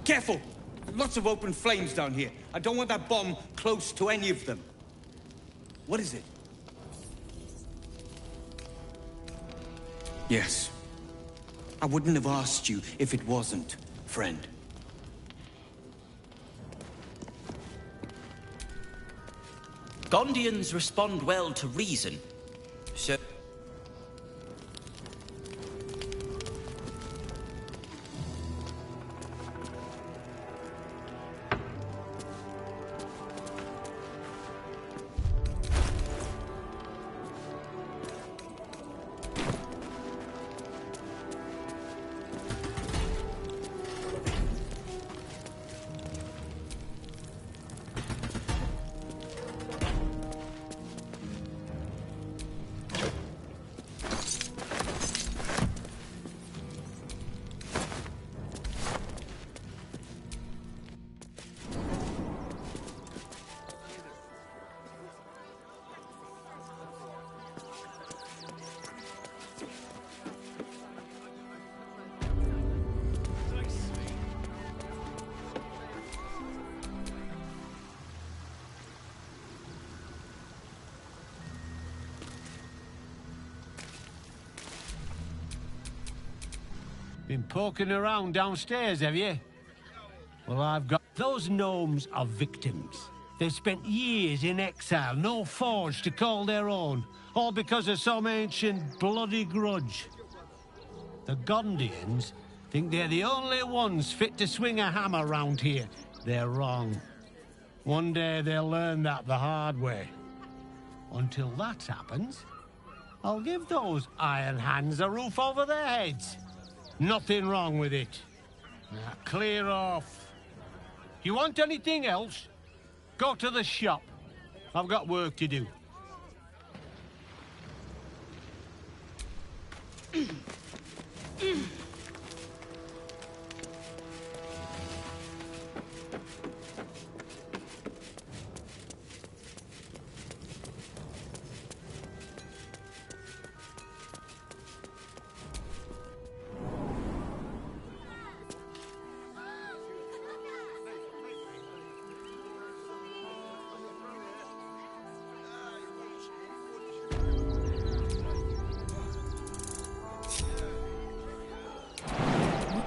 Careful! Lots of open flames down here. I don't want that bomb close to any of them. What is it? Yes. I wouldn't have asked you if it wasn't, friend. Gondians respond well to reason. So... Been poking around downstairs, have you? Well, I've got... Those gnomes are victims. They've spent years in exile, no forge to call their own, all because of some ancient bloody grudge. The Gondians think they're the only ones fit to swing a hammer round here. They're wrong. One day they'll learn that the hard way. Until that happens, I'll give those iron hands a roof over their heads. Nothing wrong with it. Now, clear off. You want anything else? Go to the shop. I've got work to do.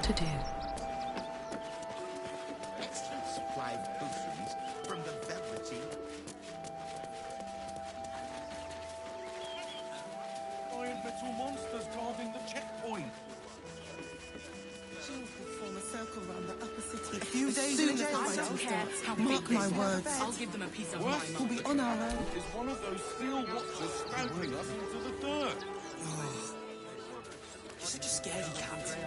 To do. Excellent supply of potions from the Velveteen. Giant metal monsters guarding the checkpoint. Shields will form a circle around the upper city. A few days in jail, I don't care. Mark my words. I'll give them a piece of my mind. We'll be on our own. Is one of those steel watchers stamping us into the dirt. You're such a scaredy cat.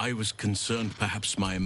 I was concerned perhaps my...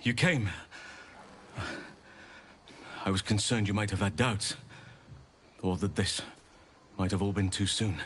You came. I was concerned you might have had doubts, or that this might have all been too soon.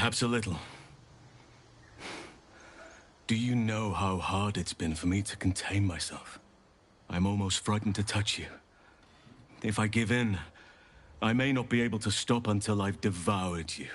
Perhaps a little. Do you know how hard it's been for me to contain myself? I'm almost frightened to touch you. If I give in, I may not be able to stop until I've devoured you.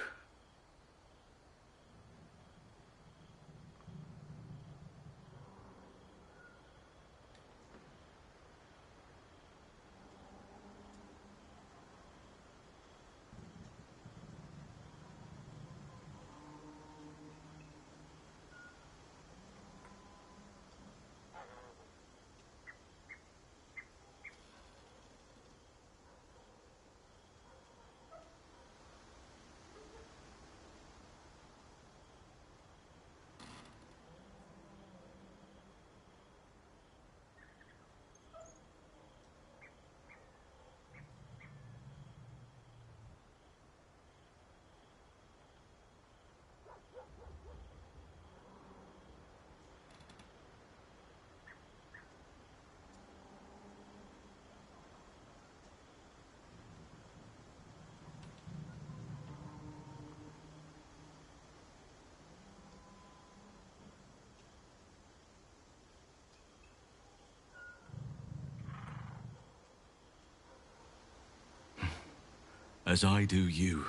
As I do you.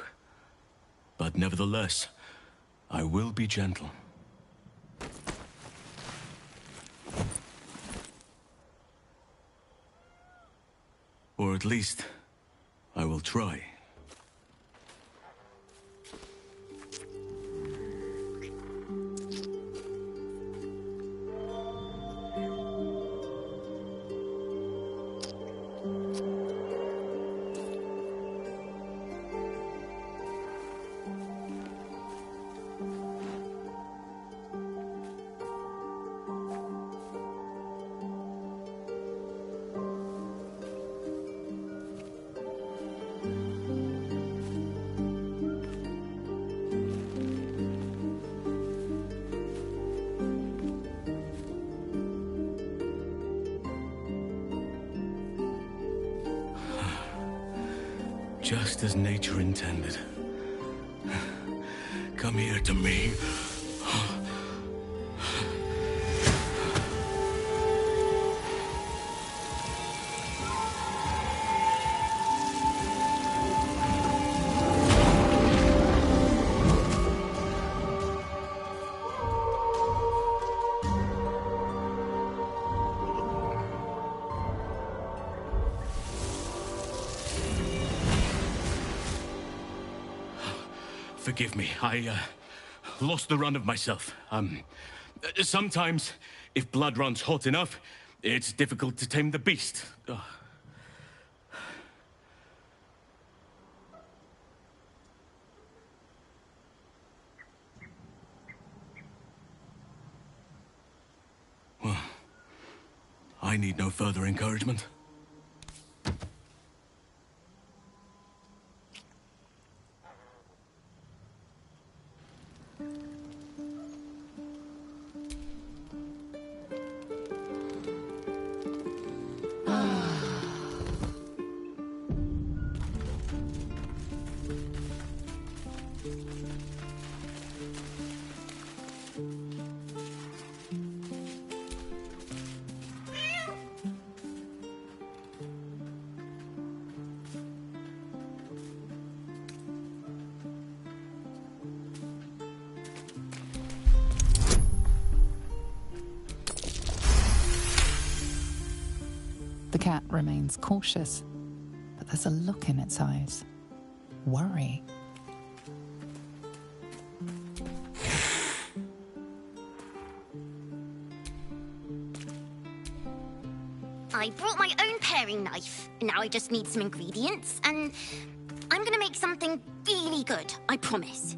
But nevertheless, I will be gentle. Or at least, I will try. Just as nature intended. Come here to me. Forgive me, I lost the run of myself. Sometimes, if blood runs hot enough, it's difficult to tame the beast. Well, I need no further encouragement. The cat remains cautious, but there's a look in its eyes. Worry. I brought my own paring knife. Now I just need some ingredients, and I'm gonna make something really good, I promise.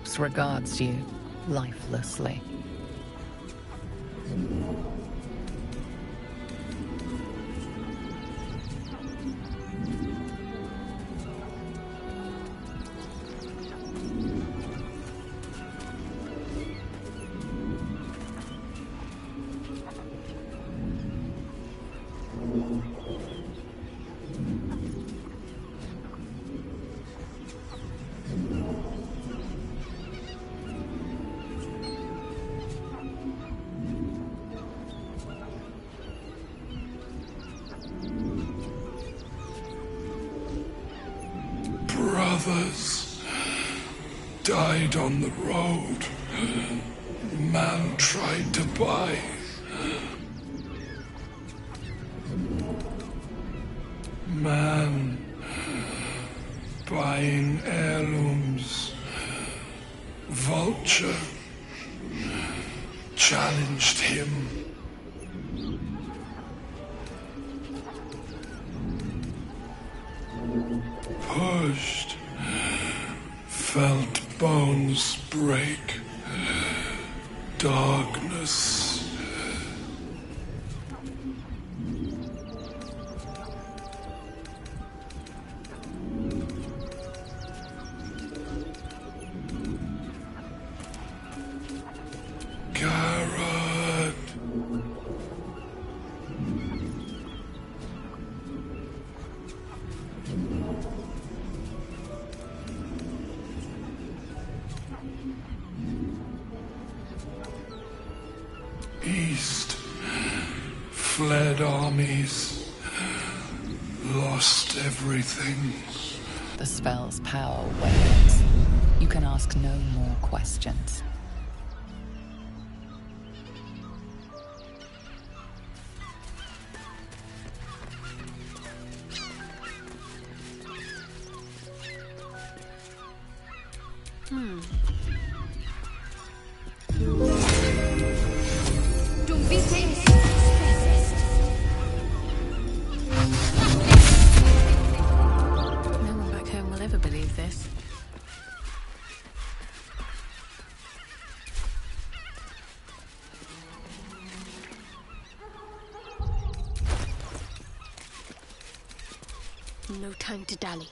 corpse regards you lifelessly. Brothers died on the road. Man tried to buy. Man buying heirlooms. Vulture challenged him. Pushed, felt bones break, darkness. Garrett. East, fled armies, lost everything. The spell's power wanes. You can ask no more questions. No one back home will ever believe this. No time to dally.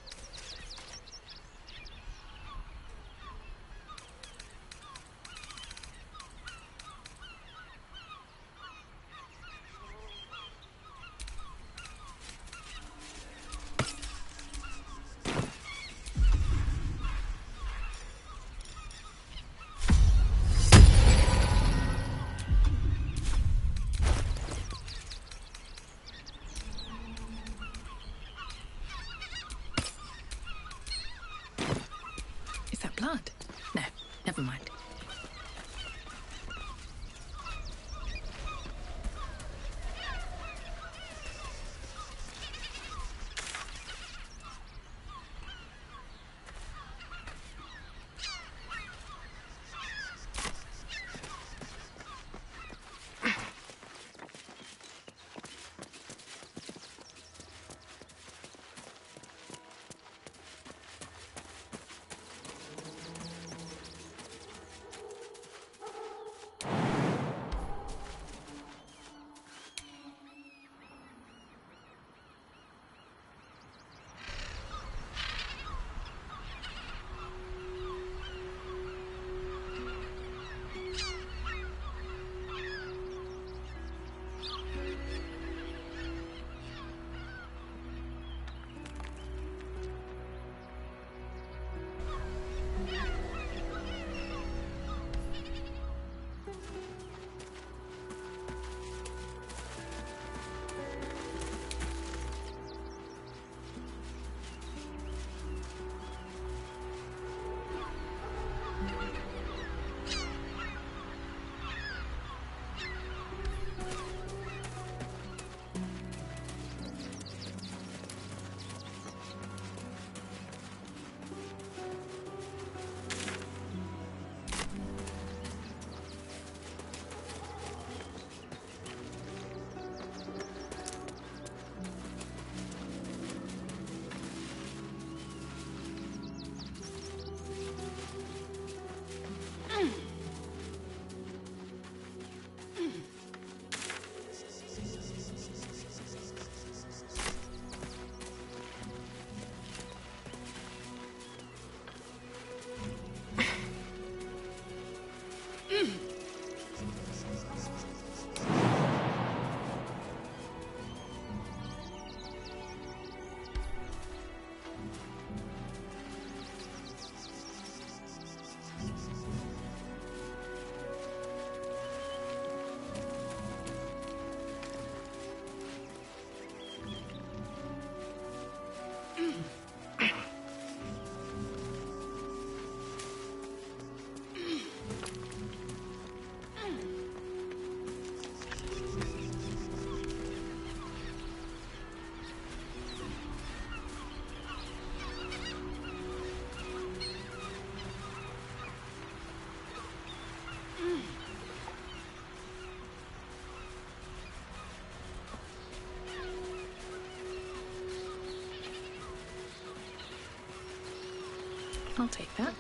I'll take that.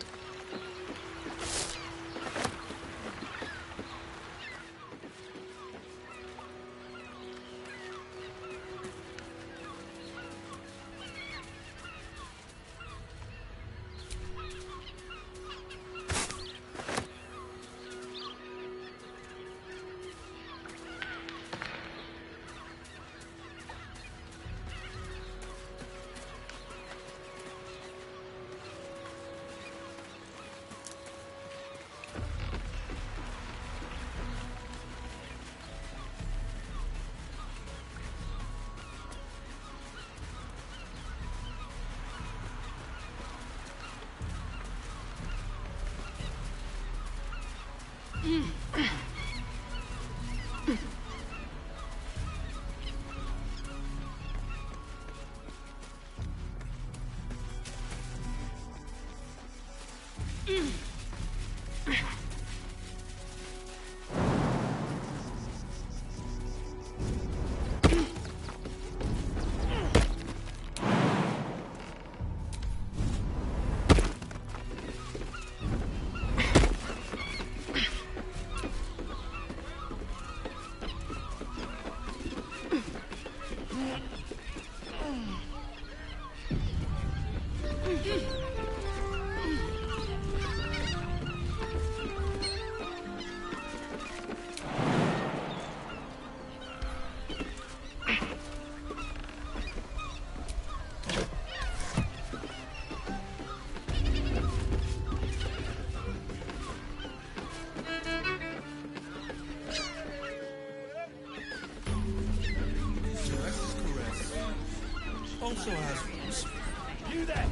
Also has rules. You there!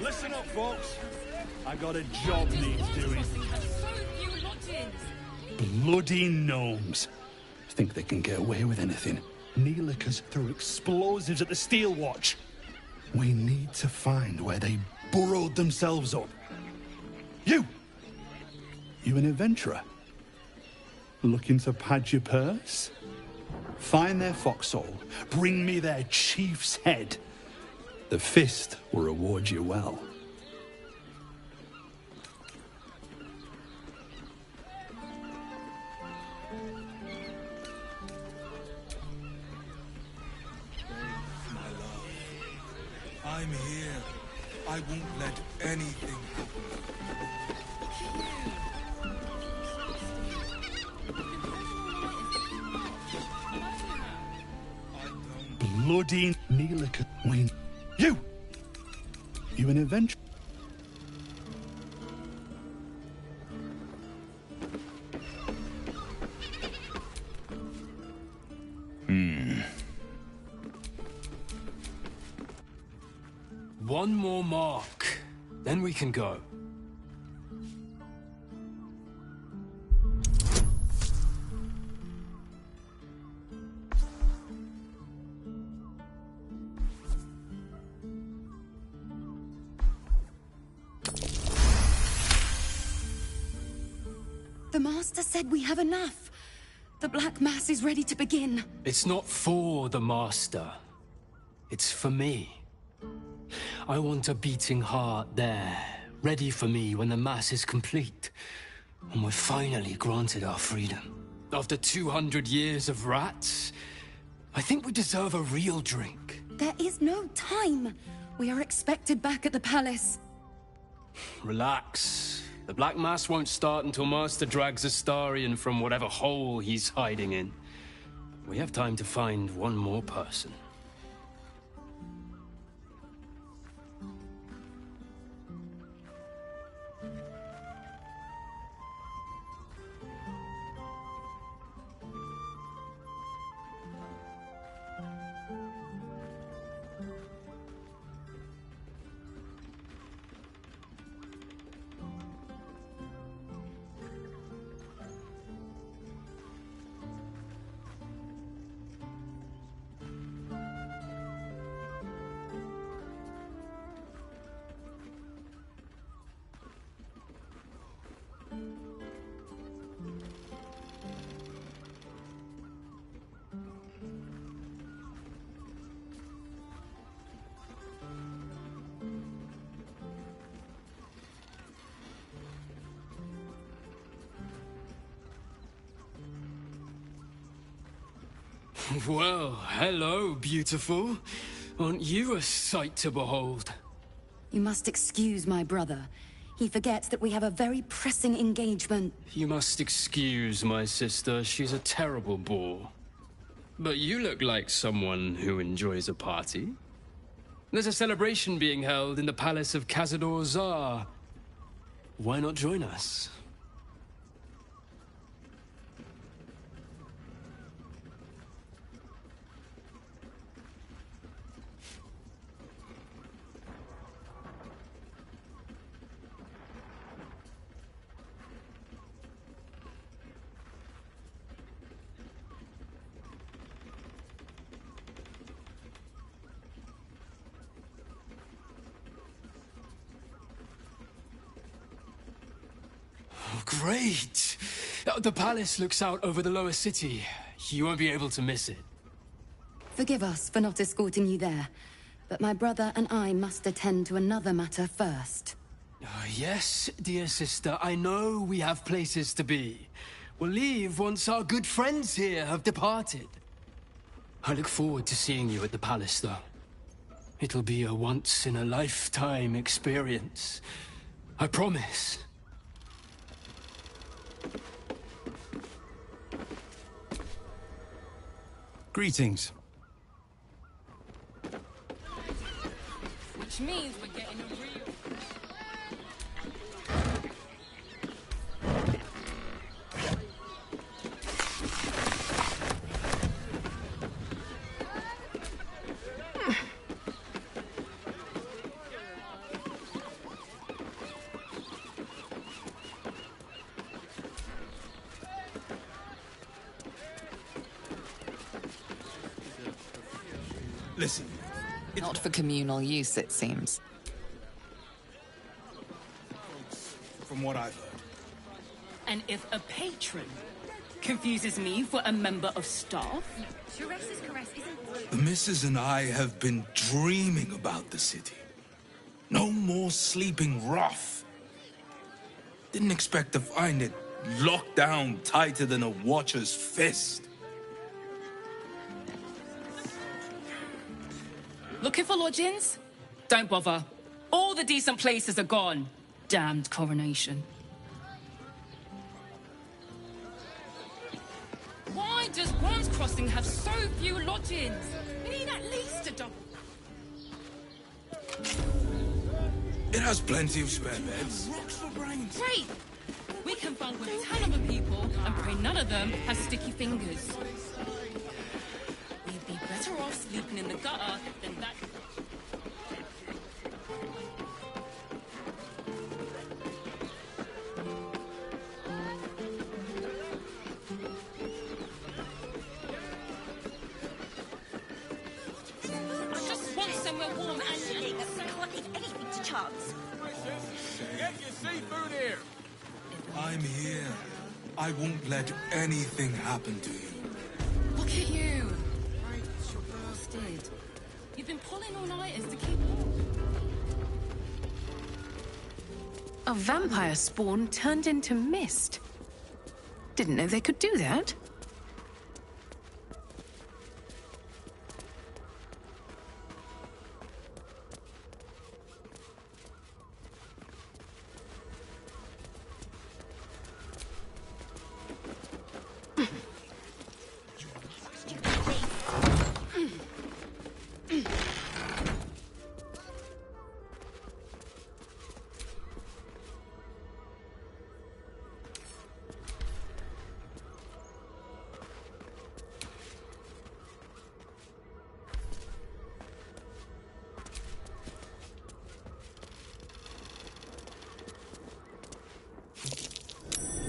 Listen up, folks. I got a job needs doing. Bloody gnomes. Think they can get away with anything. Neelikers threw explosives at the Steel Watch. We need to find where they burrowed themselves up. You an adventurer? Looking to pad your purse? Find their foxhole. Bring me their chief's head. The fist will reward you well. My love, I'm here. I won't let anything happen. Bloody Neelika Wayne. You an adventurer? One more mark, then we can go. The Master said we have enough. The Black Mass is ready to begin. It's not for the Master. It's for me. I want a beating heart there, ready for me when the Mass is complete. And we're finally granted our freedom. After 200 years of rats, I think we deserve a real drink. There is no time. We are expected back at the palace. Relax. The Black Mass won't start until Master drags Astarion from whatever hole he's hiding in. We have time to find one more person. Well, hello, beautiful. Aren't you a sight to behold? You must excuse my brother. He forgets that we have a very pressing engagement. You must excuse my sister. She's a terrible bore. But you look like someone who enjoys a party. There's a celebration being held in the palace of Cazador Zar. Why not join us? Great! The palace looks out over the lower city. You won't be able to miss it. Forgive us for not escorting you there, but my brother and I must attend to another matter first. Yes, dear sister, I know we have places to be. We'll leave once our good friends here have departed. I look forward to seeing you at the palace, though. It'll be a once-in-a-lifetime experience. I promise. Greetings. Which means we're getting a real... Listen. Not for communal use, it seems. From what I've heard. And if a patron confuses me for a member of staff... The missus and I have been dreaming about the city. No more sleeping rough. Didn't expect to find it locked down tighter than a watcher's fist. Looking for lodgings? Don't bother. All the decent places are gone. Damned coronation. Why does Worms Crossing have so few lodgings? We need at least a double. It has plenty of spare beds. Great! We can find with 10 other people and pray none of them have sticky fingers. We'd be better off sleeping in the gutter than that. I just want somewhere warm and... I can't leave anything to chance. Get your seafood here. I'm here. I won't let anything happen to you. Look at you. Right, you're bastard. You've been pulling all-nighters to keep A vampire spawn turned into mist. Didn't know they could do that.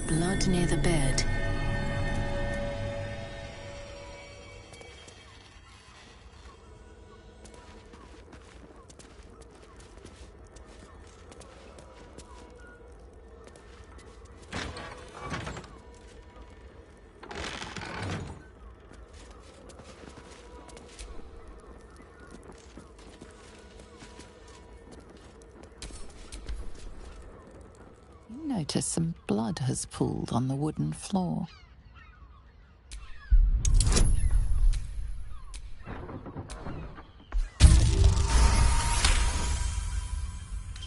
Blood near the bed. Notice some blood has pooled on the wooden floor.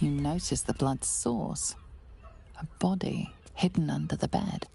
you notice the blood's source. A body hidden under the bed.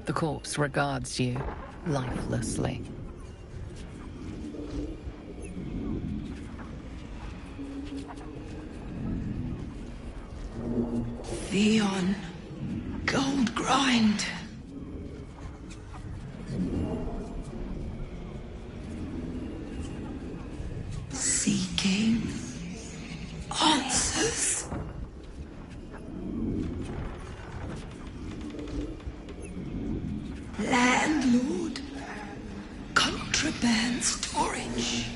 The corpse regards you lifelessly. Theon, gold grind. Seeking answers. Landlord, contraband storage.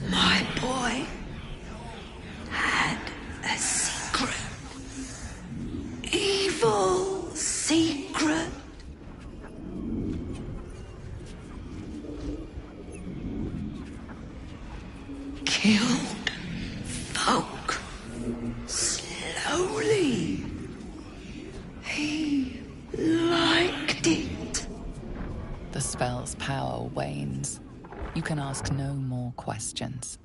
My boy had a secret. Evil secret. Killed folk slowly. He liked it. The spell's power wanes. You can ask no more questions.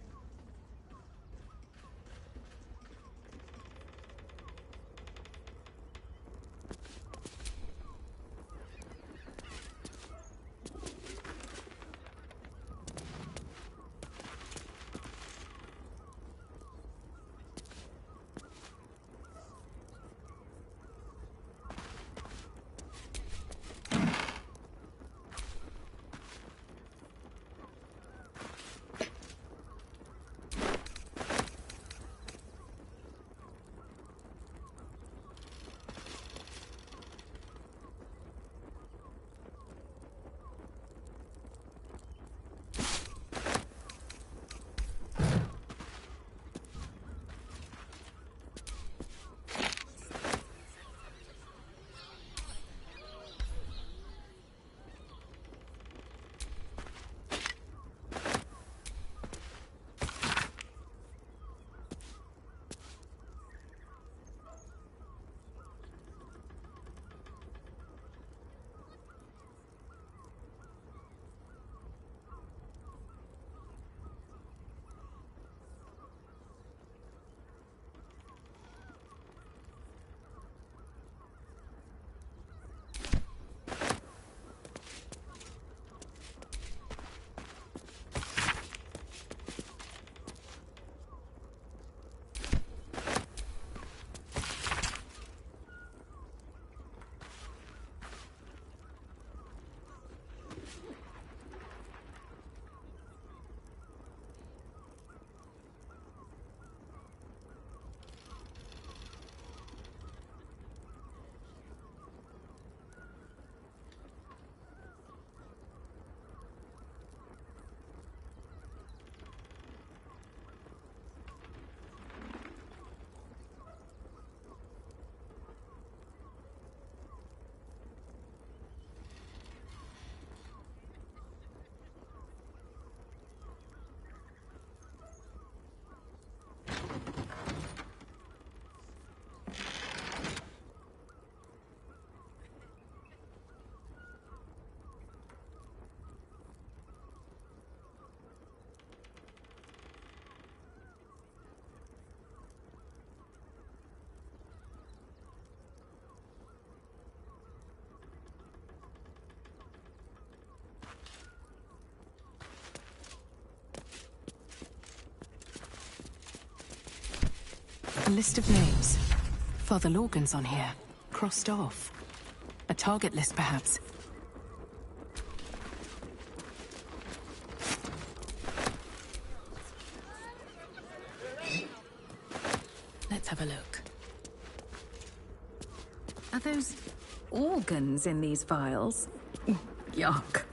A list of names. Father Lorgan's on here. Crossed off. A target list, perhaps. Let's have a look. Are those organs in these vials. Yuck.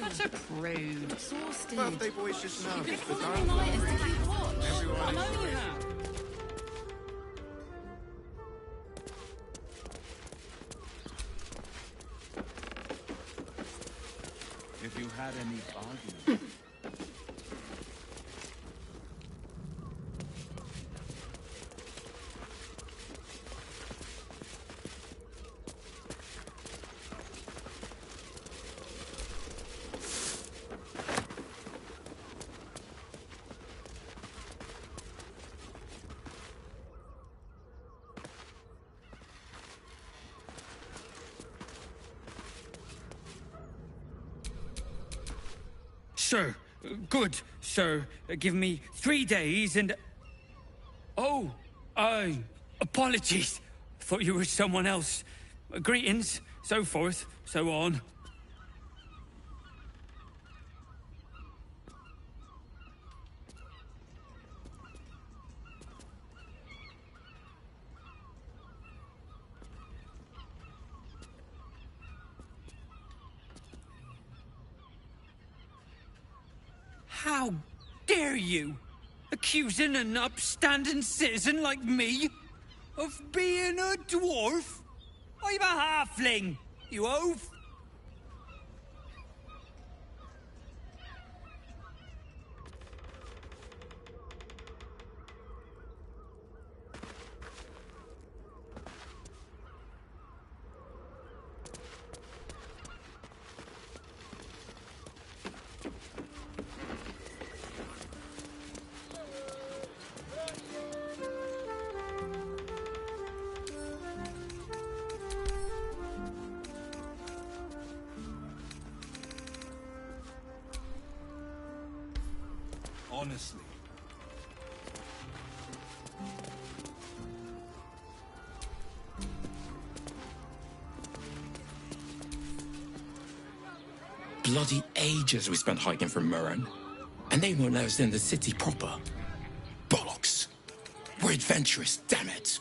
Such a prude. Exhausted. Birthday boy's just nervous. You've been but calling don't me night worry. to keep watch. Everyone I know is you free. have. If you had any arguments. Sir, good, sir. Give me 3 days and... Oh, apologies. Thought you were someone else. Greetings, so forth, so on. How dare you? Accusing an upstanding citizen like me of being a dwarf? I'm a halfling, you oaf! Honestly. bloody ages we spent hiking from Murren. And they won't let us in the city proper. Bollocks. We're adventurous, damn it.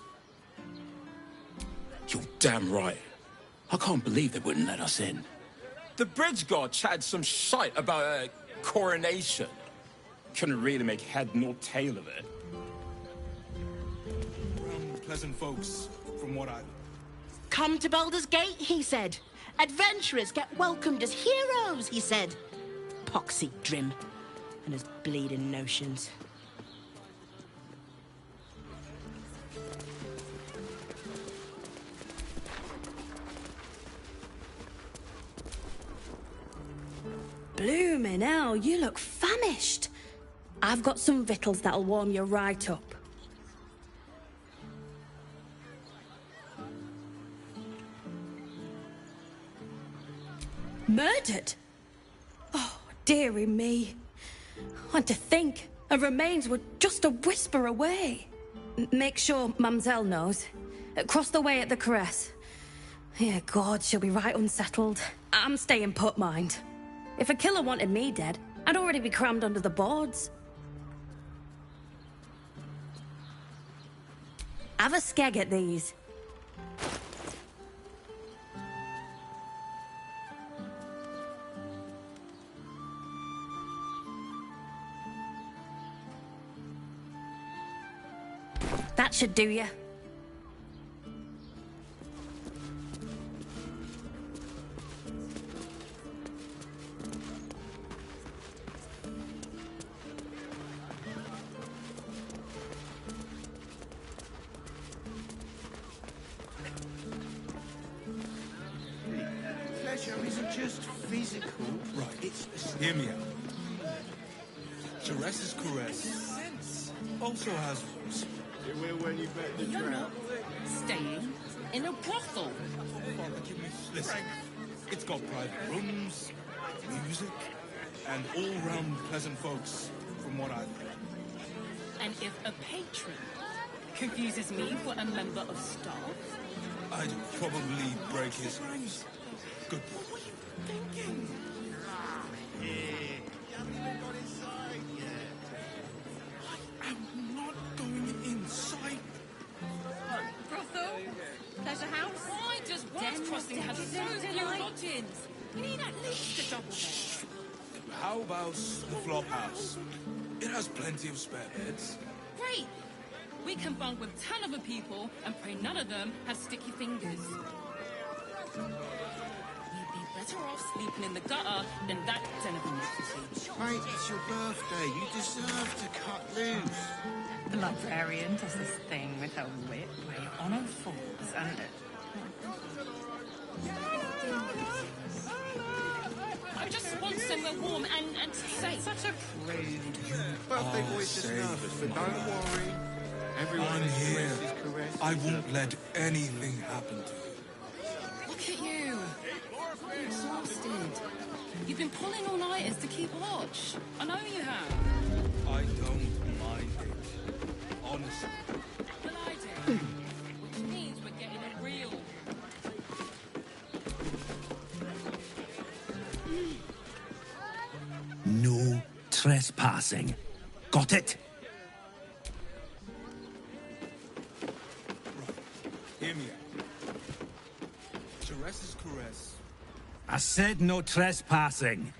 You're damn right. I can't believe they wouldn't let us in. The bridge guard chatted some shite about a coronation. Couldn't really make head nor tail of it. Pleasant folks, from what I've... Come to Baldur's Gate, he said. Adventurers get welcomed as heroes, he said. Poxy Drim and his bleeding notions. Bloomin' hell, you look famished. I've got some victuals that'll warm you right up. Murdered? Oh, dearie me. And to think, her remains were just a whisper away. Make sure Mamselle knows. Across the way at the Caress. Yeah, God, she'll be right unsettled. I'm staying put, mind. If a killer wanted me dead, I'd already be crammed under the boards. Have a skeg at these. That should do ya. Pleasure isn't just physical. Right, it's... Hear me out. Teresa's Caress also has rooms. You're not staying in a brothel. Listen, it's got private rooms, music, and all-round pleasant folks, from what I've heard. And if a patron confuses me for a member of staff, I'd probably break his nose. Good boy. What are you thinking? I'm not going inside. brothel, pleasure house. Why does West Crossing have so few lodgings? We need at least a double bed. How about the flop house? It has plenty of spare beds. Great. We can bunk with 10 other people and pray none of them have sticky fingers. We'd be better off sleeping in the gutter than that den of iniquity. Mate, it's your birthday. You deserve to cut loose. The librarian does this thing with her whip where your honour falls and... I just want somewhere warm and safe. Such a prude. Birthday boy's just nervous, but don't worry. Everyone I'm is here. Caress. I won't let anything happen to you. Look at you. You're exhausted. You've been pulling all-nighters to keep watch. I know you have. I don't mind it. Honestly. Well, I do. Which means we're getting it real. No trespassing. Got it? Hear me out. Teresa's Caress. I said no trespassing.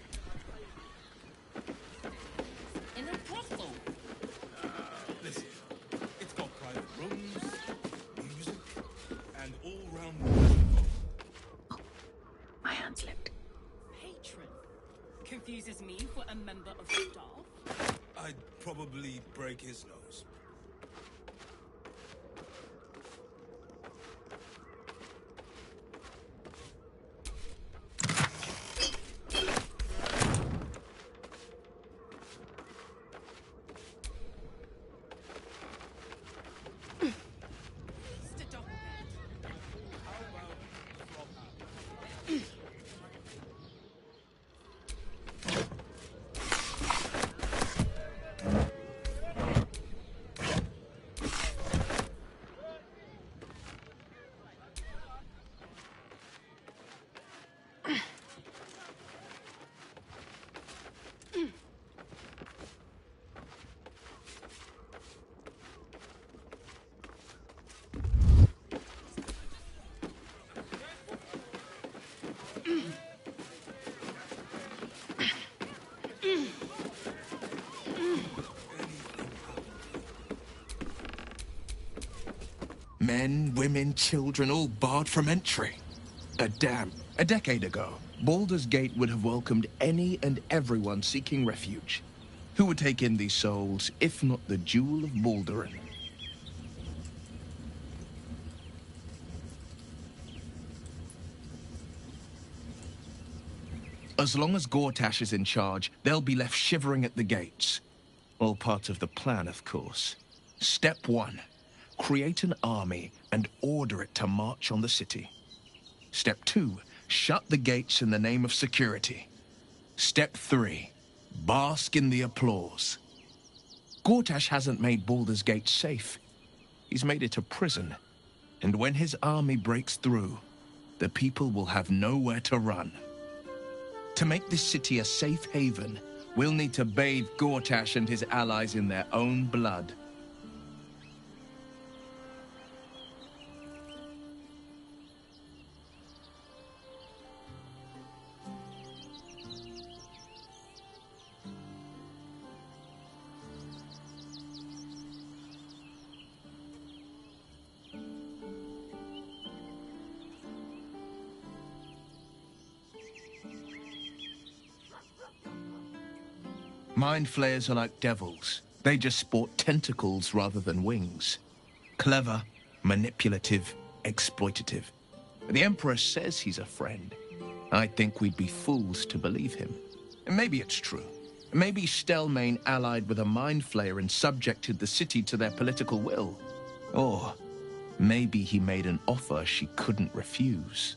In a brothel. Listen, it's got private rooms, music, and all-round... Oh, my hand slipped. Patron confuses me for a member of staff. I'd probably break his nose. Men, women, children, all barred from entry. A decade ago, Baldur's Gate would have welcomed any and everyone seeking refuge. Who would take in these souls, if not the Jewel of Baldurin? As long as Gortash is in charge, they'll be left shivering at the gates. All part of the plan, of course. Step 1. Create an army and order it to march on the city. Step 2. Shut the gates in the name of security. Step 3. Bask in the applause. Gortash hasn't made Baldur's Gate safe. He's made it a prison. And when his army breaks through, the people will have nowhere to run. To make this city a safe haven, we'll need to bathe Gortash and his allies in their own blood. Mind flayers are like devils. They just sport tentacles rather than wings. Clever, manipulative, exploitative. The Emperor says he's a friend. I think we'd be fools to believe him. And maybe it's true. Maybe Stelmane allied with a mind flayer and subjected the city to their political will. Or maybe he made an offer she couldn't refuse.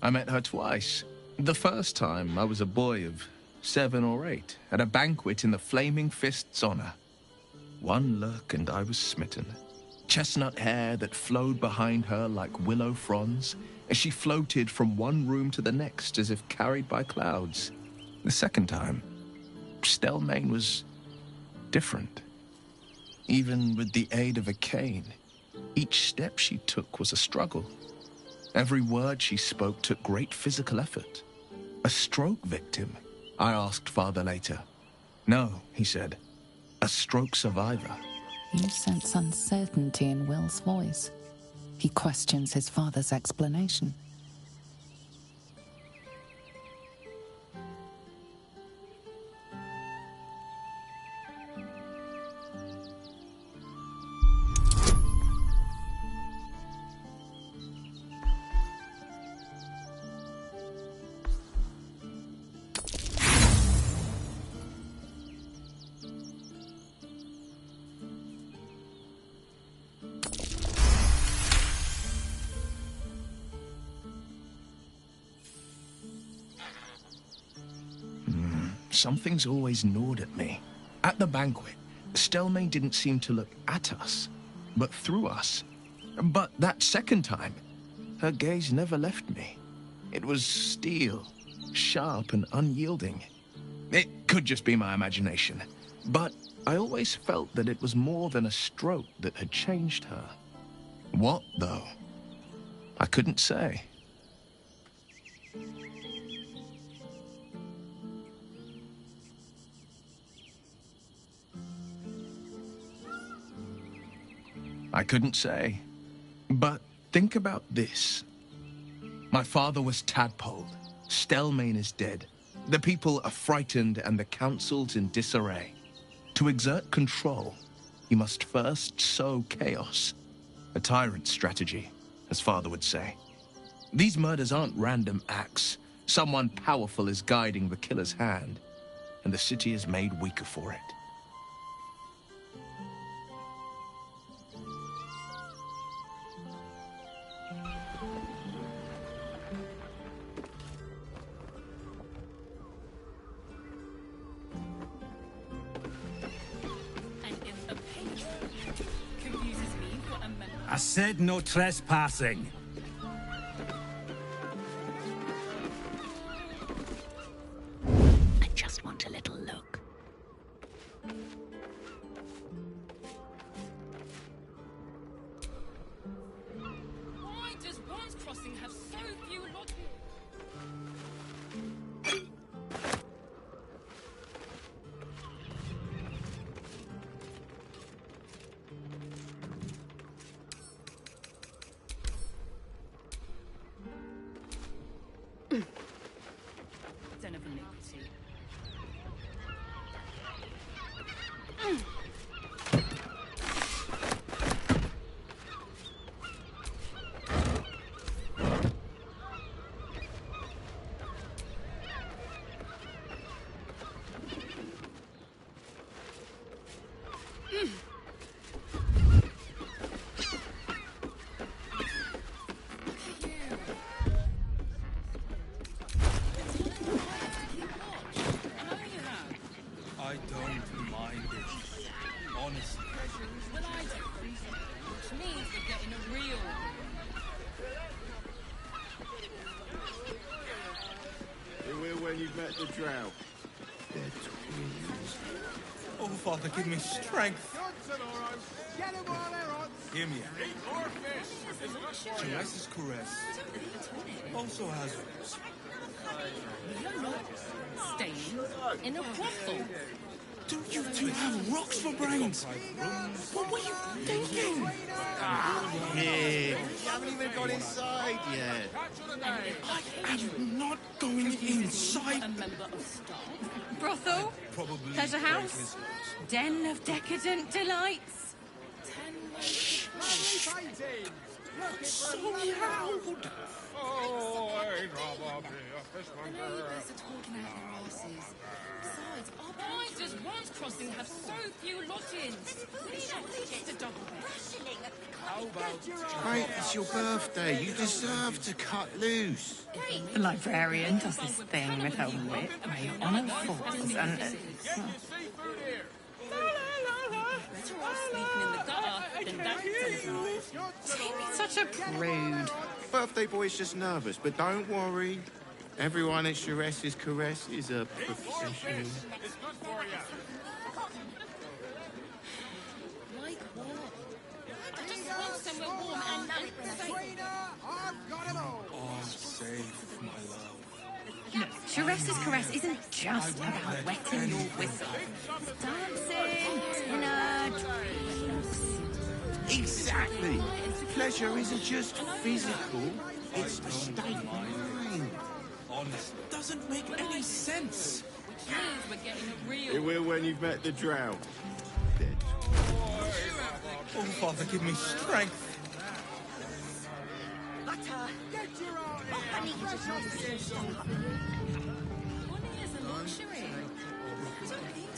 I met her twice. The first time, I was a boy of 7 or 8, at a banquet in the Flaming Fist's honor. One look and I was smitten. Chestnut hair that flowed behind her like willow fronds, as she floated from one room to the next as if carried by clouds. The second time, Stelmane was different. Even with the aid of a cane, each step she took was a struggle. Every word she spoke took great physical effort. A stroke victim? I asked father later. No, he said. A stroke survivor. You sense uncertainty in Will's voice. He questions his father's explanation. Something's always gnawed at me. At the banquet, Stelmane didn't seem to look at us, but through us. But that second time, her gaze never left me. It was steel, sharp and unyielding. It could just be my imagination, but I always felt that it was more than a stroke that had changed her. What, though? I couldn't say. I couldn't say. But think about this. My father was tadpoled. Stelmane is dead. The people are frightened and the council's in disarray. To exert control, you must first sow chaos. A tyrant's strategy, as father would say. These murders aren't random acts. Someone powerful is guiding the killer's hand, and the city is made weaker for it. I said no trespassing. I just want a little look. Why does Bond's Crossing have so few lots? iniquity. I don't mind it. Honestly. Well, I do. Which means we're getting a real. They will when you've met the drought. They're twins. Oh, Father, give me strength. Hear me out. Caress's caress also has roots. You're not staying in a brothel. Don't you two have rocks for brains? What were you thinking? Yeah, you haven't even got inside yet. I am not going inside. A member of staff. Brothel? Probably Pleasure house? Den of decadent delights? So loud. The neighbours are talking out their asses. Besides, our Prizes Once Crossing have so few lodgings. We need at least a double bed. How about... Mate, it's your birthday. You deserve to cut loose. The librarian does this thing with her whip where you're on her force and... Better off sleeping in the gutter than that Timmy's such a prude. Birthday boy's just nervous, but don't worry. Everyone at Caress's caress is a professional. Like what? I just want somewhere warm and safe. Oh, safe, my love. Look, Caress's caress isn't just about wetting your whistle. It's dancing, dinner, dreams. Exactly. Pleasure isn't just physical, it's a state of mind. Honestly, doesn't make any sense. Which means we're getting a real. It will when you've met the drought. Dead. Oh, Father, give me strength.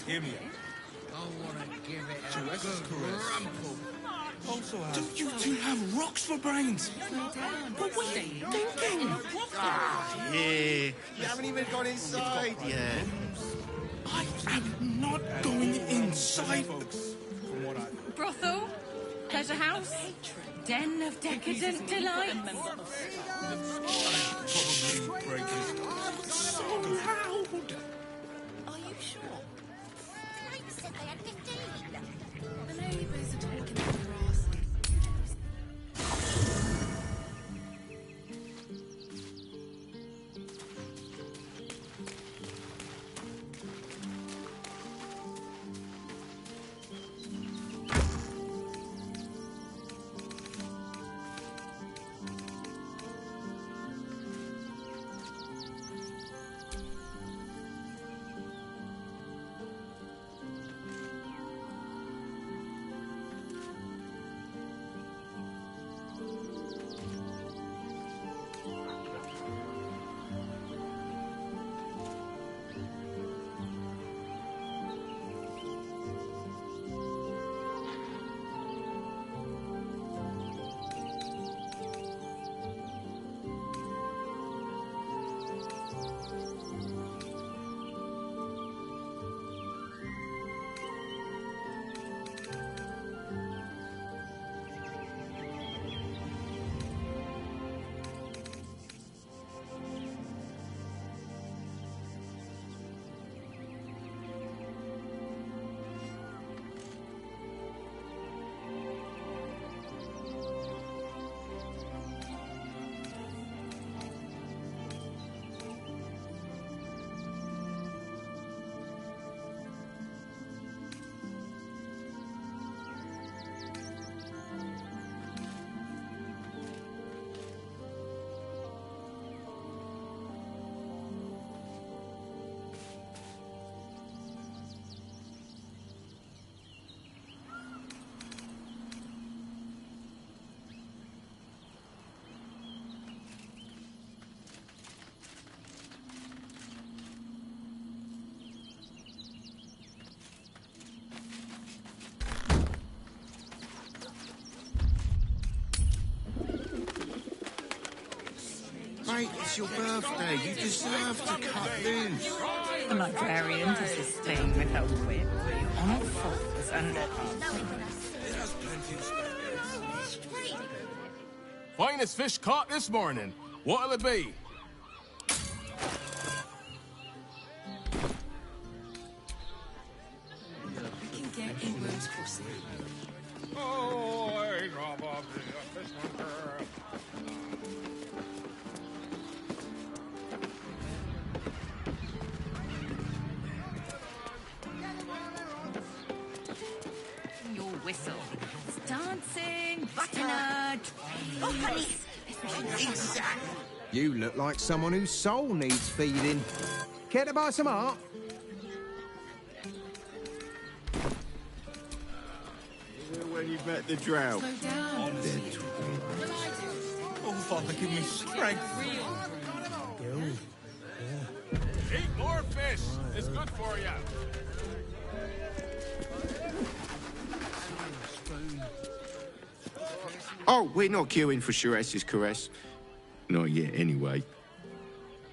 Hear me out. I want to give it a Caress's good caress rumple. also has... Don't you two have rocks for brains? What were you thinking? Yeah, you haven't even got inside yet. I am not going inside. Brothel? Pleasure house? Den of decadent delights? Probably break his... So loud. Are you sure? The neighbours are talking out their asses. mate. It's your birthday. You deserve to cut loose. The librarian to sustain with her whip. On all fours and... Finest fish caught this morning. What'll it be? We can get in Rose Crossing. Oh, I drop off the fish hunter. Your whistle. It's dancing, butternut. Oh, honey. Exactly. You look like someone whose soul needs feeding. Care to buy some art? When you've met the drought. Slow down. Oh, Father, give me strength. Eat more fish. It's good for you. Oh, we're not queuing for Sharess's caress. Not yet, anyway.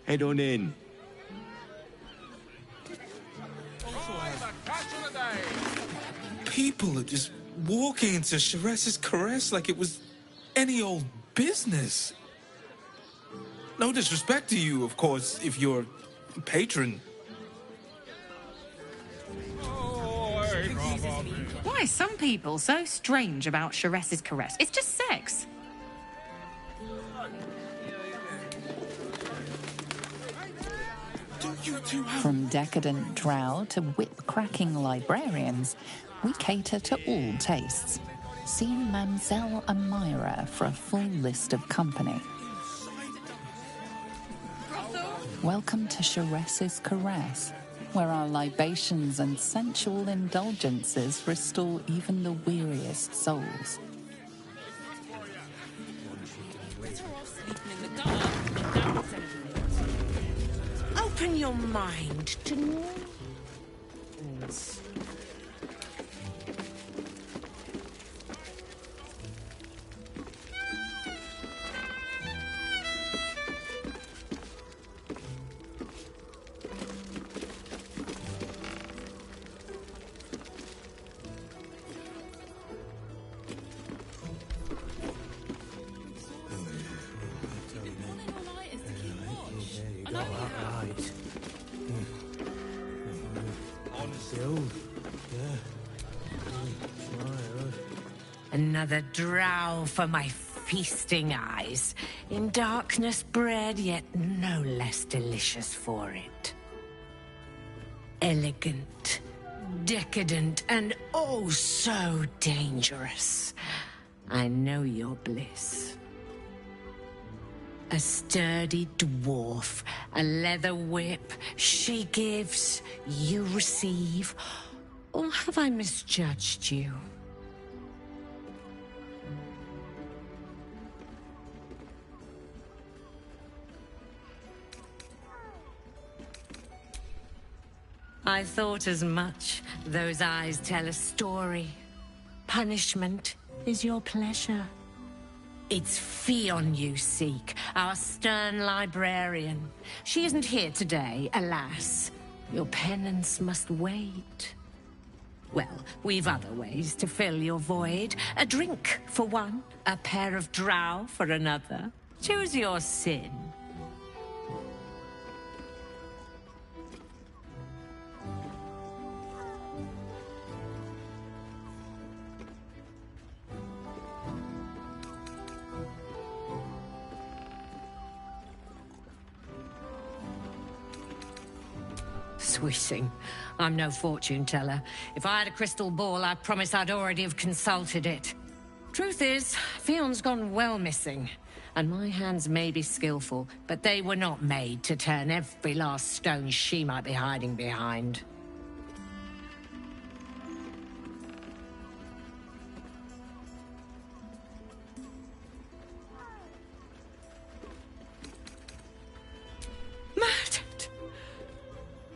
Head on in. People are just walking into Sharess's caress like it was any old business. No disrespect to you, of course, if you're a patron. Why are some people so strange about Sharess's caress? It's just sex. From decadent drow to whip-cracking librarians, we cater to all tastes. See Mamselle and Myra for a full list of company. Welcome to Sharess's Caress, where our libations and sensual indulgences restore even the weariest souls. Open your mind to new things. Another drow for my feasting eyes, in darkness bred, yet no less delicious for it. Elegant, decadent, and oh so dangerous. I know your bliss. A sturdy dwarf, a leather whip, she gives, you receive. Or have I misjudged you? I thought as much. Those eyes tell a story. Punishment is your pleasure. It's Fionn you seek, our stern librarian. She isn't here today, alas. Your penance must wait. Well, we've other ways to fill your void. A drink for one, a pair of drow for another. Choose your sin. Swishing. I'm no fortune teller. If I had a crystal ball, I promise I'd already have consulted it. Truth is, Fionn's gone well missing. And my hands may be skillful, but they were not made to turn every last stone she might be hiding behind.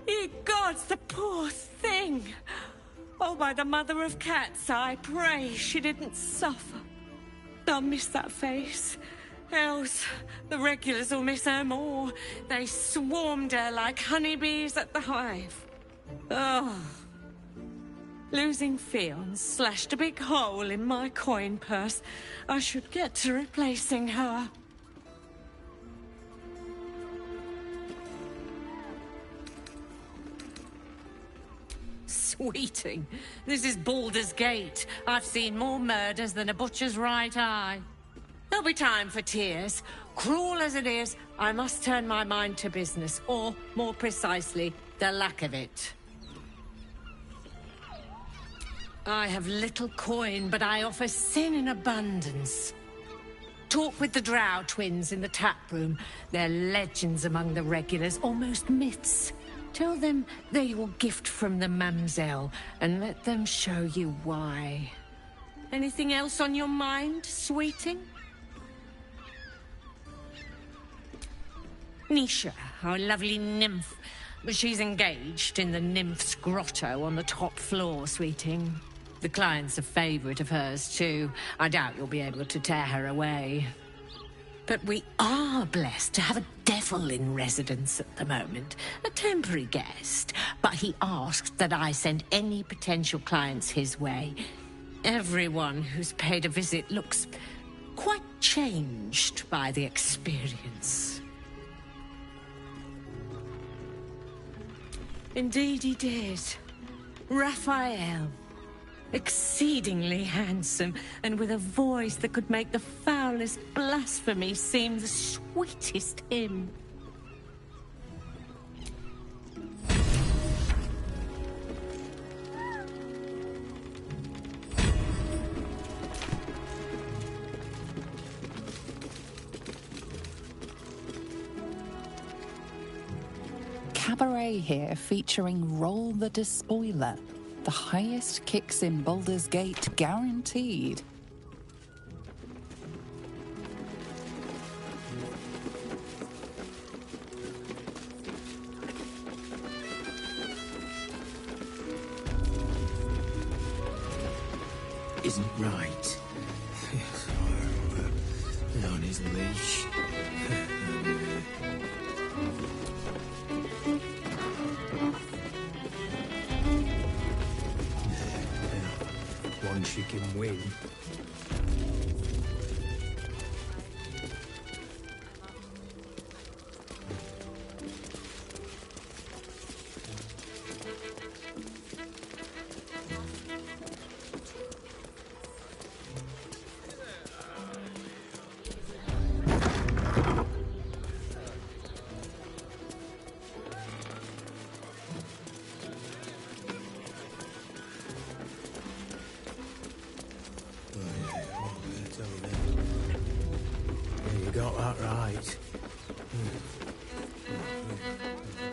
Ye gods, the poor thing! Oh, by the mother of cats, I pray she didn't suffer. I'll miss that face. Else, the regulars will miss her more. They swarmed her like honeybees at the hive. Oh. Losing Fionn slashed a big hole in my coin purse. I should get to replacing her. Sweeting, this is Baldur's Gate. I've seen more murders than a butcher's right eye. There'll be time for tears. Cruel as it is, I must turn my mind to business, or, more precisely, the lack of it. I have little coin, but I offer sin in abundance. Talk with the Drow twins in the tap room. They're legends among the regulars, almost myths. Tell them they will gift from the Mamselle, and let them show you why. Anything else on your mind, sweeting? Nisha, our lovely nymph. But she's engaged in the nymph's grotto on the top floor, sweeting. The client's a favorite of hers, too. I doubt you'll be able to tear her away. But we are blessed to have a devil in residence at the moment. A temporary guest. But he asked that I send any potential clients his way. Everyone who's paid a visit looks quite changed by the experience. Indeed he did. Raphael. Exceedingly handsome, and with a voice that could make the foulest blasphemy seem the sweetest hymn. Cabaret here featuring Roll the Despoiler. The highest kicks in Baldur's Gate guaranteed. Isn't right. On his leash. She can win. Got that right.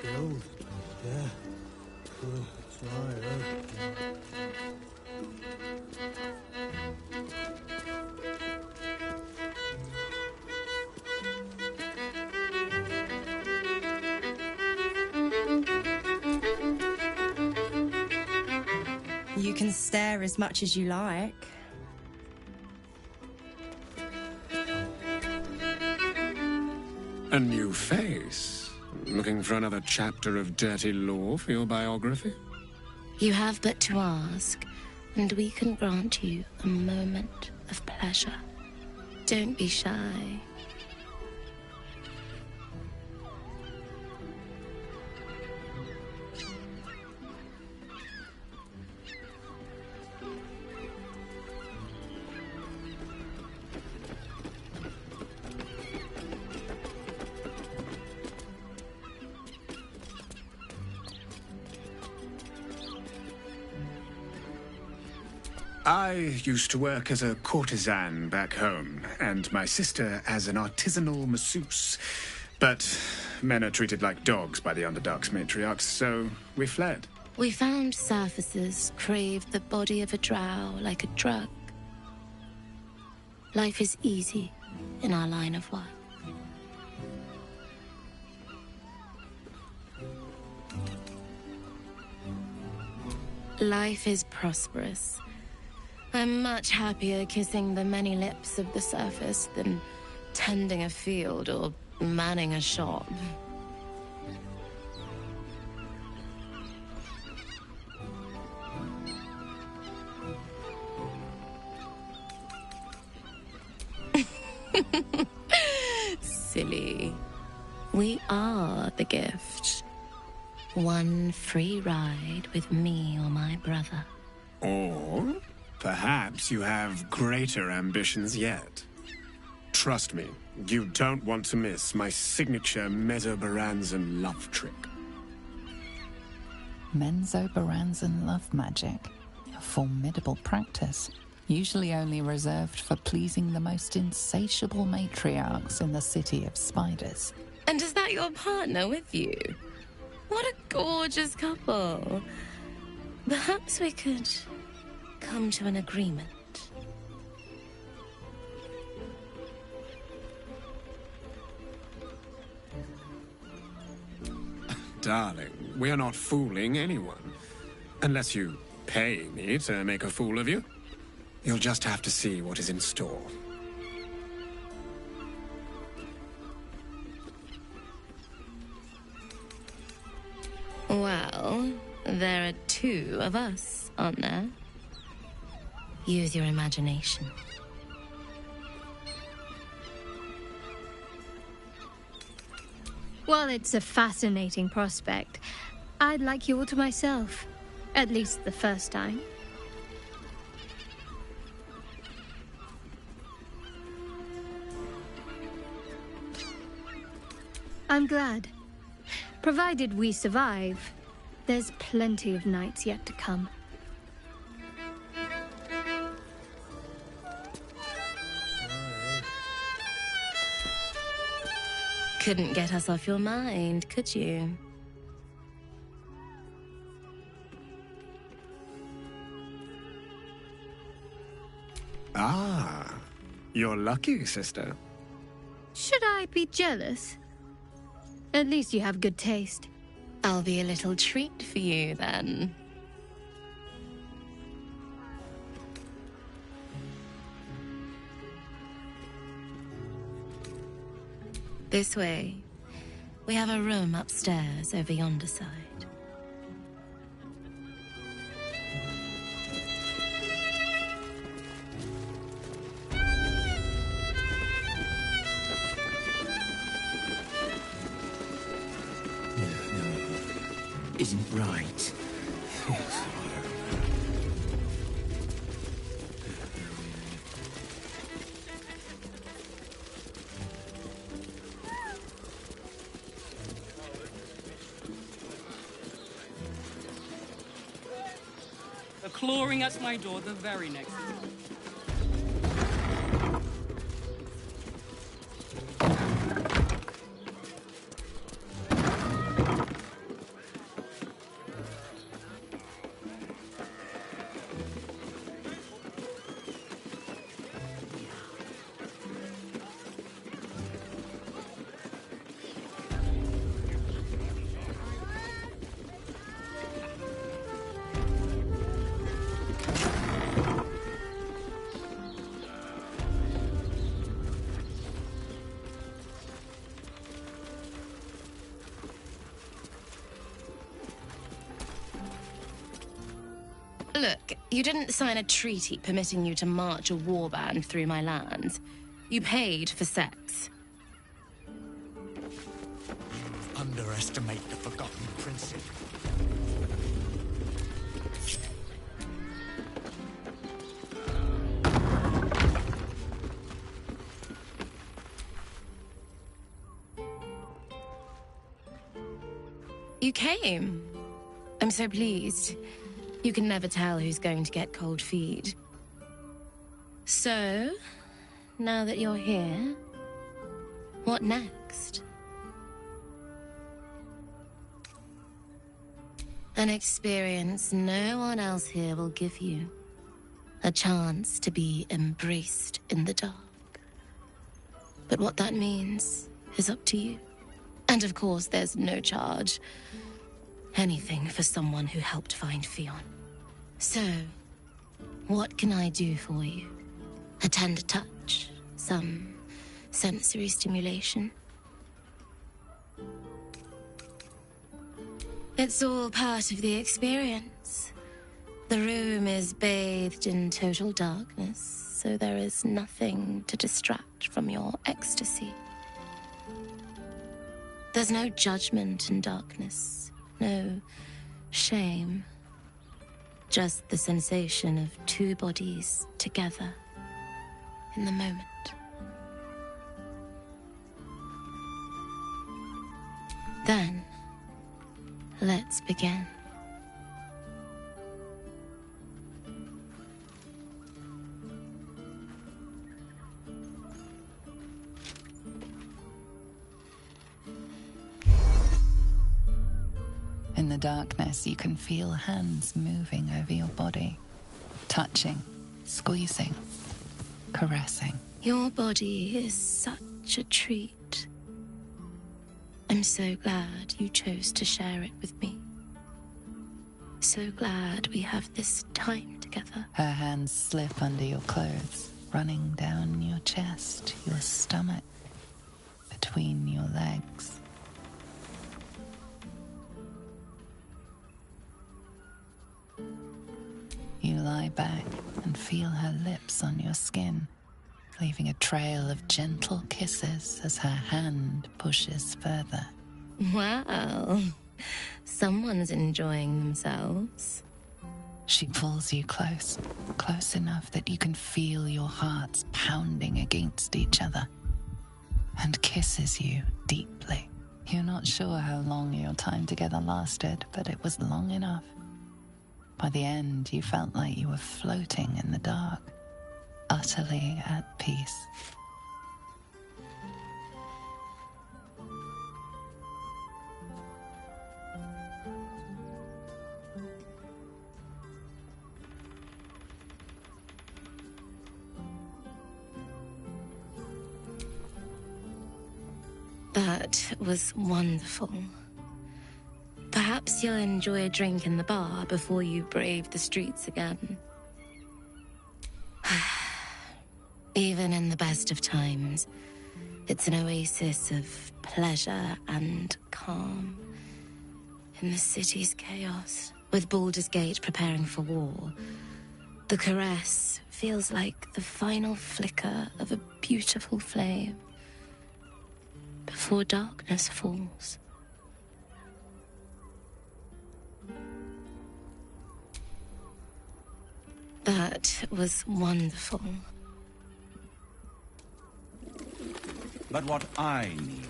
Guild. Yeah. That's right, You can stare as much as you like. A new face? Looking for another chapter of dirty lore for your biography? You have but to ask, and we can grant you a moment of pleasure. Don't be shy. I used to work as a courtesan back home, and my sister as an artisanal masseuse. But men are treated like dogs by the Underdark's matriarchs, so we fled. We found surfacers craved the body of a drow like a drug. Life is easy in our line of work. Life is prosperous. I'm much happier kissing the many lips of the surface than tending a field or manning a shop. Silly. We are the gift. One free ride with me or my brother. Or perhaps you have greater ambitions yet. Trust me, you don't want to miss my signature Mesobaranzan love trick. Menzoberranzan love magic. A formidable practice, usually only reserved for pleasing the most insatiable matriarchs in the City of Spiders. And is that your partner with you? What a gorgeous couple. Perhaps we could come to an agreement. Darling, we are not fooling anyone. Unless you pay me to make a fool of you. You'll just have to see what is in store. Well, there are two of us, aren't there? Use your imagination. While it's a fascinating prospect, I'd like you all to myself. At least the first time. I'm glad. Provided we survive, there's plenty of nights yet to come. Couldn't get us off your mind, could you? Ah, you're lucky, sister. Should I be jealous? At least you have good taste. I'll be a little treat for you, then. This way. We have a room upstairs over yonder side. Isn't right. They're clawing at my door the very next day. Look, you didn't sign a treaty permitting you to march a warband through my lands. You paid for sex. Underestimate the forgotten princess. You came. I'm so pleased. You can never tell who's going to get cold feet. So, now that you're here, what next? An experience no one else here will give you. A chance to be embraced in the dark. But what that means is up to you. And of course, there's no charge. Anything for someone who helped find Fionn. So, what can I do for you? A tender touch? Some sensory stimulation. It's all part of the experience. The room is bathed in total darkness, so there is nothing to distract from your ecstasy. There's no judgment in darkness, no shame. Just the sensation of two bodies together in the moment. Then, let's begin. In the darkness, you can feel hands moving over your body, touching, squeezing, caressing. Your body is such a treat. I'm so glad you chose to share it with me. So glad we have this time together. Her hands slip under your clothes, running down your chest, your stomach, between your legs. You lie back and feel her lips on your skin, leaving a trail of gentle kisses as her hand pushes further. Wow. Someone's enjoying themselves. She pulls you close, close enough that you can feel your hearts pounding against each other, and kisses you deeply. You're not sure how long your time together lasted, but it was long enough. By the end, you felt like you were floating in the dark, utterly at peace. That was wonderful. Perhaps you'll enjoy a drink in the bar before you brave the streets again. Even in the best of times, it's an oasis of pleasure and calm. In the city's chaos, with Baldur's Gate preparing for war, the caress feels like the final flicker of a beautiful flame before darkness falls. That was wonderful. But what I need...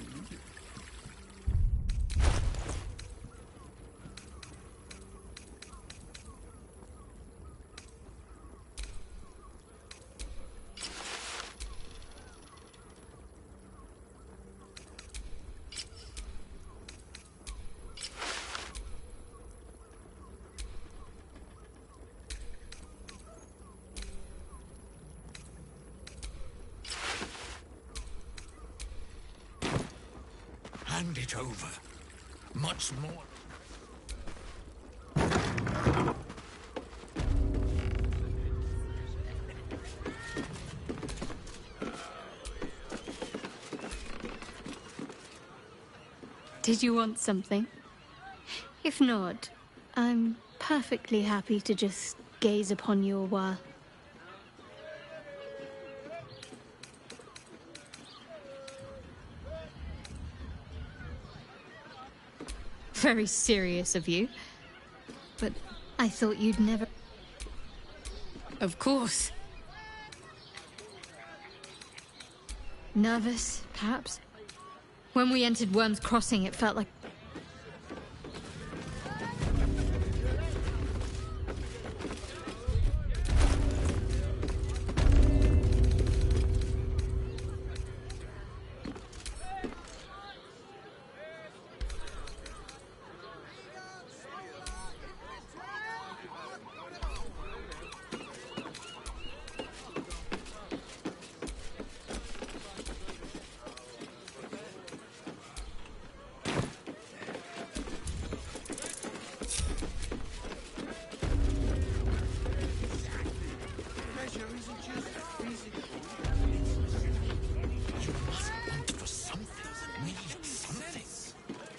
Hand it over. Much more. Did you want something? If not, I'm perfectly happy to just gaze upon you a while. Very serious of you. But I thought you'd never... Of course. Nervous, perhaps? When we entered Worm's Crossing, it felt like...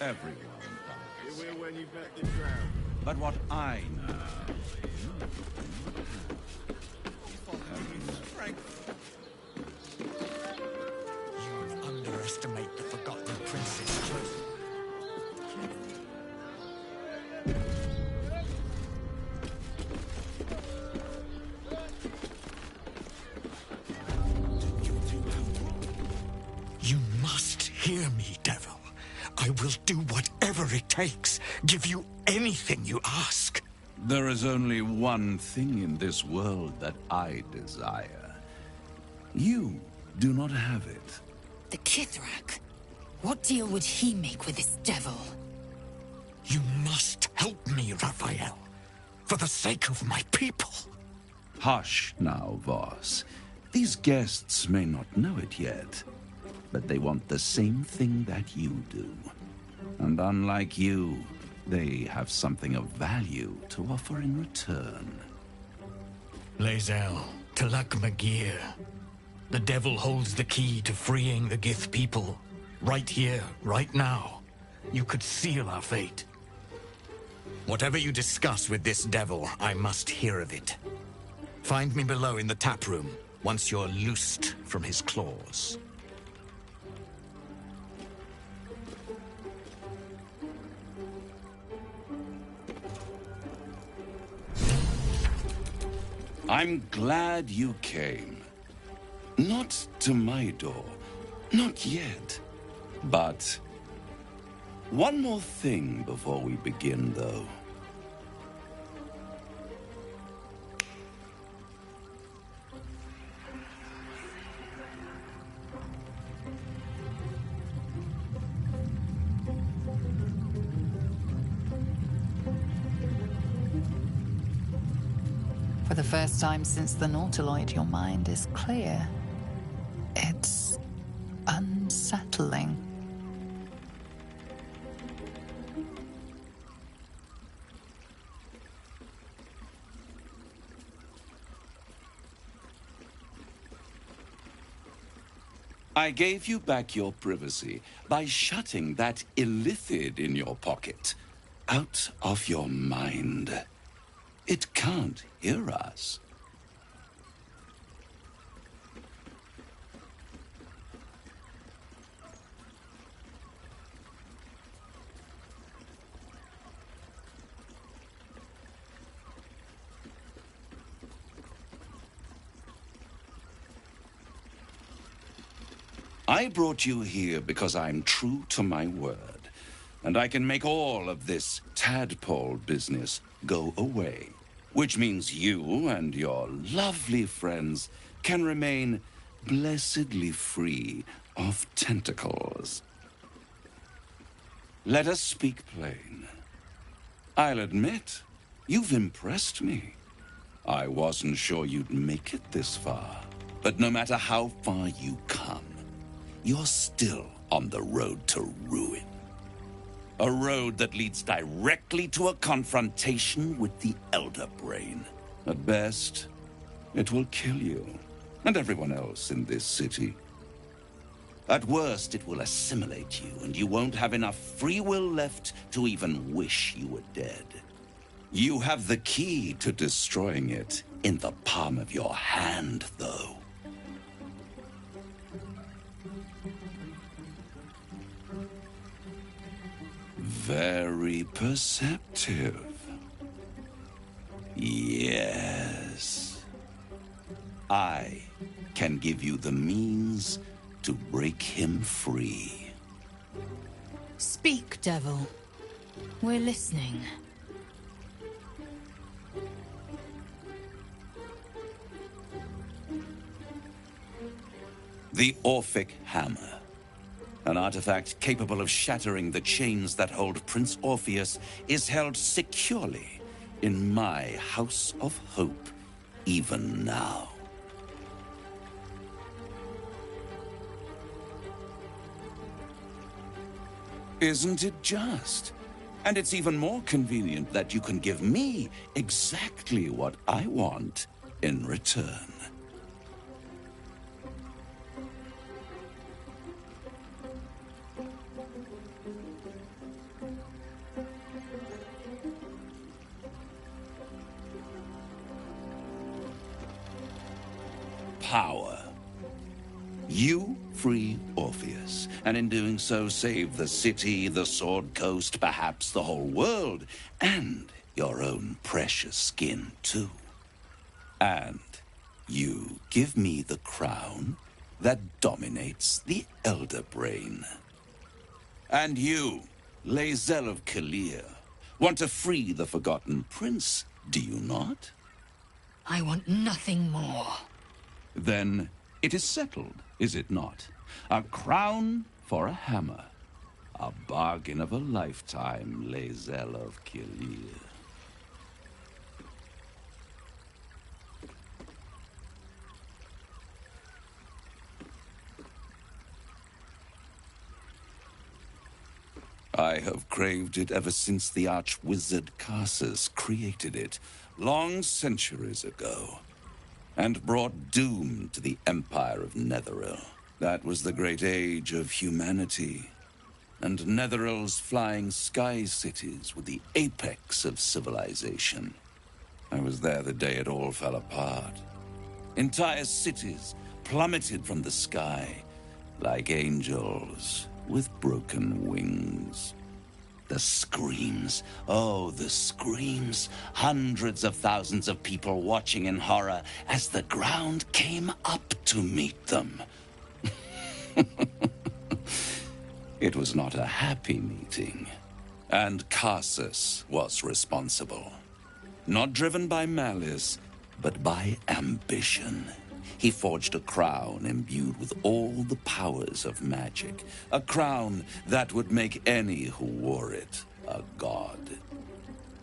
Everyone does. You will when you've met the drought. But what I know... You underestimate the Forgotten Princess. You must hear me, devil. I will do whatever it takes. Give you anything you ask. There is only one thing in this world that I desire. You do not have it. The Kithrak? What deal would he make with this devil? You must help me, Raphael. For the sake of my people. Hush now, Voss. These guests may not know it yet, but they want the same thing that you do. And unlike you, they have something of value to offer in return. Lae'zel, Talak Magir. The devil holds the key to freeing the Gith people. Right here, right now. You could seal our fate. Whatever you discuss with this devil, I must hear of it. Find me below in the tap room, once you're loosed from his claws. I'm glad you came. Not to my door. Not yet. But one more thing before we begin, though. For the first time since the Nautiloid, your mind is clear. It's unsettling. I gave you back your privacy by shutting that illithid in your pocket out of your mind. It can't hear us. I brought you here because I'm true to my word, and I can make all of this tadpole business go away, which means you and your lovely friends can remain blessedly free of tentacles. Let us speak plain. I'll admit, you've impressed me. I wasn't sure you'd make it this far, but no matter how far you come, you're still on the road to ruin. A road that leads directly to a confrontation with the Elder Brain. At best, it will kill you, and everyone else in this city. At worst, it will assimilate you, and you won't have enough free will left to even wish you were dead. You have the key to destroying it in the palm of your hand, though. Very perceptive. Yes. I can give you the means to break him free. Speak, devil. We're listening. The Orphic Hammer. An artifact capable of shattering the chains that hold Prince Orpheus is held securely in my House of Hope, even now. Isn't it just? And it's even more convenient that you can give me exactly what I want in return. power. You free Orpheus, and in doing so save the city, the Sword Coast, perhaps the whole world, and your own precious skin too. And you give me the crown that dominates the Elder Brain. And you, Lae'zel of Kalir, want to free the Forgotten Prince, do you not? I want nothing more. Then it is settled, is it not? A crown for a hammer. A bargain of a lifetime, Lae'zel of Kalir. I have craved it ever since the arch-wizard Karsus created it, long centuries ago, and brought doom to the Empire of Netheril. That was the great age of humanity, and Netheril's flying sky cities were the apex of civilization. I was there the day it all fell apart. Entire cities plummeted from the sky like angels with broken wings. The screams, oh, the screams. Hundreds of thousands of people watching in horror as the ground came up to meet them. It was not a happy meeting, and Karsus was responsible. Not driven by malice, but by ambition. He forged a crown imbued with all the powers of magic. A crown that would make any who wore it a god.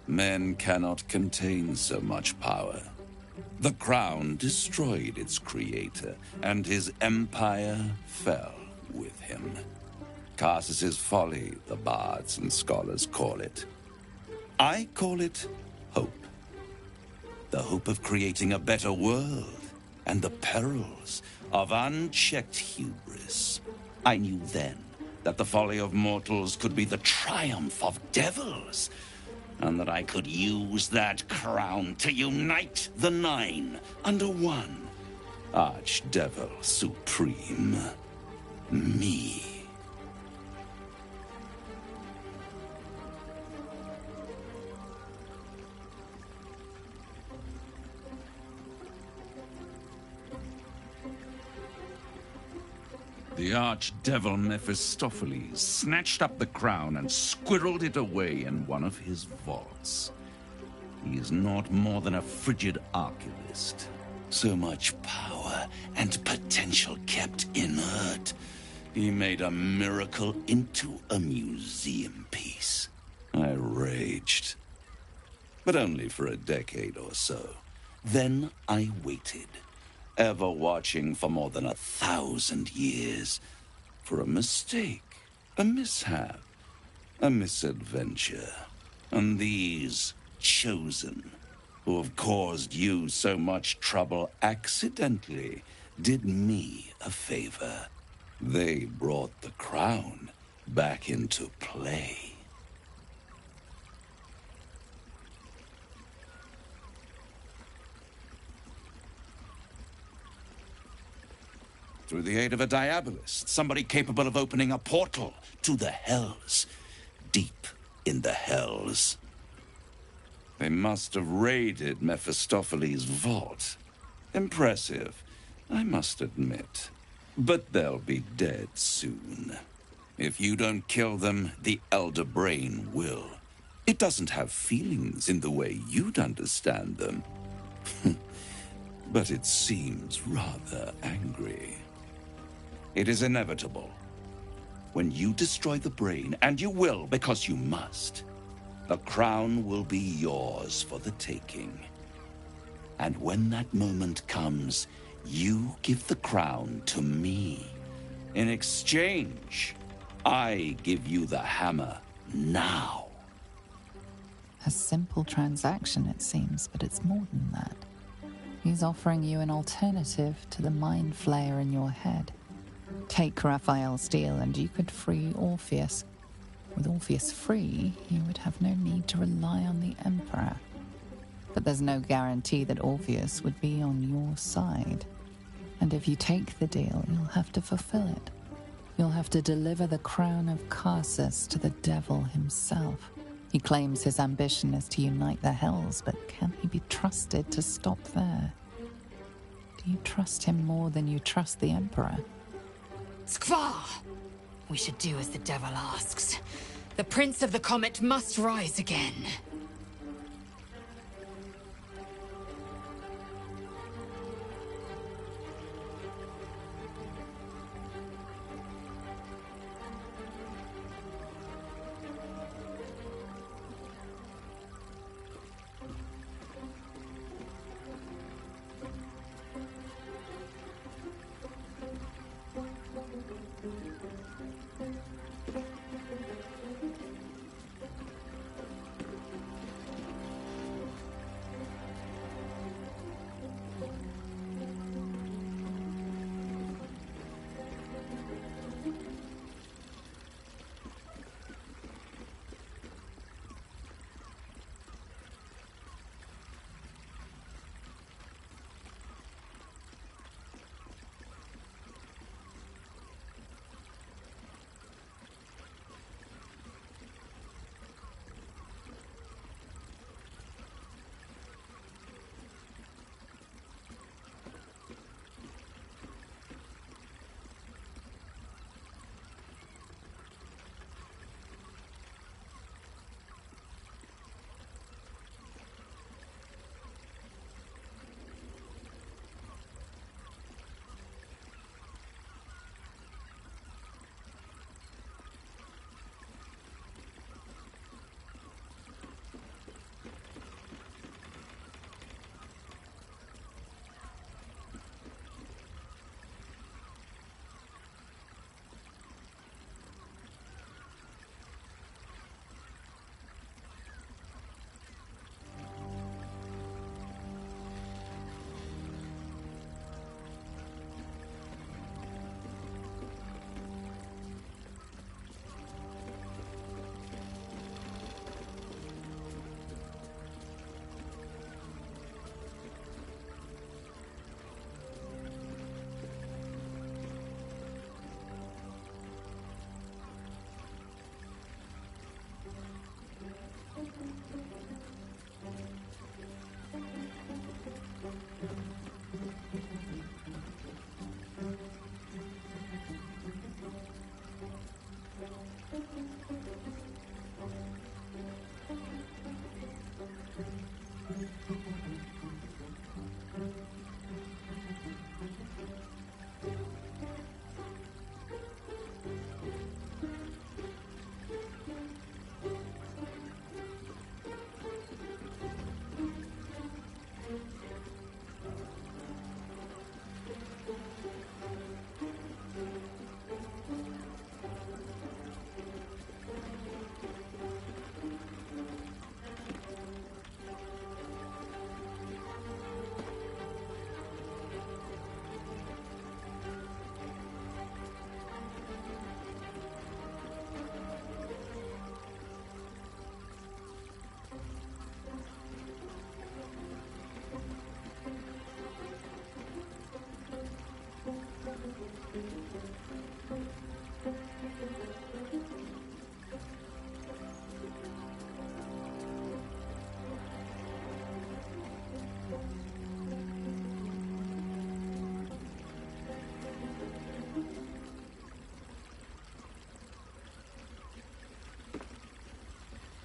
Men cannot contain so much power. The crown destroyed its creator, and his empire fell with him. Karsus's folly, the bards and scholars call it. I call it hope. The hope of creating a better world, and the perils of unchecked hubris. I knew then that the folly of mortals could be the triumph of devils, and that I could use that crown to unite the Nine under one Archdevil Supreme. Me. The archdevil Mephistopheles snatched up the crown and squirreled it away in one of his vaults. He is not more than a frigid archivist. So much power and potential kept inert. He made a miracle into a museum piece. I raged. But only for a decade or so. Then I waited. Ever watching for more than 1,000 years for a mistake, a mishap, a misadventure. And these chosen, who have caused you so much trouble accidentally, did me a favor. They brought the crown back into play. Through the aid of a diabolist, somebody capable of opening a portal to the Hells, deep in the Hells. They must have raided Mephistopheles' vault. Impressive, I must admit. But they'll be dead soon. If you don't kill them, the Elder Brain will. It doesn't have feelings in the way you'd understand them. But it seems rather angry. It is inevitable. When you destroy the brain, and you will because you must, the crown will be yours for the taking. And when that moment comes, you give the crown to me. In exchange, I give you the hammer now. A simple transaction, it seems, but it's more than that. He's offering you an alternative to the mind flayer in your head. Take Raphael's deal and you could free Orpheus. With Orpheus free, you would have no need to rely on the Emperor. But there's no guarantee that Orpheus would be on your side. And if you take the deal, you'll have to fulfill it. You'll have to deliver the crown of Karsus to the devil himself. He claims his ambition is to unite the Hells, but can he be trusted to stop there? Do you trust him more than you trust the Emperor? Skvar! We should do as the devil asks. The Prince of the Comet must rise again.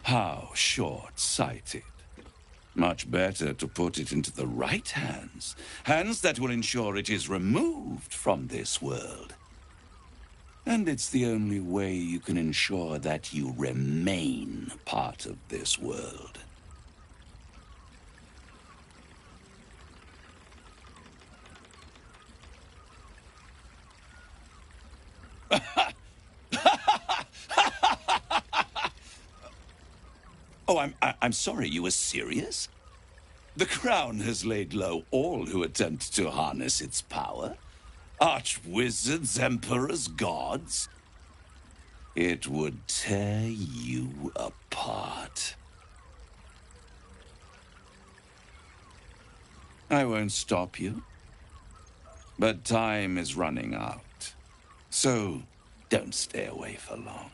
How short-sighted. Much better to put it into the right hands. Hands that will ensure it is removed from this world. And it's the only way you can ensure that you remain part of this world. Oh, I'm sorry, you were serious? The Crown has laid low all who attempt to harness its power. Arch-wizards, emperors, gods. It would tear you apart. I won't stop you. But time is running out. So, don't stay away for long.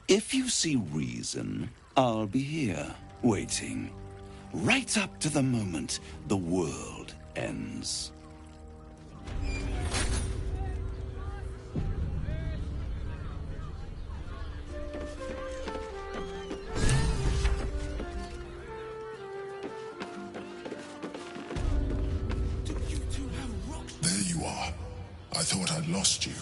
If you see reason, I'll be here, waiting. Right up to the moment the world ends. There you are. I thought I'd lost you.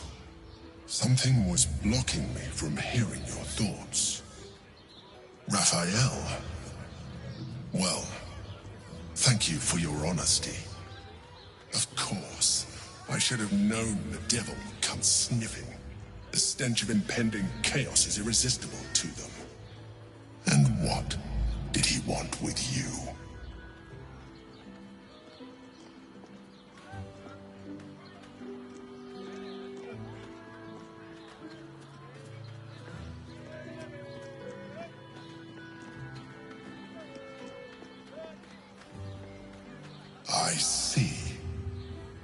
Something was blocking me from hearing your thoughts. Raphael. Well, thank you for your honesty. Of course, I should have known the devil would come sniffing. The stench of impending chaos is irresistible to them. And what did he want with you? I see.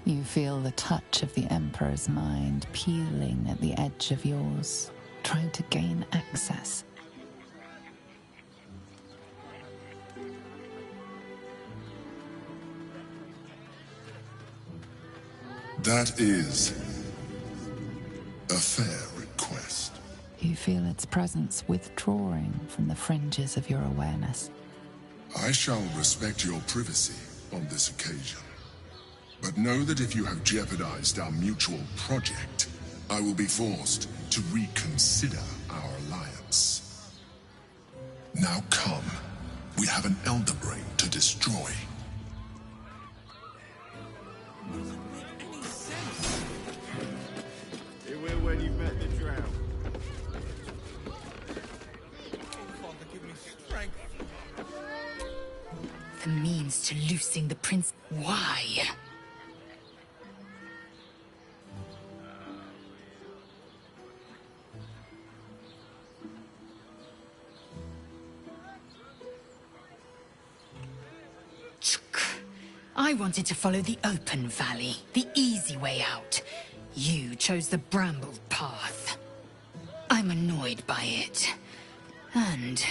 You feel the touch of the Emperor's mind peeling at the edge of yours, trying to gain access. That is a fair request. You feel its presence withdrawing from the fringes of your awareness. I shall respect your privacy on this occasion. But know that if you have jeopardized our mutual project, I will be forced to reconsider our alliance. Now come. We have an Elder Brain to destroy. It will when you've met the drought. The means to loosing the prince. Why? I wanted to follow the open valley, the easy way out. You chose the brambled path. I'm annoyed by it. And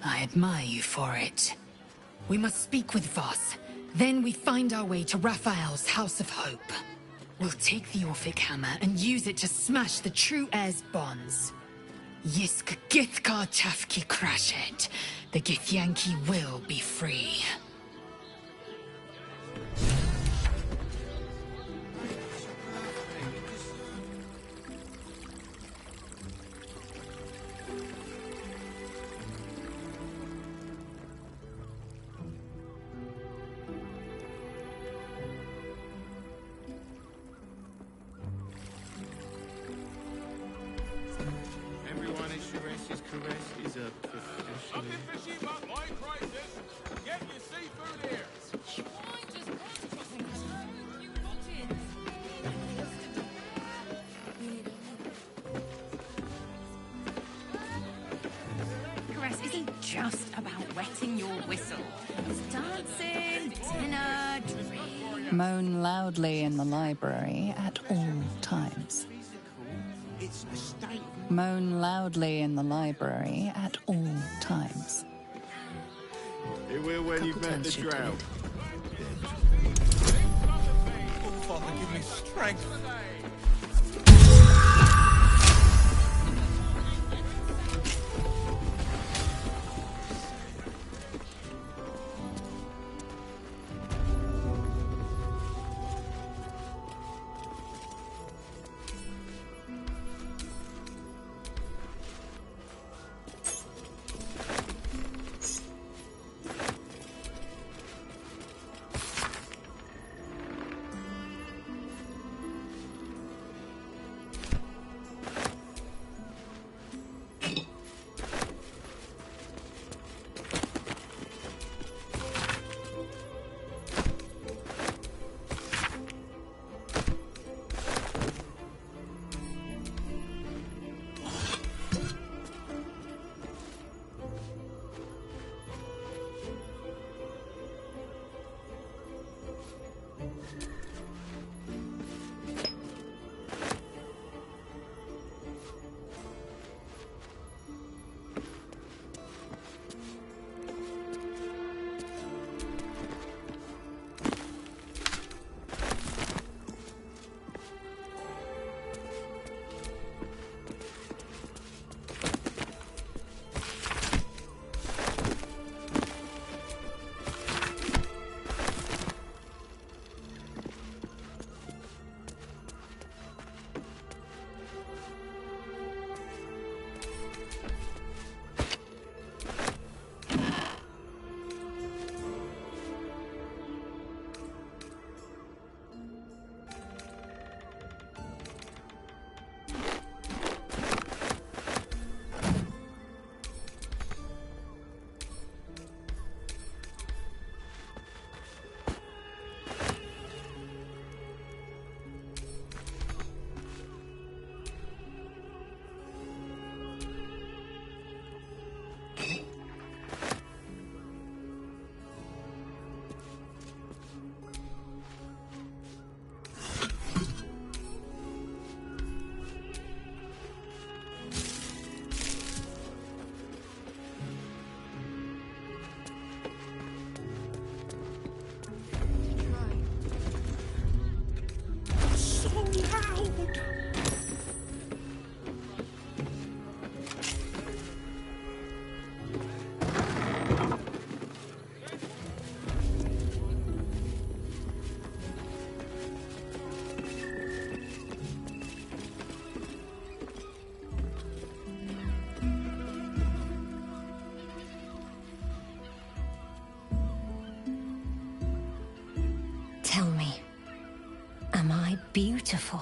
I admire you for it. We must speak with Voss. Then we find our way to Raphael's House of Hope. We'll take the Orphic Hammer and use it to smash the true heir's bonds. Yisk Githkar Tafki Crashet. The Githyanki will be free. Everyone at Sharess's caress is a professional. Nothing fishy about my crisis. Get your seafood here. Caress isn't just about wetting your whistle. It's dancing, dinner, dreams. Moan loudly in the library at all times. It's a state. Moan loudly in the library at all times. It will when you've met the drought. Oh, Father, give me strength. Tell me, am I beautiful?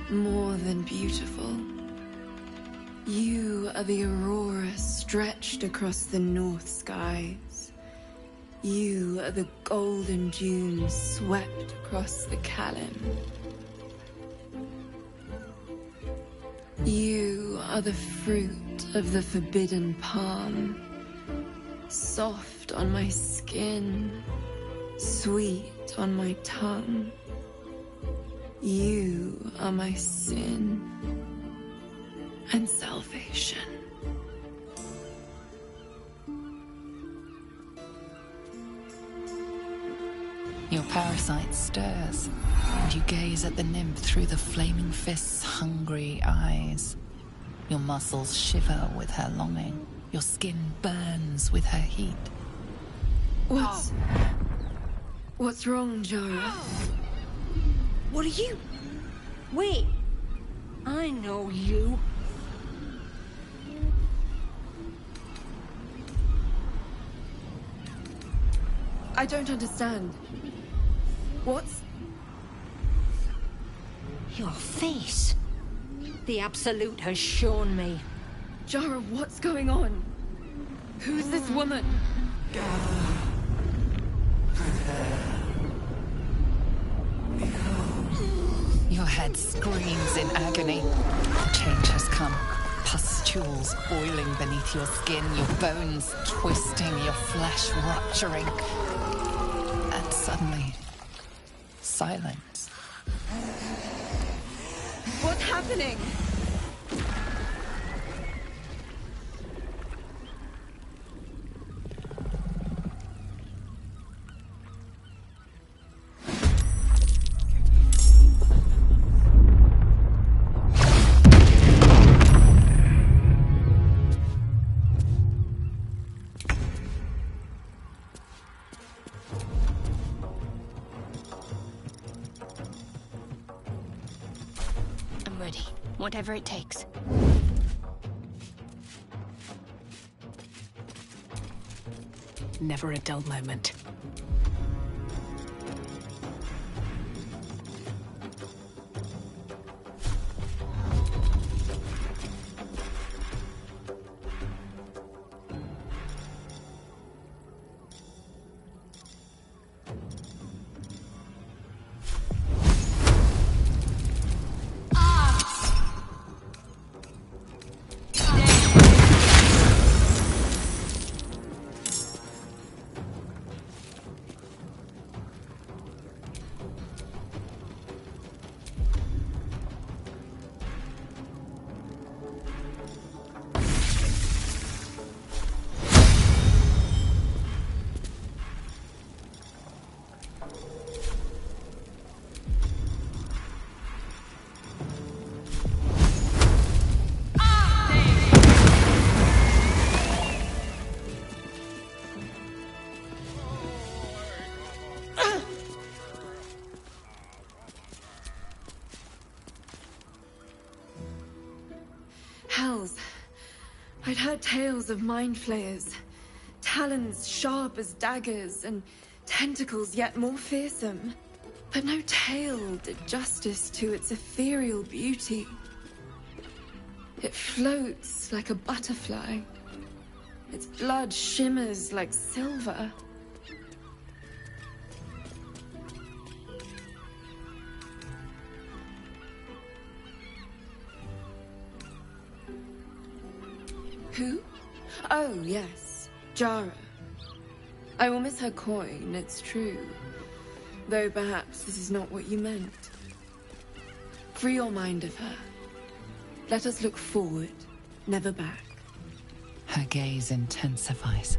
More than beautiful. You are the aurora stretched across the north skies. You are the golden dunes swept across the Callan. You are the fruit of the forbidden palm, soft on my skin, sweet on my tongue. You are my sin and salvation. Your parasite stirs, and you gaze at the nymph through the flaming fist's hungry eyes. Your muscles shiver with her longing. Your skin burns with her heat. What's wrong, Jara? What are you? Wait. I know you. I don't understand. What's... Your face. The Absolute has shown me. Jara, what's going on? Who's this woman? Your head screams in agony. Change has come. Pustules boiling beneath your skin, your bones twisting, your flesh rupturing. And suddenly, silence. What's happening? Whatever it takes. Never a dull moment. Hells. I'd heard tales of mind flayers. Talons sharp as daggers, and tentacles yet more fearsome. But no tale did justice to its ethereal beauty. It floats like a butterfly. Its blood shimmers like silver. Who? Oh, yes. Jara. I will miss her coin, it's true. Though perhaps this is not what you meant. Free your mind of her. Let us look forward, never back. Her gaze intensifies.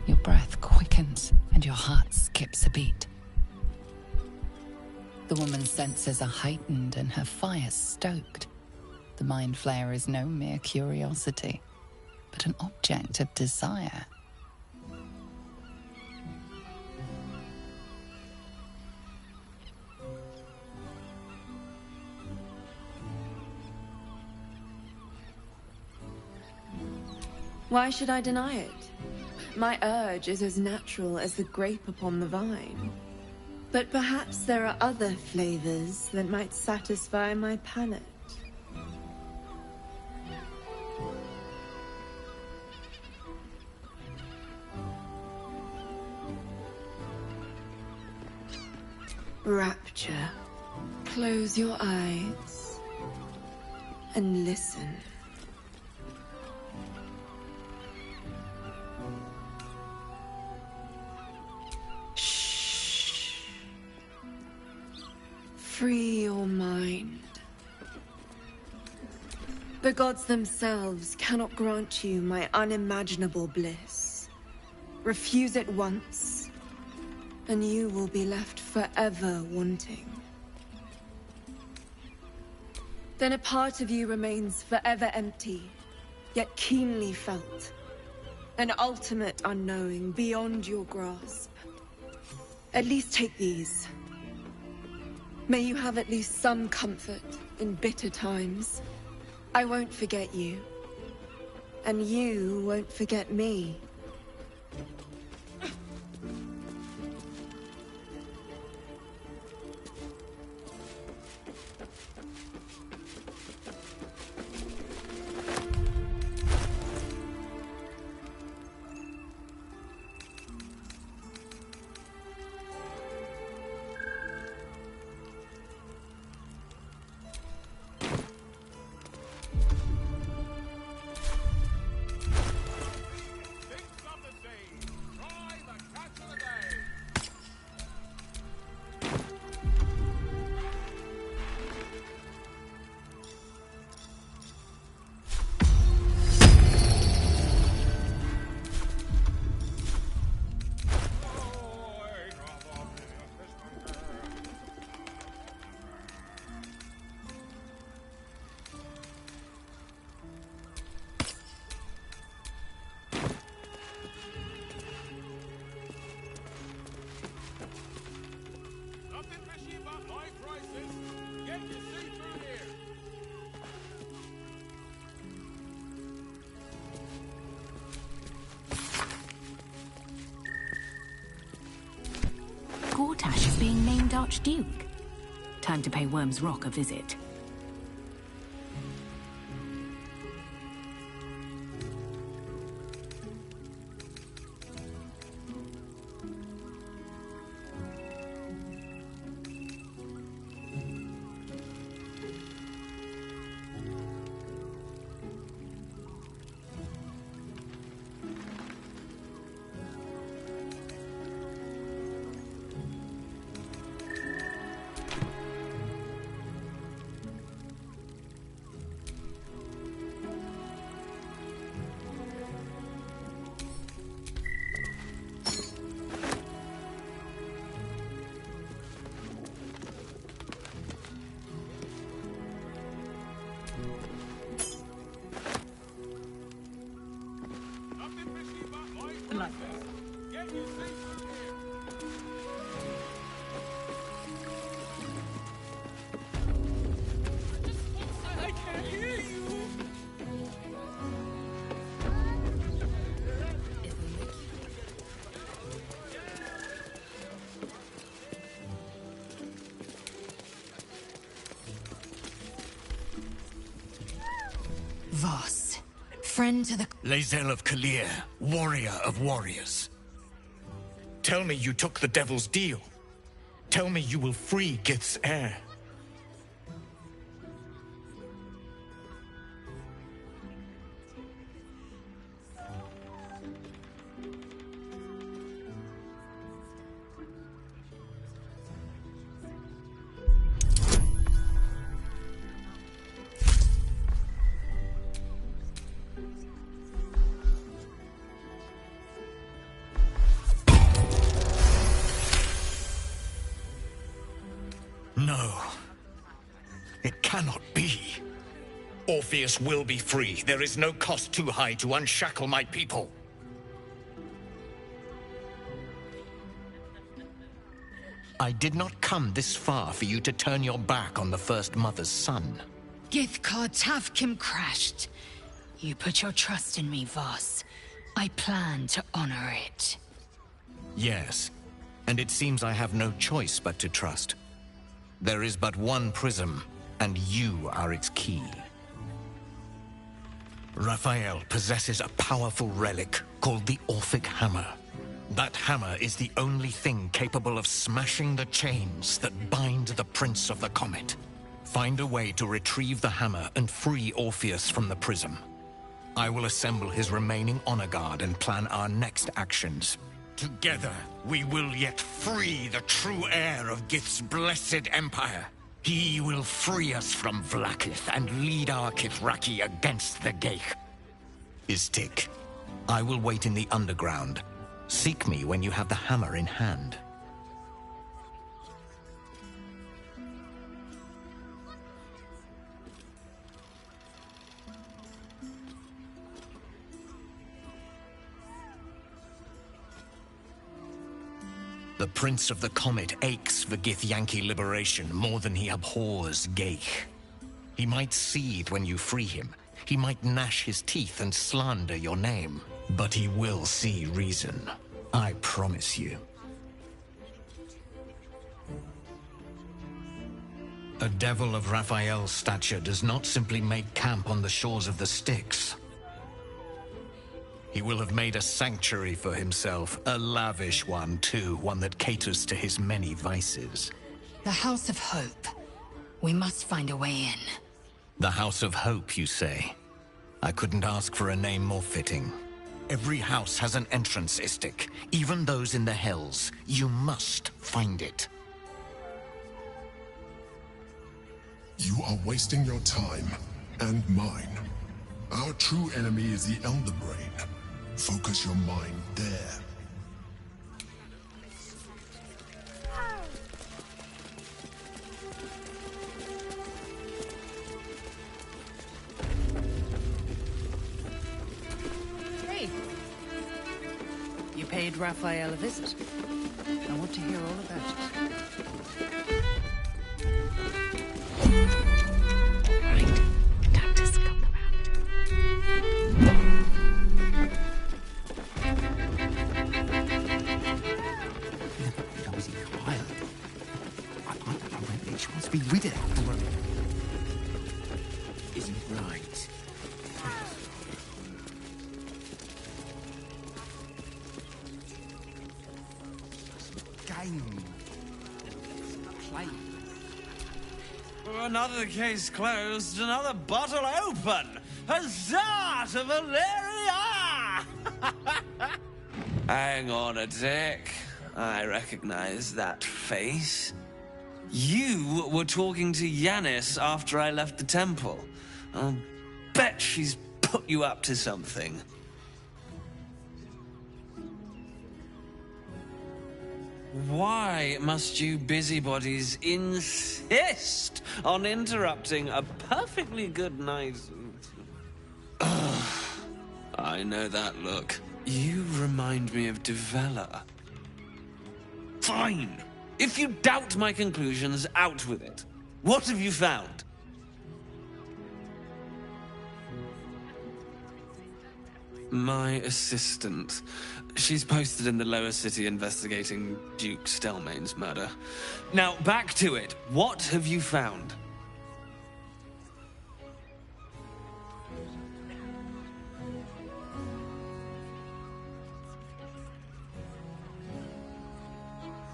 Your breath quickens and your heart skips a beat. The woman's senses are heightened and her fire stoked. The mind flayer is no mere curiosity, but an object of desire. Why should I deny it? My urge is as natural as the grape upon the vine. But perhaps there are other flavors that might satisfy my palate. Rapture. Close your eyes and listen. Shh. Free your mind. The gods themselves cannot grant you my unimaginable bliss. Refuse it once, and you will be left forever wanting. Then a part of you remains forever empty, yet keenly felt. An ultimate unknowing beyond your grasp. At least take these. May you have at least some comfort in bitter times. I won't forget you. And you won't forget me. Gortash is being named Archduke. Time to pay Worm's Rock a visit. Voss, friend to the... Lae'zel of Kalir, warrior of warriors. Tell me you took the Devil's deal. Tell me you will free Gith's heir. No. It cannot be. Orpheus will be free. There is no cost too high to unshackle my people. I did not come this far for you to turn your back on the First Mother's son. Githkar Tavkim crashed. You put your trust in me, Voss. I plan to honor it. Yes. And it seems I have no choice but to trust. There is but one prism, and you are its key. Raphael possesses a powerful relic called the Orphic Hammer. That hammer is the only thing capable of smashing the chains that bind the Prince of the Comet. Find a way to retrieve the hammer and free Orpheus from the prism. I will assemble his remaining honor guard and plan our next actions. Together, we will yet free the true heir of Gith's blessed empire. He will free us from Vlaakith and lead our Kithraki against the Geich. Istik, I will wait in the underground. Seek me when you have the hammer in hand. The Prince of the Comet aches for Githyanki liberation more than he abhors Geich. He might seethe when you free him. He might gnash his teeth and slander your name. But he will see reason. I promise you. A devil of Raphael's stature does not simply make camp on the shores of the Styx. He will have made a sanctuary for himself, a lavish one too, one that caters to his many vices. The House of Hope. We must find a way in. The House of Hope, you say? I couldn't ask for a name more fitting. Every house has an entrance, Istik, even those in the Hells. You must find it. You are wasting your time, and mine. Our true enemy is the Elder Brain. Focus your mind there. Hey. You paid Raphael a visit. I want to hear all about it. Time to scope She wants to be rid of that. Isn't it right? Game. Play. Another case closed, another bottle open. Huzzah to Valeria! Hang on a tick. I recognize that face. You were talking to Yanis after I left the temple. I'll bet she's put you up to something. Why must you busybodies insist on interrupting a perfectly good night? I know that look. You remind me of Devella. Fine! If you doubt my conclusions, out with it. What have you found? My assistant. She's posted in the lower city investigating Duke Stelmane's murder. Now, back to it. What have you found?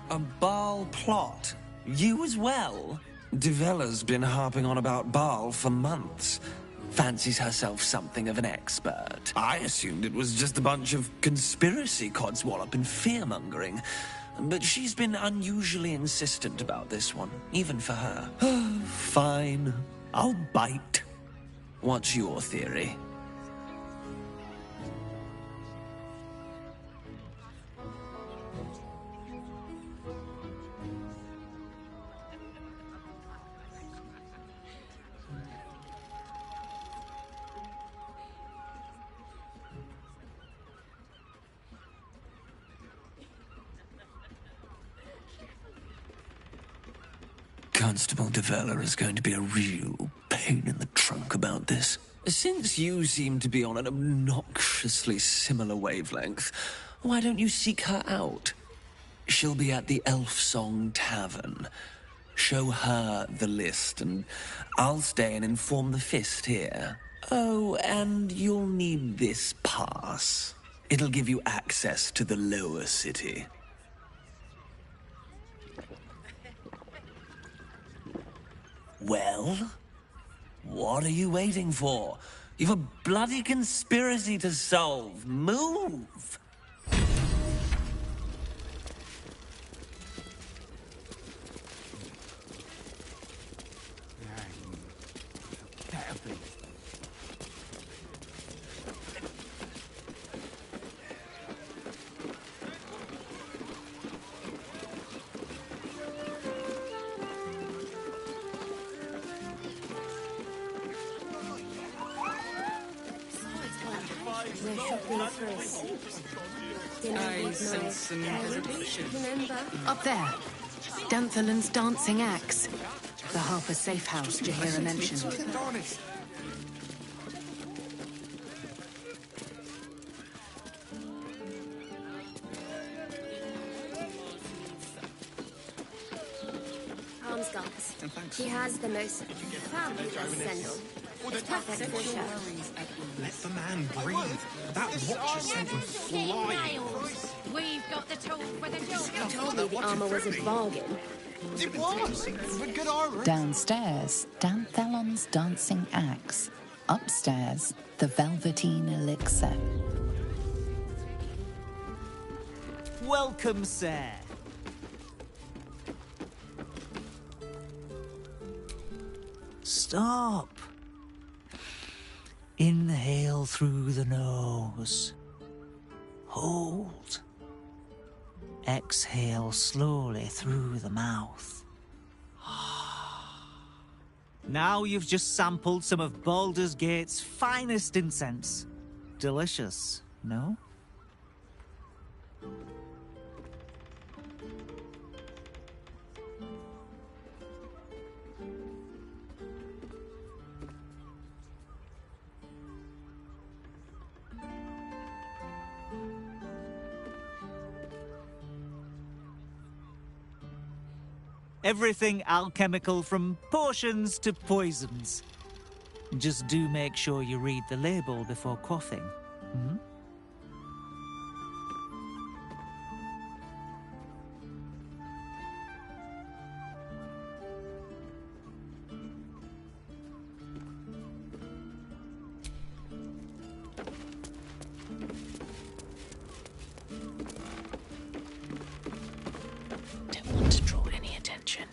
A Baal plot? You as well? Devella's been harping on about Baal for months. Fancies herself something of an expert. I assumed it was just a bunch of conspiracy codswallop and fear-mongering. But she's been unusually insistent about this one, even for her. Fine. I'll bite. What's your theory? Constable Devella is going to be a real pain in the trunk about this. Since you seem to be on an obnoxiously similar wavelength, why don't you seek her out? She'll be at the Elf Song Tavern. Show her the list, and I'll stay and inform the Fist here. Oh, and you'll need this pass. It'll give you access to the lower city. Well? What are you waiting for? You've a bloody conspiracy to solve. Move! I sense some hesitation. Up there. Danthalan's dancing axe. The Harper safe house Jaheira mentioned. Armscarps. She has the most fabulous sendal. It's perfect for show. Let the man breathe. That watch has sent him flying. We've got the tool for the job. You told me the armor was a bargain. It was. With good armor. Downstairs, Danthalon's dancing axe. Upstairs, the Velveteen elixir. Welcome, sir. Stop. Inhale through the nose. Hold. Exhale slowly through the mouth. Now you've just sampled some of Baldur's Gate's finest incense. Delicious, no? Everything alchemical from potions to poisons. Just do make sure you read the label before quaffing. Hmm? Don't want to draw any attention.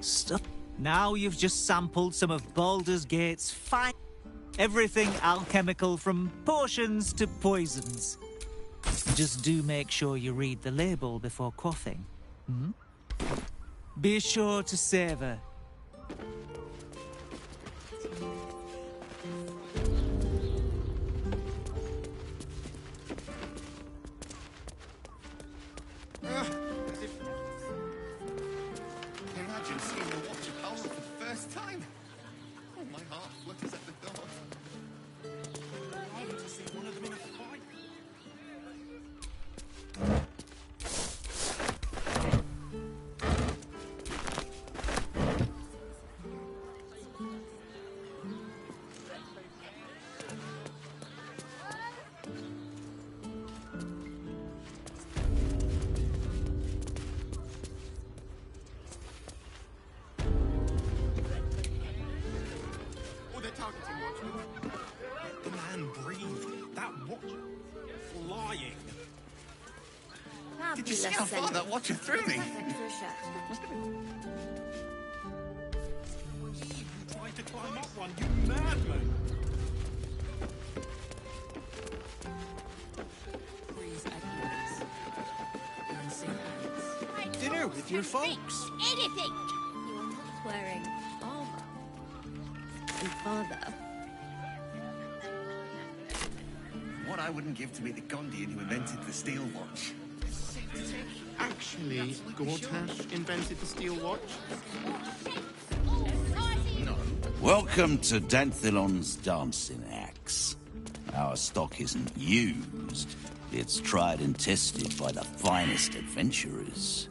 Stuff. Now you've just sampled some of Baldur's Gate's fine... Everything alchemical from potions to poisons. Just do make sure you read the label before quaffing. Hmm? Be sure to savor. Imagine seeing the Watch of Power for the first time. Oh, my heart flutters at the thought. I want to see one of them in a fight. Oh, they're targeting Watchmen. Let the man breathe. That watch flying. Did you see how far that Watcher threw me? You tried to climb up one, you madman! Dinner with your folks. Anything! You are not wearing armor. And father. What I wouldn't give to meet the Gondian who invented the steel watch. Actually, Gortash invented the steel watch? No. Welcome to Danthilon's dancing axe. Our stock isn't used. It's tried and tested by the finest adventurers.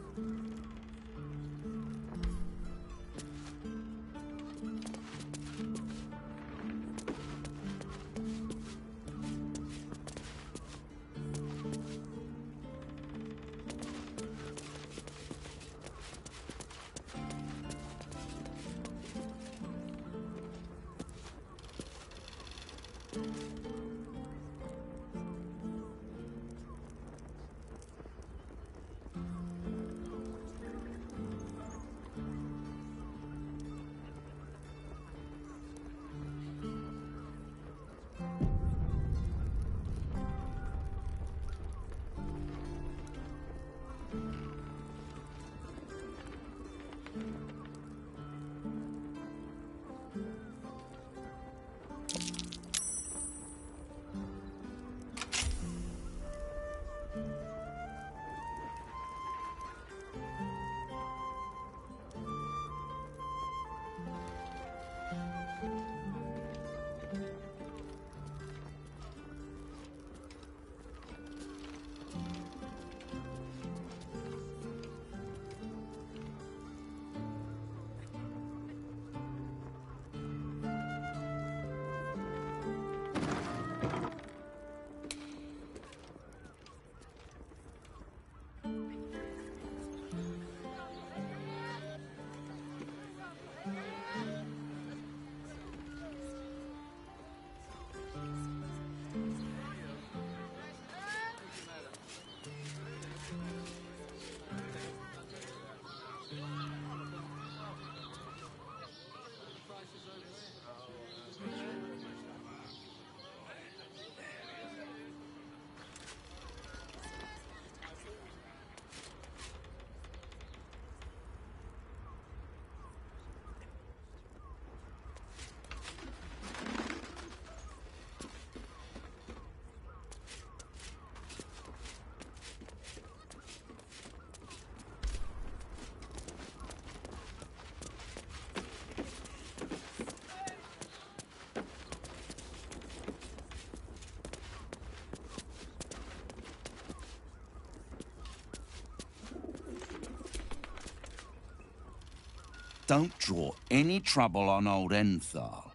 Don't draw any trouble on old Enthal.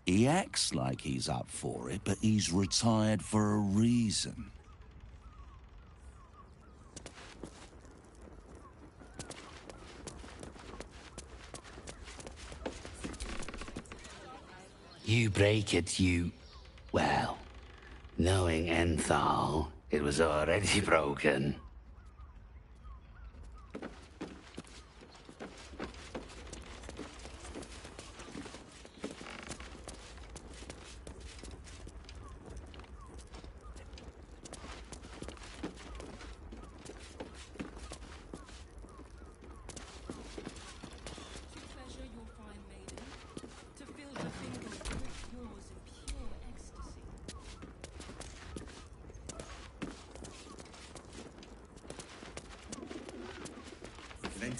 He acts like he's up for it, but he's retired for a reason. You break it, you... Well, knowing Enthal, it was already broken.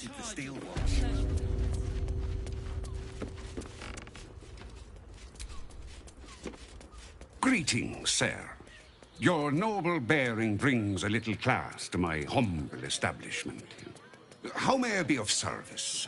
invented the steel watch. Greetings, sir. Your noble bearing brings a little class to my humble establishment. How may I be of service?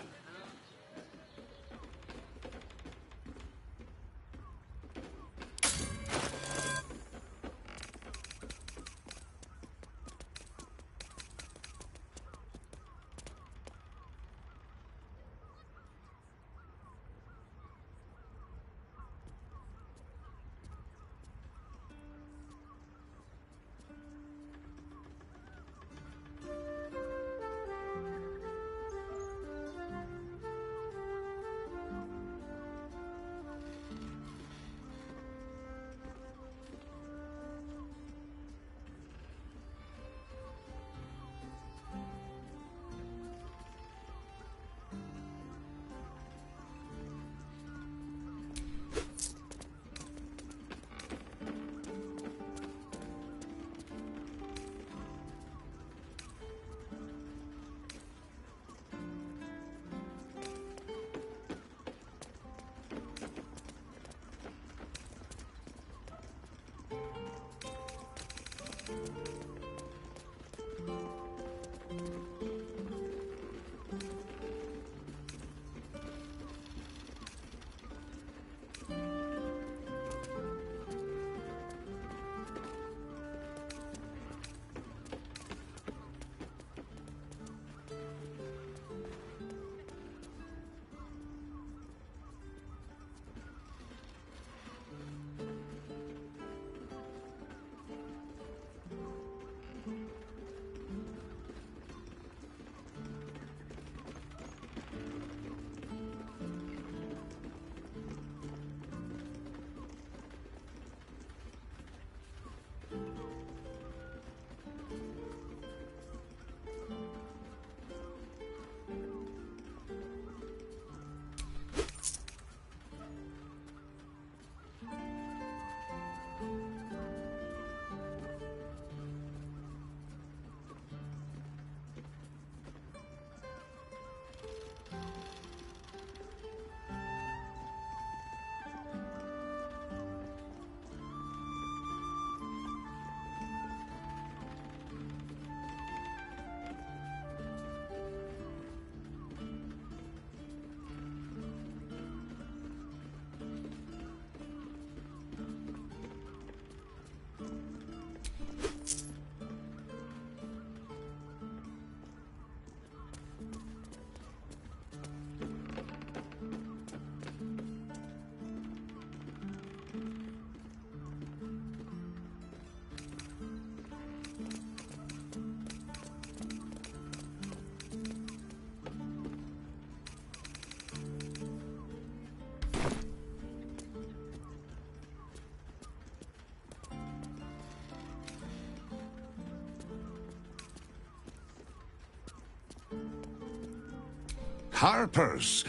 Harpers,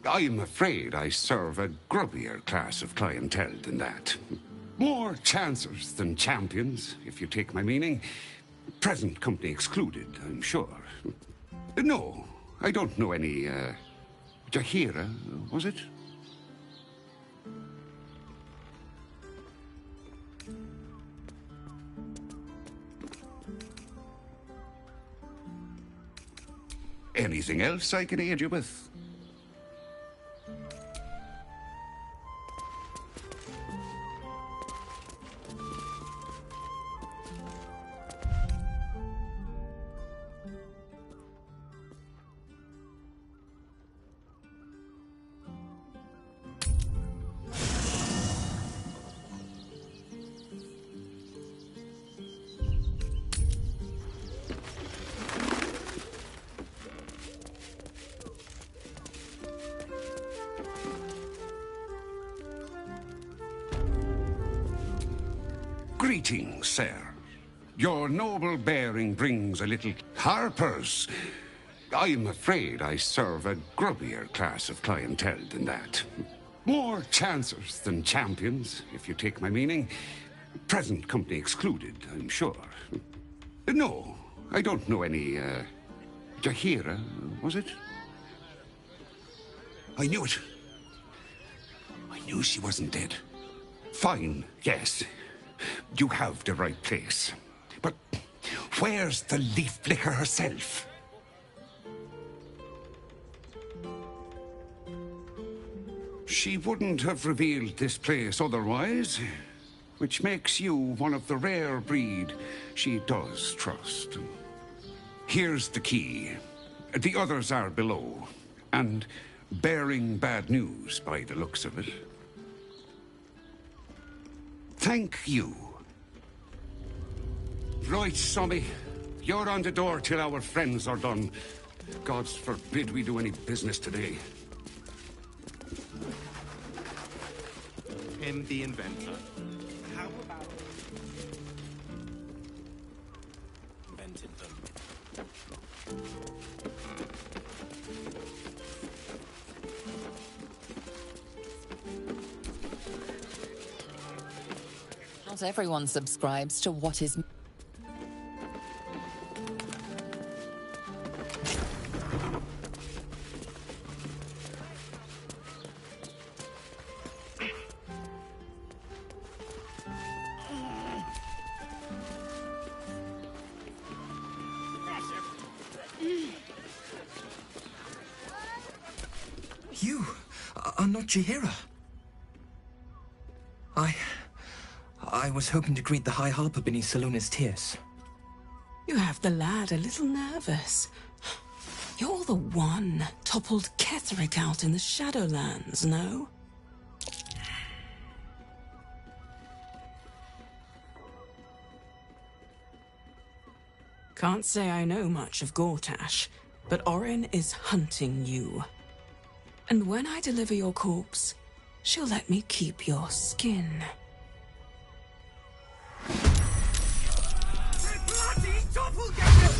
I'm afraid I serve a grubbier class of clientele than that. More chancers than champions, if you take my meaning. Present company excluded, I'm sure. No, I don't know any, Jahira, was it? Anything else I can aid you with? Greetings, sir. Your noble bearing brings a little... Harpers, I'm afraid I serve a grubbier class of clientele than that. More chancers than champions, if you take my meaning. Present company excluded, I'm sure. No, I don't know any, Jahira, was it? I knew it. I knew she wasn't dead. Fine, yes. You have the right place. But where's the leaf flicker herself? She wouldn't have revealed this place otherwise, which makes you one of the rare breed she does trust. Here's the key. The others are below, and bearing bad news by the looks of it. Thank you. Right, Sommy. You're on the door till our friends are done. Gods forbid we do any business today. Him, the inventor. How about invented them? Not everyone subscribes to what is... You are not Chihira. I was hoping to greet the High Harper beneath Salona's tears. You have the lad a little nervous. You're the one toppled Ketherick out in the Shadowlands, no? Can't say I know much of Gortash, but Orin is hunting you. And when I deliver your corpse, she'll let me keep your skin. Bloody doppelganger!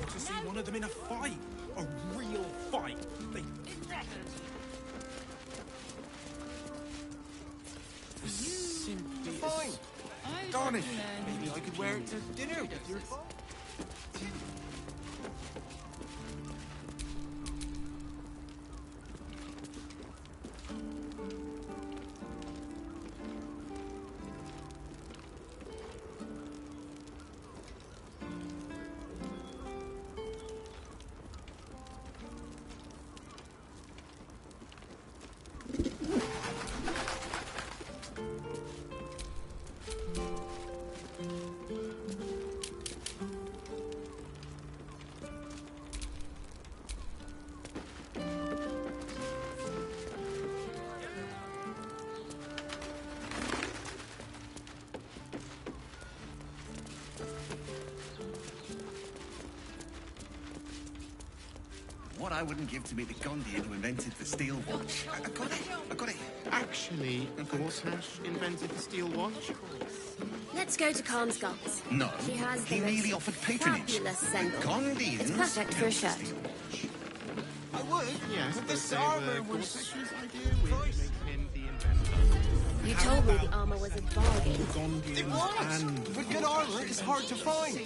To see one of them in a fight. A real fight. They... Simply fine. Garnish. Maybe I could wear it to dinner with your... What I wouldn't give to meet the Gondian who invented the steel watch. I got it. Actually, Gortash invented the steel watch. Let's go to Karmsgoth's. No, She has he the merely most offered patronage. fabulous sendal. Gondians. It's perfect for a shirt. I would. Yes, but but this they armor were was... Gortash's idea with making him the inventor. You told me the armor was a bargain. It was! But good armor is hard to find.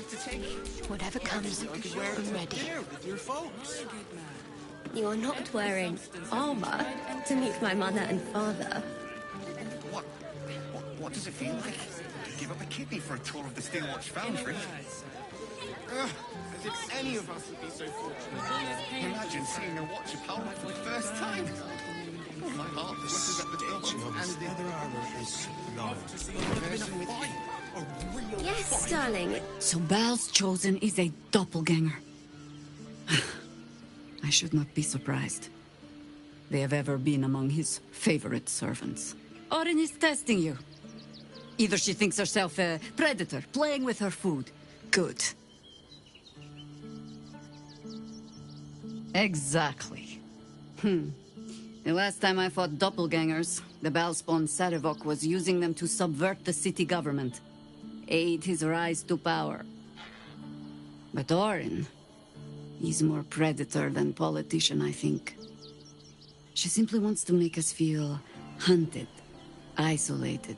Whatever comes, I could wear it I'm ready. there with your folks. You are not wearing armor to meet my mother and father. What does it feel like? To give up a kidney for a tour of the Steel Watch Foundry? As if any of us would be so fortunate. Imagine seeing a watch of power for the first time. My heart flutters at the thought. And the other armor is long. Yes, darling. So Bal's chosen is a doppelganger. I should not be surprised. They have ever been among his favorite servants. Orin is testing you. Either she thinks herself a predator, playing with her food. Good. Exactly. The last time I fought doppelgangers, the Balspawn Sarevok was using them to subvert the city government, aid his rise to power. But Orin, he's more predator than politician, I think. She simply wants to make us feel hunted, isolated.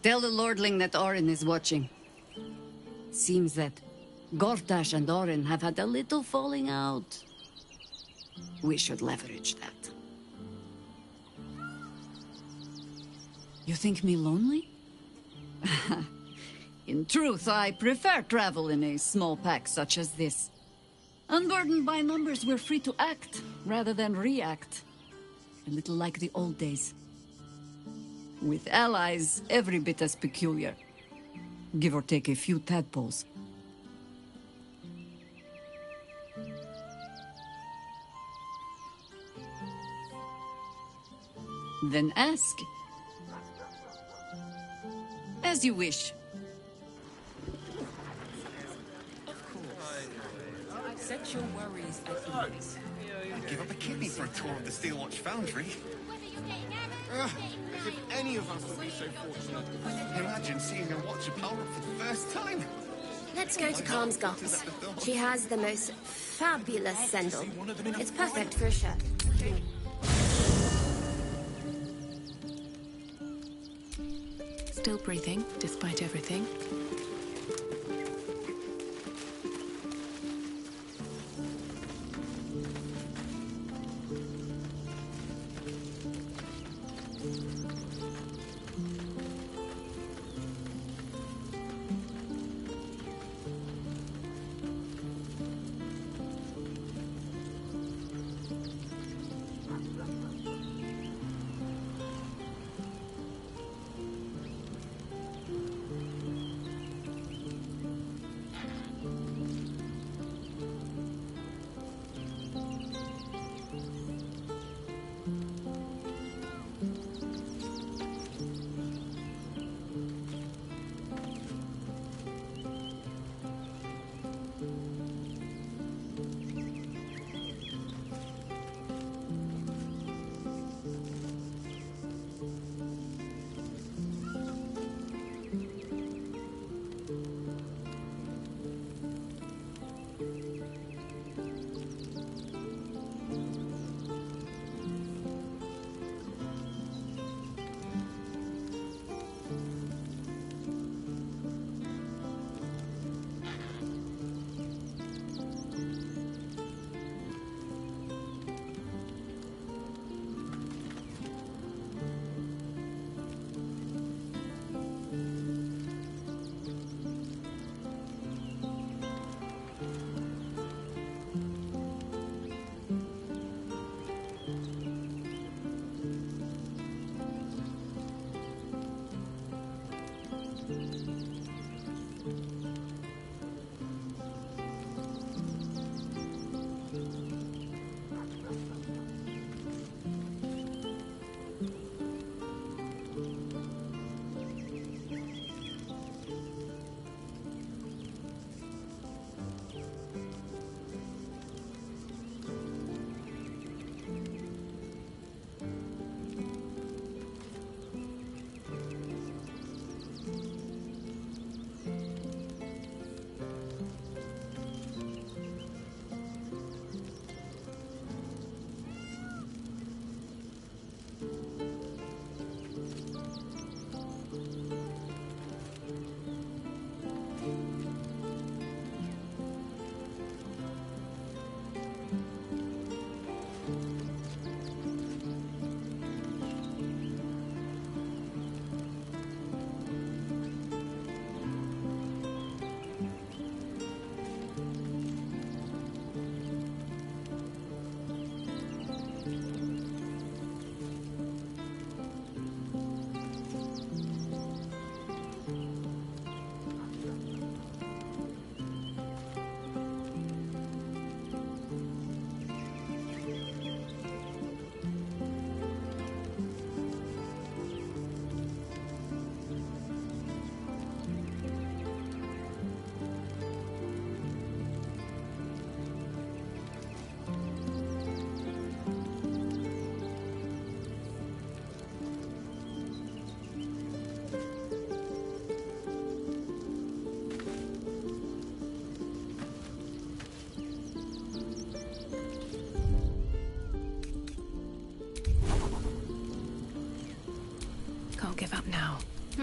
Tell the Lordling that Orin is watching. Seems that Gortash and Orin have had a little falling out. We should leverage that. You think me lonely? In truth, I prefer travel in a small pack such as this. Unburdened by numbers, we're free to act rather than react. A little like the old days. With allies, every bit as peculiar. Give or take a few tadpoles. Then ask. As you wish. Set your worries at ease. I'd give up a kidney for a tour of the Steel Watch Foundry. As if any of us would be so fortunate. Imagine seeing a watch of power for the first time. Let's go to Karmsgoth's. She has the most fabulous sendal. It's perfect for a shirt. Still breathing, despite everything.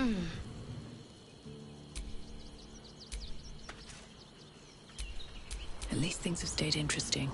At least things have stayed interesting.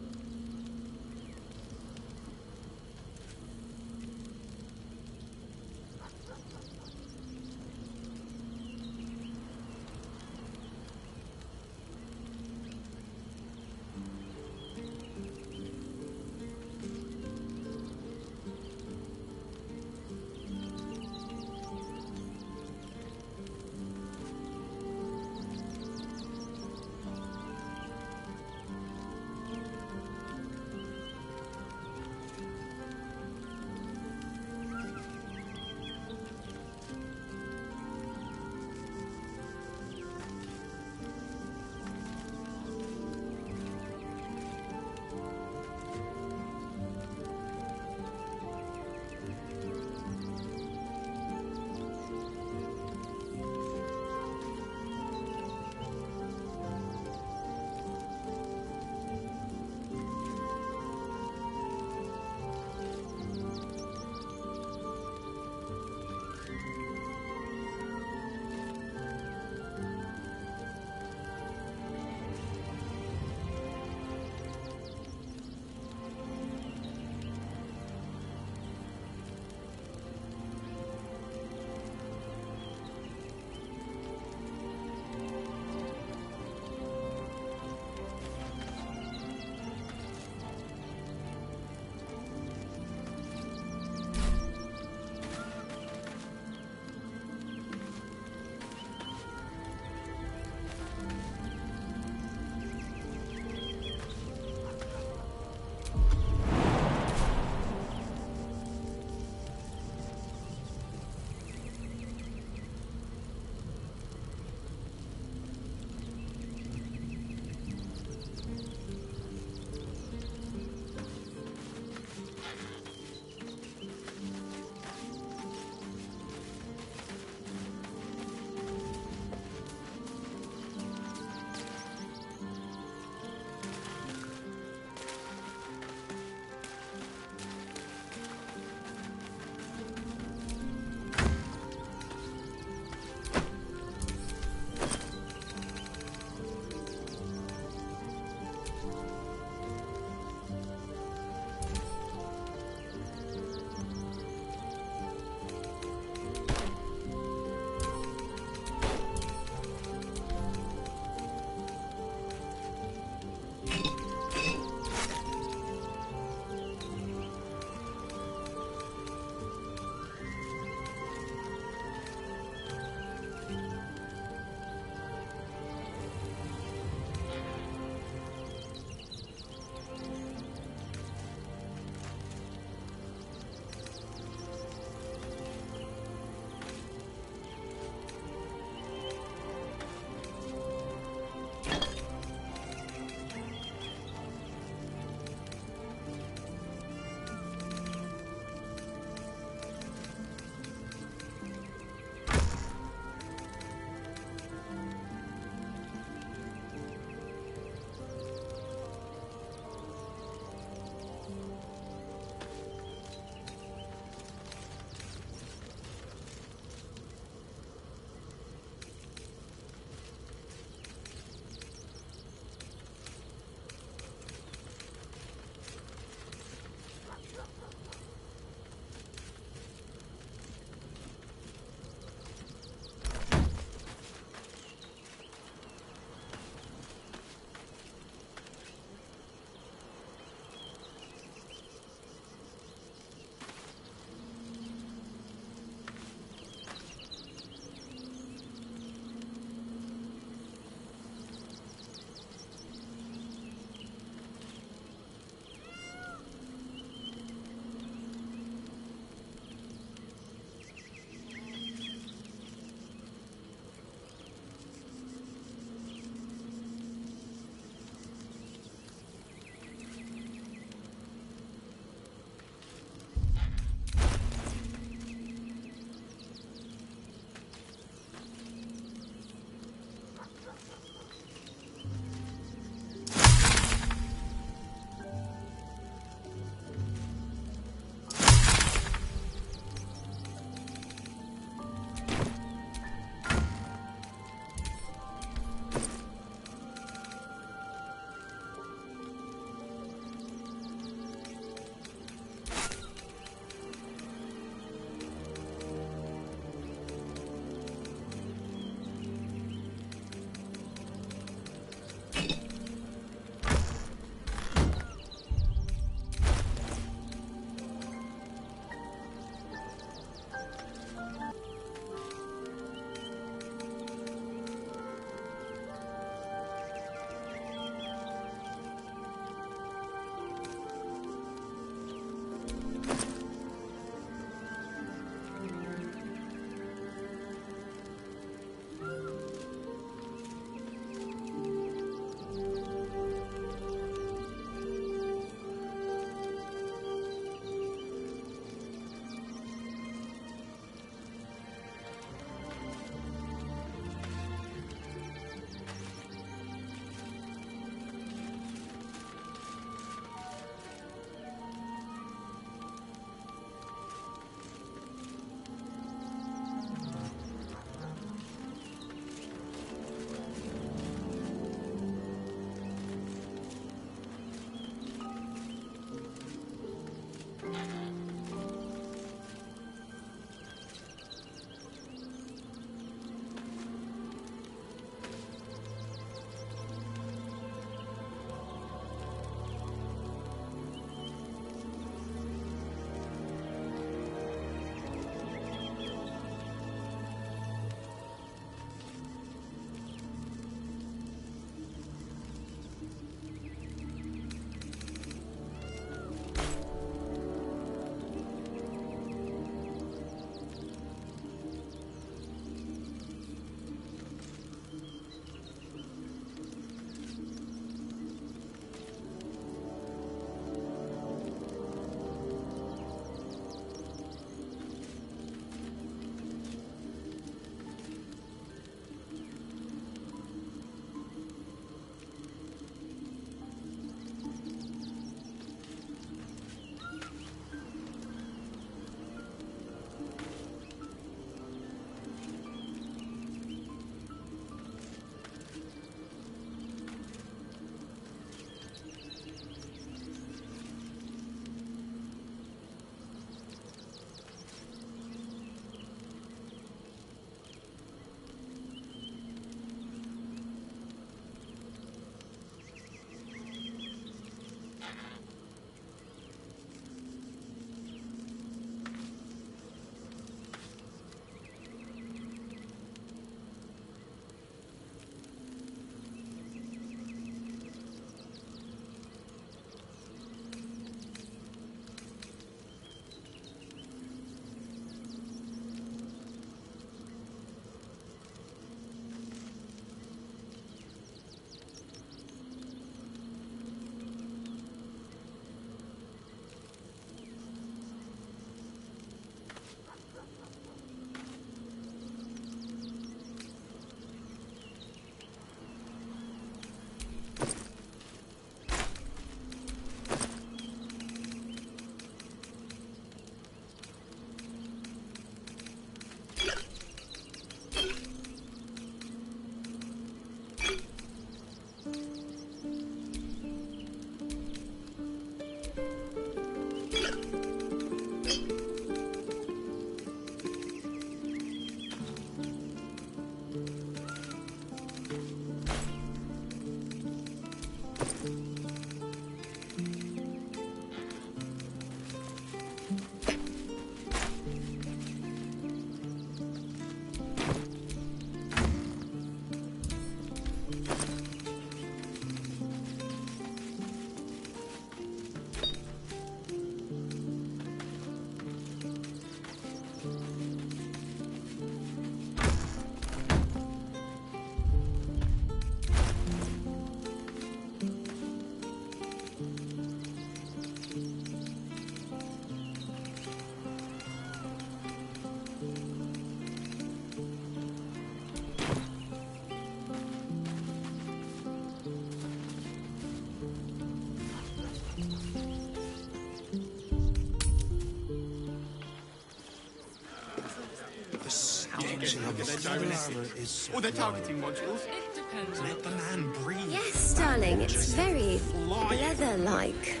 Or they're targeting modules. It depends. Let the man breathe. Yes, darling, it's very leather-like.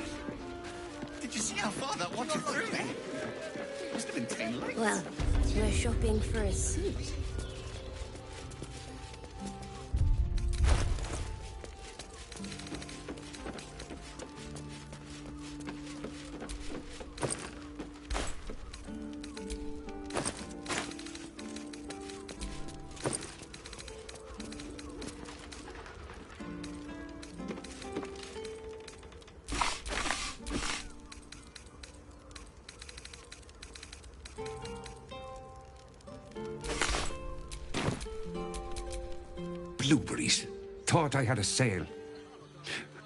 Did you see how far that watcher threw me? Must have been 10 legs. Well, we're shopping for a suit. Blueberries. Thought I had a sale.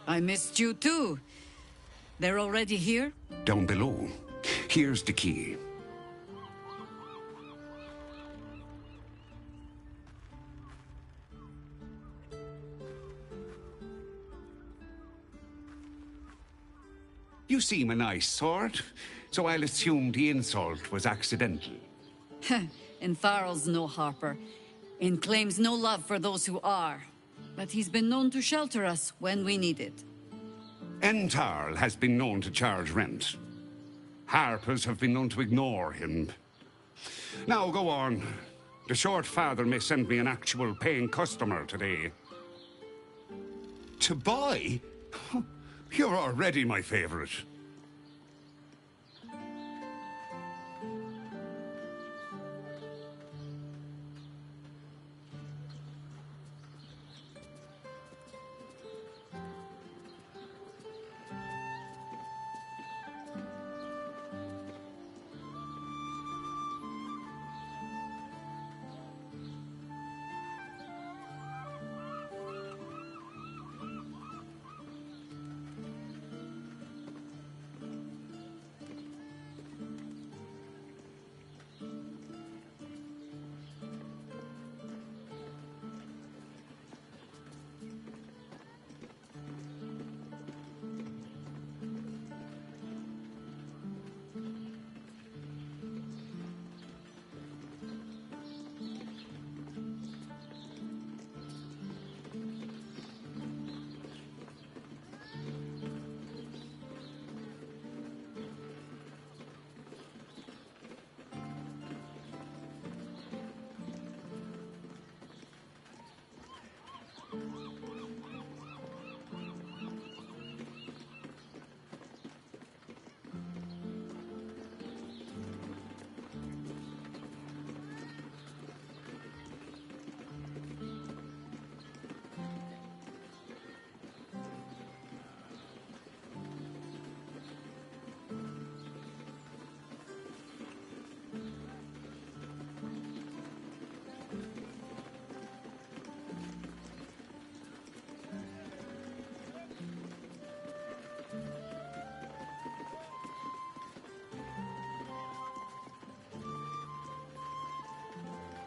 I missed you too. They're already here? Down below. Here's the key. You seem a nice sort, so I'll assume the insult was accidental. And Tharl's no harper, and claims no love for those who are. But he's been known to shelter us when we need it. Entarl has been known to charge rent. Harpers have been known to ignore him. Now go on. The short father may send me an actual paying customer today. To buy? You're already my favorite.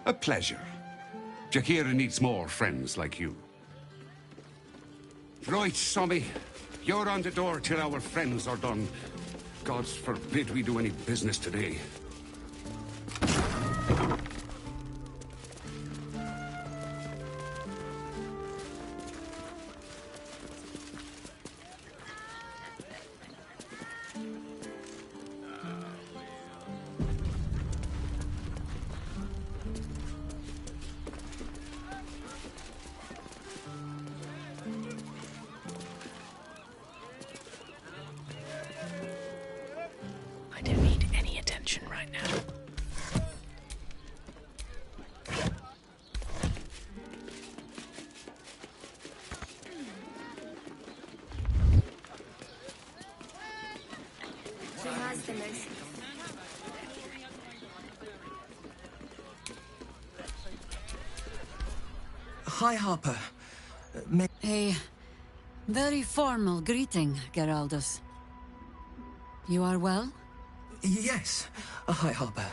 A pleasure. Jaheira needs more friends like you. Right, Sommy. You're on the door till our friends are done. God forbid we do any business today. I don't need any attention right now. She has the most... Hi, Harper. A very formal greeting, Geraldus. You are well? Yes. Hi, Harper.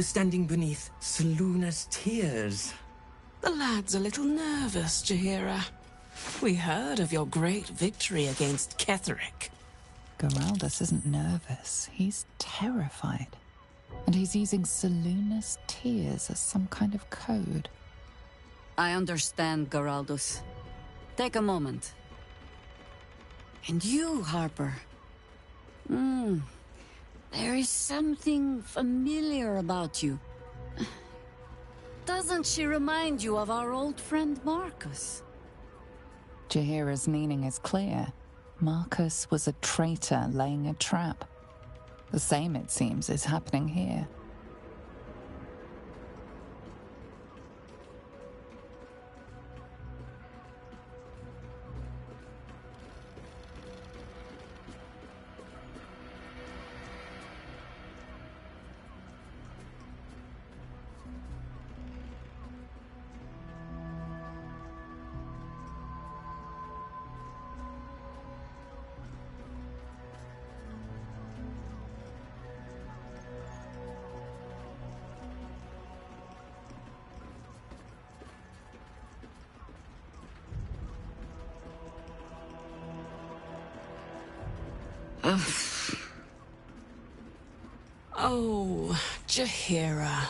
Standing beneath Selûne's tears. The lad's a little nervous, Jaheira. We heard of your great victory against Ketheric. Geraldus isn't nervous. He's terrified. And he's using Selûne's tears as some kind of code. I understand, Geraldus. Take a moment. And you, Harper. There is something familiar about you. Doesn't she remind you of our old friend Marcus? Jaheira's meaning is clear. Marcus was a traitor laying a trap. The same, it seems, is happening here. Oh, Jaheira.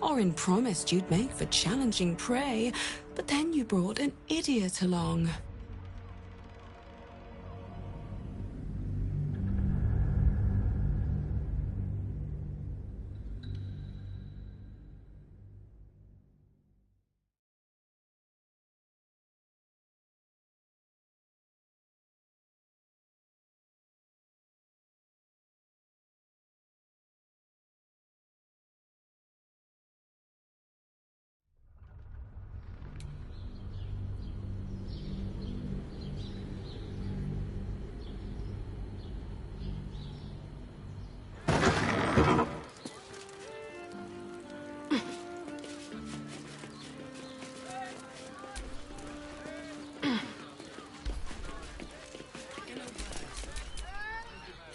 Orin promised you'd make for challenging prey, but then you brought an idiot along.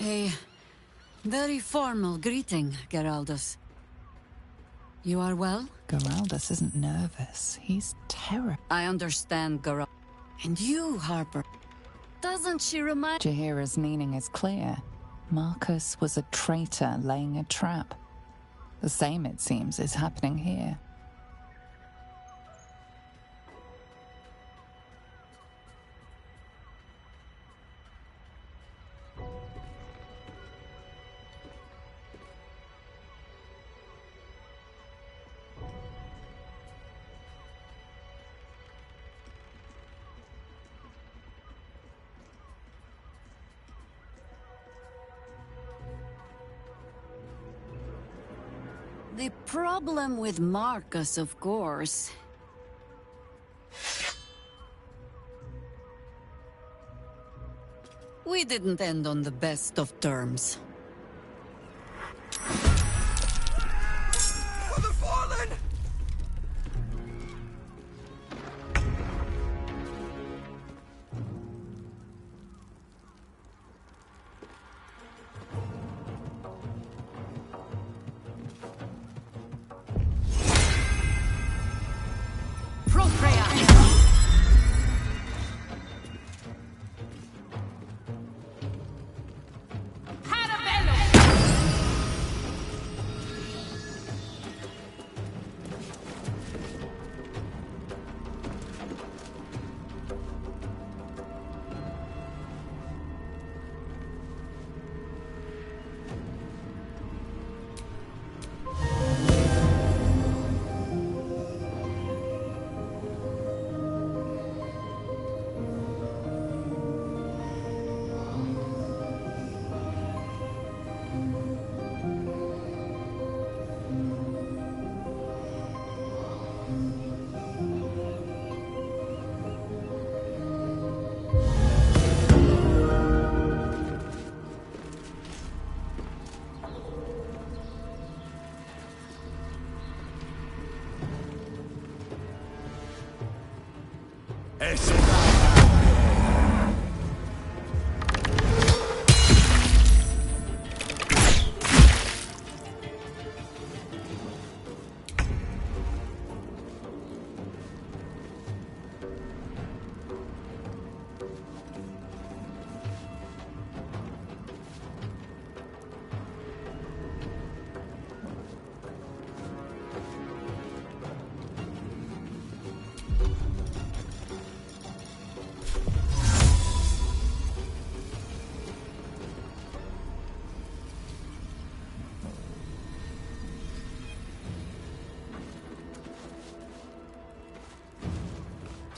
A very formal greeting, Geraldus. You are well? Geraldus isn't nervous. He's terrified. I understand, Geraldus. And you, Harper. Doesn't she remind... Jaheira's meaning is clear. Marcus was a traitor laying a trap. The same, it seems, is happening here. The problem with Marcus, of course... We didn't end on the best of terms. For the fallen!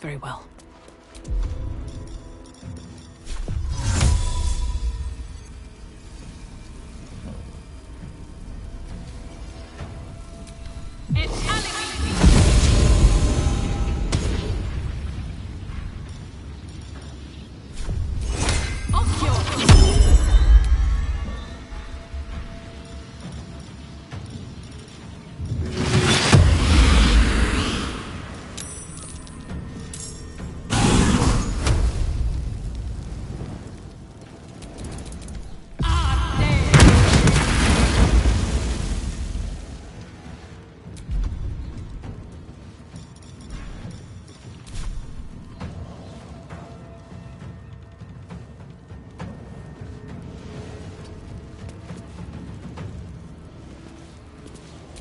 Very well.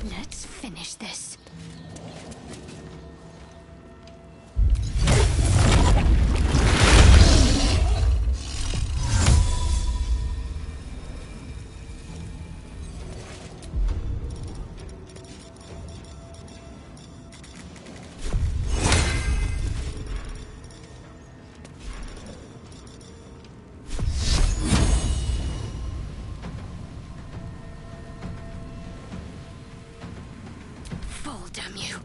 Let's finish this. Fall, damn you.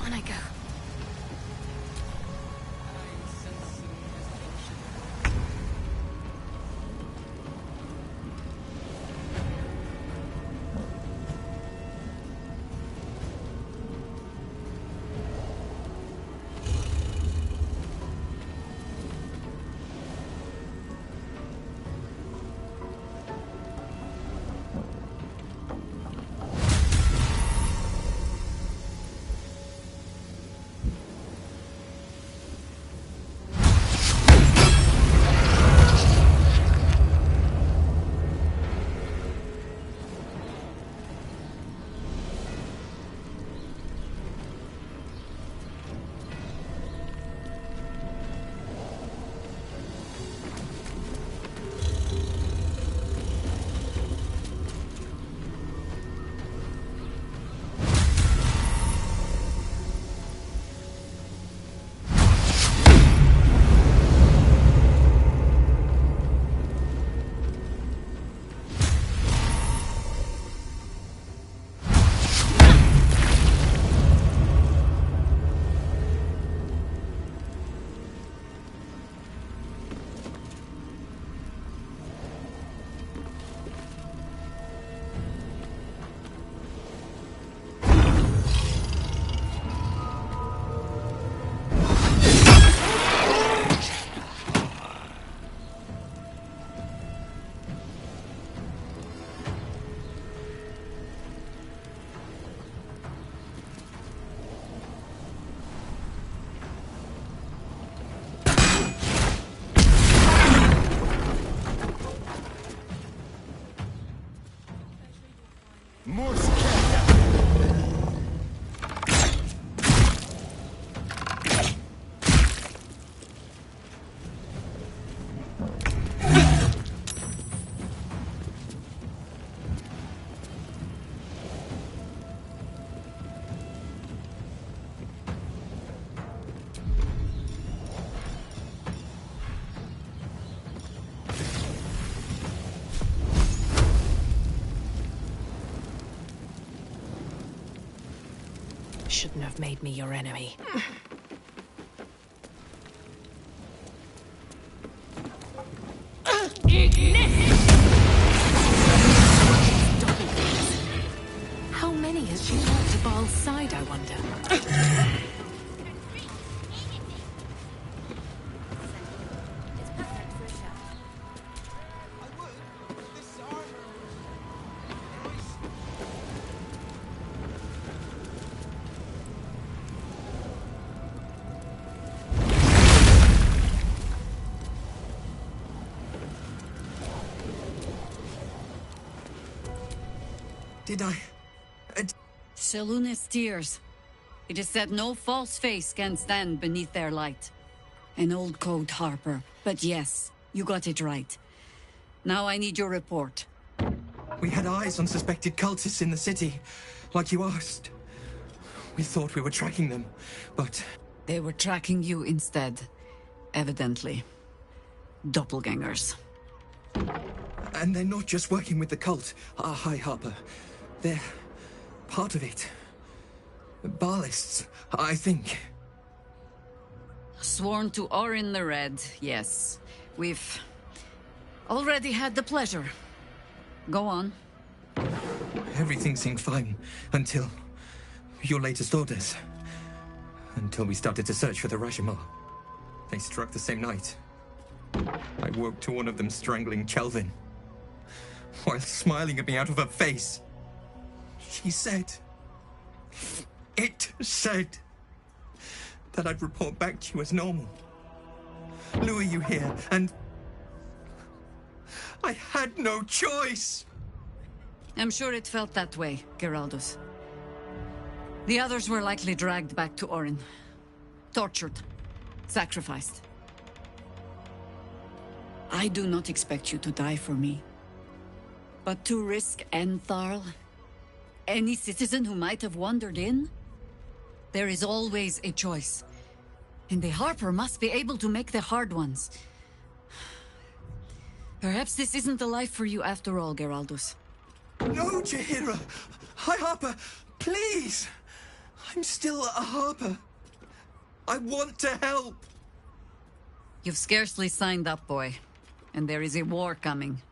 On I go. shouldn't have made me your enemy. How many has she brought to Baal's side, I wonder? Did I? Shaluna's tears. It is said no false face can stand beneath their light. An old code, Harper. But yes, you got it right. Now I need your report. We had eyes on suspected cultists in the city, like you asked. We thought we were tracking them, but... They were tracking you instead, evidently. Doppelgangers. And they're not just working with the cult. Hi, Harper. They're part of it. Baalists, I think. Sworn to Orin the Red, yes. We've already had the pleasure. Go on. Everything seemed fine until your latest orders. Until we started to search for the Rashomon. They struck the same night. I woke to one of them strangling Kelvin, while smiling at me out of her face. She said... It said... that I'd report back to you as normal. Lure you here, and... I had no choice! I'm sure it felt that way, Geraldus. The others were likely dragged back to Orin. Tortured. Sacrificed. I do not expect you to die for me. But to risk Entharl, any citizen who might have wandered in, there is always a choice. And the Harper must be able to make the hard ones. Perhaps this isn't the life for you after all, Geraldus. No, Jaheira! Hi, Harper! Please! I'm still a Harper. I want to help! You've scarcely signed up, boy. And there is a war coming.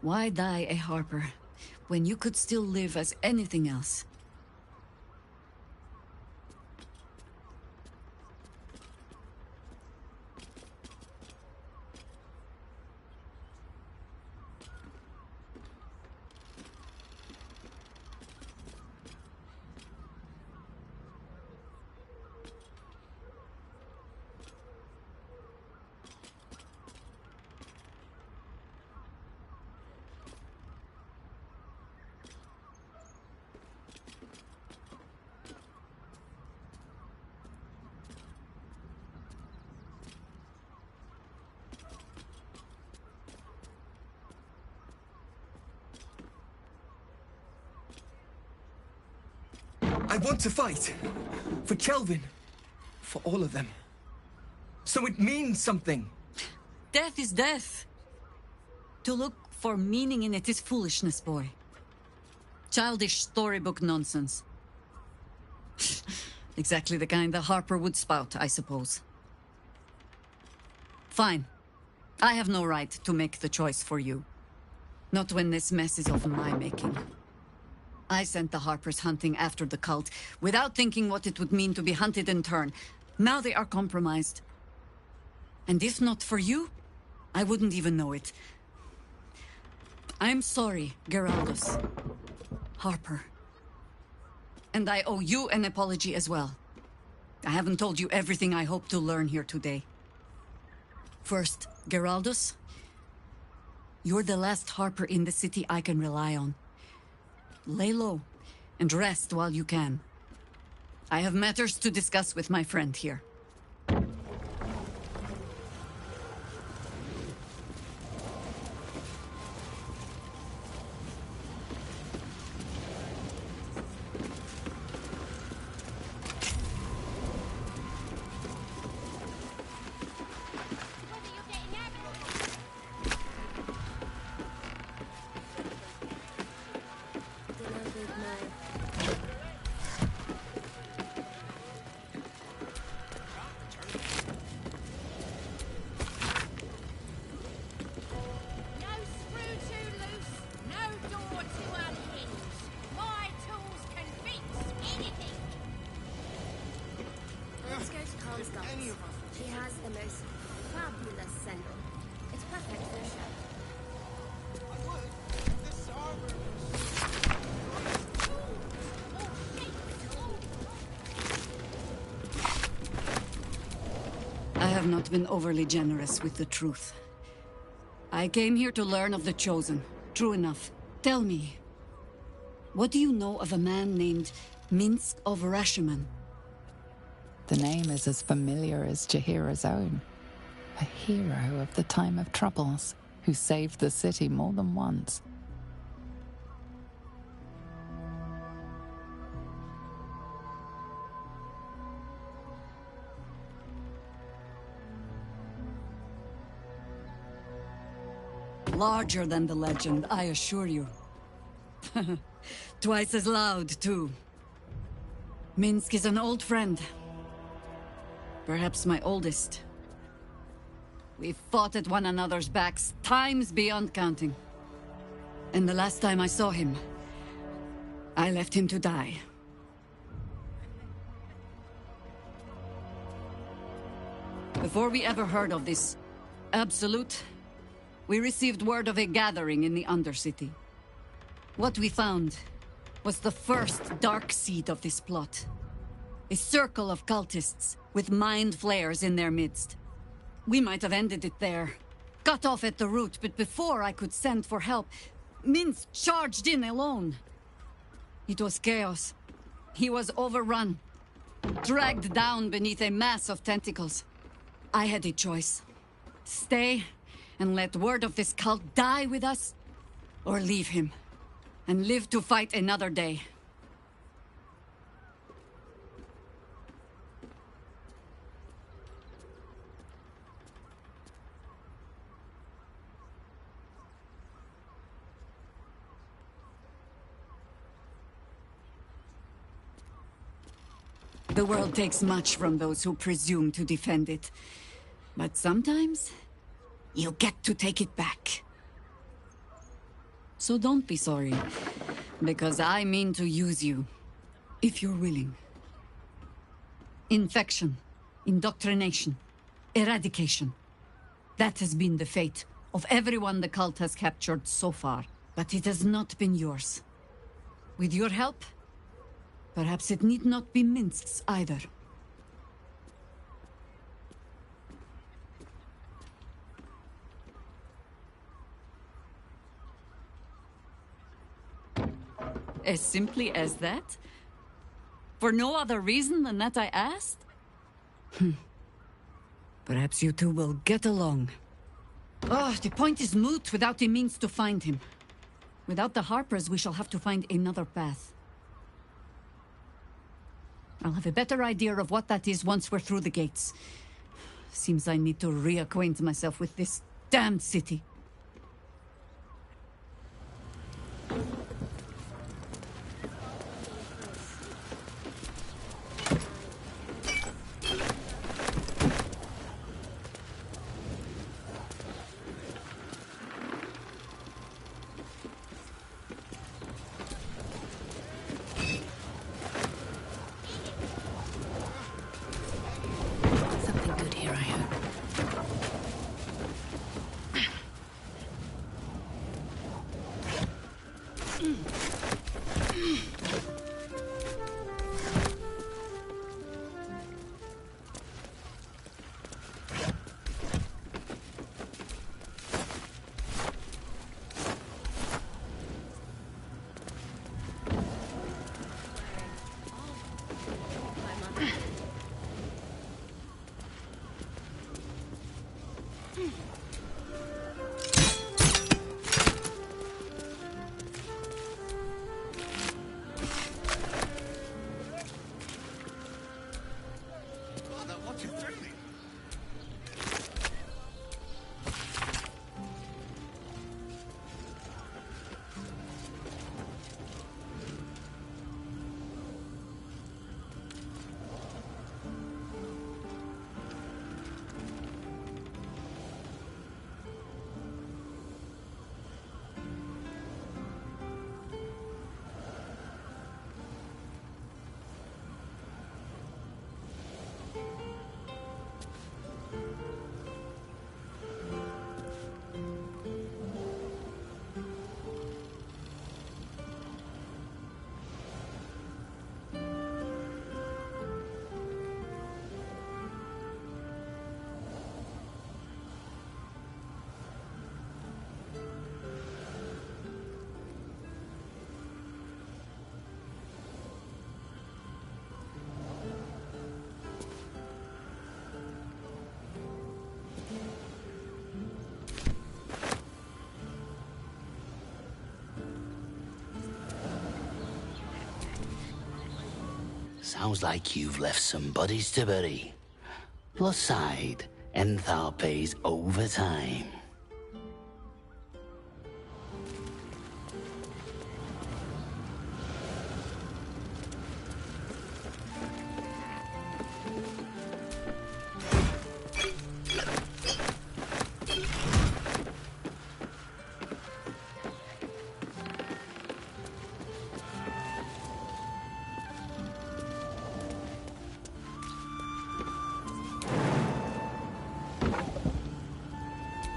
Why die a Harper, when you could still live as anything else? I want to fight. For Kelvin. For all of them. So it means something. Death is death. To look for meaning in it is foolishness, boy. Childish storybook nonsense. Exactly the kind the Harper would spout, I suppose. Fine. I have no right to make the choice for you. Not when this mess is of my making. I sent the Harpers hunting after the cult, without thinking what it would mean to be hunted in turn. Now they are compromised. And if not for you, I wouldn't even know it. I'm sorry, Geraldus. Harper. And I owe you an apology as well. I haven't told you everything I hope to learn here today. First, Geraldus, you're the last Harper in the city I can rely on. Lay low, and rest while you can. I have matters to discuss with my friend here. She has the most fabulous scent. It's perfect for a show. I have not been overly generous with the truth. I came here to learn of the Chosen. True enough. Tell me, what do you know of a man named Minsk of Rashomon? The name is as familiar as Jahira's own. A hero of the time of troubles, who saved the city more than once. Larger than the legend, I assure you. Twice as loud, too. Minsk is an old friend. Perhaps my oldest. We've fought at one another's backs, times beyond counting. And the last time I saw him, I left him to die. Before we ever heard of this Absolute, we received word of a gathering in the Undercity. What we found was the first dark seed of this plot. A circle of cultists with mind flayers in their midst. We might have ended it there, cut off at the root, but before I could send for help, Minsk charged in alone. It was chaos. He was overrun, dragged down beneath a mass of tentacles. I had a choice. Stay and let word of this cult die with us, or leave him and live to fight another day. The world takes much from those who presume to defend it. But sometimes, you get to take it back. So don't be sorry, because I mean to use you, if you're willing. Infection, indoctrination, eradication. That has been the fate of everyone the cult has captured so far. But it has not been yours. With your help, perhaps it need not be Minsk's either. As simply as that? For no other reason than that I asked? Perhaps you two will get along. Oh, the point is moot without a means to find him. Without the Harpers, we shall have to find another path. I'll have a better idea of what that is once we're through the gates. Seems I need to reacquaint myself with this damned city. Something good here, I hope. Sounds like you've left some bodies to bury. Plus side, Enthal pays overtime.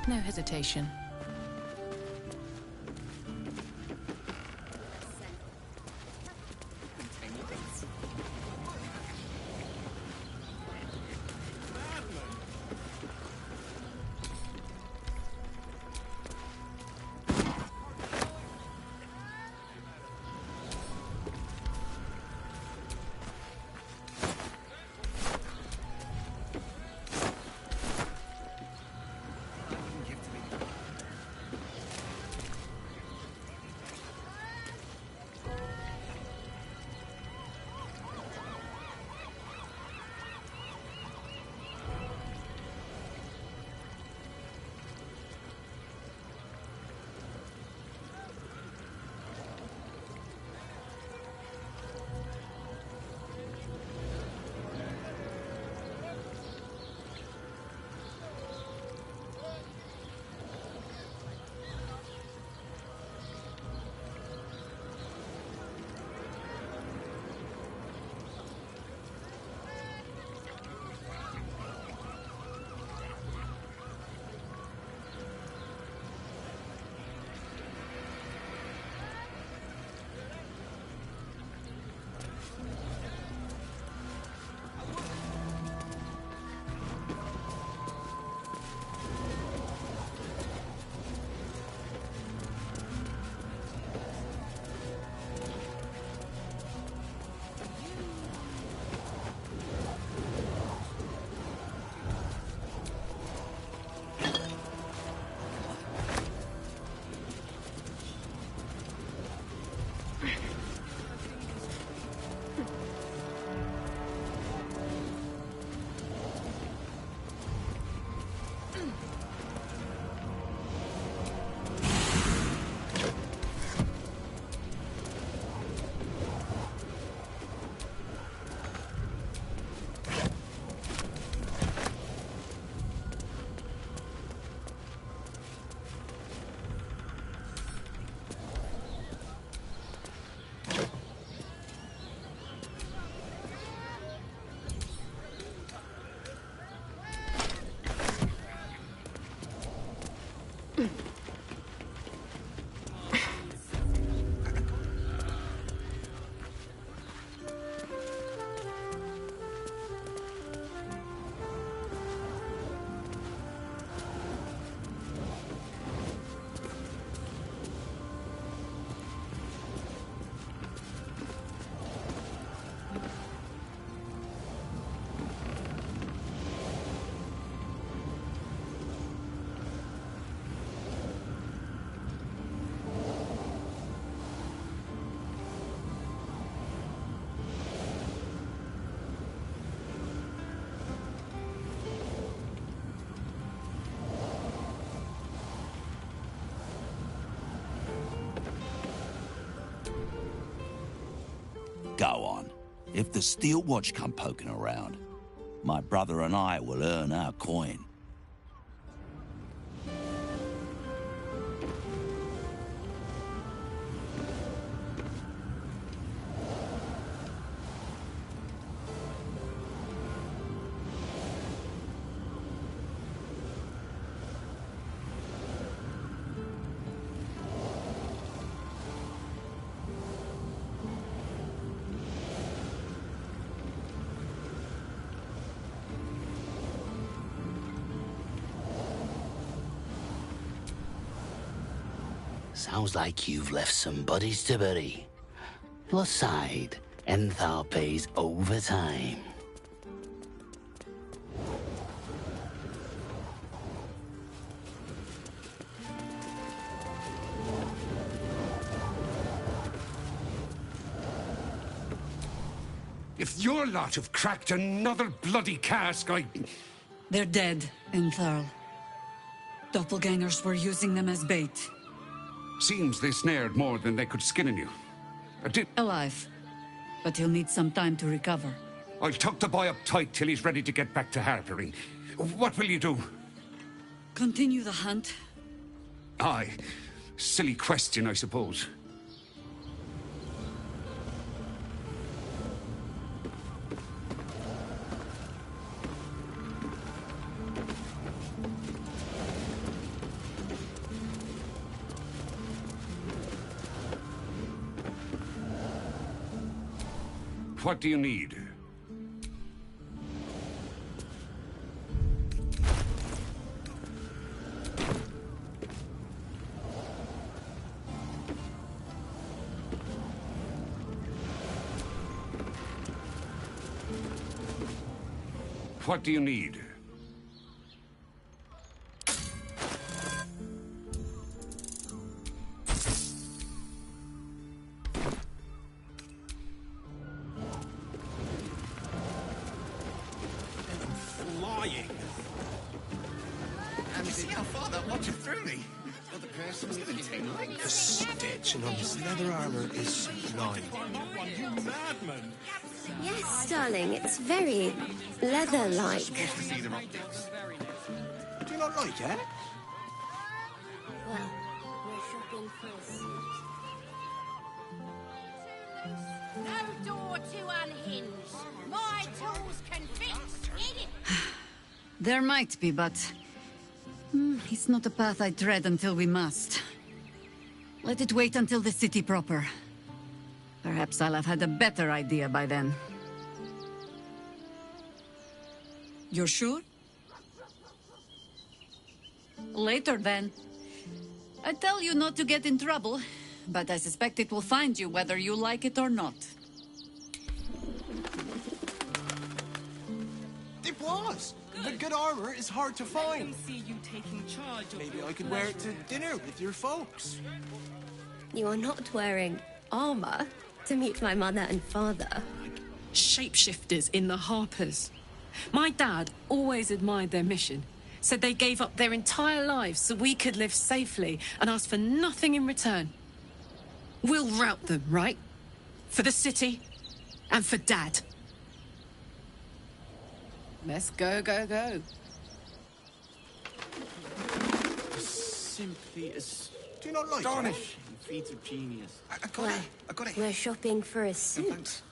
No hesitation. Go on. If the Steel Watch come poking around, my brother and I will earn our coin. Sounds like you've left some bodies to bury. Plus side, Enthal pays overtime. If your lot have cracked another bloody cask, They're dead, Entharl. Doppelgangers were using them as bait. Seems they snared more than they could skin in you. Alive. But he'll need some time to recover. I'll tuck the boy up tight till he's ready to get back to harpering. What will you do? Continue the hunt. Aye. Silly question, I suppose. What do you need? What do you need? Flying. And you see how far that watches through me? Well, the person's gonna take like the stitching on his leather armor is sublime. You madman! Yes, darling, it's very leather-like. Do you not like it? Well, we're shopping first. No door to unhinge. My tools can fix anything. There might be, but... it's not a path I tread until we must. Let it wait until the city proper. Perhaps I'll have had a better idea by then. You're sure? Later, then. I tell you not to get in trouble, but I suspect it will find you whether you like it or not. It was! But good armor is hard to find. See you taking charge of Maybe I could wear it to dinner with your folks. You are not wearing armor to meet my mother and father. Shapeshifters in the Harpers. My dad always admired their mission. Said they gave up their entire lives so we could live safely and asked for nothing in return. We'll rout them, right? For the city and for Dad. Let's go, go, go. Simply as... Do you not like Astonishing feats of genius. I got it. We're shopping for a suit.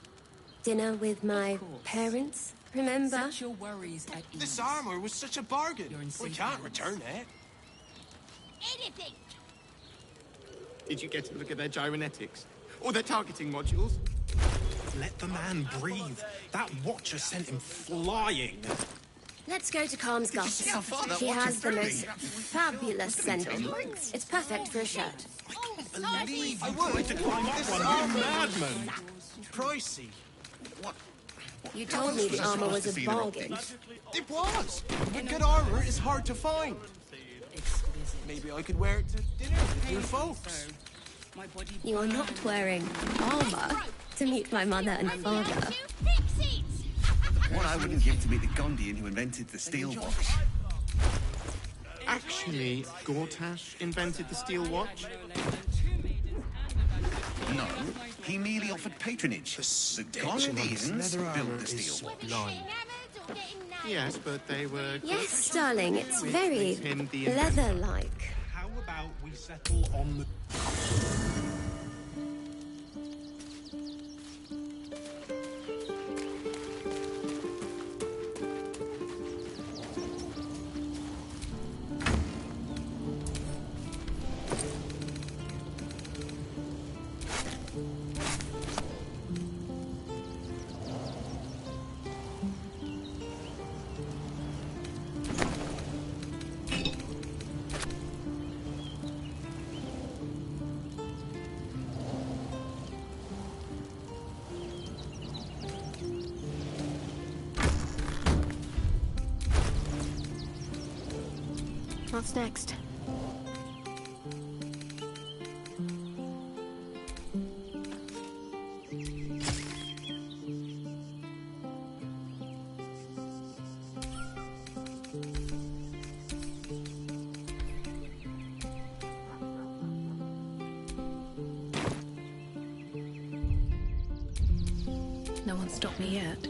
Dinner with my parents, remember? Set your worries at ease. This armor was such a bargain. We can't return it. Anything. Did you get to look at their gyrometics? Or their targeting modules? Let the man breathe. That watcher sent him flying. Let's go to Calmsgulf. how far that She watch has is the through most me? fabulous sending. It's perfect for a shirt. Believe I would to climb up one, you madman. Pricey. You told me the armor was a bargain. It was. But good armor is hard to find. Maybe I could wear it to dinner with your folks. You are not wearing armor to meet my mother and father. What I wouldn't give to meet the Gondian who invented the steel watch. Actually, Gortash invented the steel watch. No, he merely offered patronage. The Gondians built the steel watch. Yes, but they were... Yes, darling, it's very leather-like. How about we settle on the... What's next? No one stopped me yet.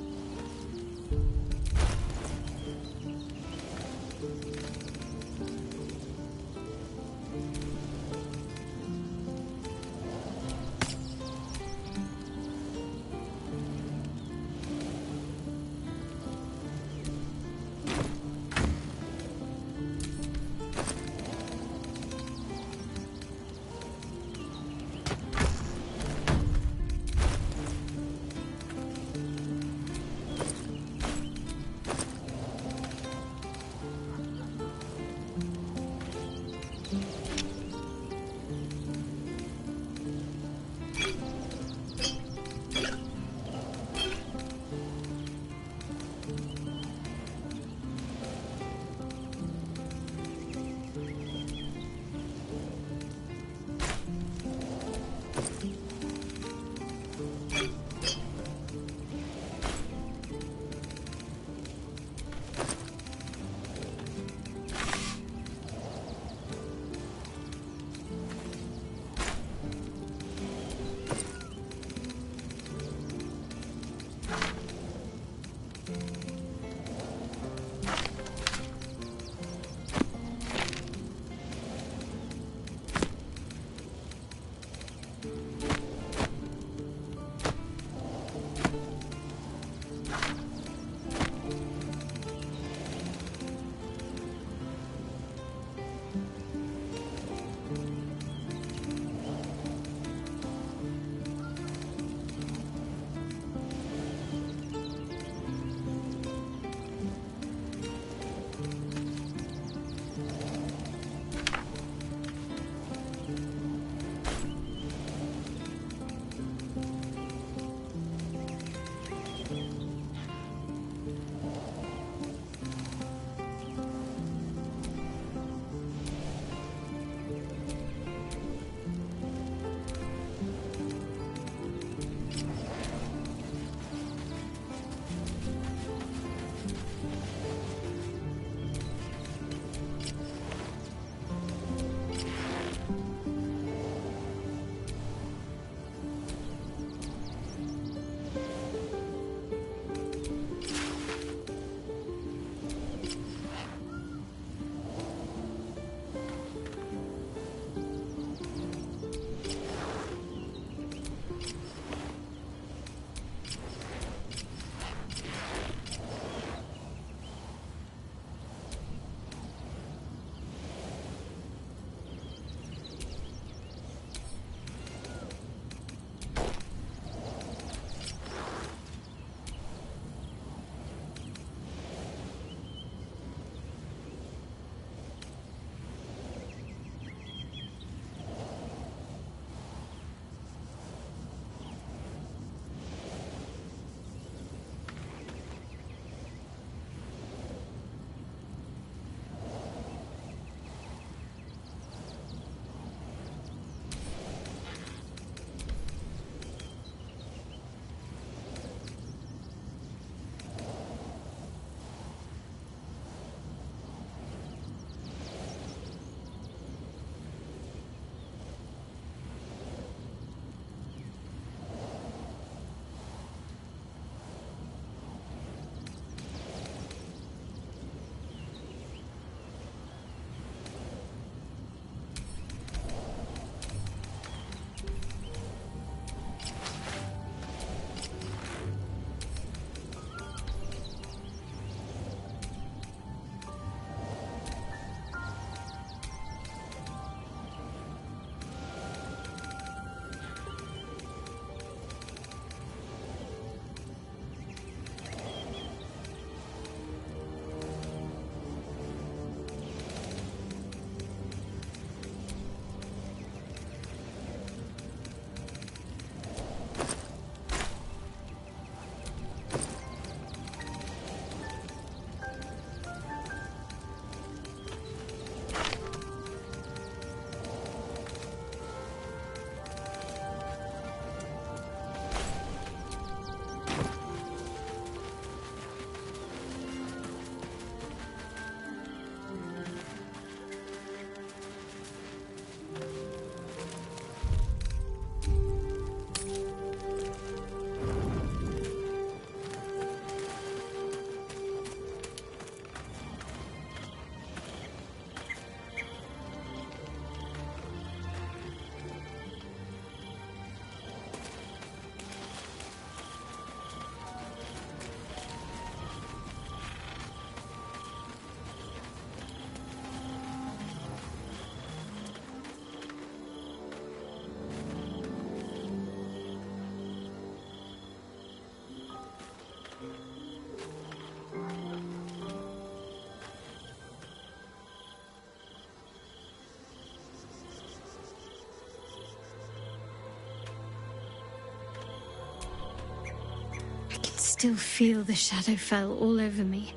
still feel the Shadowfell all over me.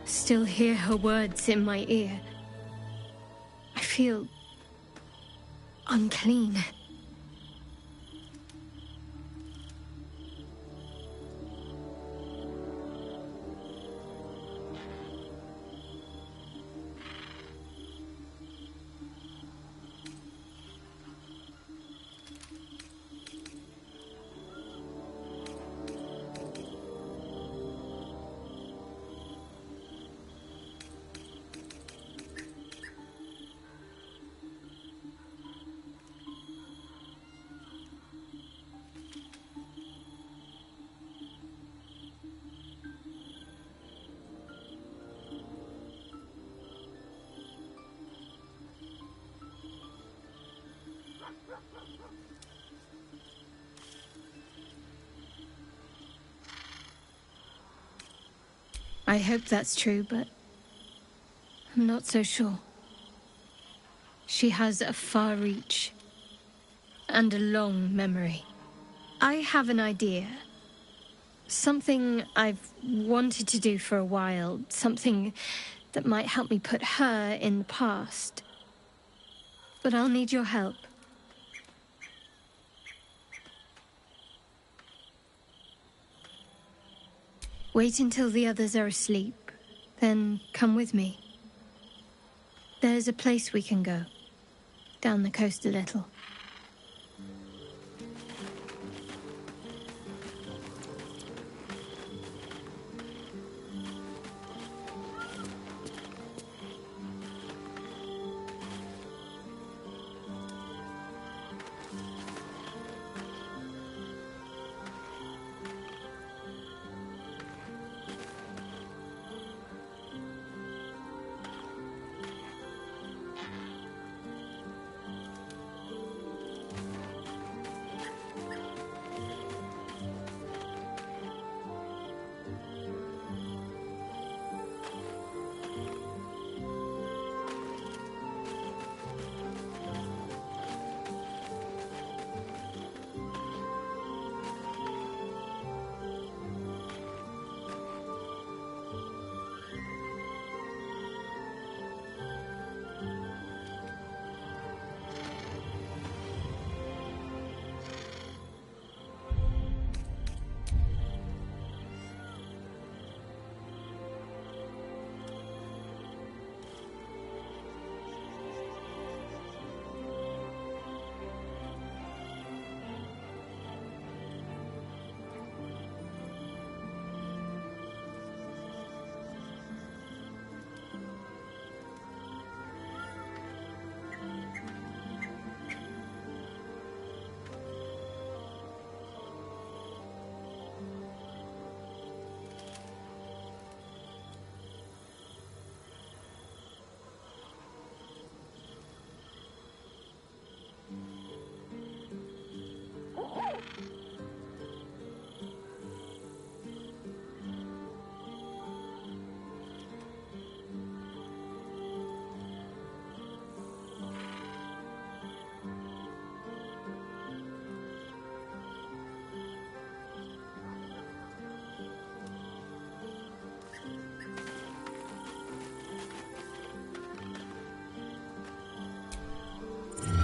Still hear her words in my ear. I feel unclean. I hope that's true, but I'm not so sure. She has a far reach and a long memory. I have an idea. Something I've wanted to do for a while. Something that might help me put her in the past. But I'll need your help. Wait until the others are asleep, then come with me. There's a place we can go, down the coast a little.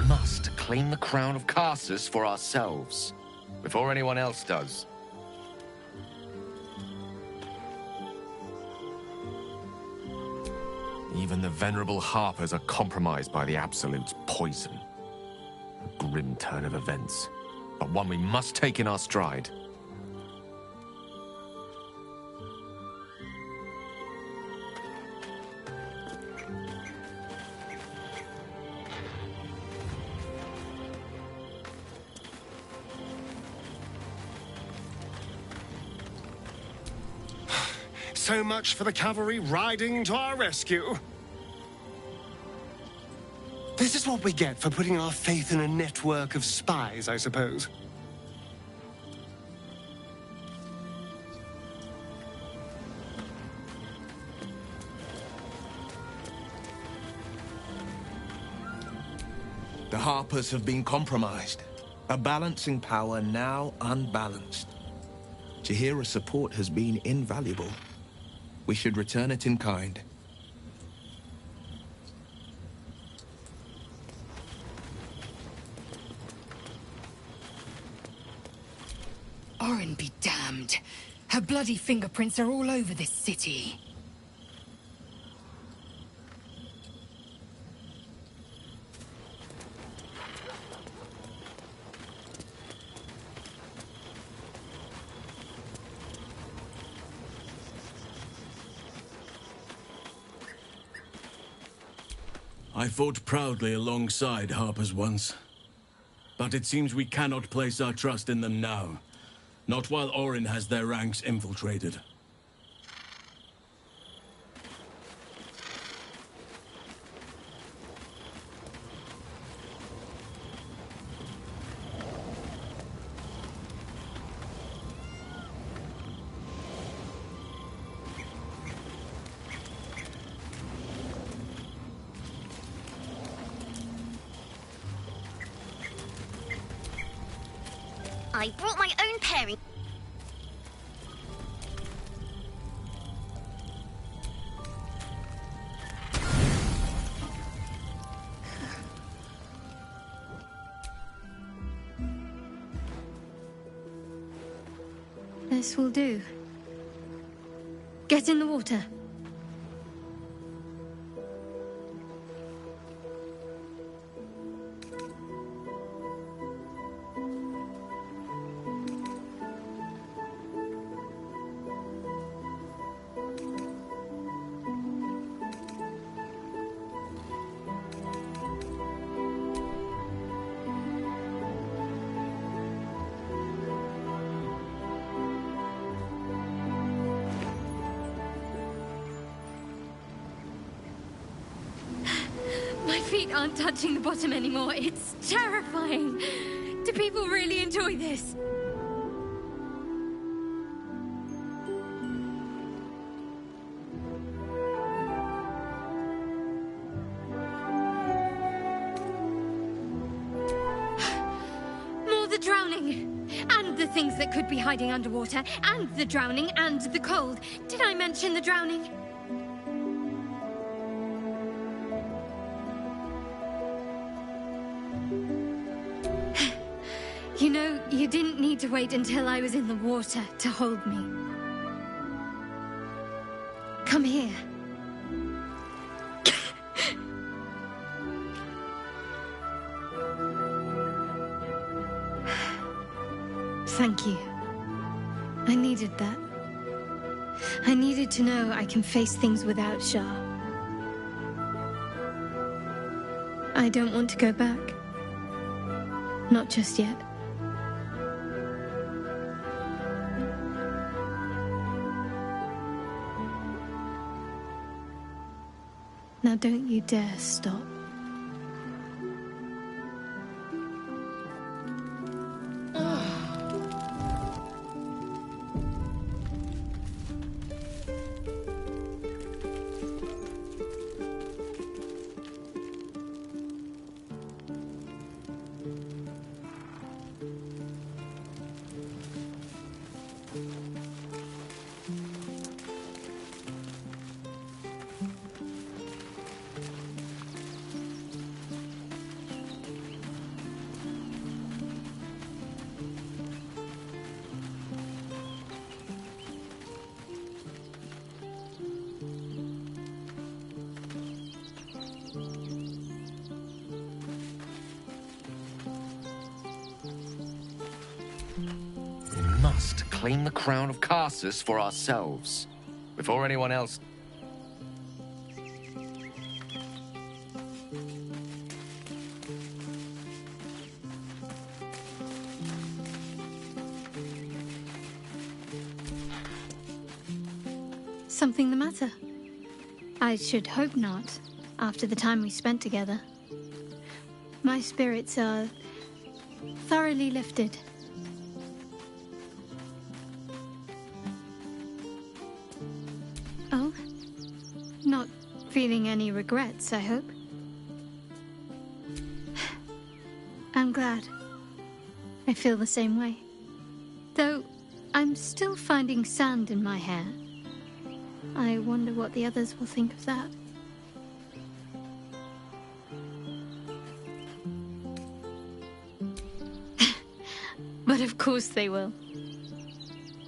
Must claim the crown of Carsus for ourselves, before anyone else does. Even the venerable harpers are compromised by the Absolute's poison. A grim turn of events, but one we must take in our stride. So much for the cavalry riding to our rescue. This is what we get for putting our faith in a network of spies, I suppose. The Harpers have been compromised. A balancing power now unbalanced. Jahira's support has been invaluable. We should return it in kind. Orin be damned. Her bloody fingerprints are all over this city. I fought proudly alongside Harpers once. But it seems we cannot place our trust in them now. Not while Orin has their ranks infiltrated. I brought my own pairing. This will do. Get in the water. My feet aren't touching the bottom anymore. It's terrifying. Do people really enjoy this? More the drowning. And the things that could be hiding underwater. And the drowning and the cold. Did I mention the drowning? You know, you didn't need to wait until I was in the water to hold me. Come here. Thank you. I needed that. I needed to know I can face things without Shah. I don't want to go back. Not just yet. Now don't you dare stop. Must claim the crown of Karsus for ourselves, before anyone else. Something the matter? I should hope not, after the time we spent together. My spirits are thoroughly lifted. Oh? Not feeling any regrets, I hope? I'm glad. I feel the same way. Though, I'm still finding sand in my hair. I wonder what the others will think of that. But of course they will.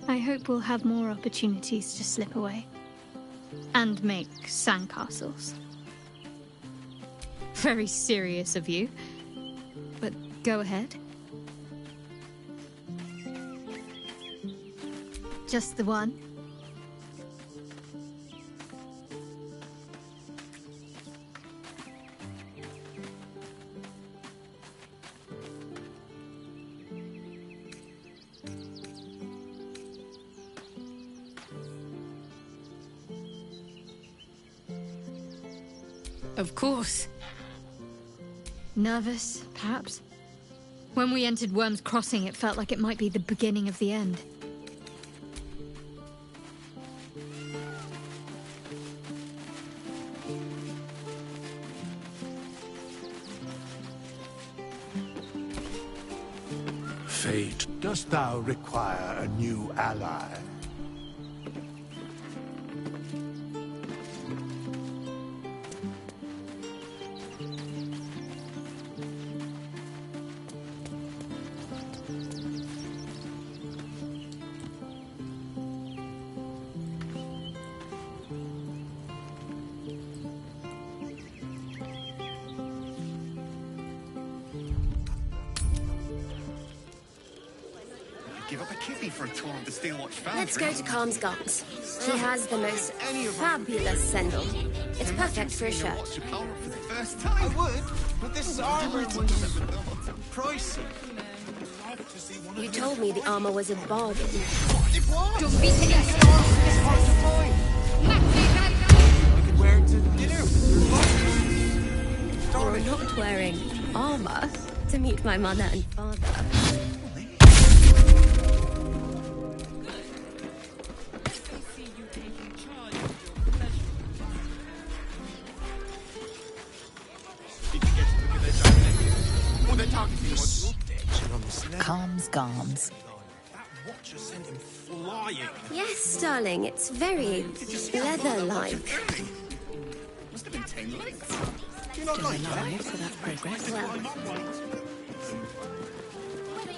I hope we'll have more opportunities to slip away. And make sandcastles. Very serious of you. But go ahead. Just the one? Of course. Nervous, perhaps? When we entered Worm's Crossing, it felt like it might be the beginning of the end. Fate, dost thou require a new ally? Give up a kippy for a tour of the Steelwatch Foundry. Let's go to Calm's Gardens. He has the most fabulous sendal. It's perfect for a shirt. For the first time. I would, but this armor was pricey. You told me the armor was a bargain. It was. Don't be silly. It's hard to find. I could wear it to dinner. You're not wearing armor to meet my mother and father. Calms Garms. Yes, darling, it's very leather-like. Must have been 10 legs. Do you Still not like alive, that? so that's progress. Well,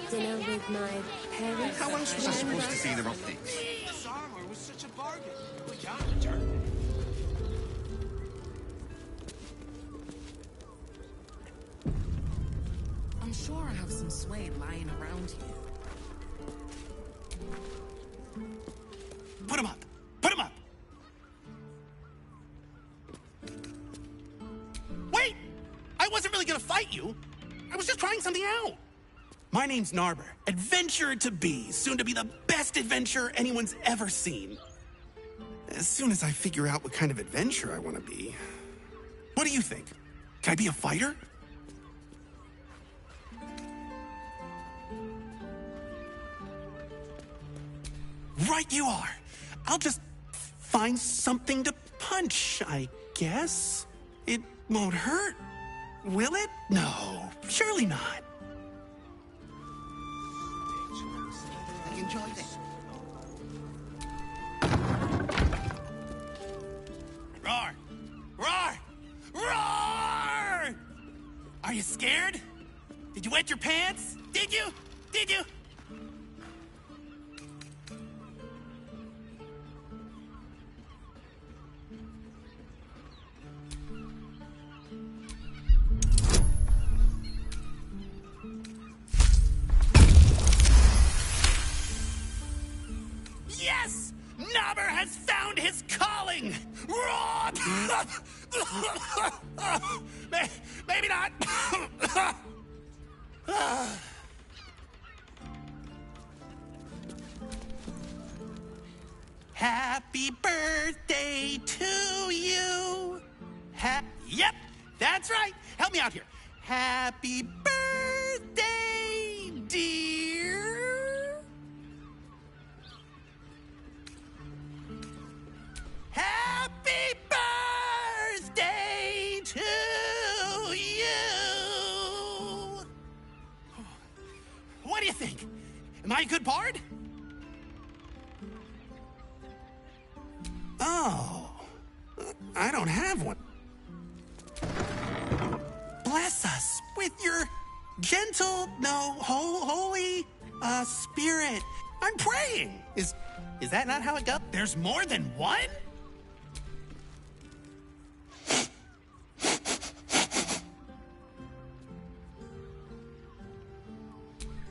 dinner with my parents. How else was I supposed to see their optics? This armor was such a bargain. We can't return it. I'm sure I have some suede lying around here. Put him up! Put him up! Wait! I wasn't really gonna fight you. I was just trying something out. My name's Narber, adventurer to be, soon to be the best adventurer anyone's ever seen. As soon as I figure out what kind of adventurer I want to be. What do you think? Can I be a fighter? Right you are. I'll just find something to punch, I guess. It won't hurt, will it? No, surely not. I enjoyed it. Roar! Roar! Roar! Are you scared? Did you wet your pants? Did you? Did you? Yes! Nobber has found his calling! Roar! Maybe not. Happy birthday to you. Yep, that's right. Help me out here. Happy birthday, dear. Happy birthday to you. What do you think? Am I a good bard? with your gentle, no, holy, spirit. I'm praying. Is that not how it goes? There's more than one?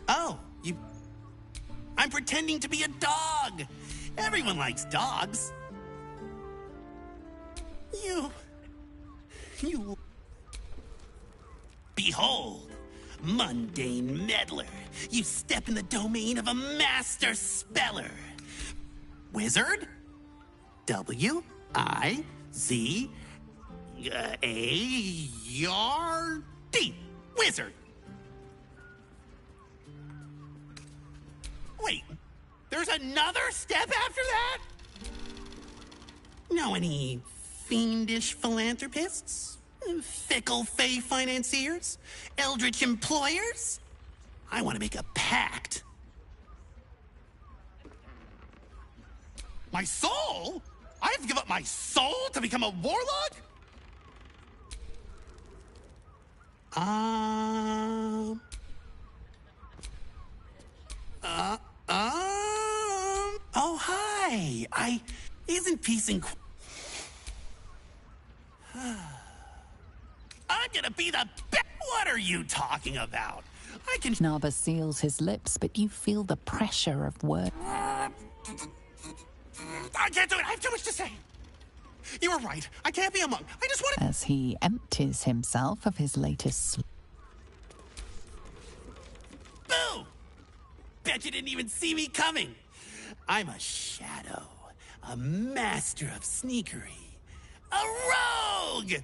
Oh, I'm pretending to be a dog. Everyone likes dogs. You... Behold, mundane meddler. You step in the domain of a master speller. Wizard? W-I-Z-A-R-D. Wizard. Wait, there's another step after that? Know any fiendish philanthropists? Fickle fey financiers? Eldritch employers? I want to make a pact. My soul? I have to give up my soul to become a warlock? Oh, hi. Isn't peace and... I'm gonna be the best. What are you talking about? Narber seals his lips, but you feel the pressure of words. I can't do it. I have too much to say. You were right. I can't be a monk. I just want to... As he empties himself of his latest... Boo! Bet you didn't even see me coming. I'm a shadow, a master of sneakery, a rogue!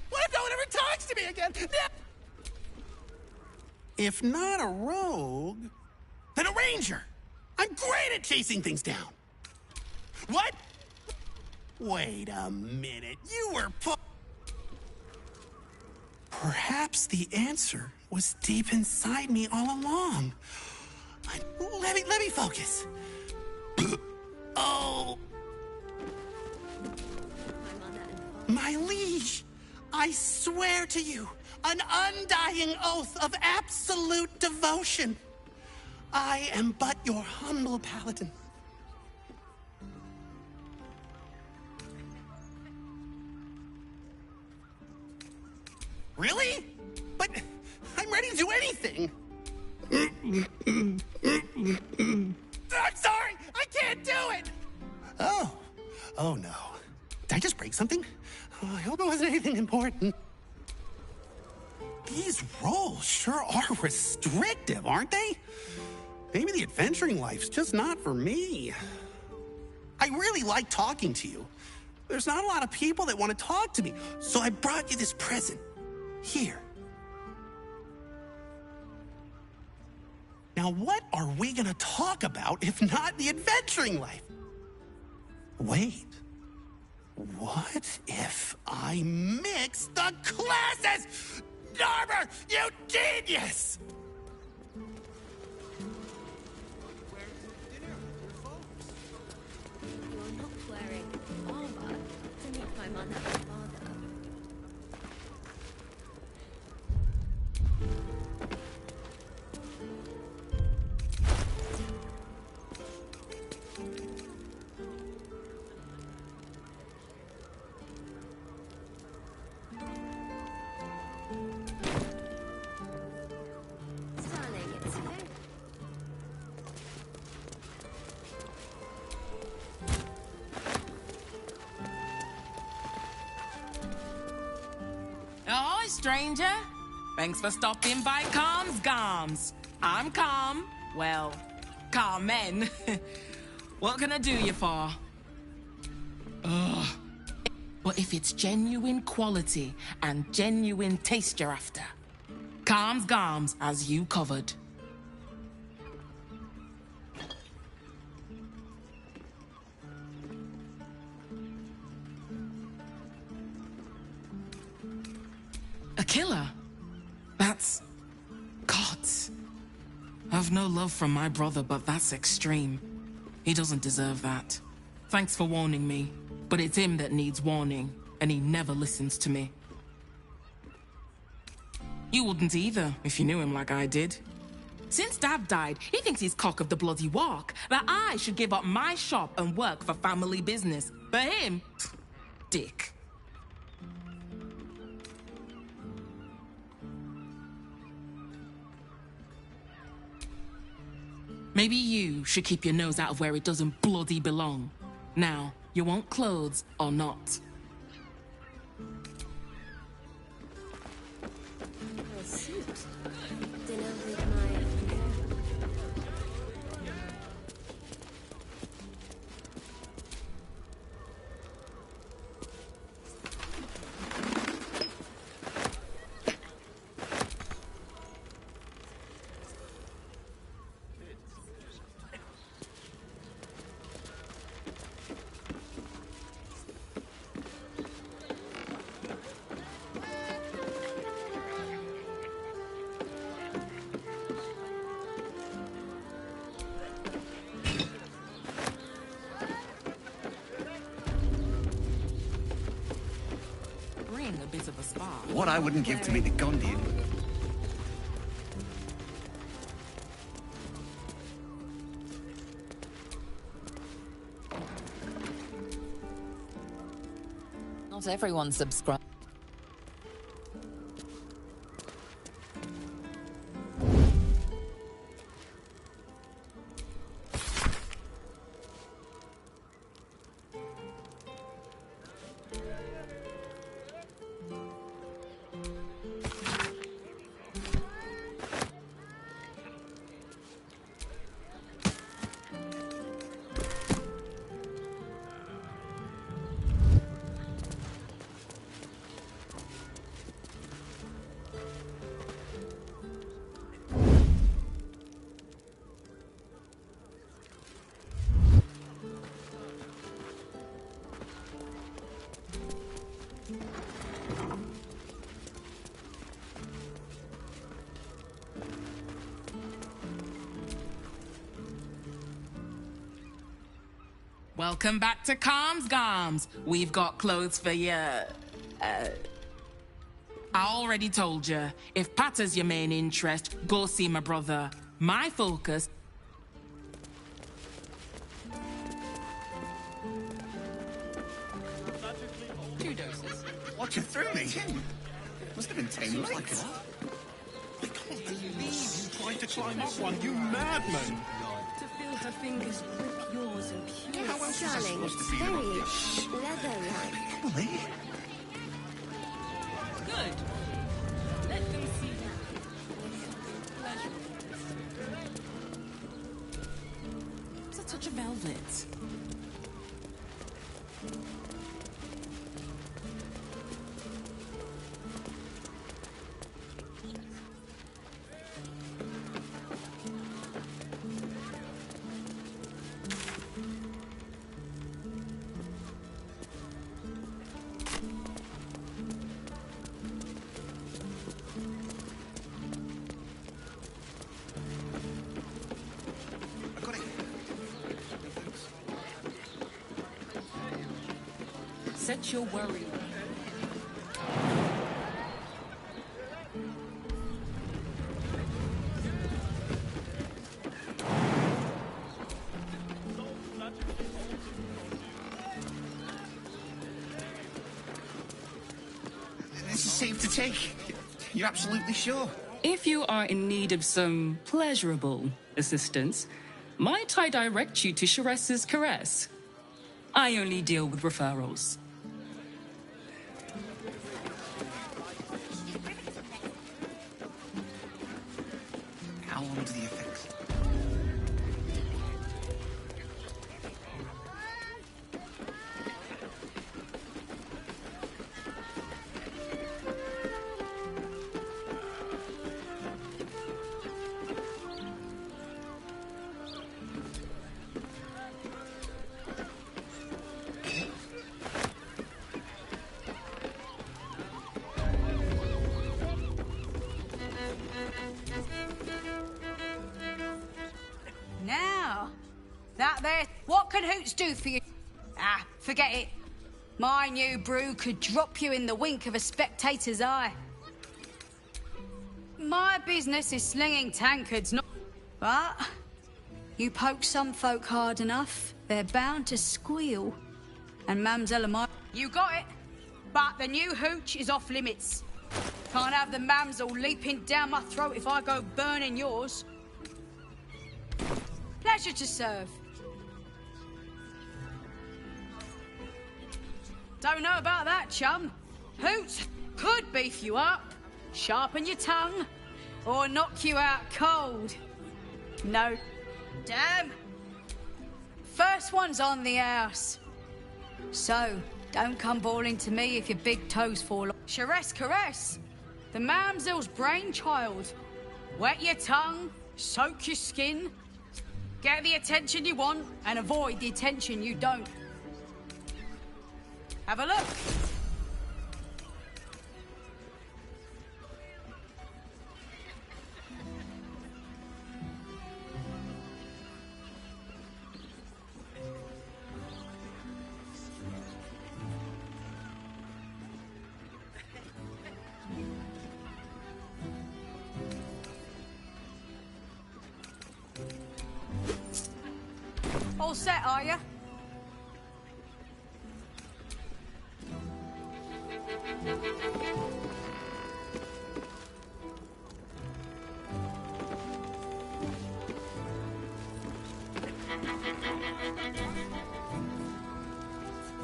What if no one ever talks to me again? If not a rogue, then a ranger. I'm great at chasing things down. What? Wait a minute. You were... Perhaps the answer was deep inside me all along. Let me focus. Oh... My liege, I swear to you an undying oath of absolute devotion. I am but your humble paladin. Really? But I'm ready to do anything. I'm sorry, I can't do it. Oh no. Did I just break something? Oh, I hope it wasn't anything important. These roles sure are restrictive, aren't they? Maybe the adventuring life's just not for me. I really like talking to you. There's not a lot of people that want to talk to me, so I brought you this present. Here. Now, what are we gonna talk about if not the adventuring life? Wait. What if I mix the classes? Narber, you genius! You're not wearing armor to meet my mother and father. stranger. Thanks for stopping by Calm's Garms. I'm Calm. Well, Carmen. What can I do you for? Ugh. But if it's genuine quality and genuine taste you're after, Calm's Garms has you covered. A killer? That's... gods. I've no love from my brother, but that's extreme. He doesn't deserve that. Thanks for warning me, but it's him that needs warning, and he never listens to me. You wouldn't either, if you knew him like I did. Since Dad died, he thinks he's cock of the bloody walk, that I should give up my shop and work for family business. For him, dick. Maybe you should keep your nose out of where it doesn't bloody belong. Now, you want clothes or not? A suit. Dinner with my... A bit of a spark. What I wouldn't give to meet the Gondian. Not everyone subscribes. Welcome back to Calm's Garms. We've got clothes for you. I already told you, if Patter's your main interest, go see my brother. My focus... Two doses. What, you threw me? Must have been 10 minutes. I can't believe you tried to climb up one, you madman! To feel her fingers grip yours and pure. How else was I Darling, supposed to it's feel very about leather-like. Emily? Good. Let them see that. Pleasure. It's a touch of velvet. Set your worry. This is safe to take. You're absolutely sure? If you are in need of some pleasurable assistance, might I direct you to Charesse's Caress? I only deal with referrals. How long do the effects? Now, that there, what can Hoots do for you? Ah, forget it. My new brew could drop you in the wink of a spectator's eye. My business is slinging tankards, not... But you poke some folk hard enough, they're bound to squeal. And Mamselle and you got it. But the new hooch is off limits. Can't have the mamsel leaping down my throat if I go burning yours. Pleasure to serve. Don't know about that, chum. Hoots could beef you up, sharpen your tongue, or knock you out cold. No. Damn. First one's on the house. So, don't come bawling to me if your big toes fall off. Charess caress. The mamsel's brainchild. Wet your tongue, soak your skin, get the attention you want, and avoid the attention you don't. Have a look. All set, are you?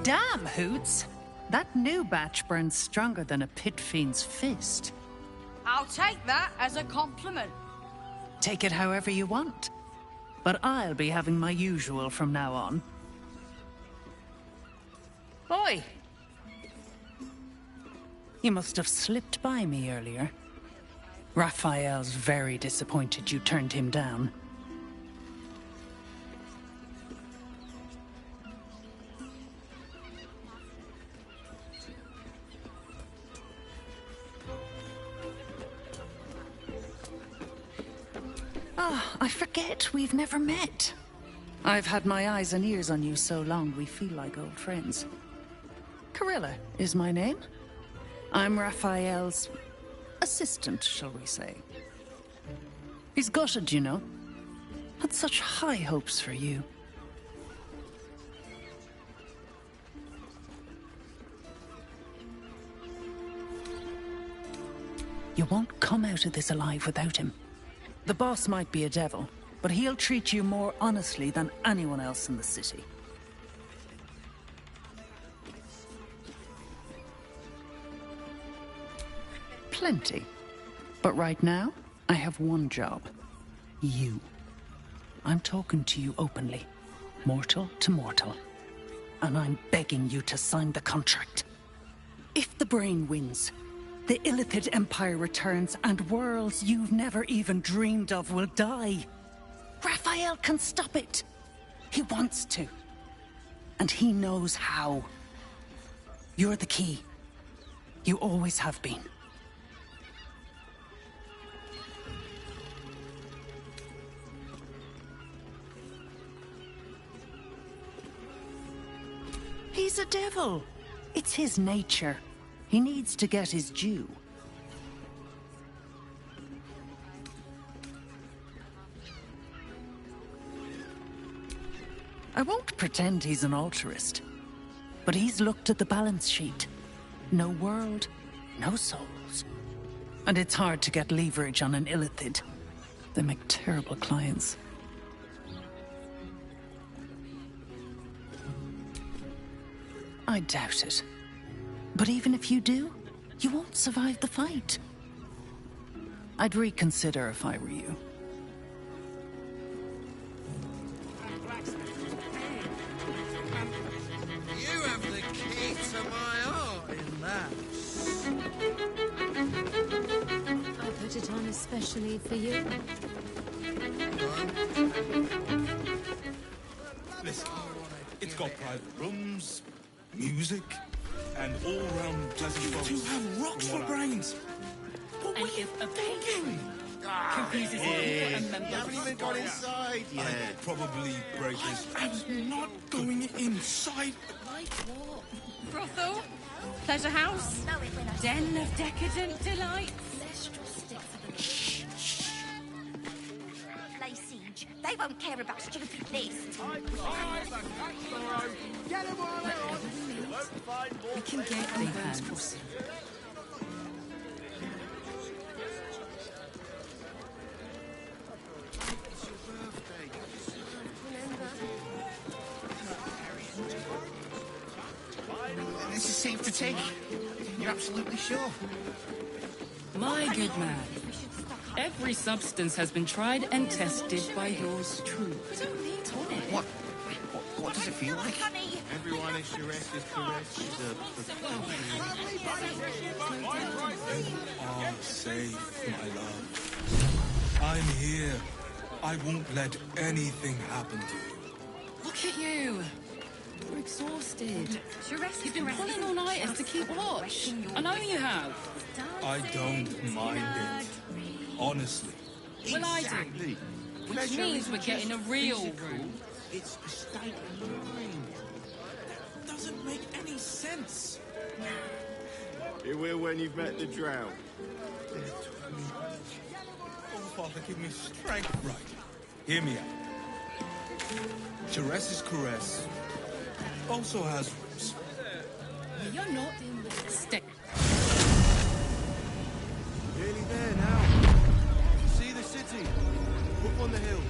Damn, Hoots! That new batch burns stronger than a pit fiend's fist. I'll take that as a compliment. Take it however you want. But I'll be having my usual from now on. Oi! You must have slipped by me earlier. Raphael's very disappointed you turned him down. I forget we've never met. I've had my eyes and ears on you so long we feel like old friends. Carilla is my name. I'm Raphael's assistant, shall we say. He's gutted, you know. Had such high hopes for you. You won't come out of this alive without him. The boss might be a devil, but he'll treat you more honestly than anyone else in the city. Plenty. But right now, I have one job. You. I'm talking to you openly. Mortal to mortal. And I'm begging you to sign the contract. If the brain wins, the Illithid Empire returns and worlds you've never even dreamed of will die. Raphael can stop it. He wants to. And he knows how. You're the key. You always have been. He's a devil. It's his nature. He needs to get his due. I won't pretend he's an altruist, but he's looked at the balance sheet. No world, no souls. And it's hard to get leverage on an Illithid. They make terrible clients. I doubt it. But even if you do, you won't survive the fight. I'd reconsider if I were you. Especially for you. Listen, it's got private rooms, music, and all-round pleasant folks. You have rocks for brains. And if a patron confuses you a member, You haven't even got inside yet. I'd probably break his... I'm not going inside. like what? Brothel? Pleasure house? Den of decadent delight? Let's just stick to the... Shh. Lay siege. They won't care about stupid lists. We can get those crossing. This is safe to take. You're absolutely sure? My good man, every substance has been tried and tested by yours truly. We don't need tonic. What does it feel like? Everyone at Shire's caress is a You are safe, my love. I'm here. I won't let anything happen to you. Look at you. You're exhausted. You've been pulling all-nighters to keep watch. I know you have. I don't mind it. Honestly. Well, I do. Which means we're getting a real room. It's a state of mind. Doesn't make any sense. It will when you've met the drought. Oh, Father, give me strength. Right. Hear me out. Shire's caress also has roots. You're not in the stick. Nearly there now. You see the city? Up on the hill.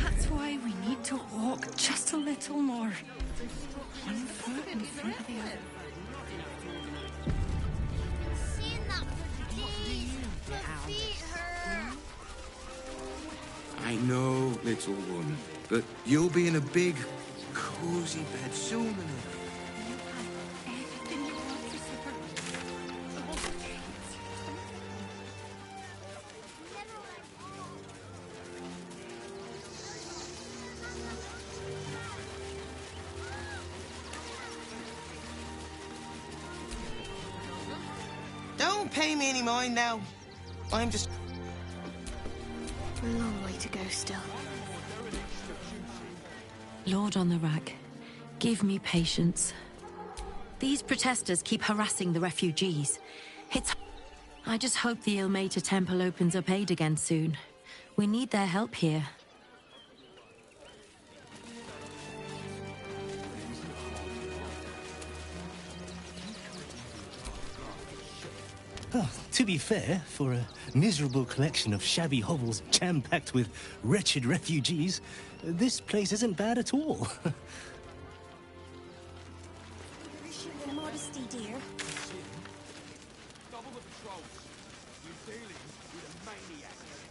That's why we need to walk just a little more. One foot in front of the other. I know, little one, but you'll be in a big, cozy bed soon enough. Don't pay me any mind now. I'm just... A long way to go still. Lord on the rack, give me patience. These protesters keep harassing the refugees. I just hope the Ilmater Temple opens up aid again soon. We need their help here. Oh, to be fair, for a miserable collection of shabby hovels jam-packed with wretched refugees, this place isn't bad at all. Your modesty, dear.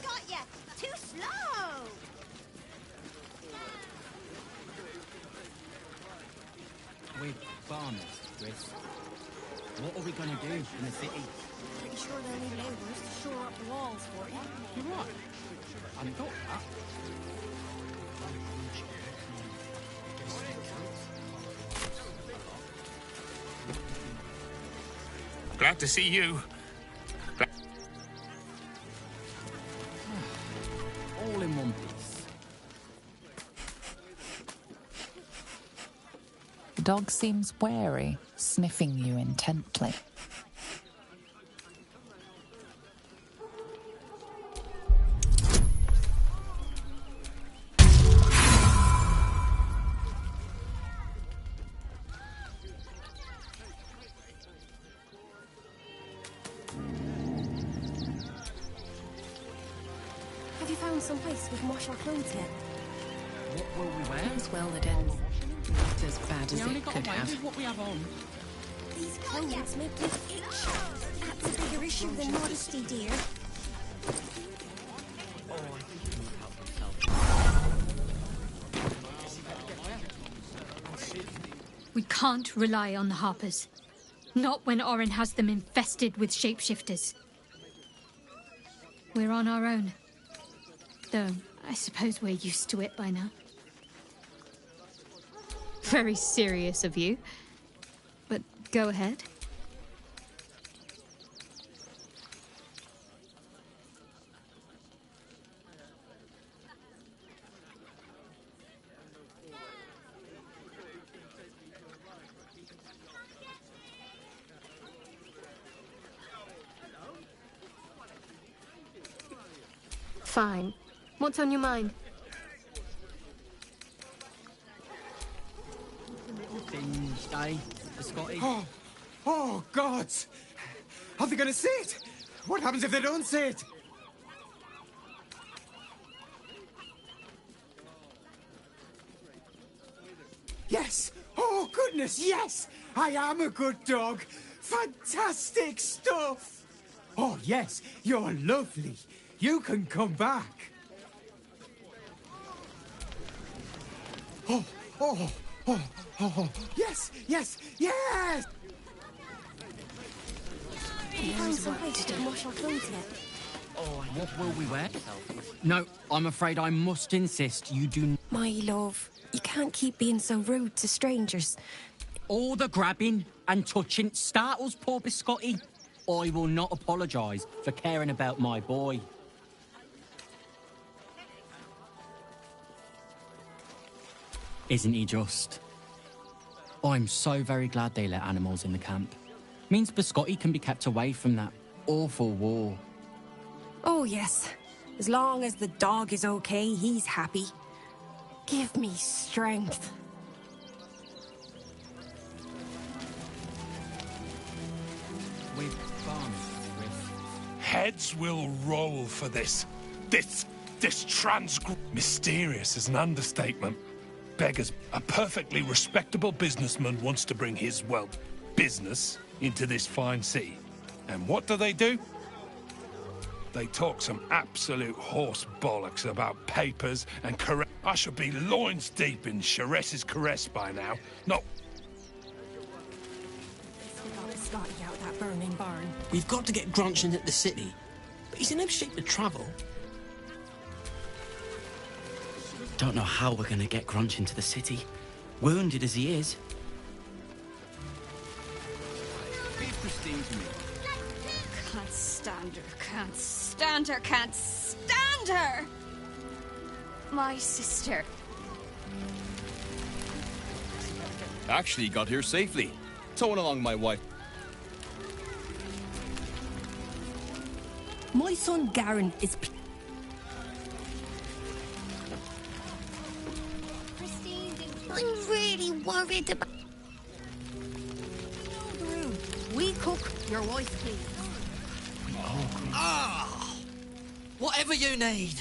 Got ya! Too slow! We're farmers, Chris. What are we gonna do in the city? Pretty sure they'll need laborers to shore up the walls for you. You're right. I thought that. Glad to see you. All in one piece. The dog seems wary, sniffing you intently. Have you found some place we can wash our clothes in? What will we wear? As well, it ends not as bad as it could have. What we have on. These clothes make you itch. That's a bigger issue than modesty, dear. We can't rely on the Harpers. Not when Orin has them infested with shapeshifters. We're on our own. Though, I suppose we're used to it by now. Very serious of you. But go ahead. Fine. What's on your mind? Oh, God! Are they gonna see it? What happens if they don't see it? Yes! Oh, goodness, yes! I am a good dog! Fantastic stuff! Oh, yes, you're lovely. You can come back. Oh, oh, oh, oh, yes, yes, yes! Find some place to wash our clothes yet. Oh, what will we wear? No, I'm afraid I must insist you do... My love, you can't keep being so rude to strangers. All the grabbing and touching startles poor Biscotti. I will not apologise for caring about my boy. Isn't he just? I'm so very glad they let animals in the camp. Means Biscotti can be kept away from that awful war. Oh, yes. As long as the dog is okay, he's happy. Give me strength. With fun, Heads will roll for this. This mysterious is an understatement. Beggars. A perfectly respectable businessman wants to bring his, well, business into this fine city. And what do? They talk some absolute horse bollocks about papers and caress. I should be loins deep in Chares's caress by now. Not... Scotty out that burning barn. We've got to get Grunch at the city, but he's in no shape to travel. Don't know how we're gonna get Grunch into the city, wounded as he is. Please Christine to me. Can't stand her, can't stand her, can't stand her! My sister. Actually got here safely. Towing along my wife. My son Garen is... I'm really worried about... We cook, your wife please. Ah! Whatever you need.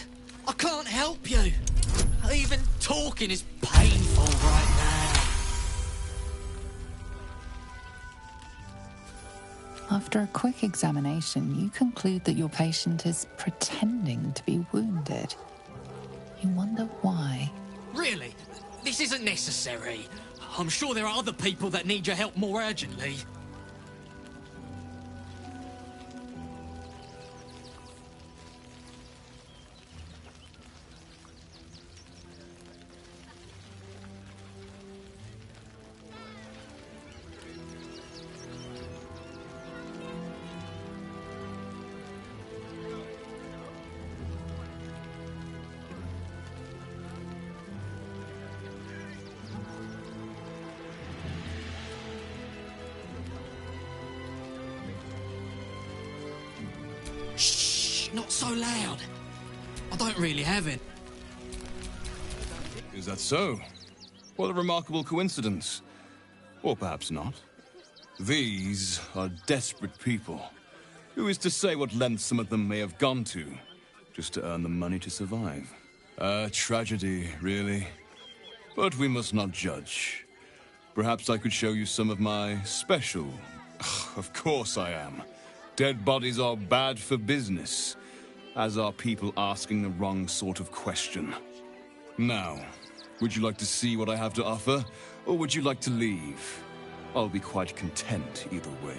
I can't help you. Even talking is painful right now. After a quick examination, you conclude that your patient is pretending to be wounded. You wonder why. Really? This isn't necessary. I'm sure there are other people that need your help more urgently. Not so loud. I don't really have it. Is that so? What a remarkable coincidence. Or perhaps not. These are desperate people. Who is to say what lengths some of them may have gone to, just to earn the money to survive? A tragedy, really. But we must not judge. Perhaps I could show you some of my special... Of course I am. Dead bodies are bad for business, as are people asking the wrong sort of question. Now, would you like to see what I have to offer, or would you like to leave? I'll be quite content either way.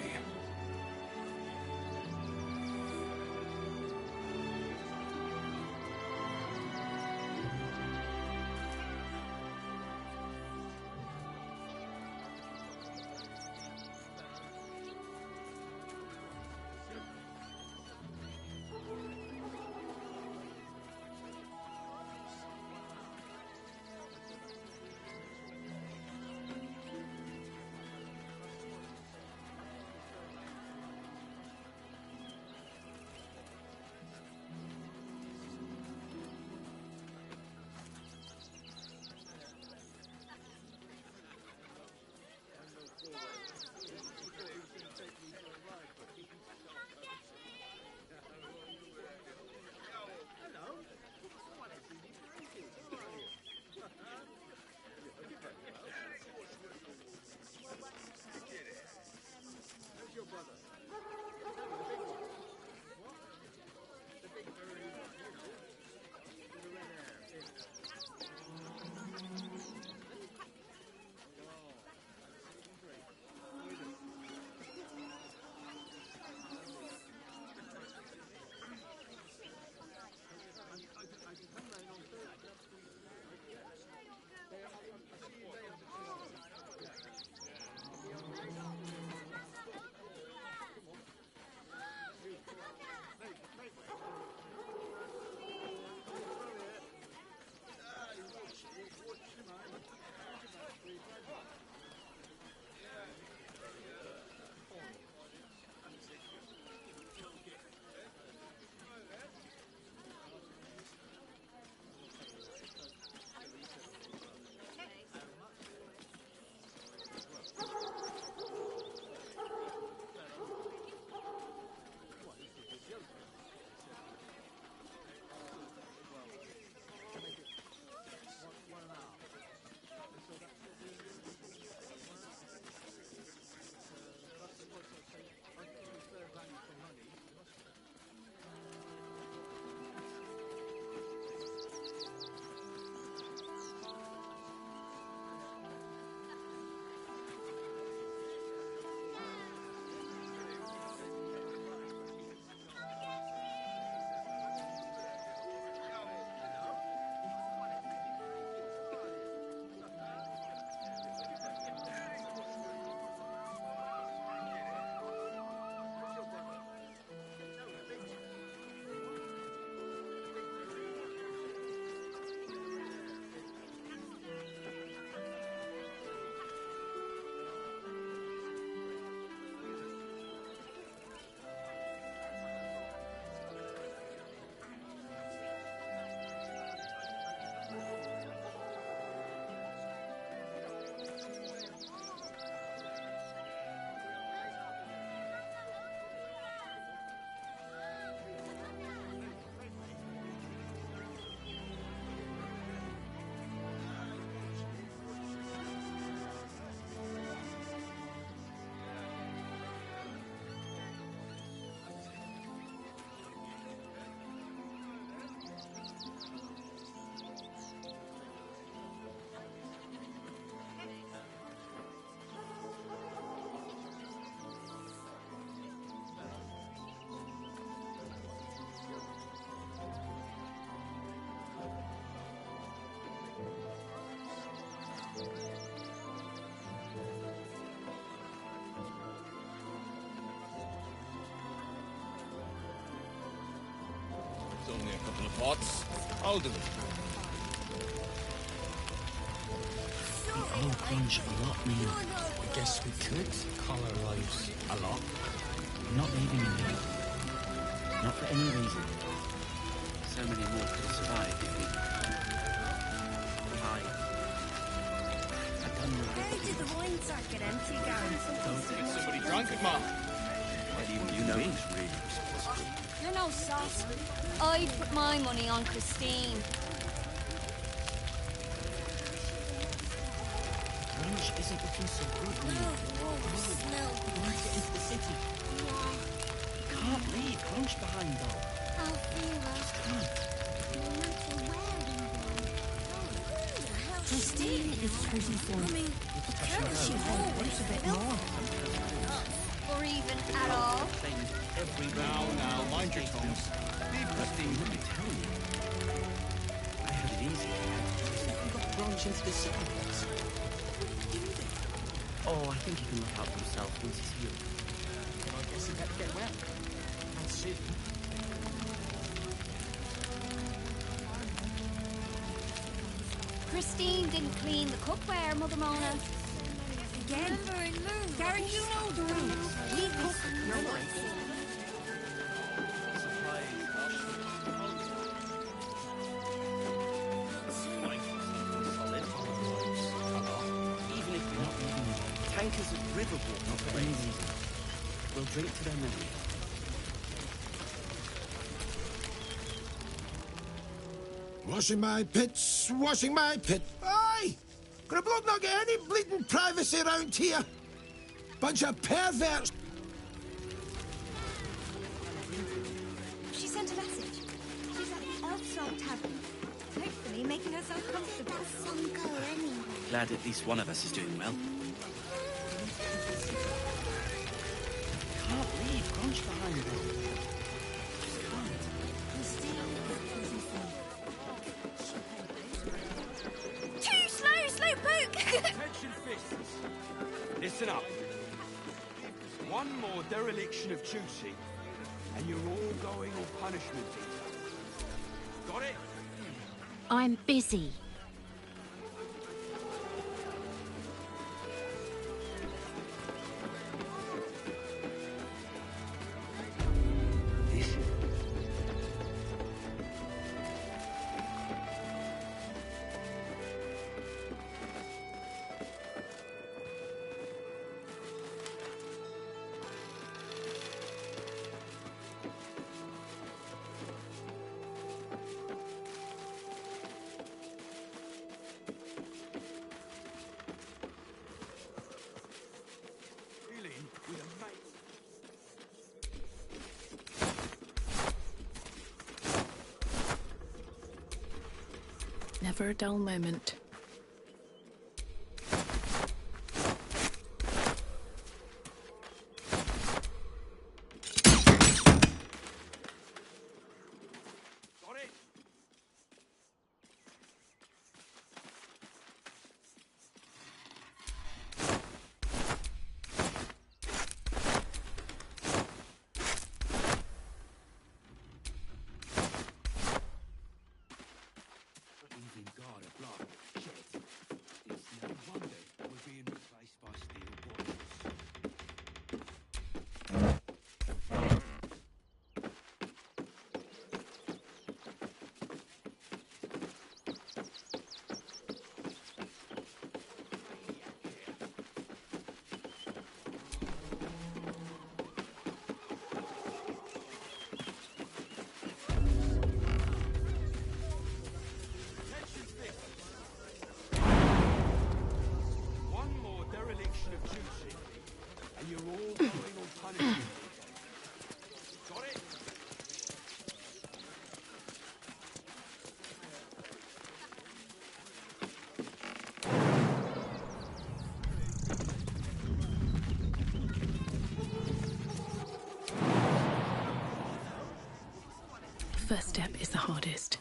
Only a couple of pots. I'll do it. The old bunch a lot meaner. I guess we could collar lives a lot. I'm not leaving you here. Not for any reason. So many more could survive if we... I've done the How did the wine sack get empty, Gary? Don't get somebody drunk at Mom. You know me. You're no sauce. I'd put my money on Christine. Range isn't looking so good, man. Smell. Let's get into the city. You can't leave Crunch behind, though. I'll feel Just can't. Christine is pretty thin. She always a bit more. Or even at all. Now, mind your tongues. Leave Christine. Let me tell you. I had it easy. We've got to branch into the city. Oh, I think he can look out for himself once he's healed. Well, I guess he better get well. And soon. Christine didn't clean the cookware, Mother Mona. Again. Gary, you know the rules. We cook your wife. Even if we're not using them, tankers of river water not for any reason. We'll drink to their memory. Washing my pits, washing my pit. Aye! Could a bloke not get any bleeding privacy around here? Bunch of perverts. She sent a message. She's at the Elfsong Tavern. Hopefully making herself comfortable. Some girl anyway. Glad at least one of us is doing well. Can't leave Grunch behind them. Too slow, Slowpoke! Attention, fists. Listen up. One more dereliction of duty, and you're all going on punishment. Got it? I'm busy. Never a dull moment. First step is the hardest.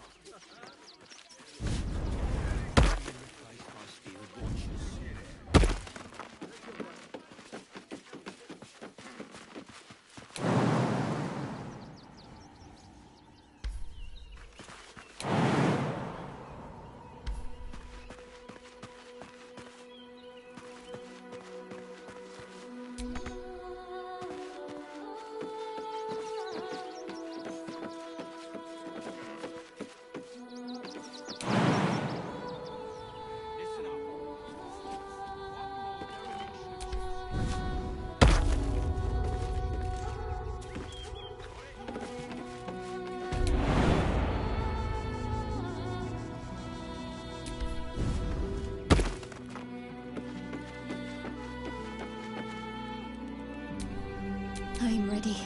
I'm ready.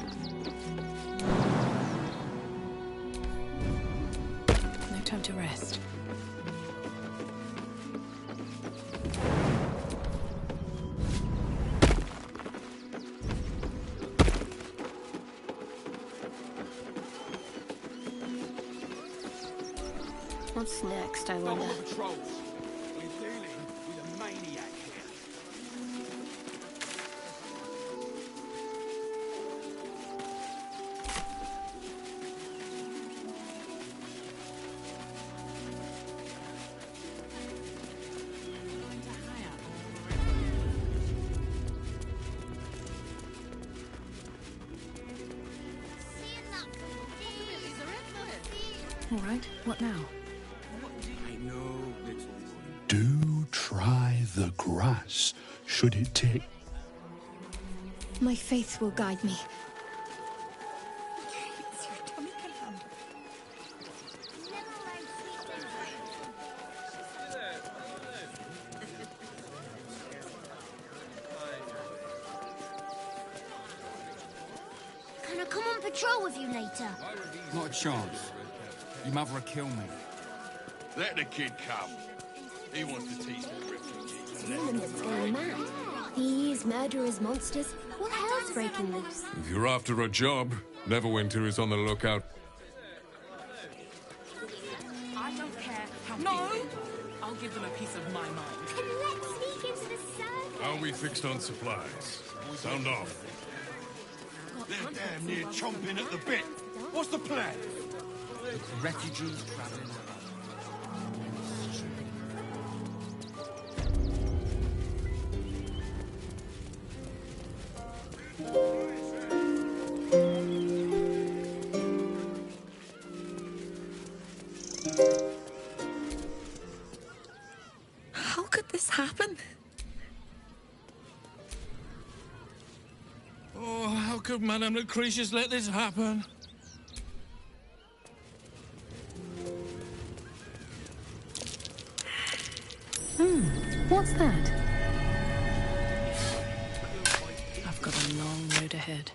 No time to rest. What's next, I wonder? Patrols. We're dealing with a maniac here. All right, what now? Do try the grass, should it take... My faith will guide me. Can I come on patrol with you later? Not a chance. Your mother will kill me. Let the kid come. He wants to teach the refugees. Human that's going mad. Thieves, murderers, monsters. What the hell's breaking loose? If you're after a job, Neverwinter is on the lookout. I don't care how no! I'll give them a piece of my mind. And let's sneak into the circus. Are we fixed on supplies? Sound off. They're damn near chomping at the bit. What's the plan? Refugees traveling. How could this happen? Oh, how could Madame Lucretius let this happen? What's that? I've got a long road ahead.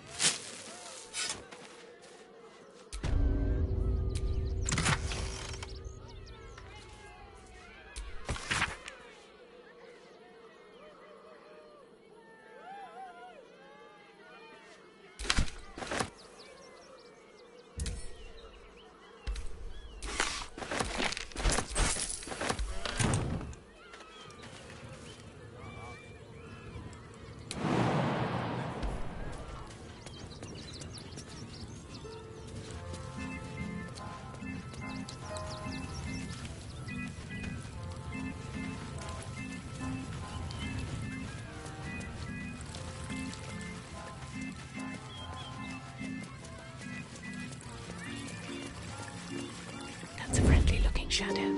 That's a friendly-looking shadow.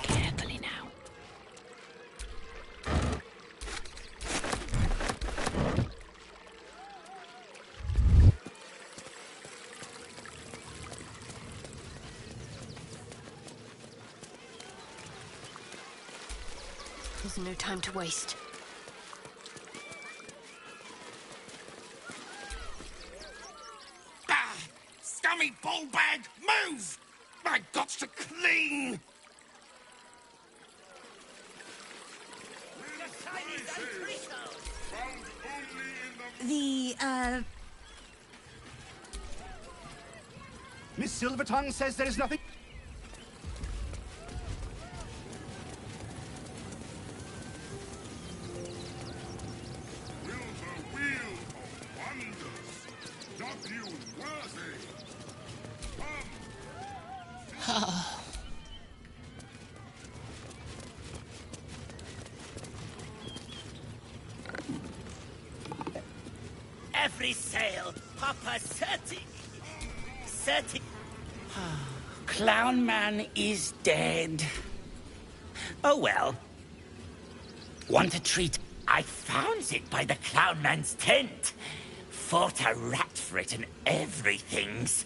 Carefully now. There's no time to waste. Scummy ball bag, move! My got's to clean! Miss Silvertongue says there is nothing... Every sail, Papa Certi. Certi. Clown Man is dead. Oh well. Want a treat? I found it by the Clown Man's tent. Fought a rat for it and everything's.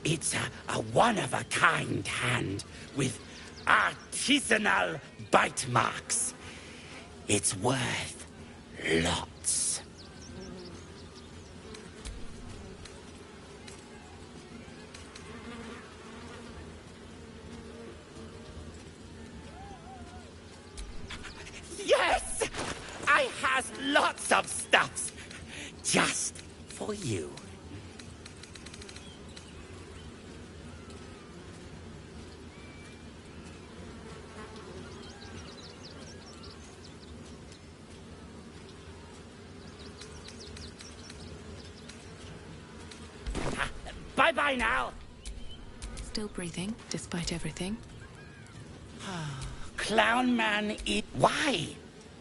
It's a one-of-a-kind hand with artisanal bite marks. It's worth lots. Yes! I has lots of stuffs. Just for you. Bye-bye now. Still breathing, despite everything. Clown man eat. Why?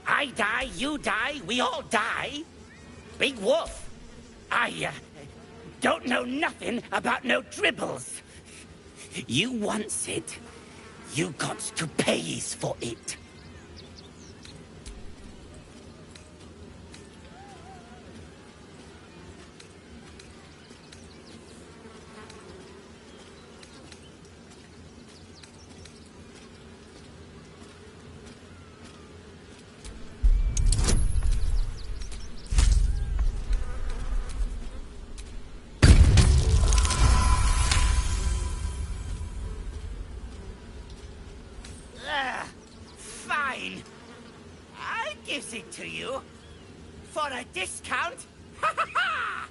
I die, you die, we all die. Big wolf. I don't know nothing about no dribbles. You wants it. You got to pays for it. Fine. I gives it to you. For a discount. Ha ha ha!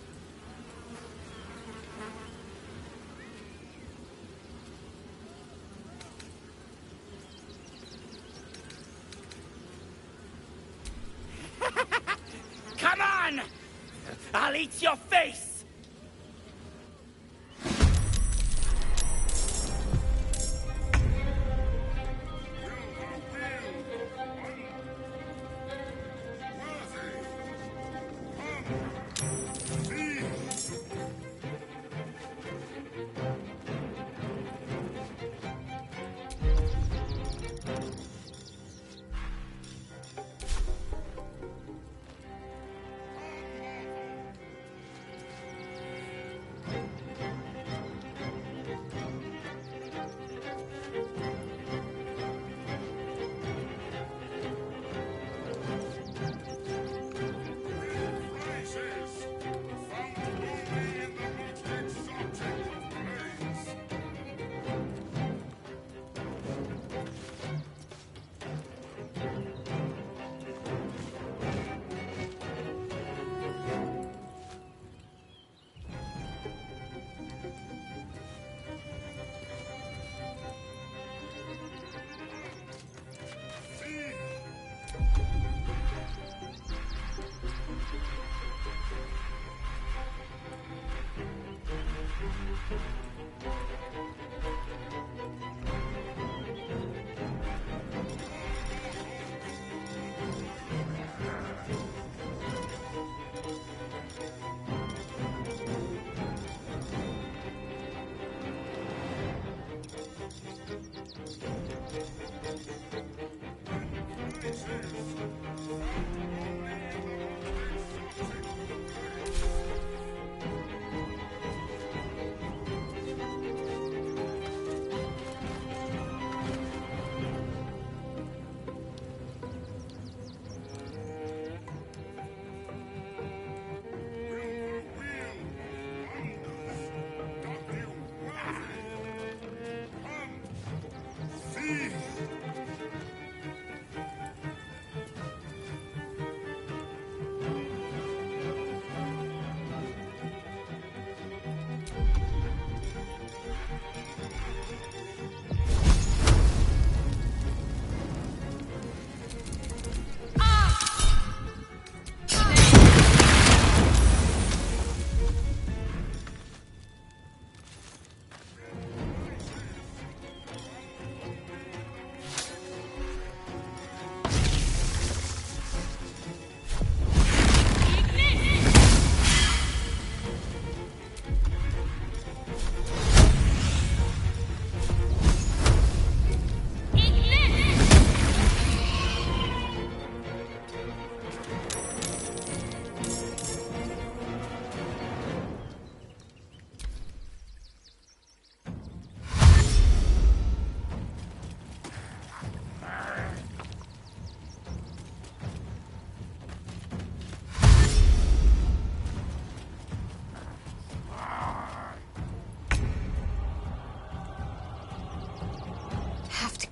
Come on! I'll eat your face!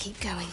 keep going.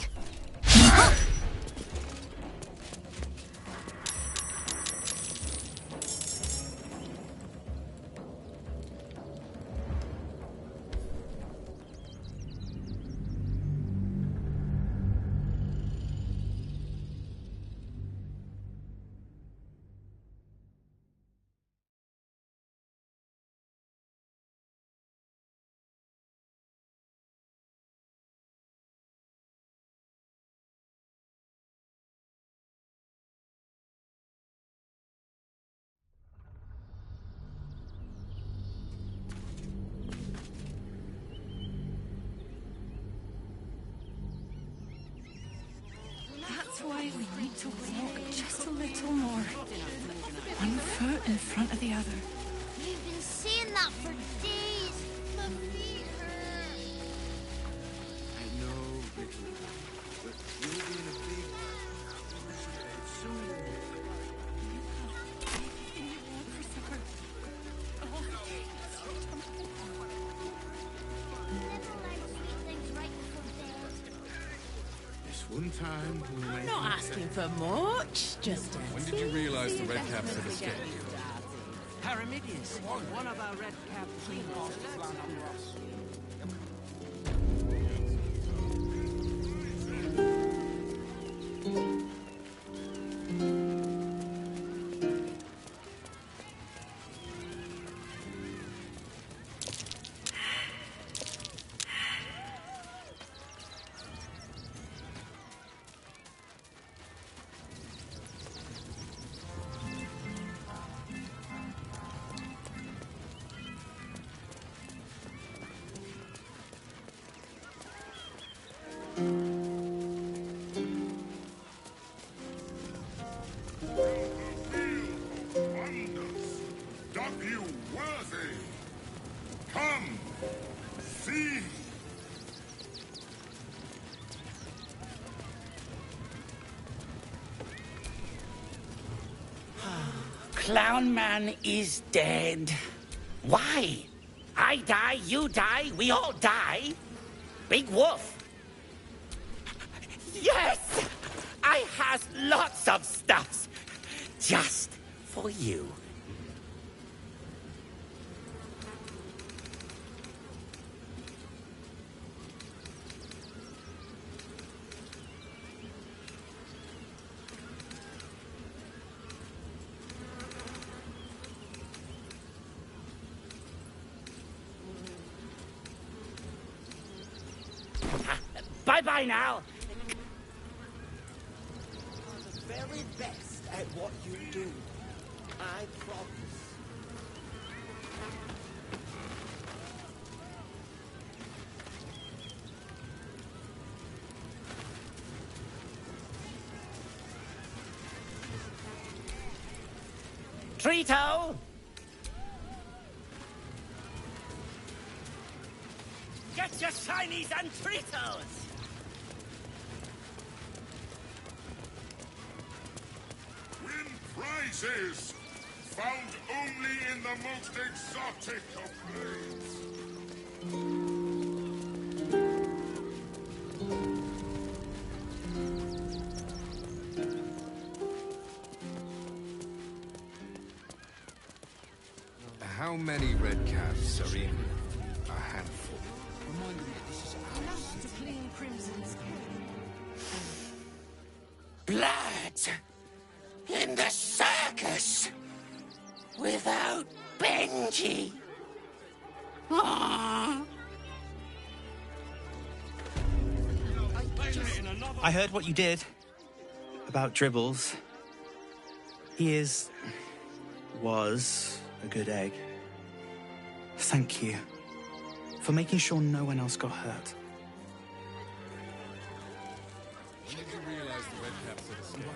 why we need to walk just a little more. One foot in front of the other. You've been saying that for days. My feet hurt. I know, Vicky, but you'll be in a big soon. One time we I'm not asking for much, just a When did you realize the Red Caps had escaped? Paramidius, one of our Red Cap clean Clown Man is dead. Why? I die, you die, we all die. Big Wolf. Yes! I has lots of stuffs. Just for you. Bye-bye now. The very best at what you do. I promise. Trito! Get your shinies and Tritos! Win prizes! Found only in the most exotic of blades! How many red caps are in a handful? Enough to clean Crimson's Blood! In the circus! Without Benji! Aww. I heard what you did about Dribbles. He was a good egg. Thank you for making sure no one else got hurt. When did you realize the Red Caps had escaped?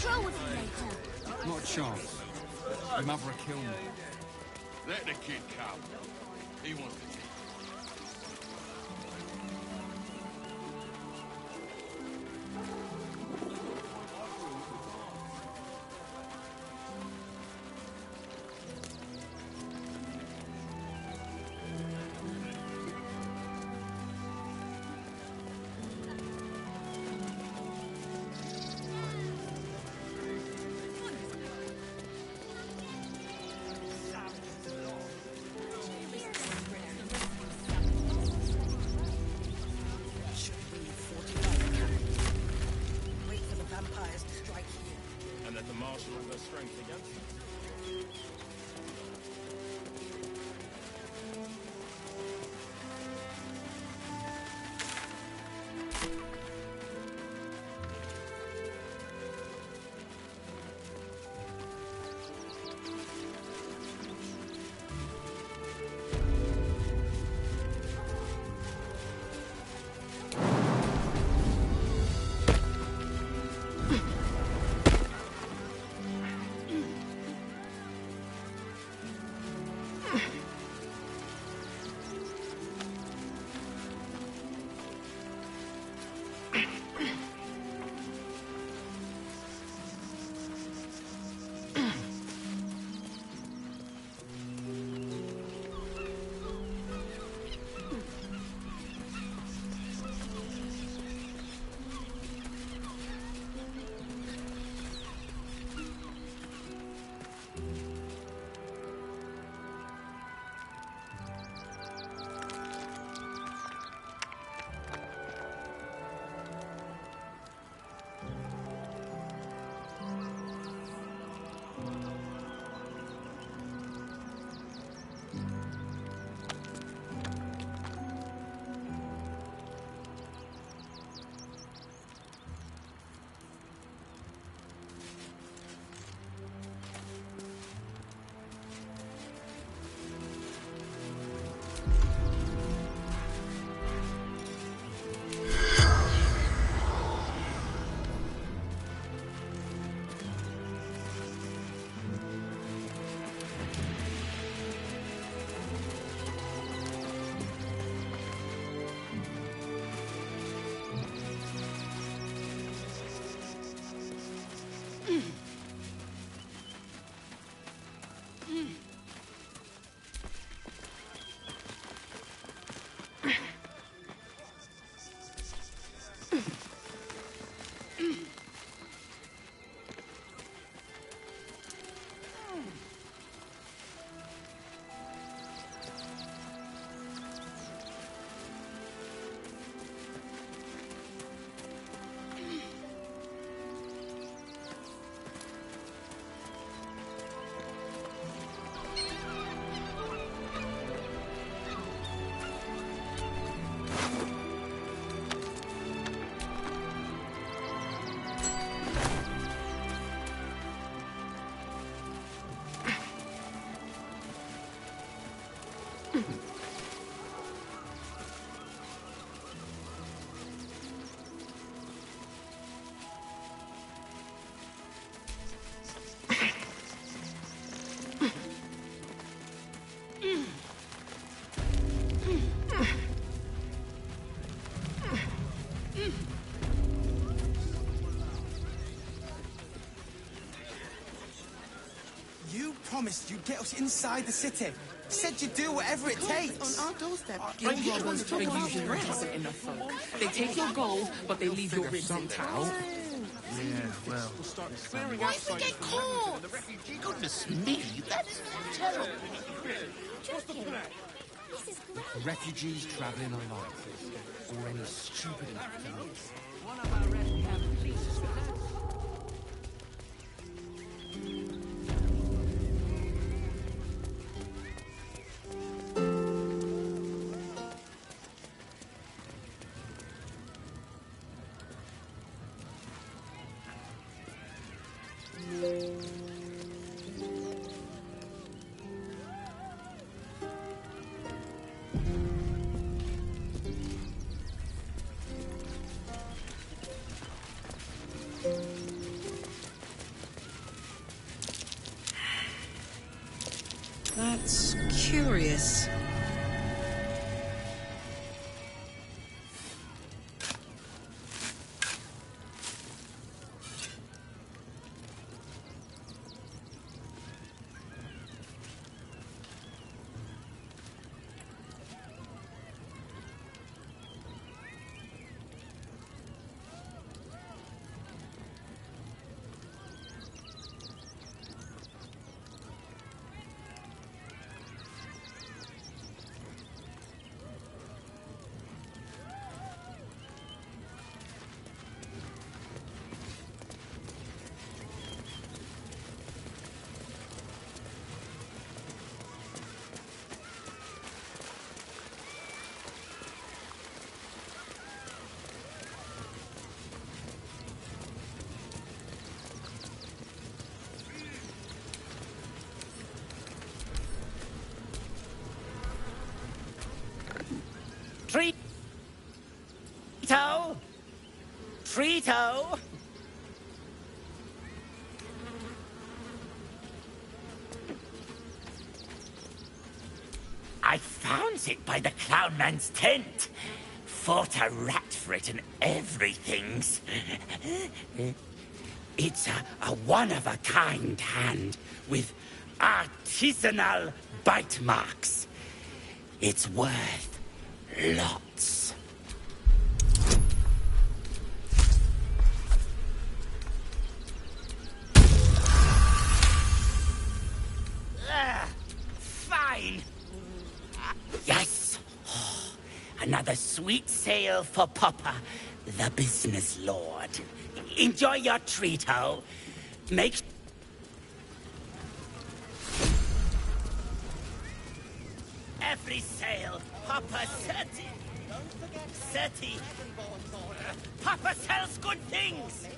control of you later. Not a chance. Your mother will kill me. Let the kid come. He wants to teach. Promised you'd get us inside the city. Said you'd do whatever it takes. On our doorstep. Guild robbers are usually decent enough folk. They take your gold, but they leave your ribs intact. Yeah, well. Why did we get caught? Goodness me, that is terrible. Refugees travelling alone. Or any stupid things. One of our red cavalry. Treato! I found it by the clown man's tent. Fought a rat for it and everything's. It's a one-of-a-kind hand with artisanal bite marks. It's worth lots. Fine. Yes. Another sweet sale for Papa, the business lord. Enjoy your treat-o. Make... Every sale, Papa 30. 30. Papa sells good things.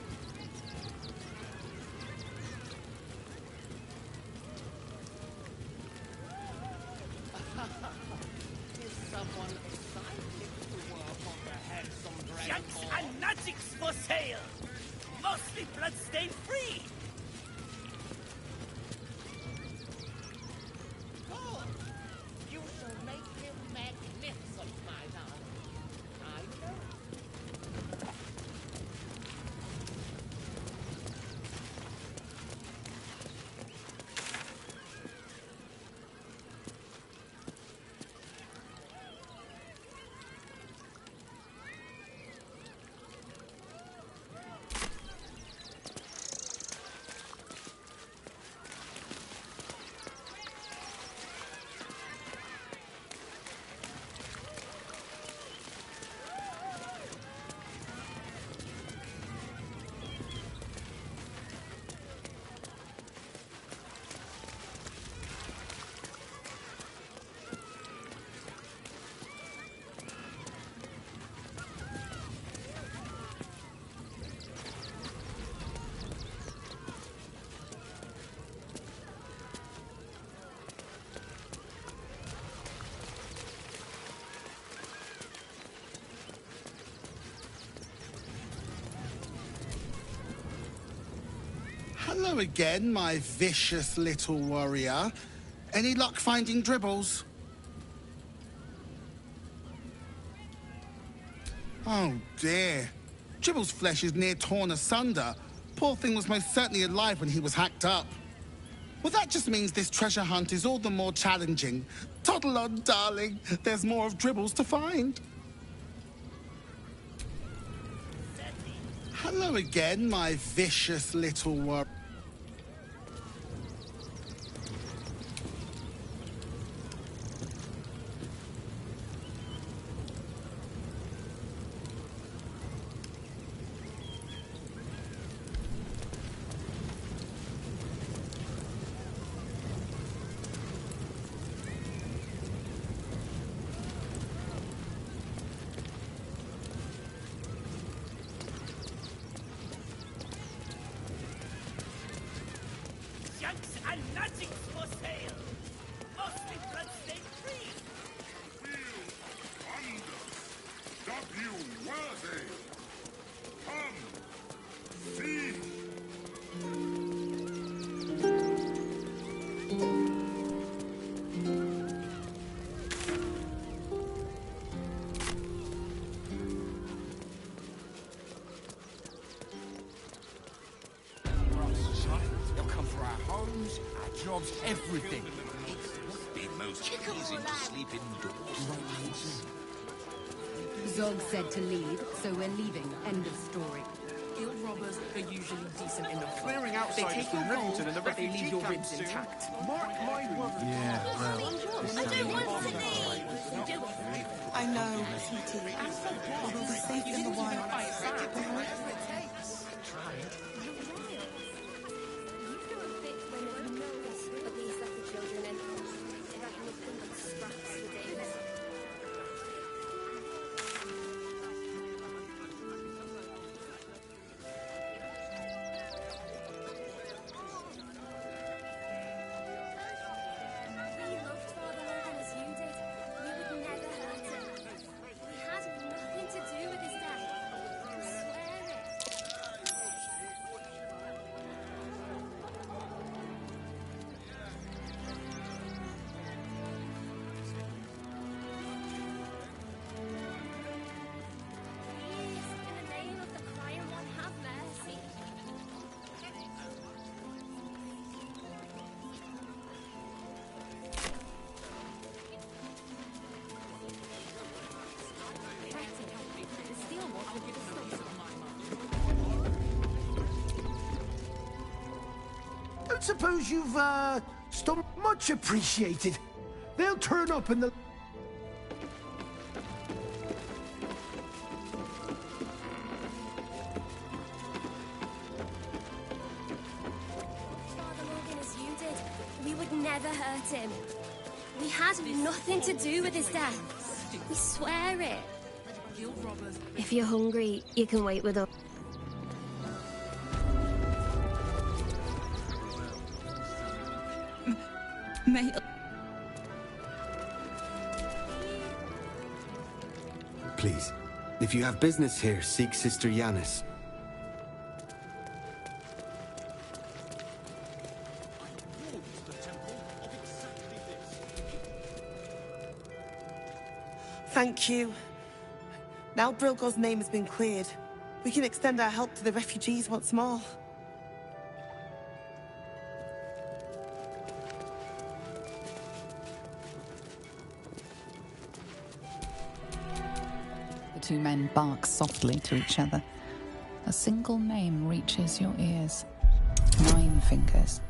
Junks and magics for sale. Mostly bloodstain free. Good. You shall make him magnificent, my darling. I know. Hello again, my vicious little warrior. Any luck finding dribbles? Oh dear. Dribble's flesh is near torn asunder. Poor thing was most certainly alive when he was hacked up. Well, that just means this treasure hunt is all the more challenging. Toddle on, darling. There's more of Dribbles to find. Hello again, my vicious little warrior. Junks and magics for sale. Mostly bloodstain free. W worthy. Come, see. They'll come for our homes, our jobs, everything. It would be most pleasing to sleep indoors. Zog said to leave, so we're leaving. End of story. Guild robbers are usually decent enough. Clearing They outsiders take from your gold, Rivington and the but they refugee leave your camp ribs soon. intact. Mark my words. Yeah, well, I don't want to leave. I know, sweetie. We'll be safe in the wild. Don't suppose you've, much appreciated. They'll turn up in the... Father Morgan as you did. We would never hurt him. We had nothing to do with his death. We swear it. If you're hungry, you can wait with us. Mate. Please, if you have business here, seek Sister Yanis. Thank you. Now Brilgo's name has been cleared, we can extend our help to the refugees once more. The two men bark softly to each other. A single name reaches your ears. 9 Fingers.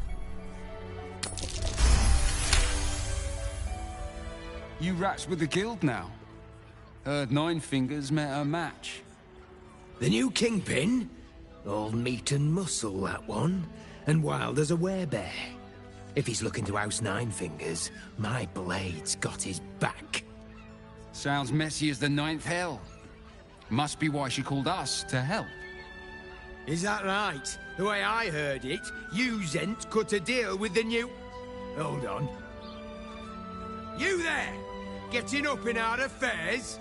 You rats with the guild now. Heard 9 Fingers met a match. The new kingpin? All meat and muscle, that one. And wild as a werebear. If he's looking to oust 9 Fingers, my blade's got his back. Sounds messy as the 9th hell. Must be why she called us to help. Is that right? The way I heard it, you Zent cut a deal with the new... Hold on. You there! Getting up in our affairs?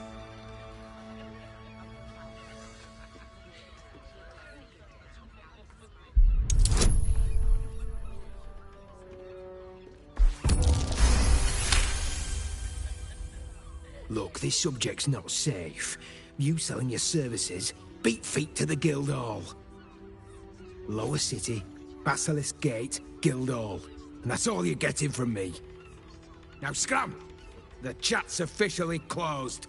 Look, this subject's not safe. You selling your services, beat feet to the Guildhall. Lower City, Basilisk Gate, Guildhall. And that's all you're getting from me. Now scram! The chat's officially closed.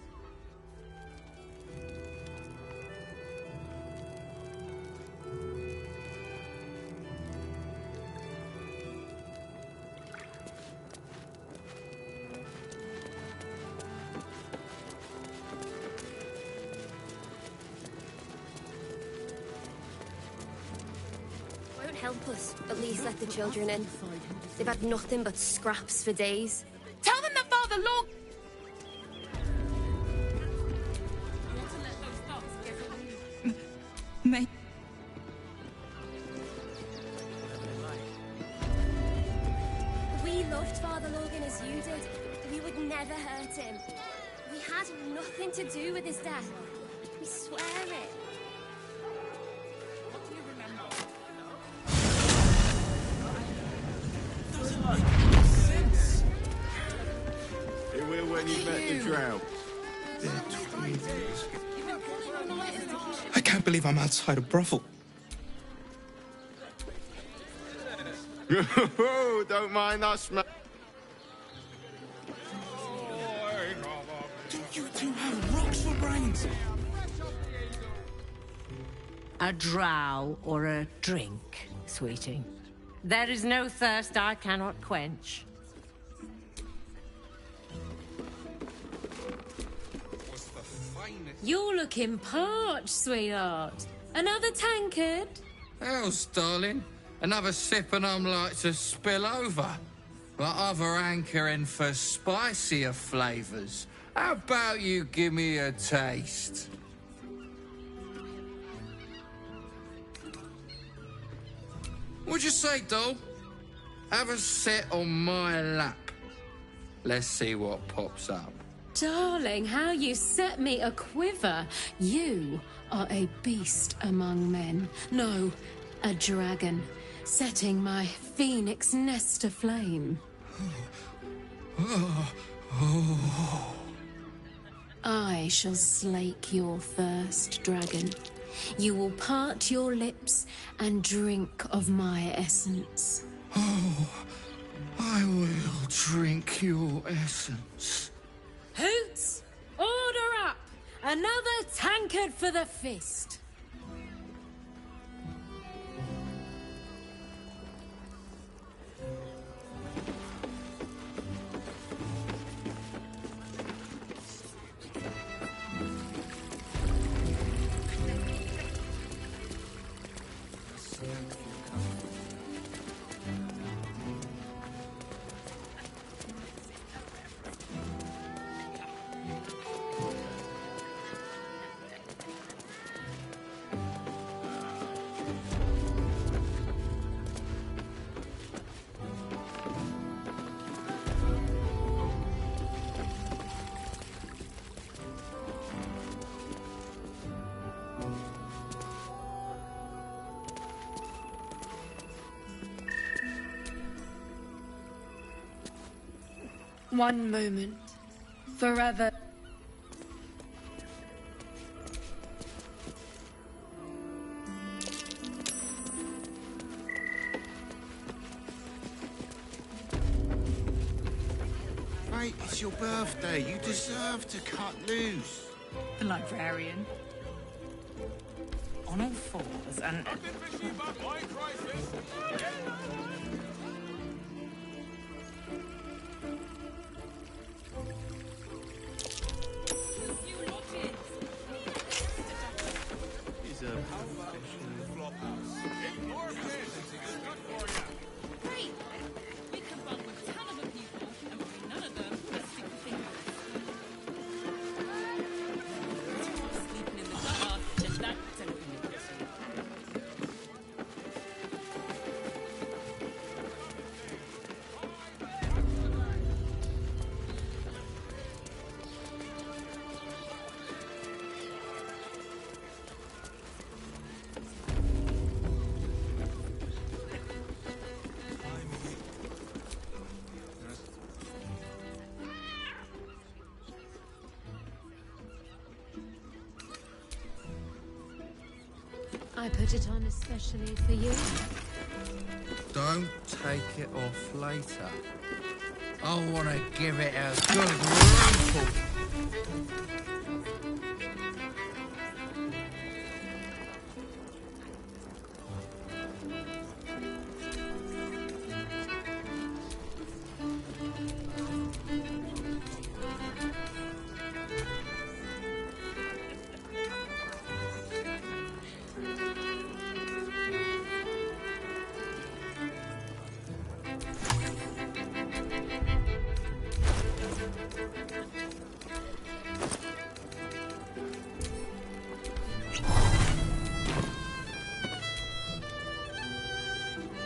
Won't help us. At least let the children in. They've had nothing but scraps for days. Tell them that Father Lord... Mate. We loved Father Logan as you did. We would never hurt him. We had nothing to do with his death. We swear it. It will when you've met the drought. I can't believe I'm outside a brothel. Don't mind us, man. Don't you two have rocks for brains? A drow or a drink, sweeting. There is no thirst I cannot quench. You're looking parched, sweetheart. Another tankard? Else, darling. Another sip and I'm like to spill over. But other hankering for spicier flavours. How about you give me a taste? What'd you say, doll? Have a sit on my lap. Let's see what pops up. Darling, how you set me a quiver. You are a beast among men. No, a dragon, setting my phoenix nest aflame. I shall slake your thirst, dragon. You will part your lips and drink of my essence. Oh, I will drink your essence. Hoots! Order up! Another tankard for the feast. One moment. Forever. Mate, it's your birthday. You deserve to cut loose. The librarian. On all fours and... I put it on especially for you. Don't take it off later. I want to give it a good rumple.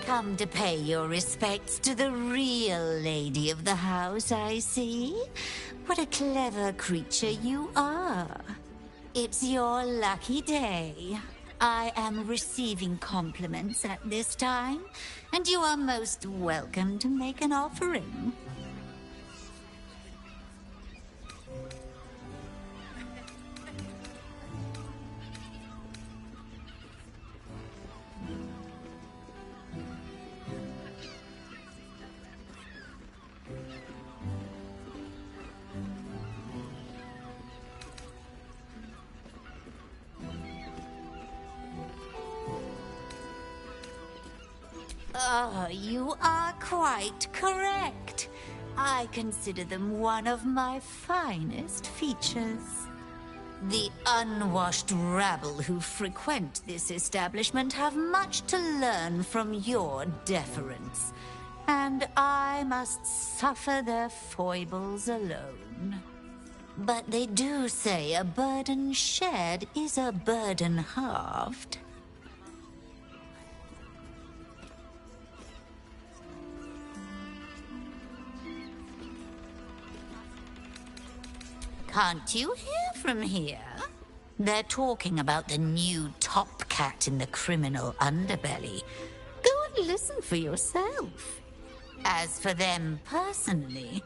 Come to pay your respects to the real lady of the house, I see. What a clever creature you are. It's your lucky day. I am receiving compliments at this time, and you are most welcome to make an offering. Oh, you are quite correct. I consider them one of my finest features. The unwashed rabble who frequent this establishment have much to learn from your deference, and I must suffer their foibles alone. But they do say a burden shared is a burden halved. Can't you hear from here? They're talking about the new top cat in the criminal underbelly. Go and listen for yourself. As for them personally,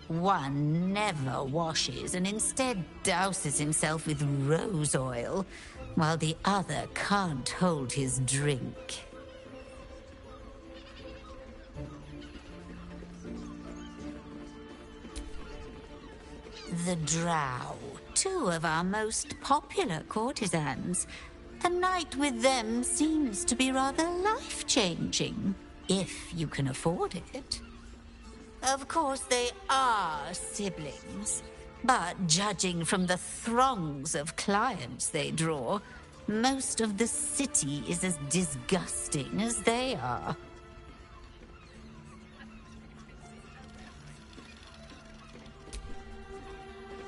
one never washes and instead douses himself with rose oil, while the other can't hold his drink. The Drow, two of our most popular courtesans. A night with them seems to be rather life-changing, if you can afford it. Of course, they are siblings, but judging from the throngs of clients they draw, Most of the city is as disgusting as they are.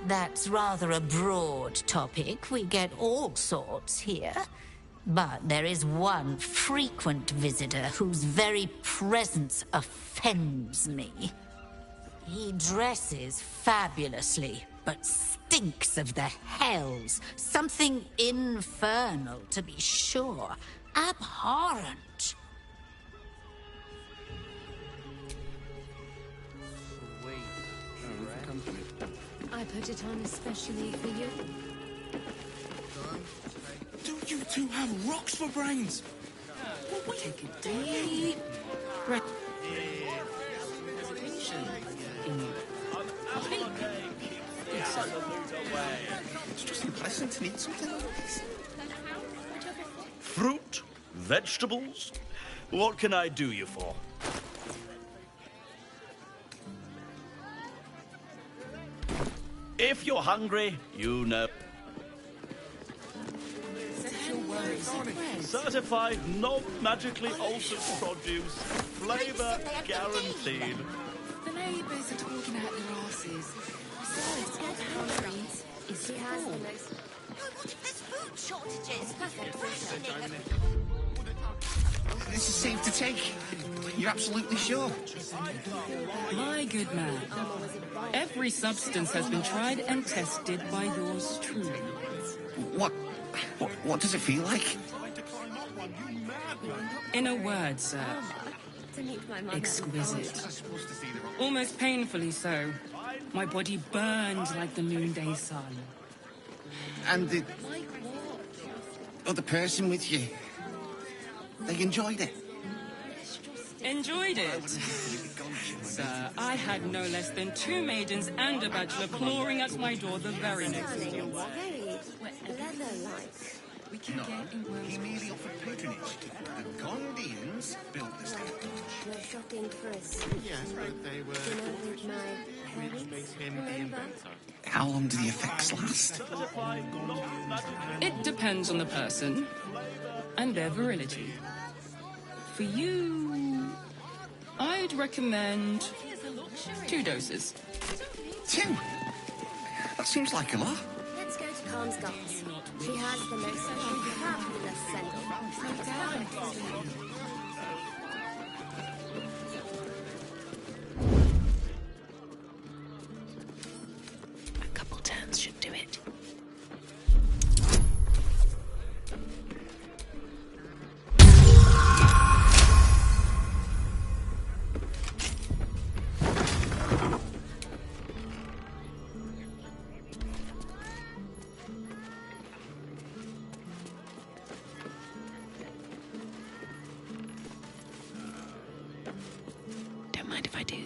That's rather a broad topic. We get all sorts here. But there is one frequent visitor whose very presence offends me. He dresses fabulously, but stinks of the hells. Something infernal, to be sure. Abhorrent. I put it on especially for you. Don't you two have rocks for brains? Take a deep breath. It's just unpleasant to eat something like this. Fruit? Vegetables? What can I do you for? If you're hungry, you know. Certified, non-magically altered produce. Flavor guaranteed. The neighbours are talking out their asses. Besides, get hungry. It's full. What if there's food shortages? This is safe to take. You're absolutely sure? My good man, every substance has been tried and tested by yours truly. What does it feel like? In a word, sir, exquisite. Almost painfully so. My body burned like the noonday sun. And the other person with you, they enjoyed it? Enjoyed it? Sir, I had no less than 2 maidens and a bachelor clawing at my door the very next day. We can get in he merely offered patronage. The Gondians built this town. We're shopping for us. Yes, but they were... Which makes him the inventor. How long do the effects last? It depends on the person and their virility. For you, I'd recommend 2 doses. 2? That seems like a lot. Let's go to Comscott's. She has the most fabulous scent. A couple turns should do it. Don't mind if I do.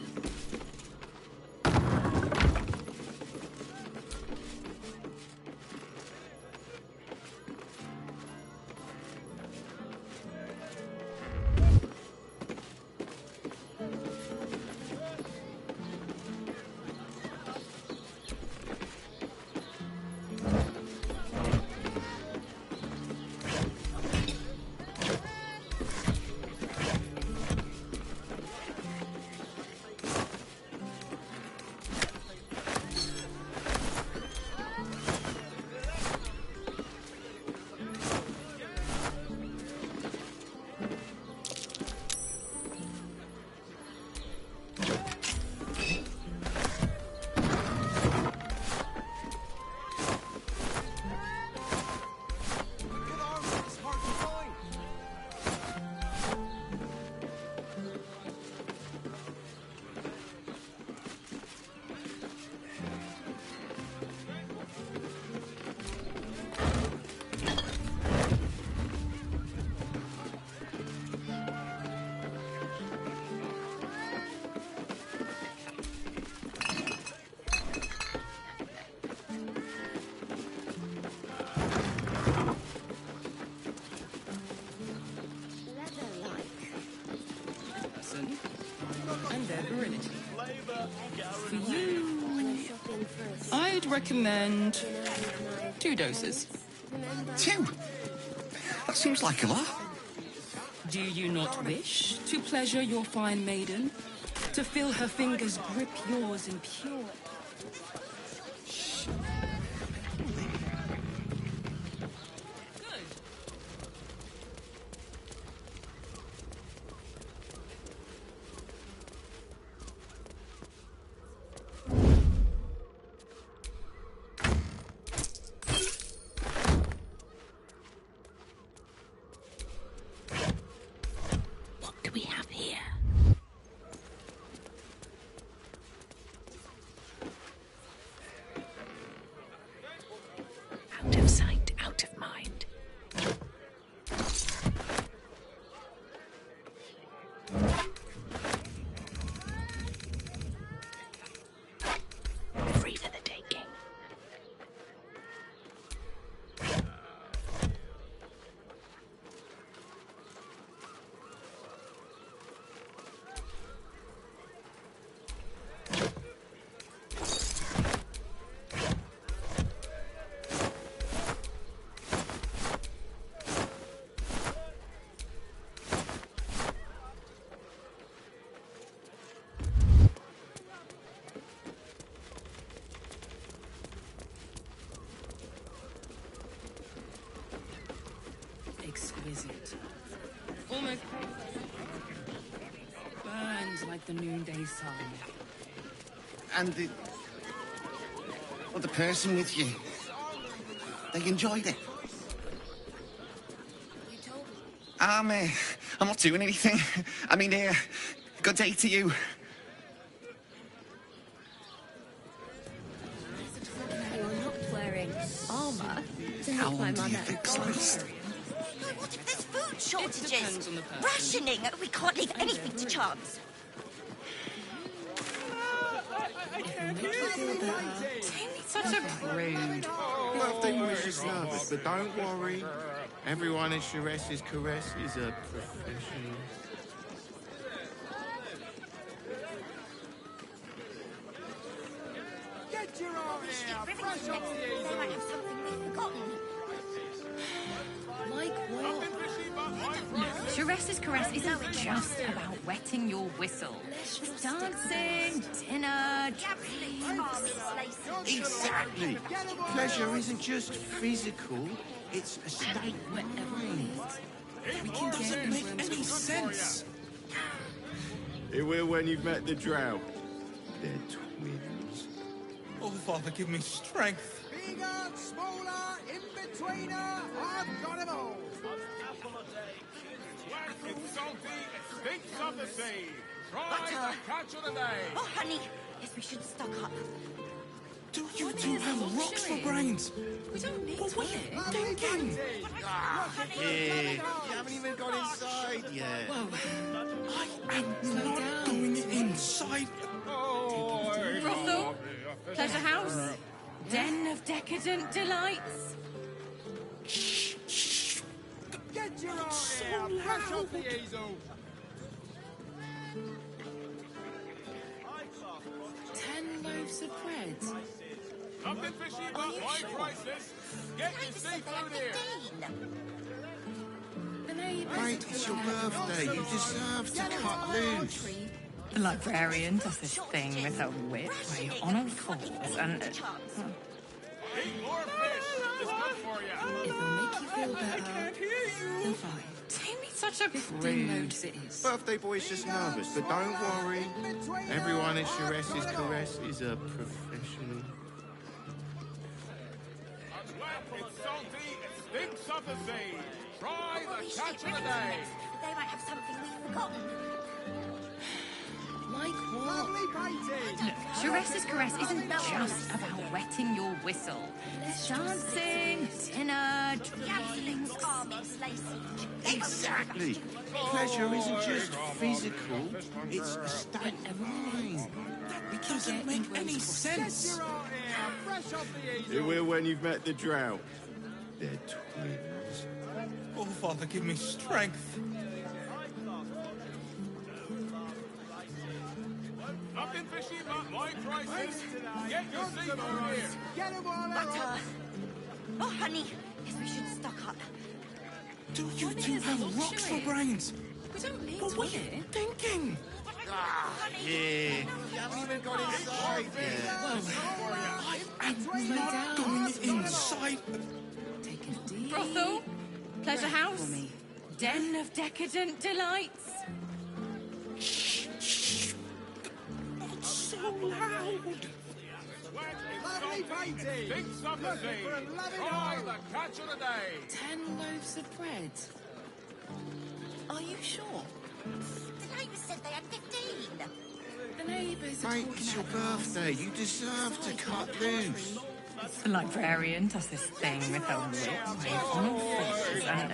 And their virility. For you, I'd recommend 2 doses. 2? That seems like a lot. Do you not wish to pleasure your fine maiden? To feel her fingers grip yours in pure... What do we have here? Out of sight, out of mind. Free for the taking. Exquisite. Almost burns like the noonday sun. And the person with you, they enjoyed it. I'm not doing anything. I mean, good day to you. You're not wearing armour to How help my long do you mother. fix this? There's food shortages. Rationing. We can't leave anything to chance. Such a prude. Birthday wishes nervous, but don't worry. Everyone at Chares's caress is a professional. Get your arm here. Fresh off the easel. They might have something we've forgotten. Like what? Chares's caress isn't just about wetting your whistle. It's dancing, dinner, drinks. Exactly. Pleasure isn't just physical, it's a state. We can doesn't make any sense. It will when you've met the drow. They're twins. Oh, Father, give me strength. Bigger, smaller, in-betweener, I've got 'em all. It's salty, it stinks of the sea. Try Butter. the catch of the day. Oh, honey. Yes, we should stock up. Do you two have rocks for brains? We don't need What are you thinking? Yeah, you haven't even got inside yet. I am not going inside. Brothel, pleasure house, den of decadent delights. Get your arm here. Fresh off the easel. 10 loaves of bread. Nothing fishy about my prices. Get your seafood here. Mate, it's your birthday. You deserve to cut loose. The librarian does this thing with her whip where you're on all fours and... Eat more fish. It's good for you. It will make you feel better. Then fine. Don't be such a prude. Birthday boy's just nervous, but don't worry. Everyone at Chares's caress is a professional. It's wet, it's salty, it stinks of the sea. Try the catch of the day. They might have something we've forgotten. Like what? Lovely painting. Look, Chares's caress isn't just about wetting your whistle. It's dancing, dinner, drinks. Exactly. Pleasure isn't just physical, it's a state of mind. That doesn't make any sense. Get your arm here. Fresh off the easel. It will when you've met the drow. They're twins. Oh, Father, give me strength. Nothing fishy about my prices. Get your seafood here. Get 'em all out. Butter. Oh, honey. Yes, we should stock up. Do you two have rocks for brains? We don't need What were you thinking? Yeah. You haven't even got inside yet. I'm not going inside. Take a deep. Brothel, pleasure house, den of decadent delights. Shh. Not so loud. Lovely painting! Thinks of the sea! Try the catch of the day! 10 loaves of bread. Are you sure? The neighbours said they had 15. The neighbours are Mate, talking it's your about birthday. You deserve to cut loose. The librarian does this thing with her wit, waving faces and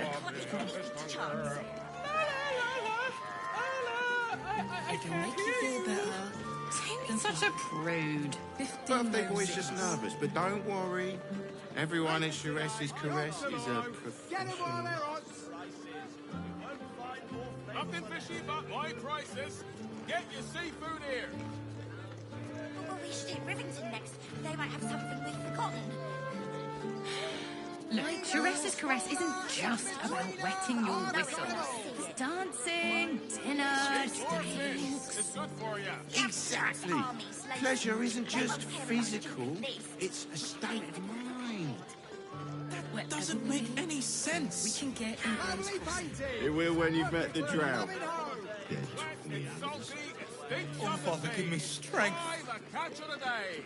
I can make you feel better. such a prude. Birthday boy's just nervous, but don't worry. Everyone at Charesse's caress is a professional. Nothing fishy but my prices. Get your seafood here. Well, we should do Rivington next. They might have something we've forgotten. Look, Charesse's caress isn't just about wetting your whistle. It's dancing, dinner, drinks. It's good for you. Exactly. Pleasure isn't just physical, it's a state of mind. That doesn't make any sense. We can get in those It will when you've met the drought. Oh, Father, give me strength. Try the catch of the day.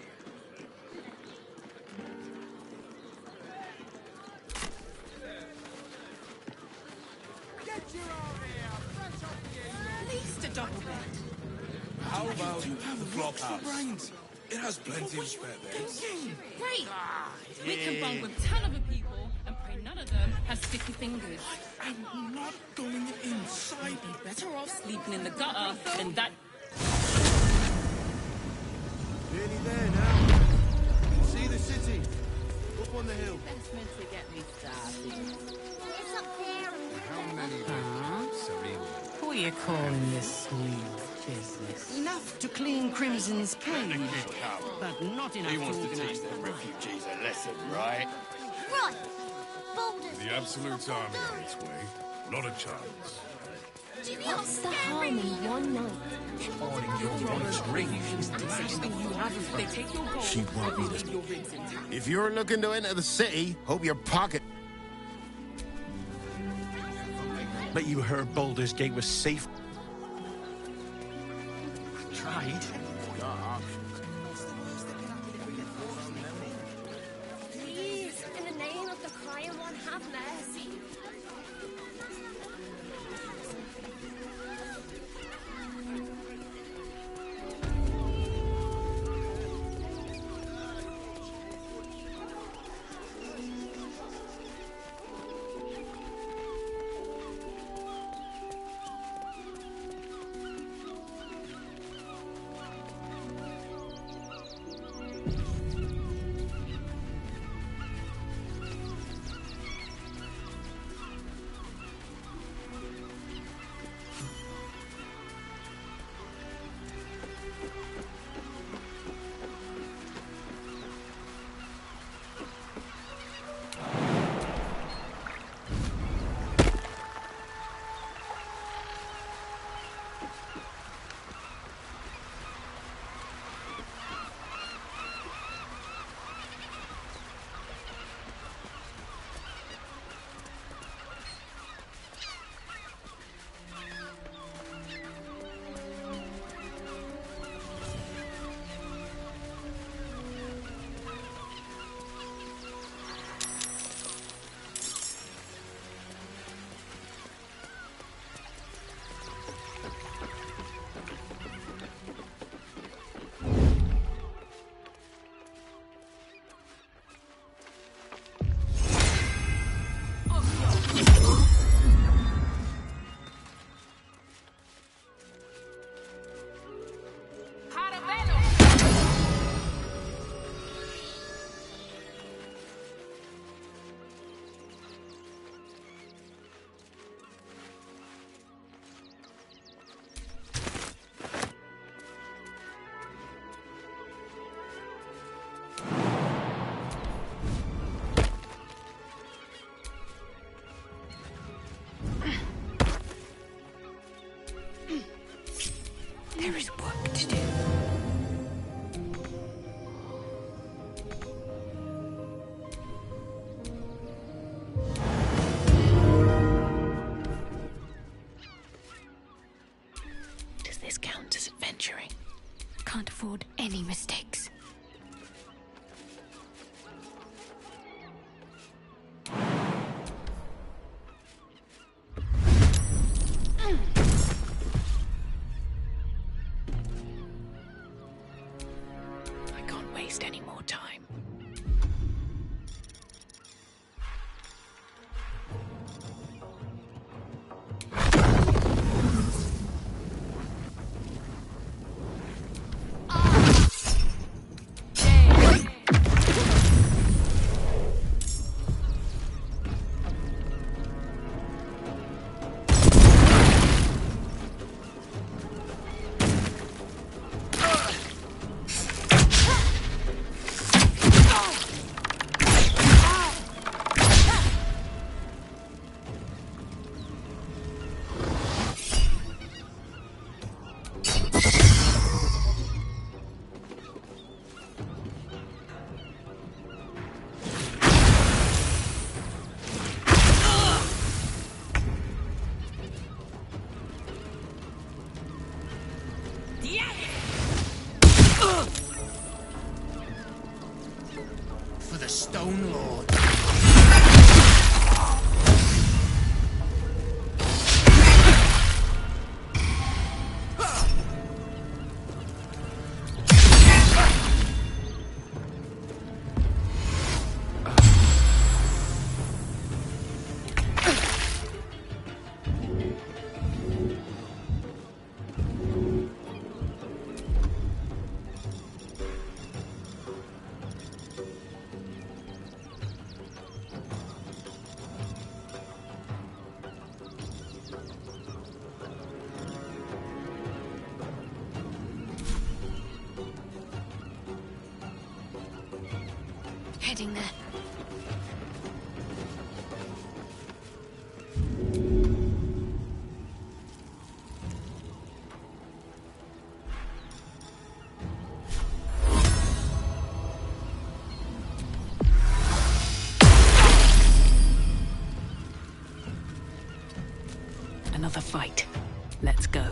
At least a double bed. How about the flop brains? It has plenty of spare beds. Great. We can bunk with 10 other people and pray none of them has sticky fingers. I'm not going inside. You'd be better off sleeping in the gutter than that. Nearly there now. You can see the city. Up on the hill. That's meant to get me started. It's up there. How many What are you calling this sweet business? Enough to clean Crimson's cage, but not enough to organise the refugees a lesson, right? Right. Boulders. The Absolute Army on its way. Not a chance. What's the harm in one night? They take your gold. She won't be leave your ribs intact. If you're looking to enter the city, hope your pocket. But you heard Baldur's Gate was safe. I tried. Please, in the name of the crying one, have mercy. There is work to do. Does this count as adventuring? Can't afford any mistakes. I can't waste any more time. For the Stone Lord. Heading there. Another fight. Let's go.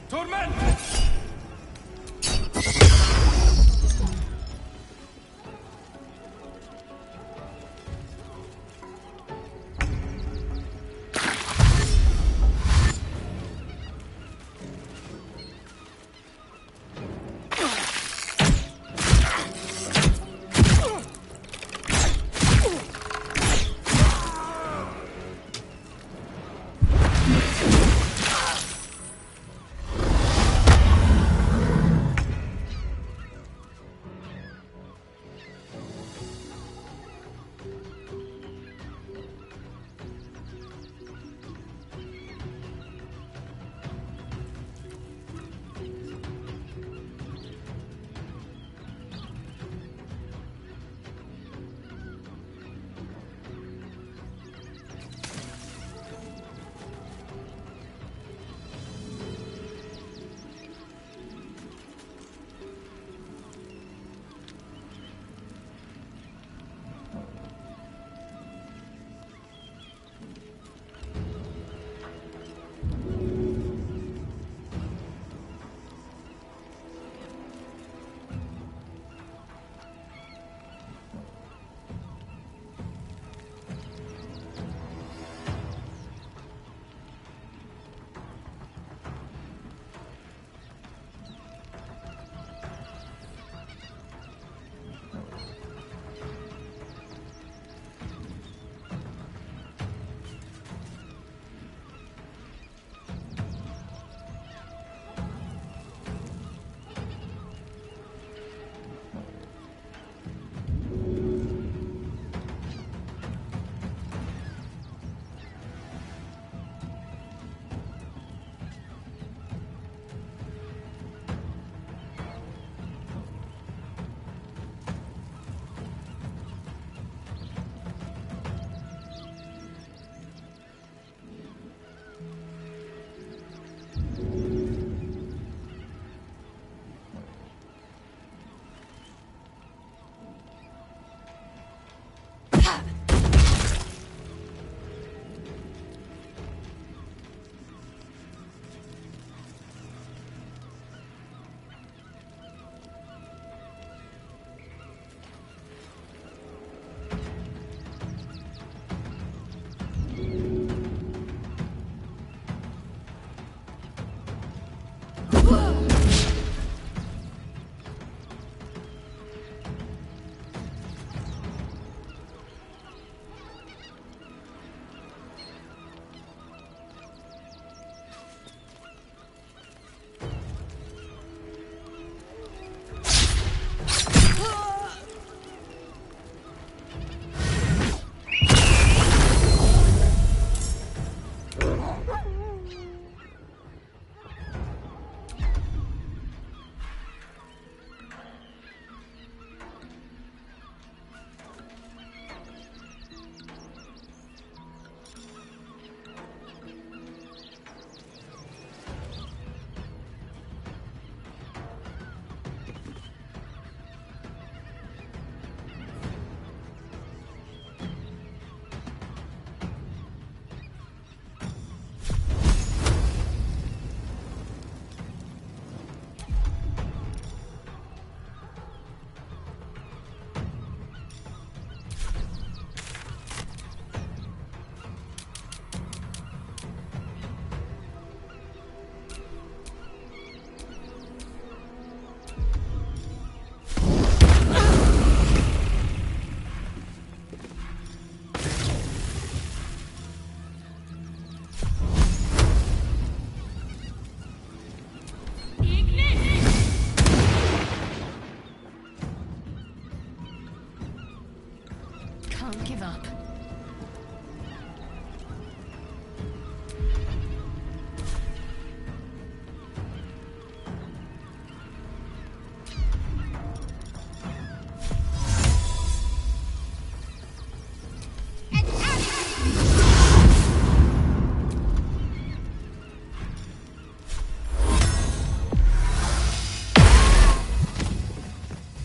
Torment! can't give up.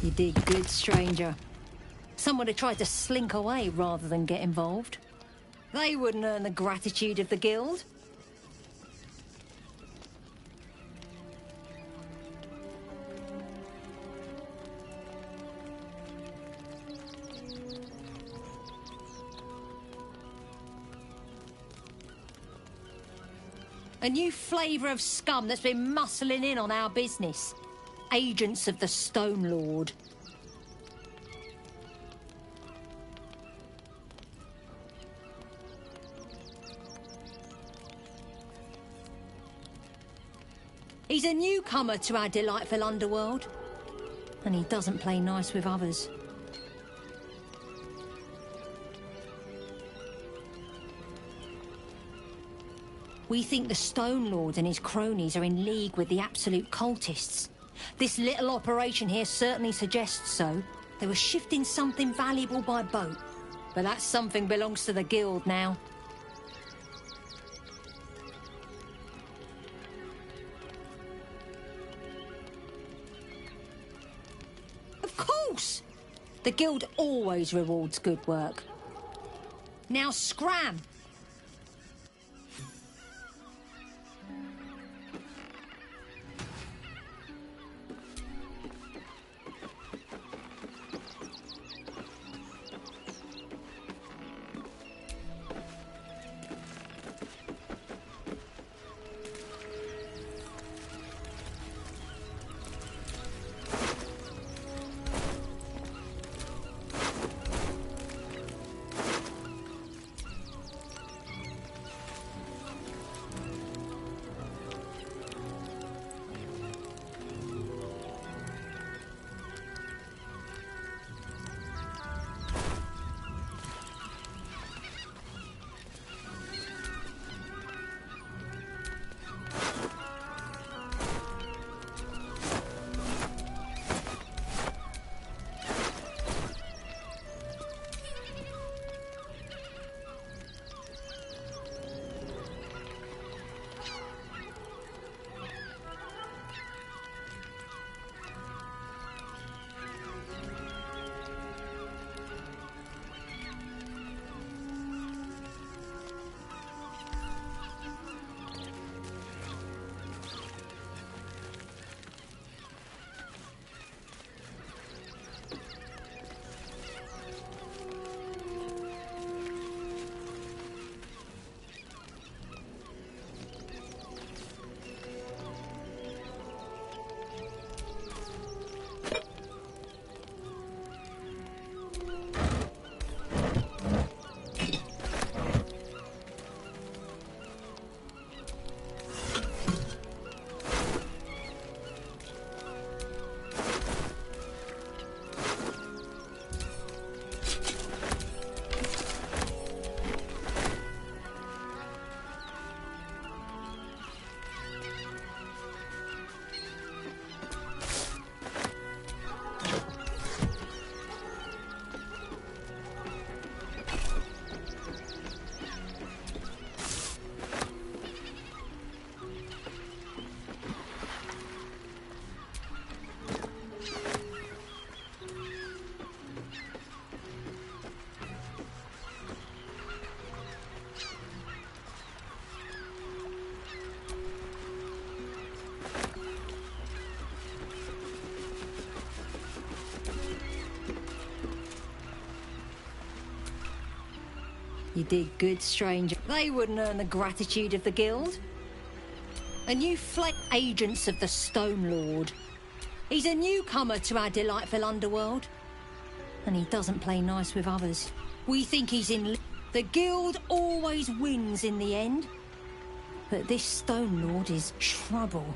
You did good, stranger. Someone had tried to slink away rather than get involved. They wouldn't earn the gratitude of the guild. A new flavour of scum that's been muscling in on our business. Agents of the Stone Lord. He's a newcomer to our delightful underworld, and he doesn't play nice with others. We think the Stone Lord and his cronies are in league with the absolute cultists. This little operation here certainly suggests so. They were shifting something valuable by boat. But that something belongs to the guild now. Of course! The guild always rewards good work. Now scram! You did good, stranger. They wouldn't earn the gratitude of the guild. A new agents of the Stone Lord. He's a newcomer to our delightful underworld, and he doesn't play nice with others. We think he's in... The guild always wins in the end, but this Stone Lord is trouble.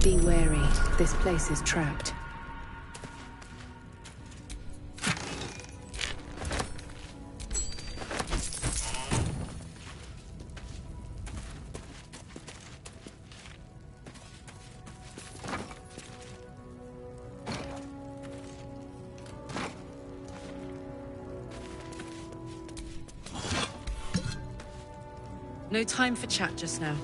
Be wary. This place is trapped. No time for chat just now.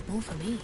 More for me.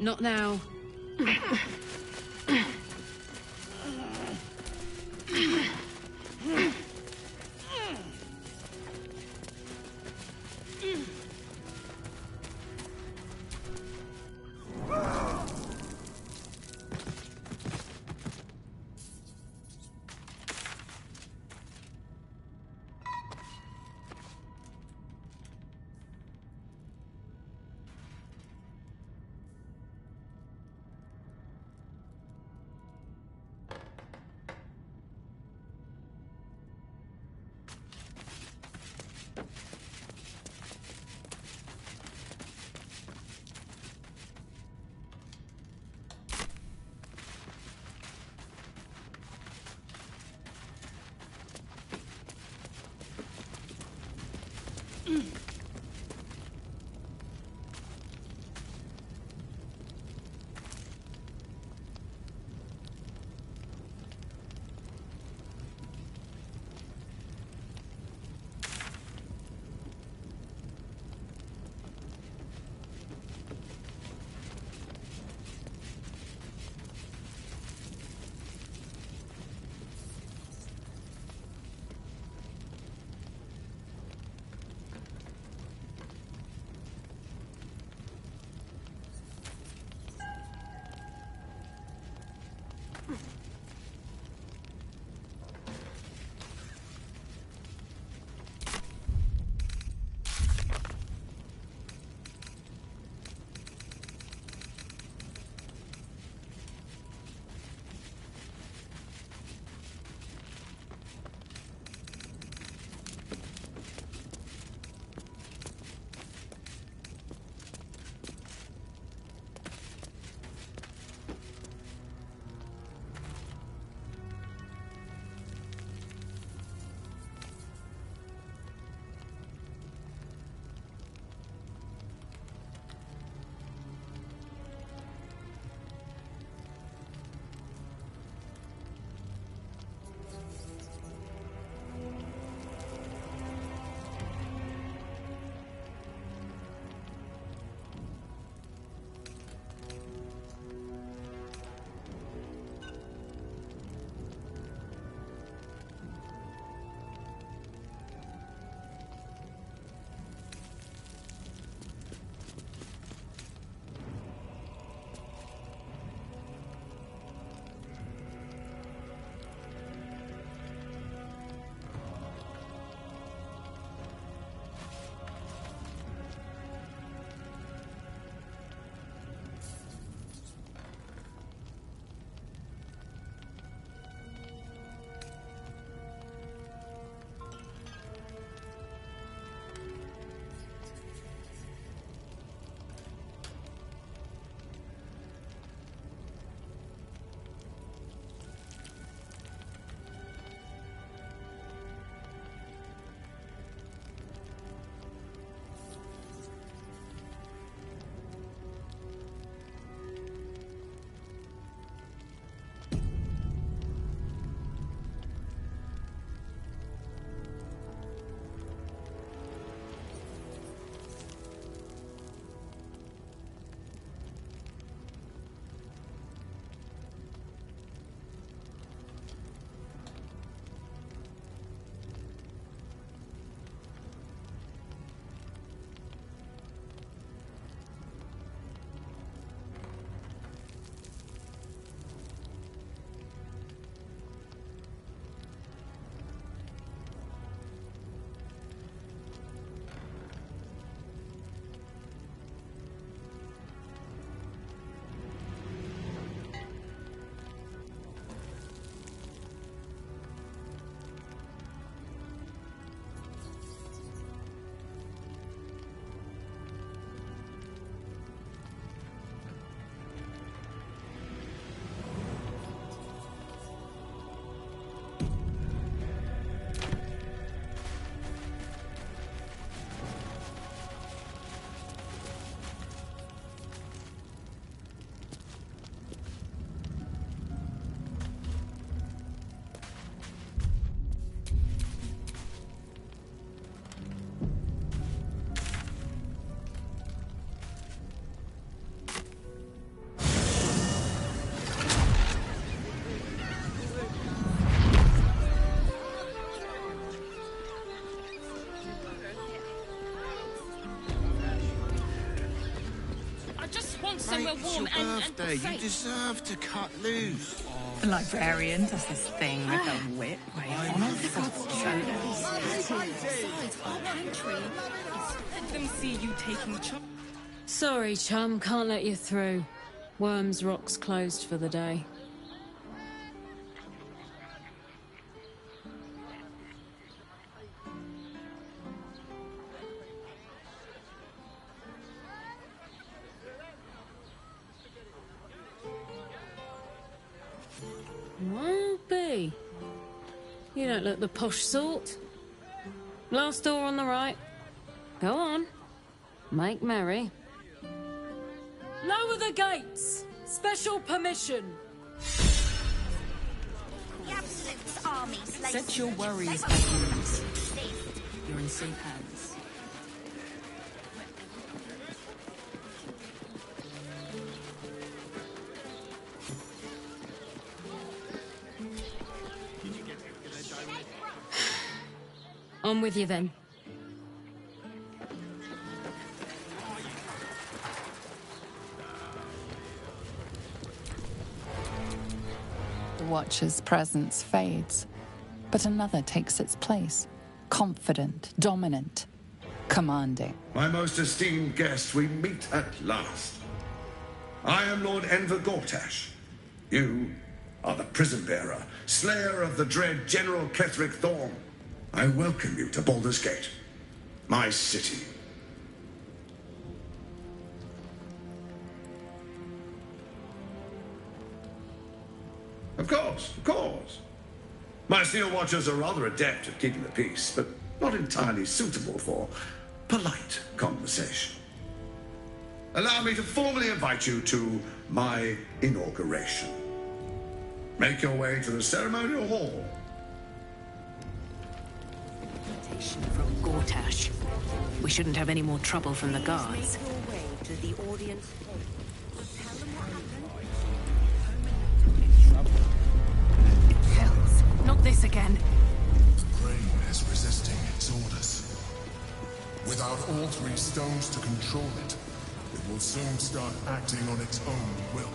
Not now. want somewhere Mate, warm it's your and birthday. safe. You deserve to cut loose. The librarian does this thing with a whip where you on a Let them see you taking chop. Sorry, chum, can't let you through. Worms Rock's closed for the day. Well, B. You don't look the posh sort. Last door on the right. Go on. Make merry. Lower the gates! Special permission! The Absolute's army slays. Set your worries at ease. You're in safe hands. On with you then. The Watcher's presence fades, but another takes its place. Confident, dominant, commanding. My most esteemed guest, we meet at last. I am Lord Enver Gortash. You are the prison bearer, slayer of the dread General Ketheric Thorn. I welcome you to Baldur's Gate, my city. Of course, of course. My Steel Watchers are rather adept at keeping the peace, but not entirely suitable for polite conversation. Allow me to formally invite you to my inauguration. Make your way to the ceremonial hall. From Gortash. We shouldn't have any more trouble from the guards. Make your way to the audience hall. Tell them what happened. Hells, not this again. The brain is resisting its orders. Without all three stones to control it, it will soon start acting on its own will.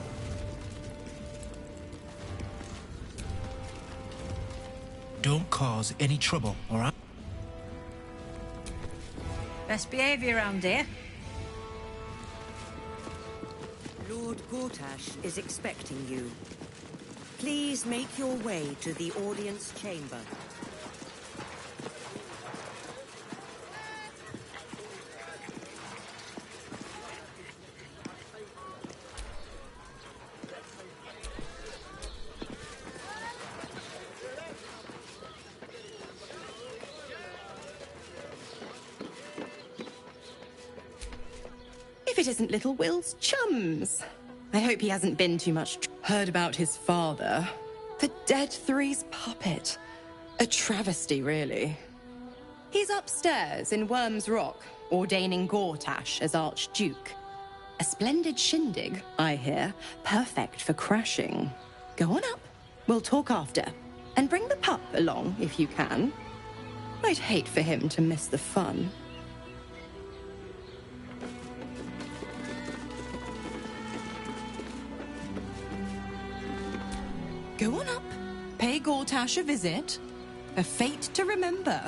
Don't cause any trouble, all right? Best behaviour around here. Lord Gortash is expecting you. Please make your way to the audience chamber. If it isn't little Will's chums. I hope he hasn't been too much heard about his father. The Dead Three's puppet. A travesty, really. He's upstairs in Worms Rock, ordaining Gortash as Archduke. A splendid shindig, I hear. Perfect for crashing. Go on up. We'll talk after. And bring the pup along, if you can. I'd hate for him to miss the fun. Go on up. Pay Gortash a visit. A fate to remember.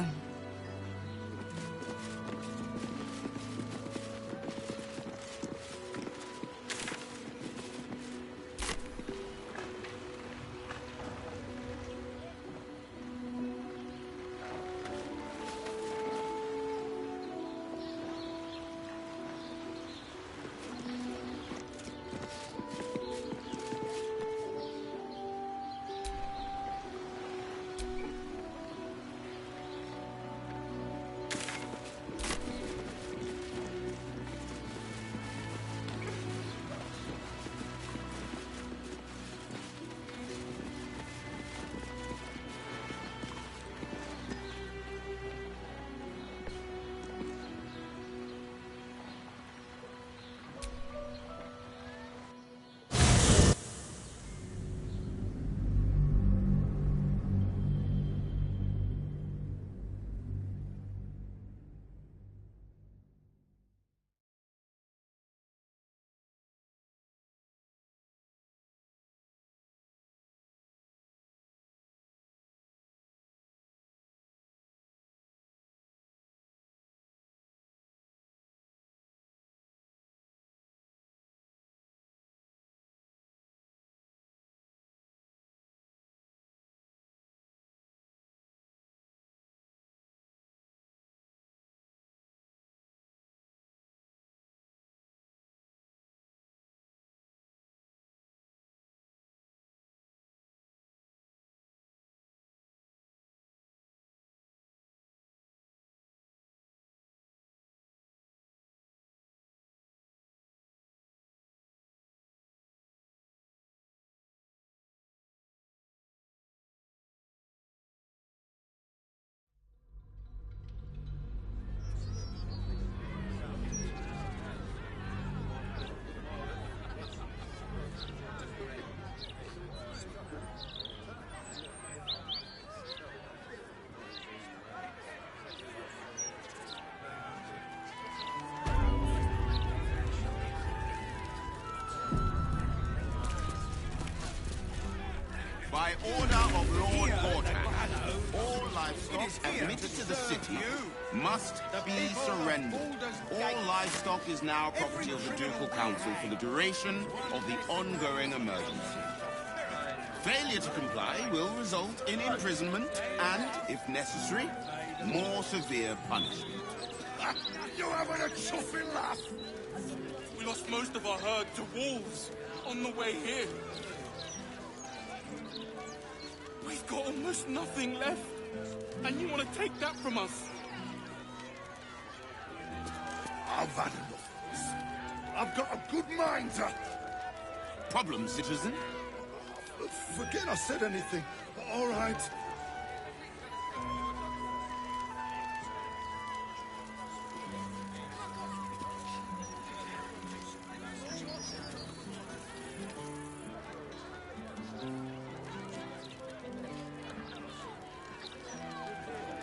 By order of Lord Gortash, all livestock admitted to the city must be surrendered. All livestock is now property of the Ducal Council for the duration of the ongoing emergency. Failure to comply will result in imprisonment and, if necessary, more severe punishment. You're having a chuffing laugh! We lost most of our herd to wolves on the way here. We've got almost nothing left, and you want to take that from us? I've had enough of this. I've got a good mind to... Problem, citizen? Forget I said anything. All right.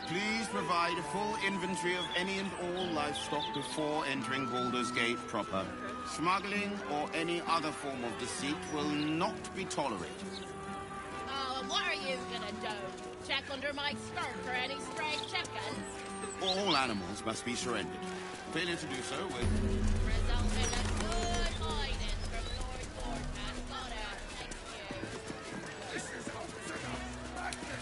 Please provide a full inventory of any and all livestock before entering Baldur's Gate proper. Smuggling or any other form of deceit will not be tolerated. Oh, and what are you gonna do? Check under my skirt for any stray chickens? All animals must be surrendered. Failure to do so will... Result in a good hiding from Lord Gortash. Got out, thank you. This is up to the madness.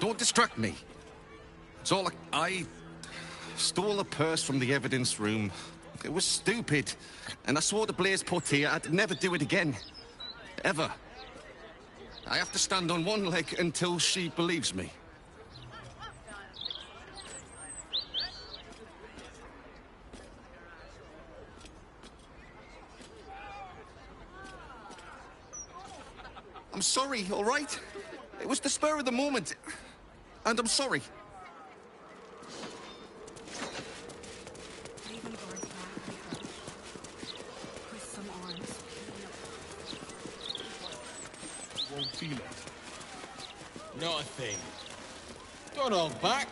Don't distract me. It's all I stole a purse from the evidence room. It was stupid. And I swore to Blaze put here I'd never do it again. Ever. I have to stand on one leg until she believes me. I'm sorry, all right? It was the spur of the moment. And I'm sorry. Won't feel it. Not a thing. Don't hold back.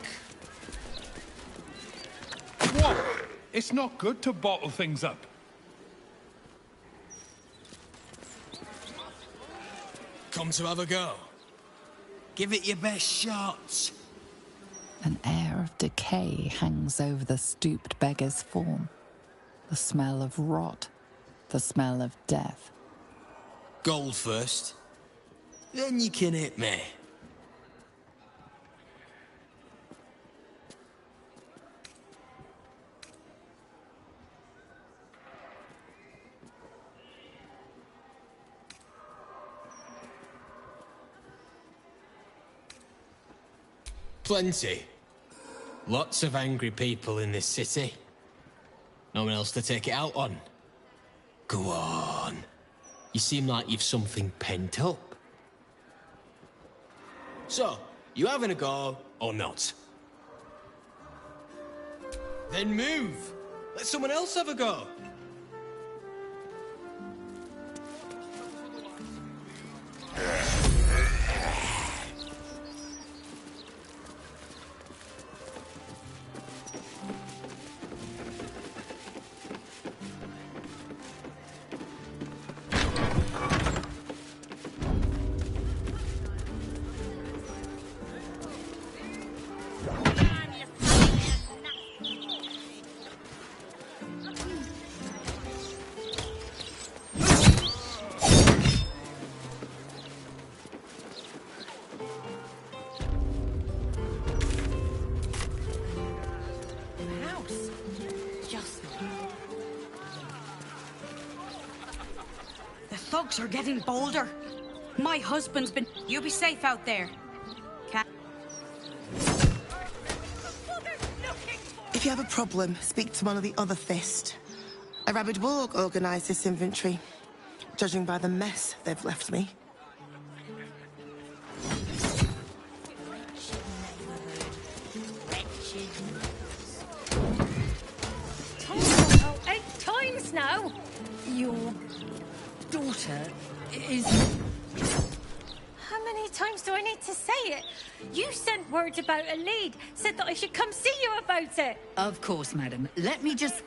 What? It's not good to bottle things up. Come to have a go. Give it your best shots. An air of decay hangs over the stooped beggar's form. The smell of rot, the smell of death. Gold first. Then you can hit me. Plenty. Lots of angry people in this city. No one else to take it out on. Go on. You seem like you've something pent up. So, you having a go or not? Then move. Let someone else have a go. Thugs are getting bolder. My husband's been... You be safe out there. If you have a problem, speak to one of the other Fist. A rabid warg organised this inventory, judging by the mess they've left me. Your daughter is... How many times do I need to say it? You sent word about a lead, said that I should come see you about it. Of course, madam. Let me just...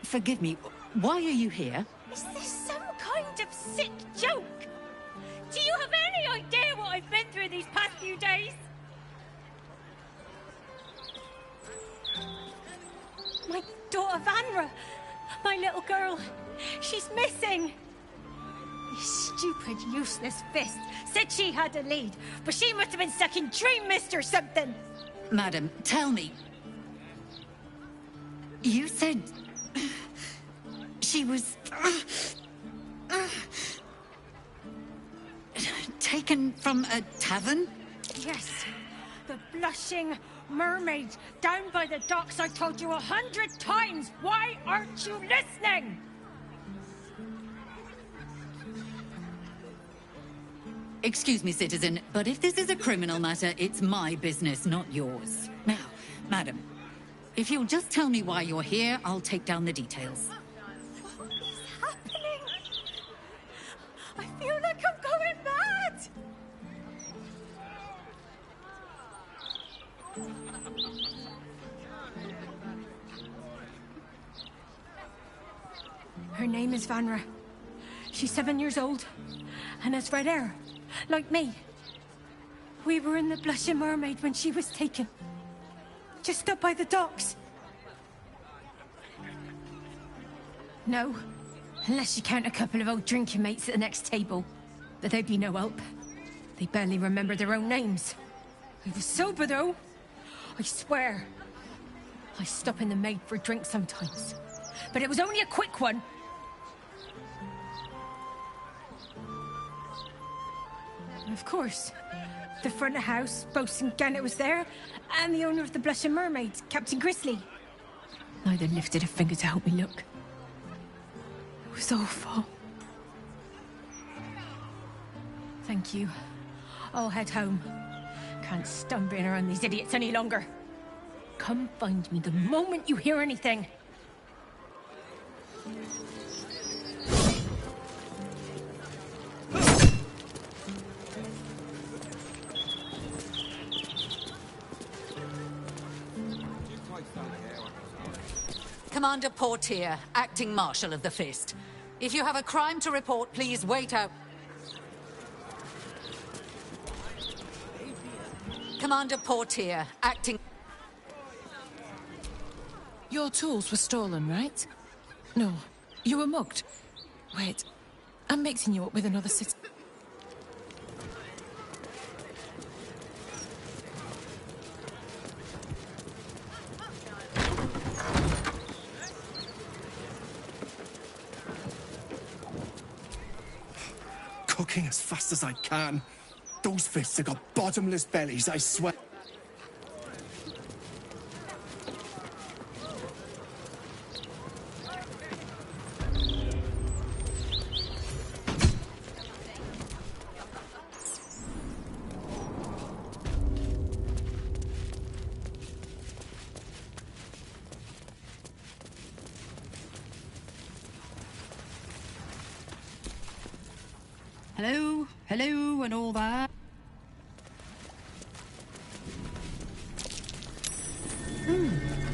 Forgive me, why are you here? Is this some kind of sick joke? Do you have any idea what I've been through these past few days? My daughter Vanra, my little girl, she's missing. This stupid, useless fist said she had a lead, but she must have been stuck in Dream Mist or something. Madam, tell me. You said... she was... taken from a tavern? Yes, the blushing mermaid down by the docks. I told you 100 times. Why aren't you listening? Excuse me, citizen, but if this is a criminal matter, it's my business, not yours. Now, madam, if you'll just tell me why you're here, I'll take down the details. What is happening? I feel like I'm going mad. Her name is Vanra. She's 7 years old and has red hair, like me. We were in the Blushing Mermaid when she was taken, just up by the docks. No, unless you count a couple of old drinking mates at the next table. But they'd be no help. They barely remember their own names. I was sober, though. I swear. I stop in the maid for a drink sometimes. But it was only a quick one. And of course, the front of house, Bosun Gannet was there, and the owner of the Blushing Mermaids, Captain Grizzly. Neither lifted a finger to help me look. It was awful. Thank you. I'll head home. Can't stand being around these idiots any longer. Come find me the moment you hear anything. Commander Portier, acting Marshal of the Fist. If you have a crime to report, please wait out. Commander Portier, acting... Your tools were stolen, right? No, you were mugged. Wait, I'm mixing you up with another citizen. Cooking as fast as I can. Those fists have got bottomless bellies, I swear. Hello, and all that.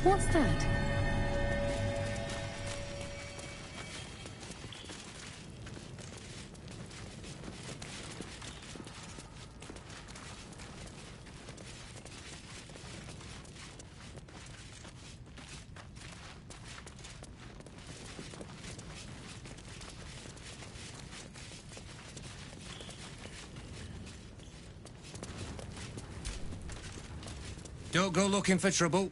What's that? Don't go looking for trouble.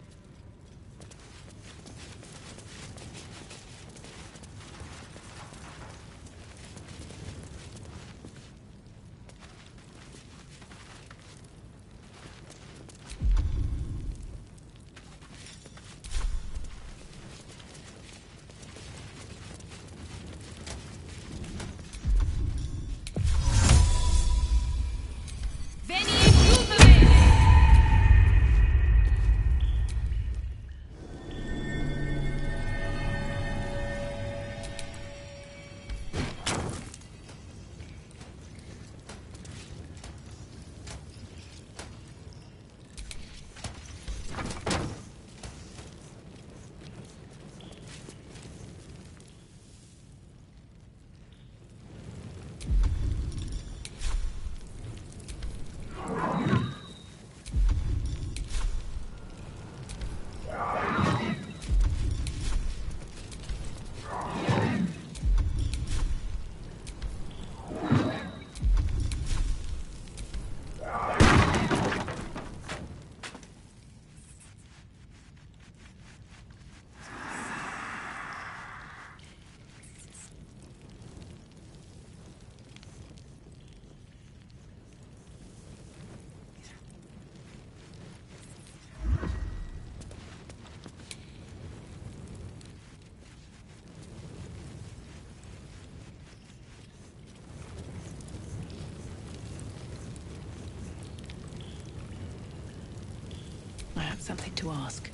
have something to ask.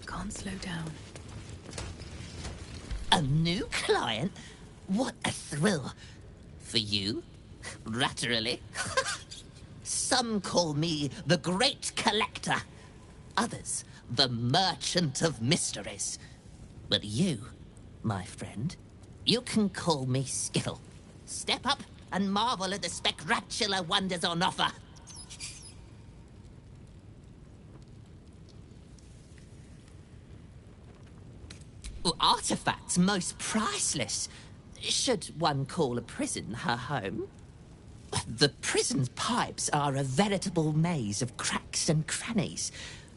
Can't slow down. A new client? What a thrill. For you? Latterly? Some call me the Great Collector. Others, the Merchant of Mysteries. But you, my friend, you can call me Skiffle. Step up and marvel at the spectacular wonders on offer. Artifacts most priceless. Should one call a prison her home? The prison's pipes are a veritable maze of cracks and crannies.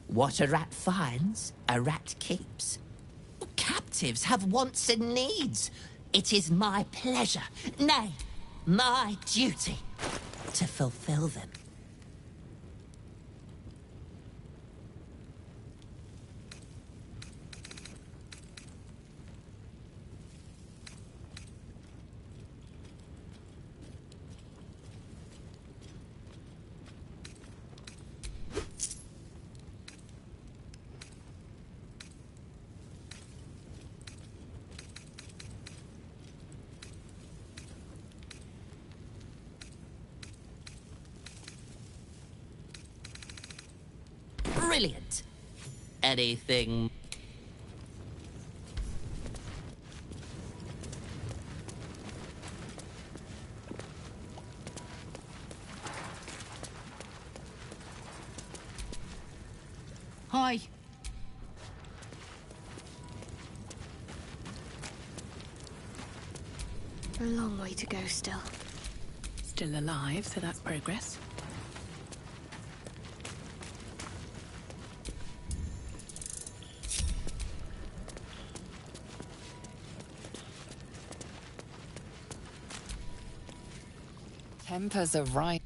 What a rat finds, a rat keeps. Captives have wants and needs. It is my pleasure, nay, my duty, to fulfill them. Brilliant. Anything? Hi. A long way to go still. Still alive, so that's progress. Tempers are right.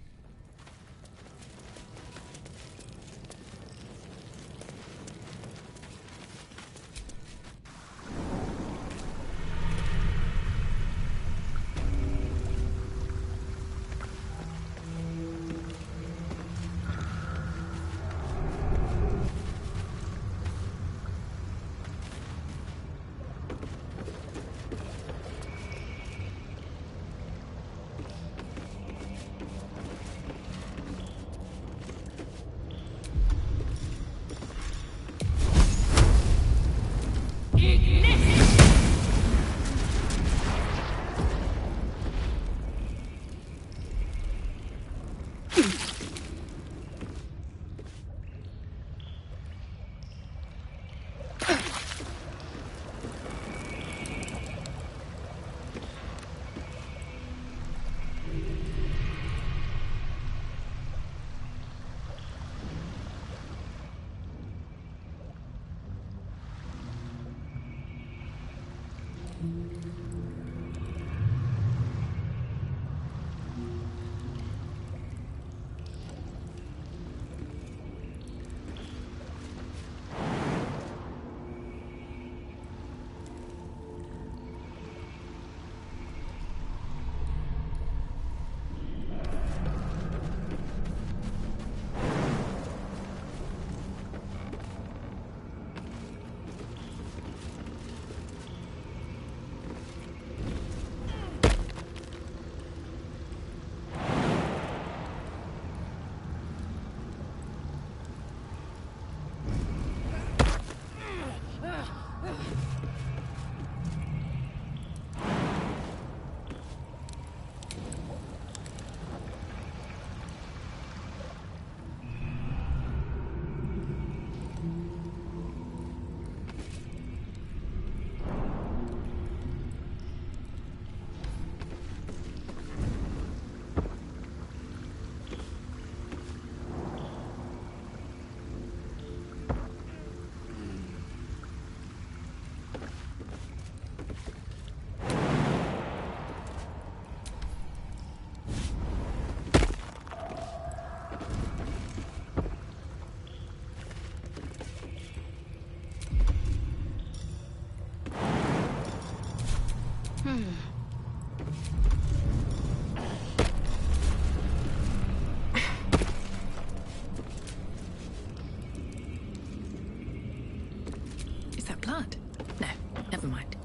Is that blood? No, never mind.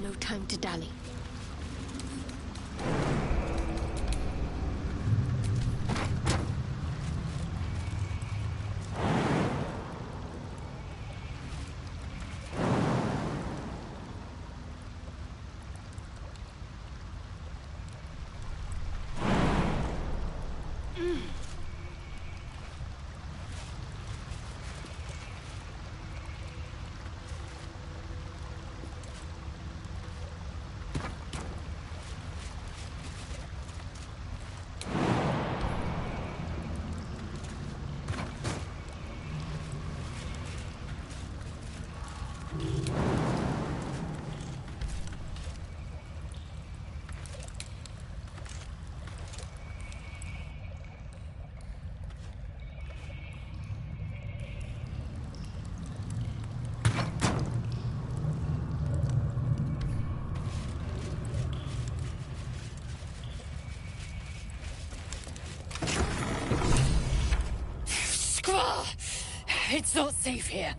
No time to dally. It's not safe here.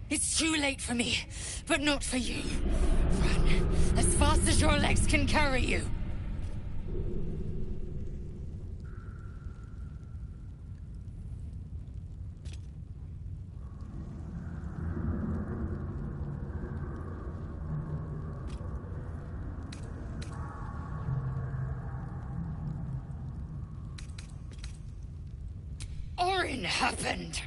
It's too late for me, but not for you. Run as fast as your legs can carry you. Orin happened.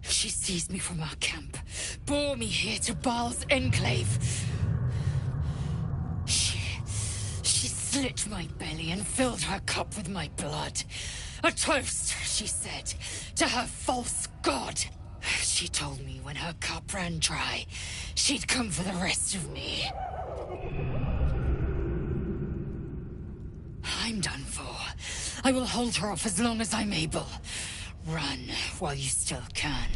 She seized me from our camp, bore me here to Baal's enclave. She slit my belly and filled her cup with my blood. A toast, she said, to her false god. She told me when her cup ran dry, she'd come for the rest of me. I'm done for. I will hold her off as long as I'm able. Run while you still can.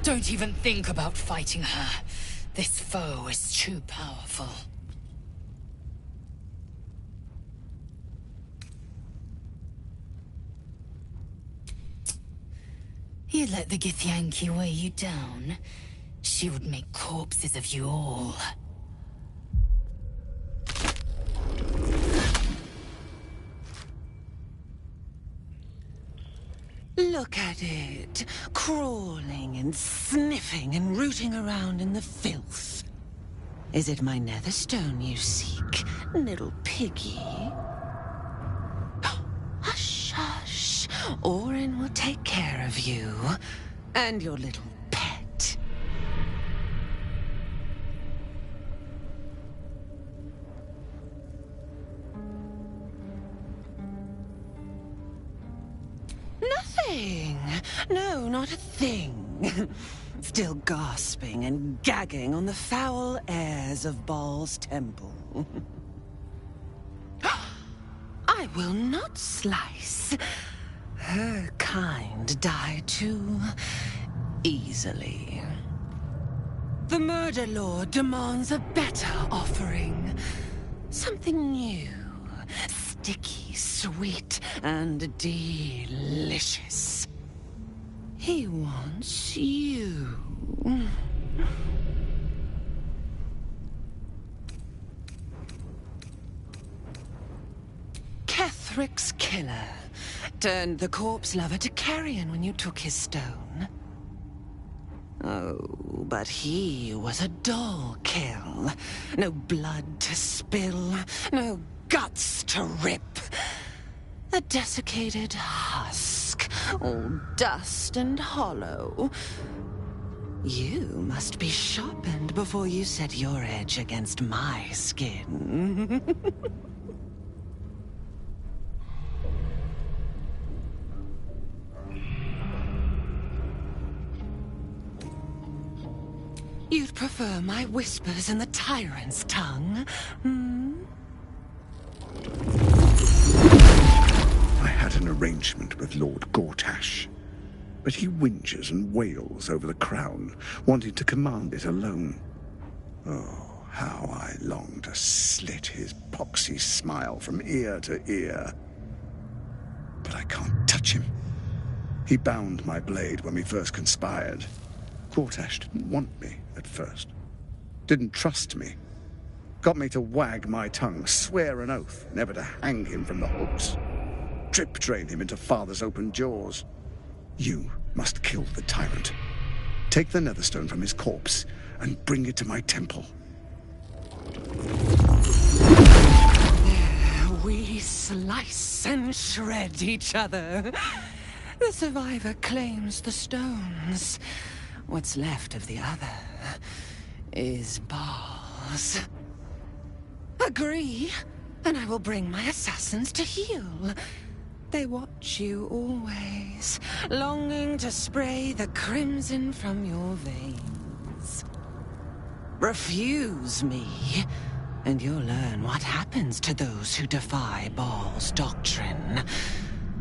Don't even think about fighting her. This foe is too powerful. You let the Githyanki weigh you down, she would make corpses of you all. Look at it, crawling and sniffing and rooting around in the filth. Is it my netherstone you seek, little piggy? Hush, hush. Orin will take care of you and your little pet. Nothing. No, not a thing. Still gasping and gagging on the foul airs of Baal's temple. I will not slice. Her kind die too easily. The Murder Lord demands a better offering. Something new, sticky, sweet, and delicious. He wants you. Kethric's killer turned the corpse lover to carrion when you took his stone. Oh, but he was a dull kill. No blood to spill, no guts to rip. A desiccated husk, all dust and hollow. You must be sharpened before you set your edge against my skin. You'd prefer my whispers in the tyrant's tongue, I had an arrangement with Lord Gortash, but he whinges and wails over the crown, wanting to command it alone. Oh, how I long to slit his poxy smile from ear to ear. But I can't touch him. He bound my blade when we first conspired. Gortash didn't want me at first. Didn't trust me. Got me to wag my tongue, swear an oath never to hang him from the hooks. Drip drain him into father's open jaws. You must kill the tyrant. Take the netherstone from his corpse and bring it to my temple. There we slice and shred each other. The survivor claims the stones. What's left of the other is bars. Agree, and I will bring my assassins to heal. They watch you always, longing to spray the crimson from your veins. Refuse me, and you'll learn what happens to those who defy Baal's doctrine.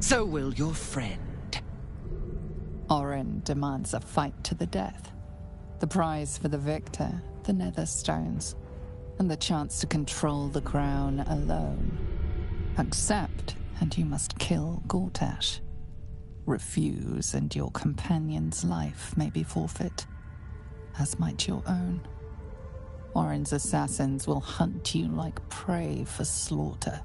So will your friend. Orin demands a fight to the death. The prize for the victor, the Netherstones, and the chance to control the crown alone. Accept, and you must kill Gortash. Refuse, and your companion's life may be forfeit, as might your own. Orin's assassins will hunt you like prey for slaughter.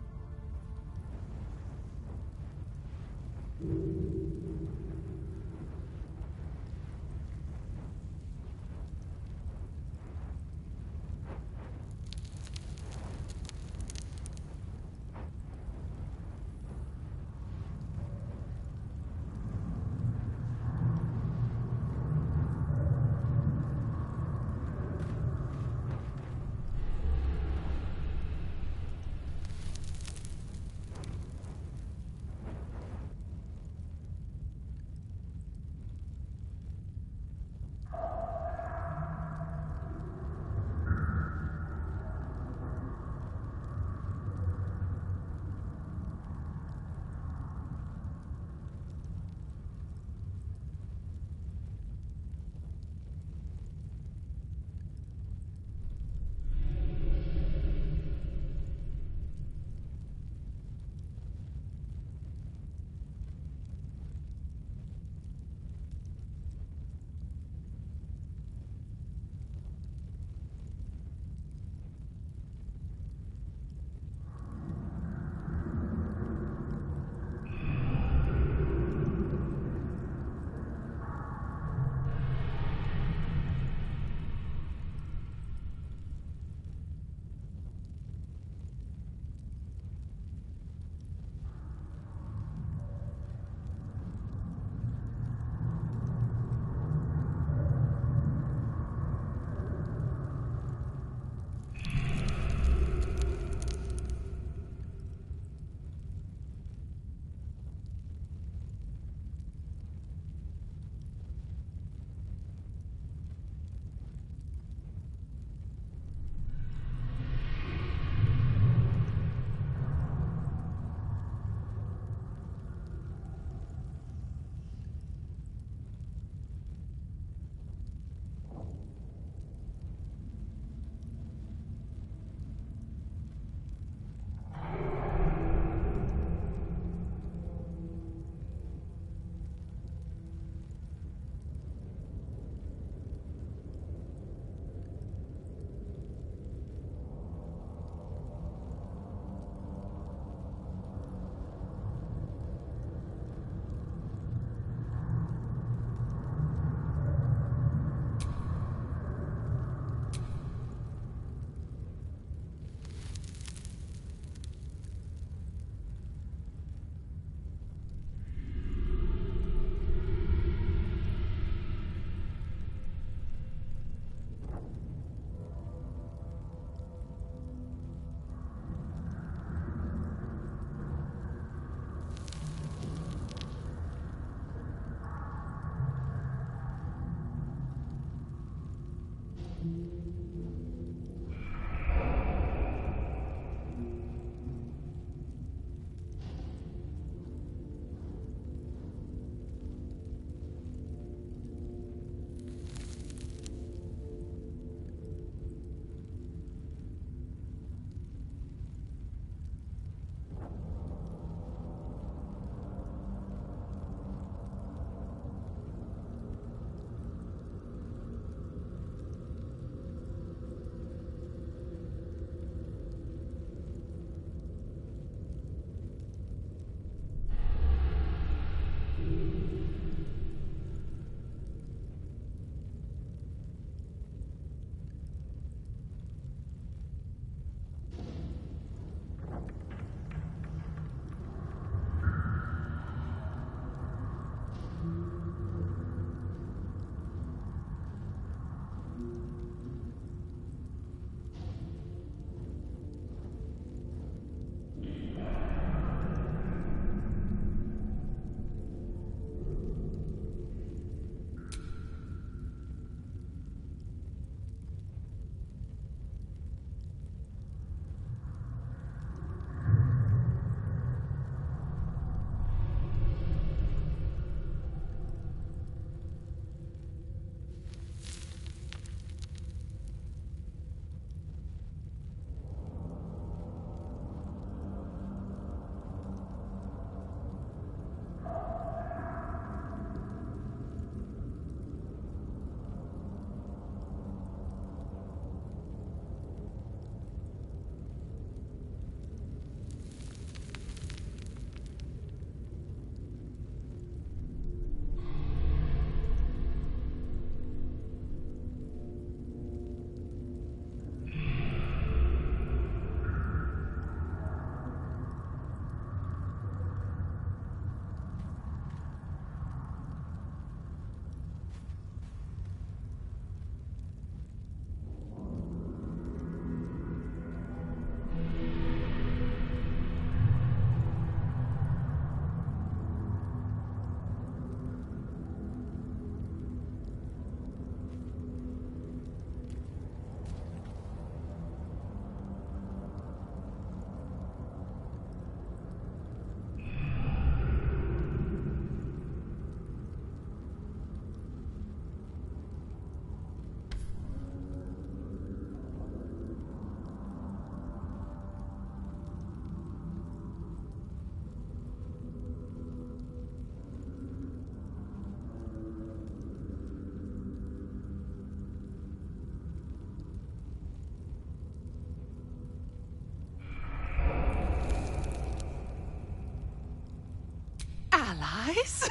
guys.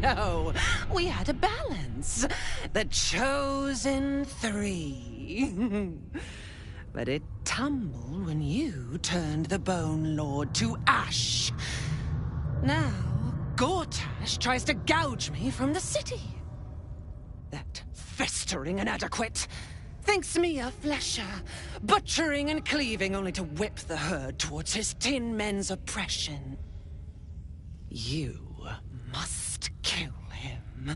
No. We had a balance. The chosen three. But it tumbled when you turned the Bone Lord to ash. Now, Gortash tries to gouge me from the city. That festering inadequate thinks me a flesher, butchering and cleaving only to whip the herd towards his tin men's oppression. You must kill him.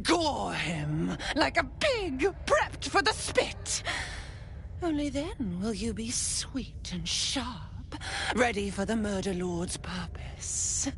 Gore him like a pig prepped for the spit. Only then will you be sweet and sharp, ready for the Murder Lord's purpose.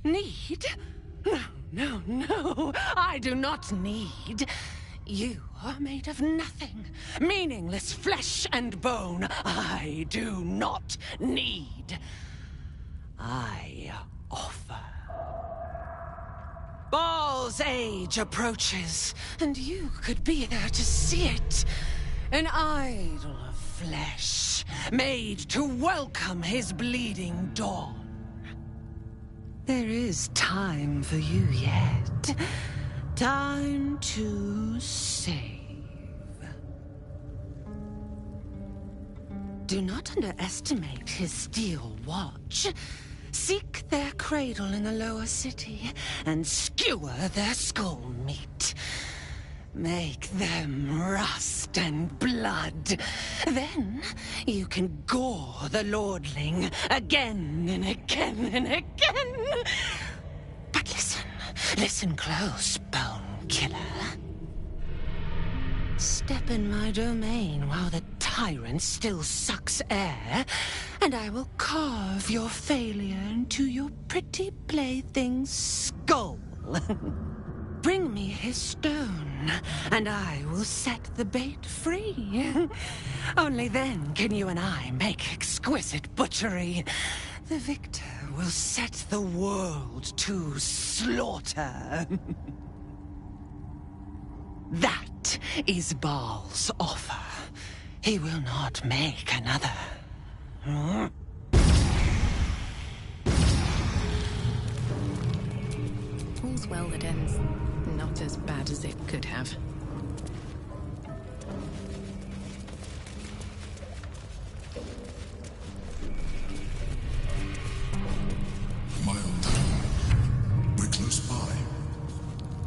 Need? No. I do not need. You are made of nothing. Meaningless flesh and bone. I do not need. I offer. Baal's age approaches, and you could be there to see it. An idol of flesh, made to welcome his bleeding dawn. There is time for you yet. Time to save. Do not underestimate his steel watch. Seek their cradle in the lower city and skewer their skull meat. Make them rust and blood. Then you can gore the lordling again and again and again. But listen close, Bone Killer. Step in my domain while the tyrant still sucks air, and I will carve your failure into your pretty plaything's skull. Bring me his stone, and I will set the bait free. Only then can you and I make exquisite butchery. The victor will set the world to slaughter. That is Baal's offer. He will not make another. All's well that ends not as bad as it could have. My old home. We're close by.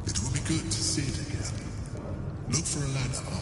It will be good to see it again. Look for a ladder.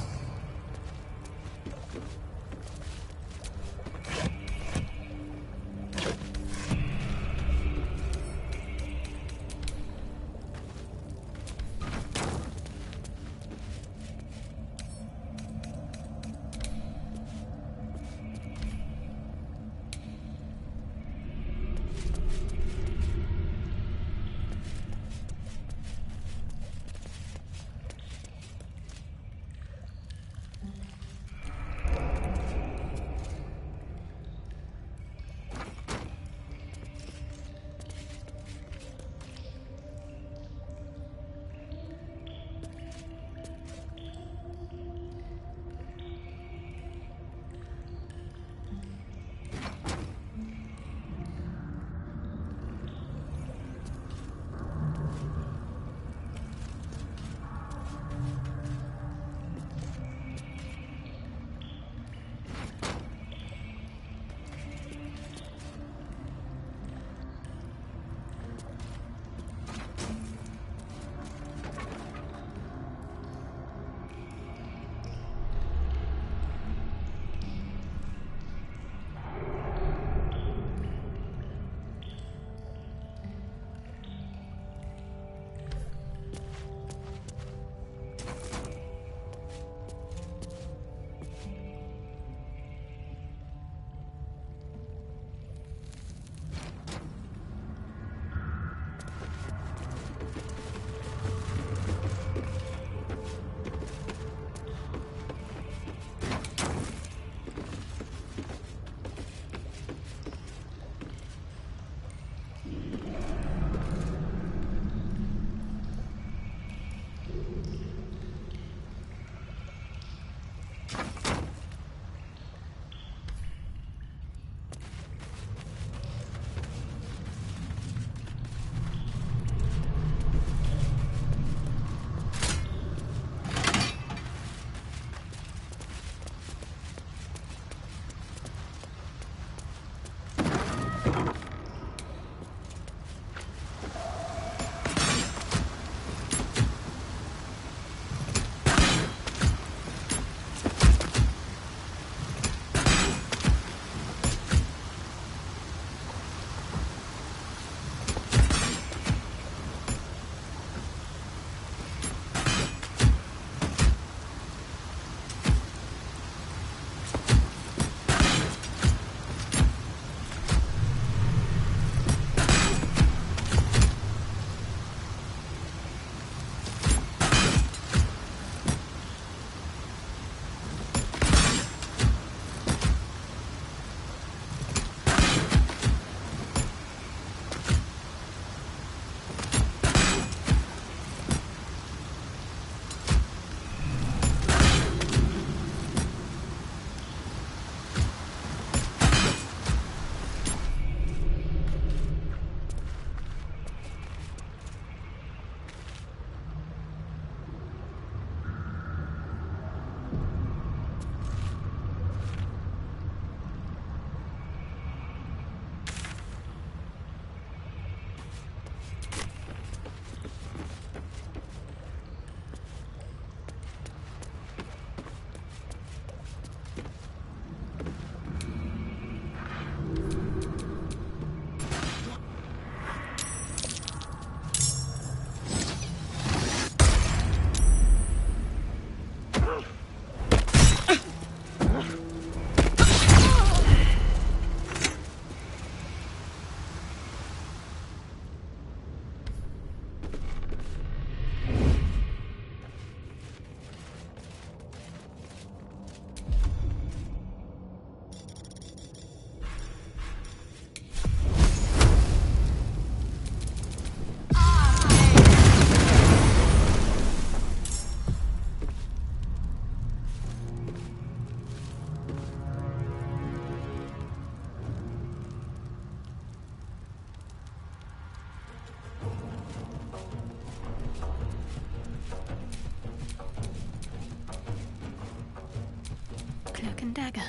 Cloak and dagger.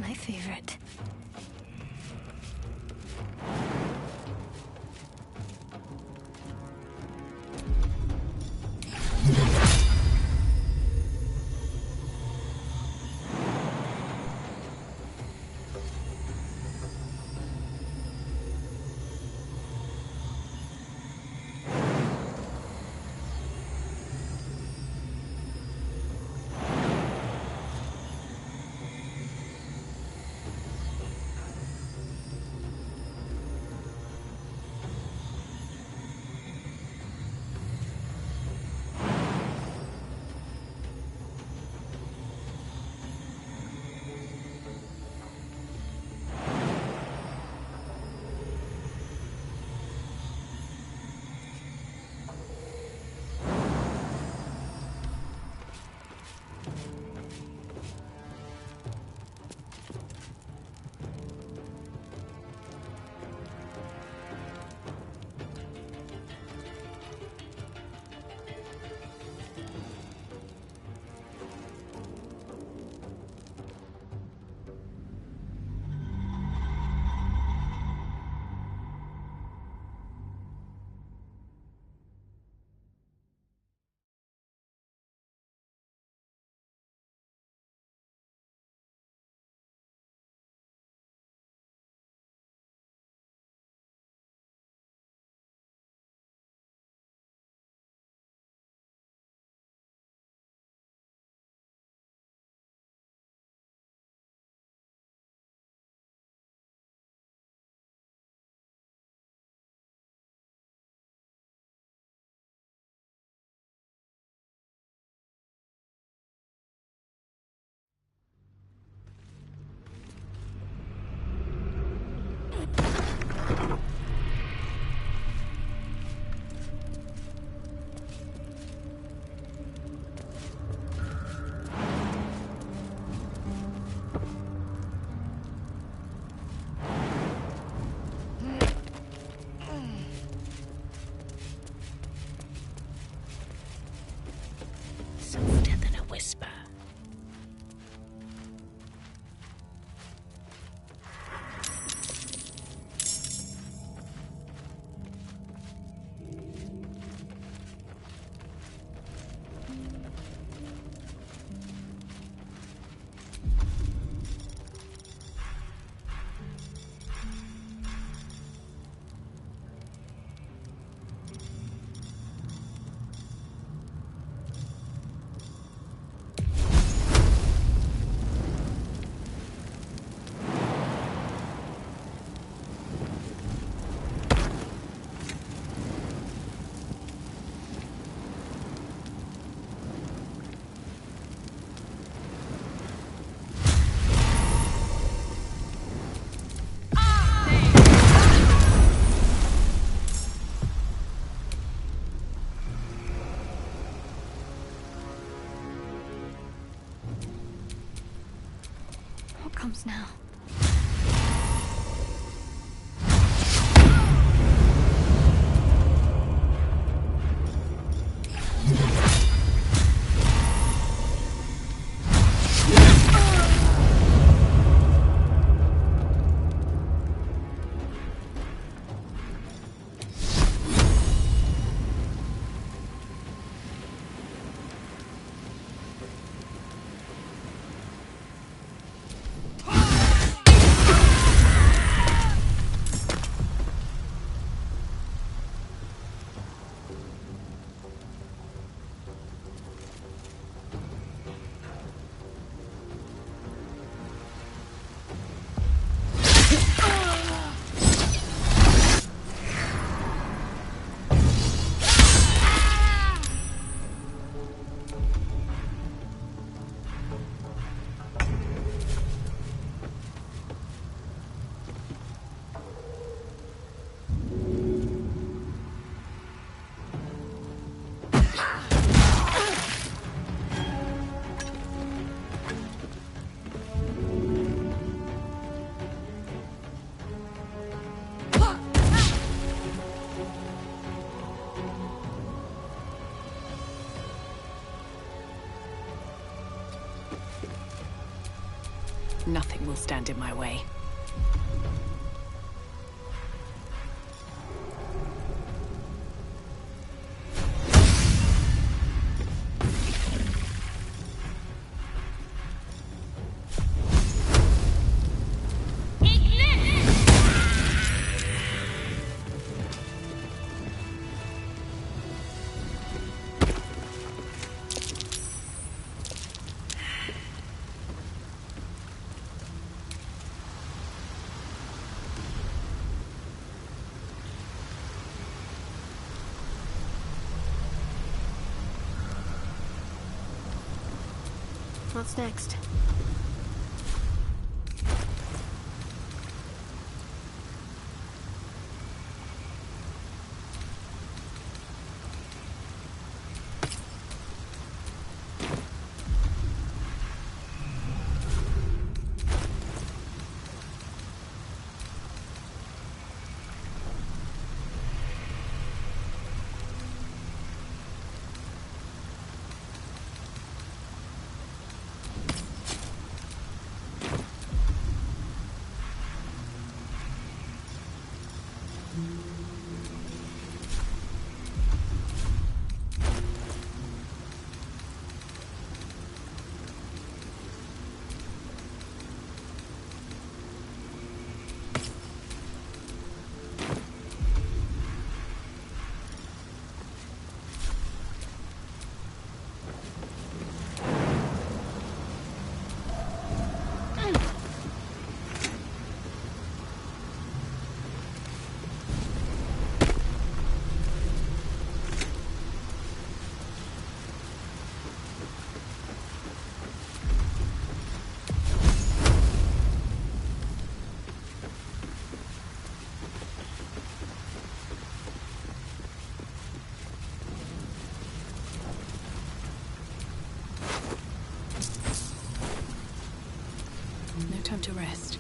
My favorite. comes now. Nothing will stand in my way. What's next? No time to rest.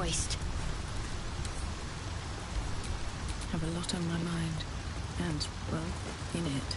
waste. Have a lot on my mind. And, well, in it.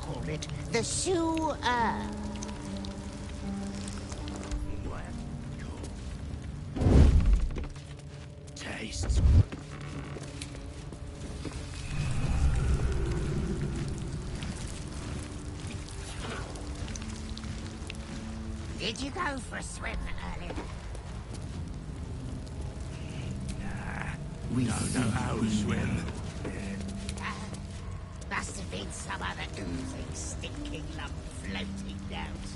Call it the sewer. Tastes. Did you go for a swim earlier? We don't know how to swim. Must have been some other oozing, stinking lump floating downstream.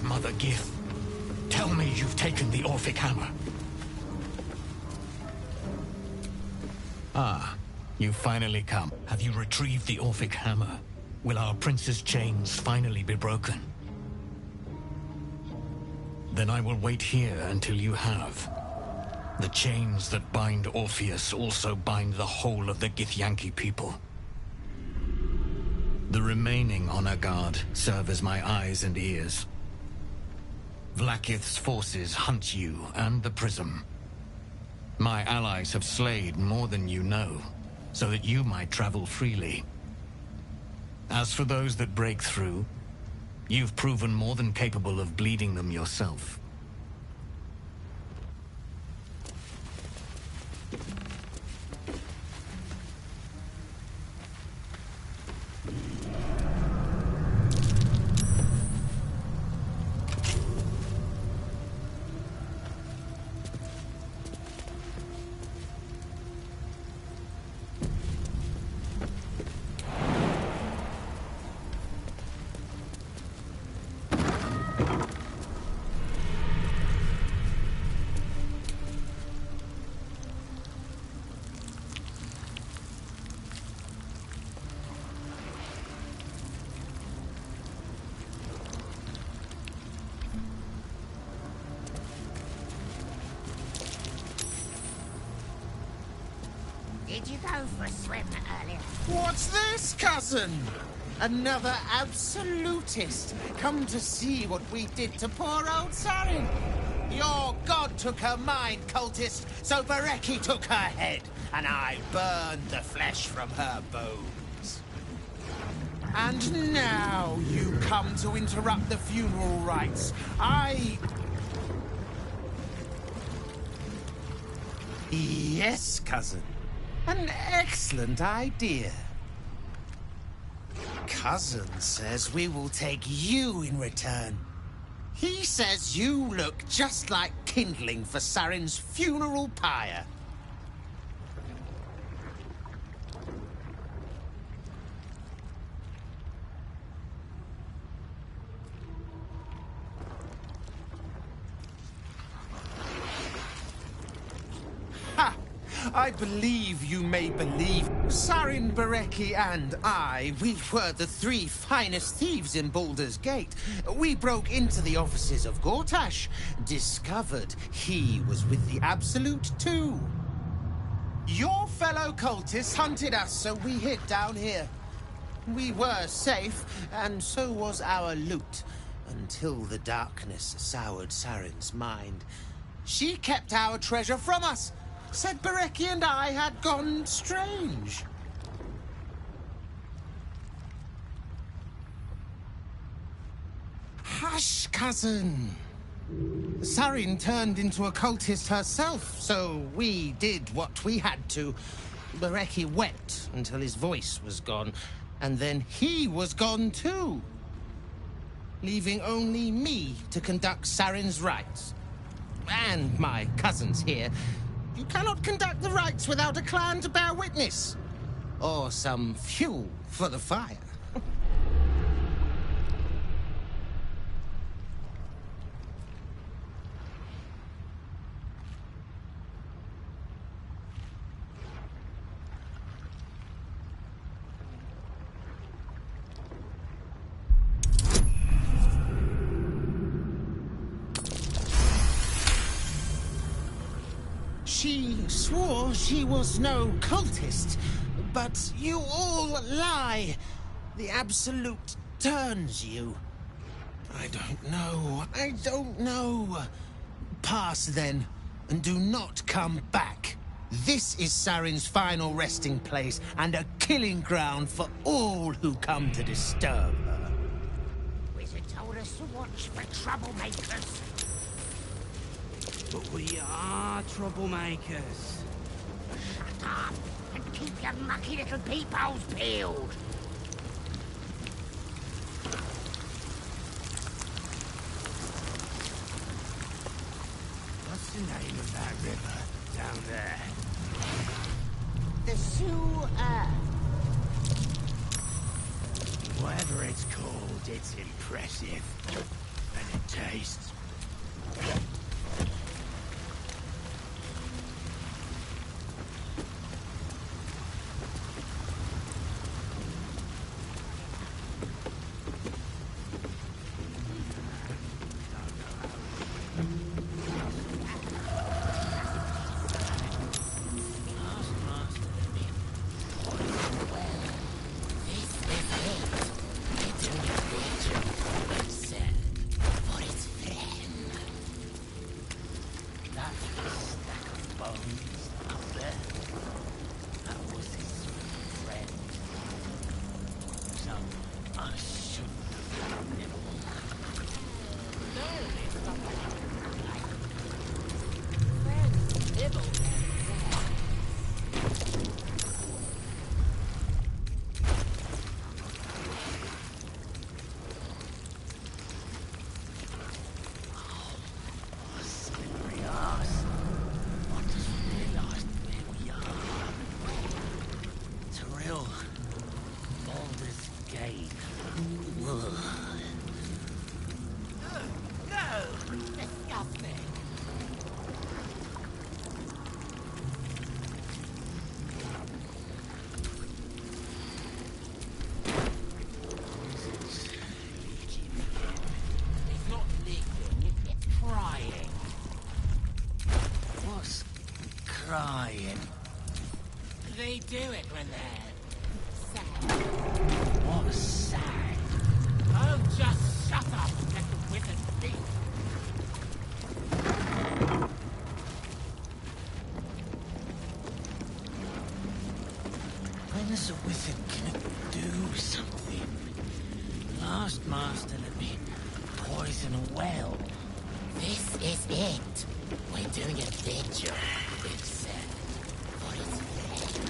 Mother Gith, tell me you've taken the Orphic Hammer. Ah, you've finally come. Have you retrieved the Orphic Hammer? Will our prince's chains finally be broken? Then I will wait here until you have. The chains that bind Orpheus also bind the whole of the Githyanki people. The remaining honor guard serve as my eyes and ears. Vlaakith's forces hunt you and the prism. My allies have slayed more than you know, so that you might travel freely. As for those that break through, you've proven more than capable of bleeding them yourself. Did you go for a swim earlier? What's this, cousin? Another absolutist, come to see what we did to poor old Sarin. Your god took her mind, cultist, so Bereki took her head, and I burned the flesh from her bones. And now you come to interrupt the funeral rites. Yes, cousin. An excellent idea. Cousin says we will take you in return. He says you look just like kindling for Saren's funeral pyre. Ha! I believe you may believe. Saren, Bereki, and I, we were the 3 finest thieves in Baldur's Gate. We broke into the offices of Gortash, discovered he was with the Absolute too. Your fellow cultists hunted us, so we hid down here. We were safe, and so was our loot, until the darkness soured Saren's mind. She kept our treasure from us. Said Bereki and I had gone strange. Hush, cousin. Saren turned into a cultist herself, so we did what we had to. Bereki wept until his voice was gone, and then he was gone too, leaving only me to conduct Saren's rites. And my cousins here. You cannot conduct the rites without a clan to bear witness. Or some fuel for the fire. She swore she was no cultist, but you all lie. The Absolute turns you. I don't know. Pass then, and do not come back. This is Saren's final resting place, and a killing ground for all who come to disturb her. Wizard told us to watch for troublemakers. But we are troublemakers. Shut up and keep your mucky little peepholes peeled. What's the name of that river down there? The sewer. Whatever it's called, it's impressive. And it tastes. Crying. They do it when they're sad. What sad? Oh, just shut up and let the wizard speak. When is a wizard gonna do something? Last master let me poison a well. This is it. We're doing a big job. It's set for its friend.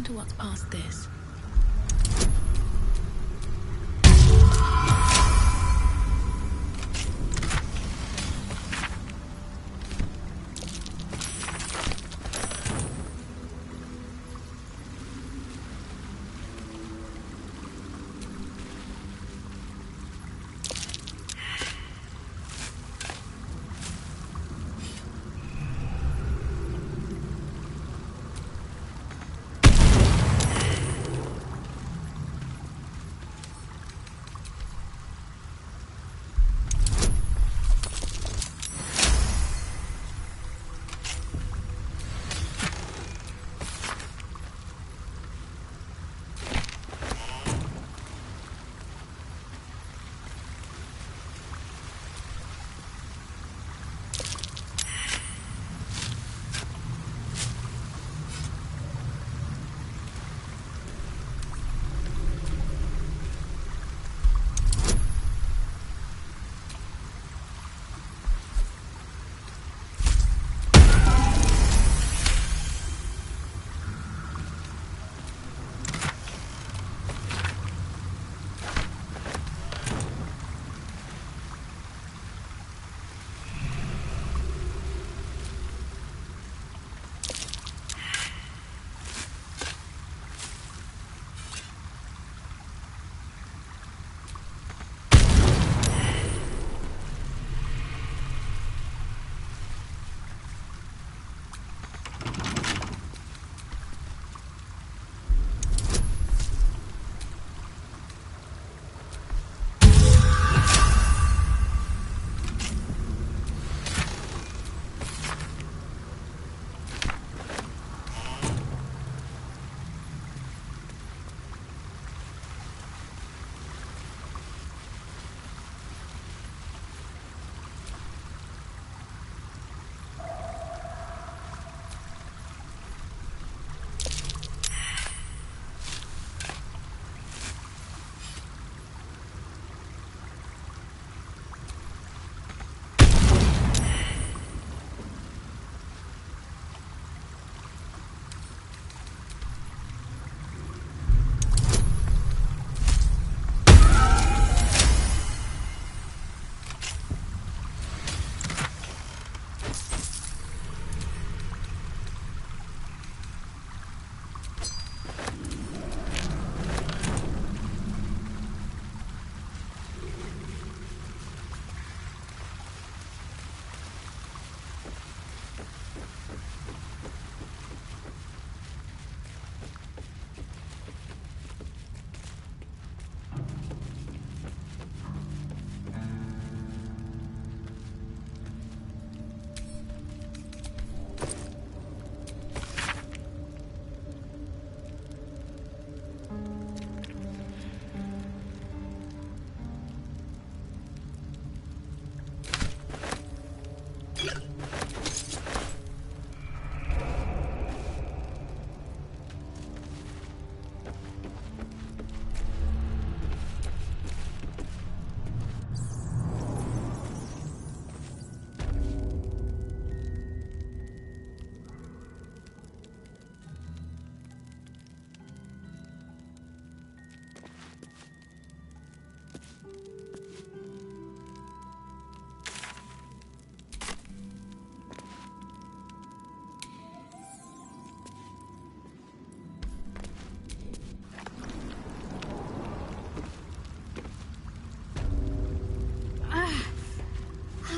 wonder what's past this.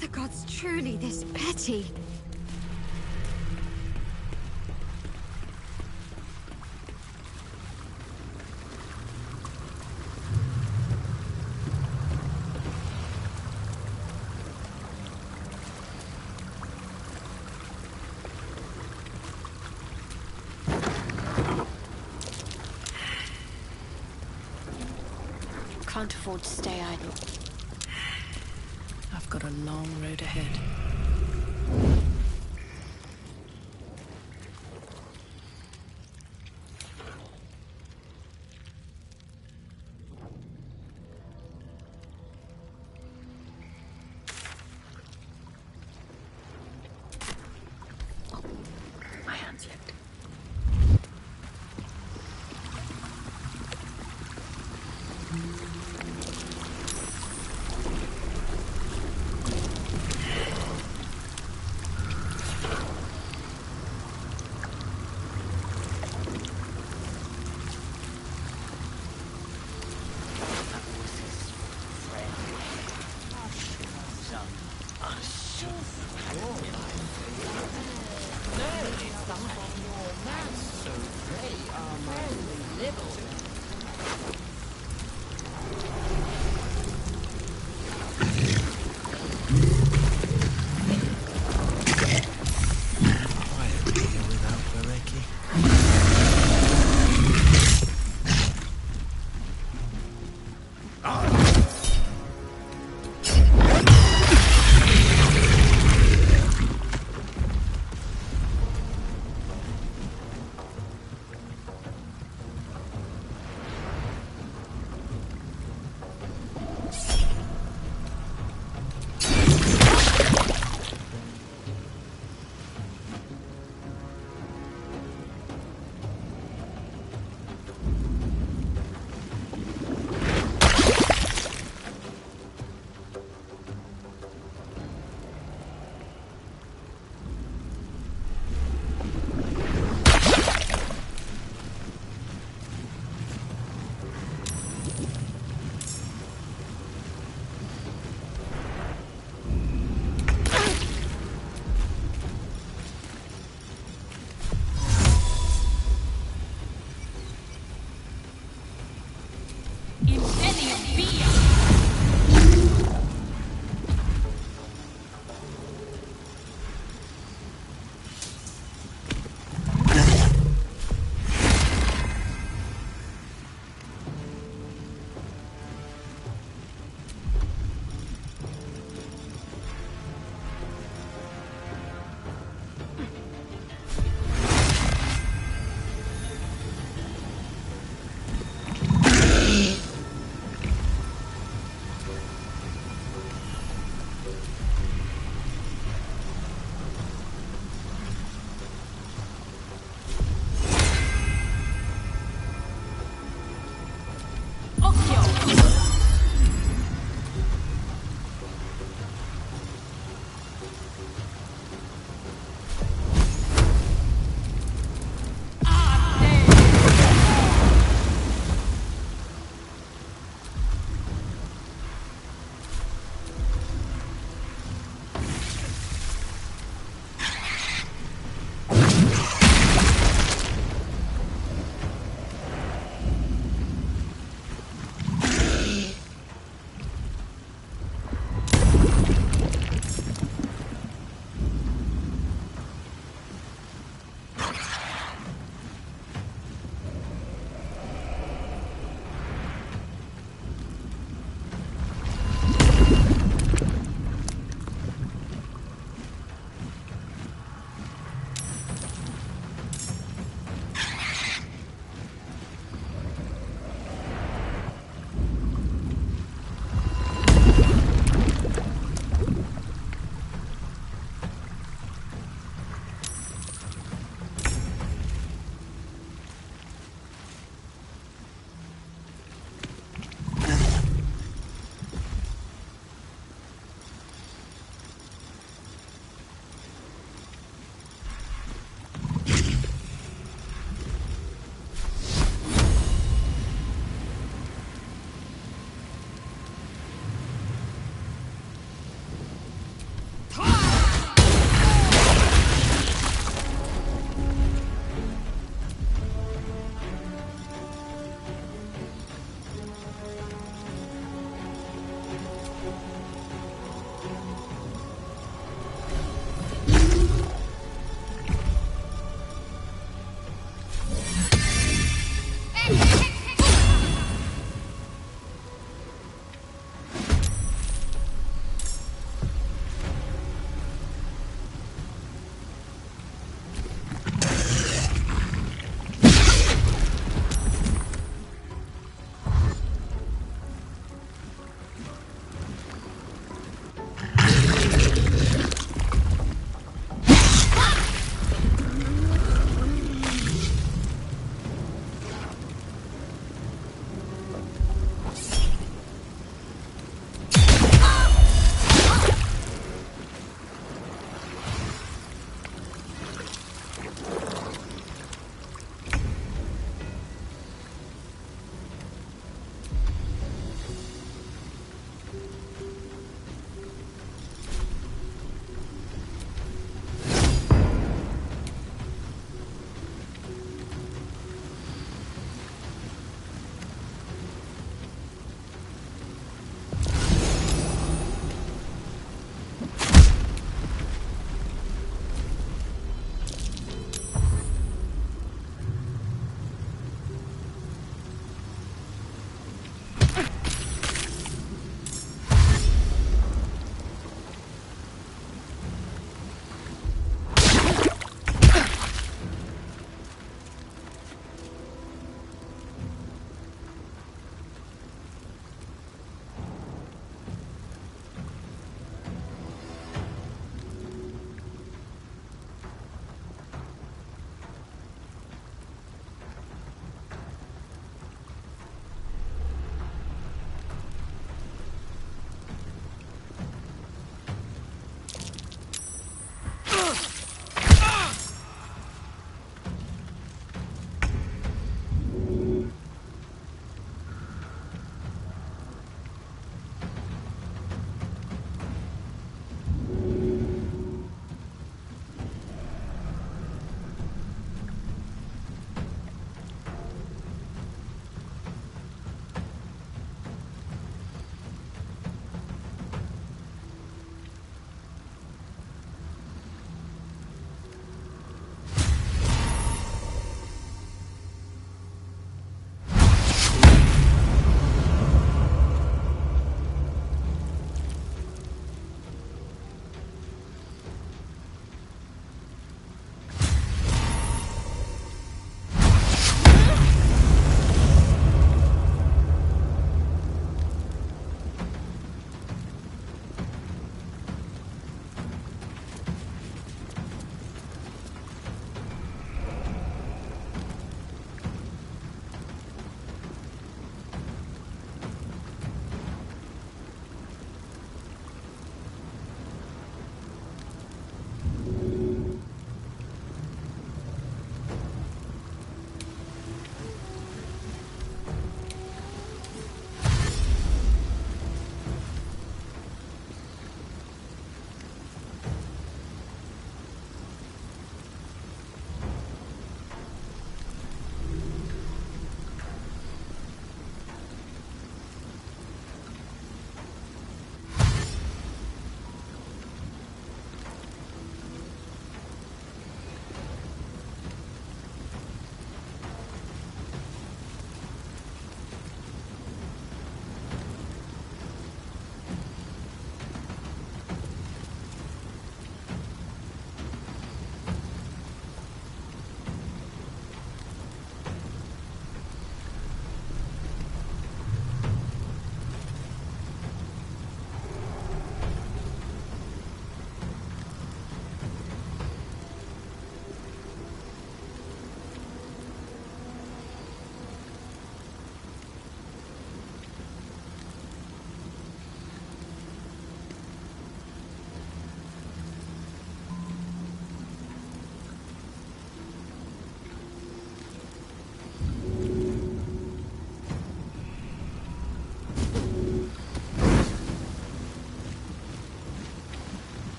The gods truly this petty. Can't afford to stay idle. I've got a long road ahead. My hand slipped.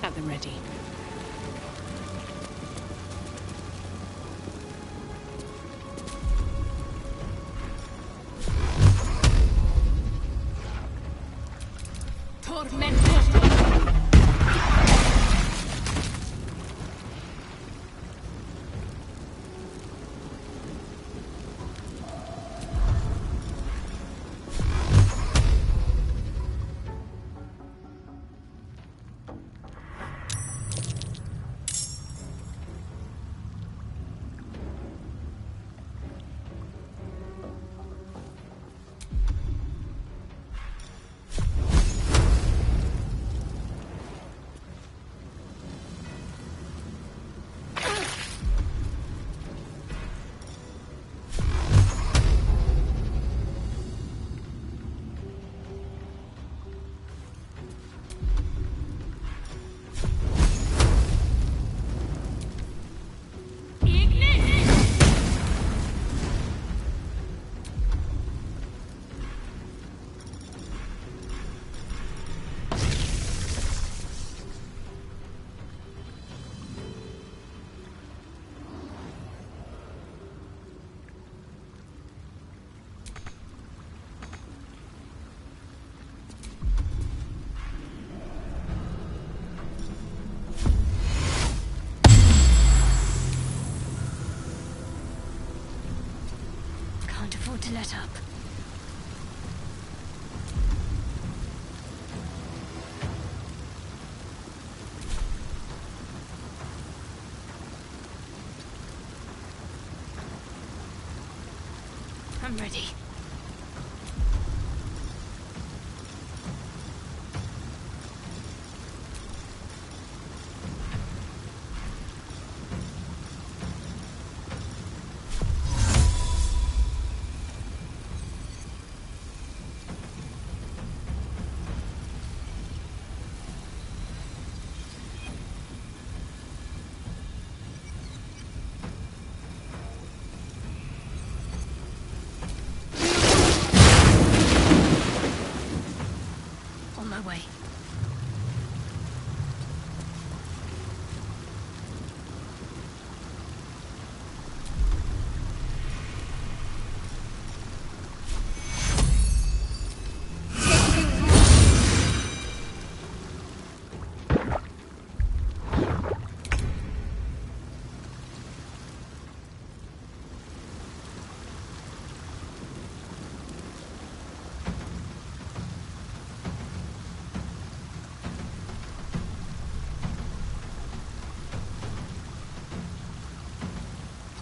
Have them ready. Can't afford to let up. I'm ready. On my way.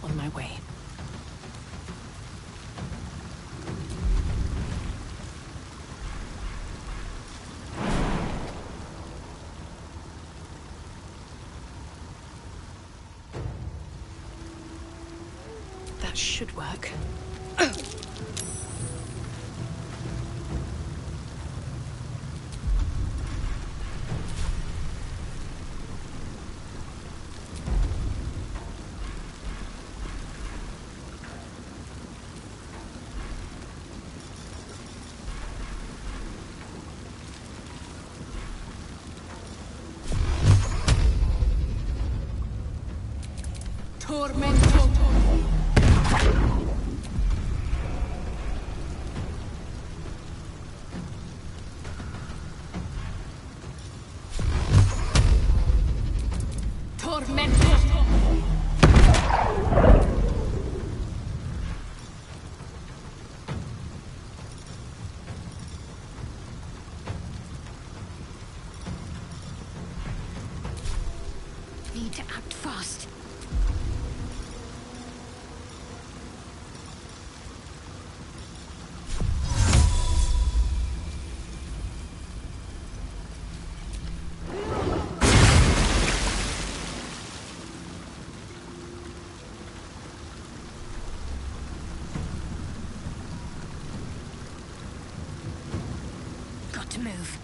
On my way. That should work. Tormento. Tormento. Need to act fast. Got to move.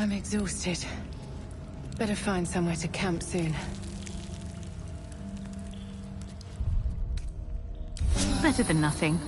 I'm exhausted. Better find somewhere to camp soon. Better than nothing.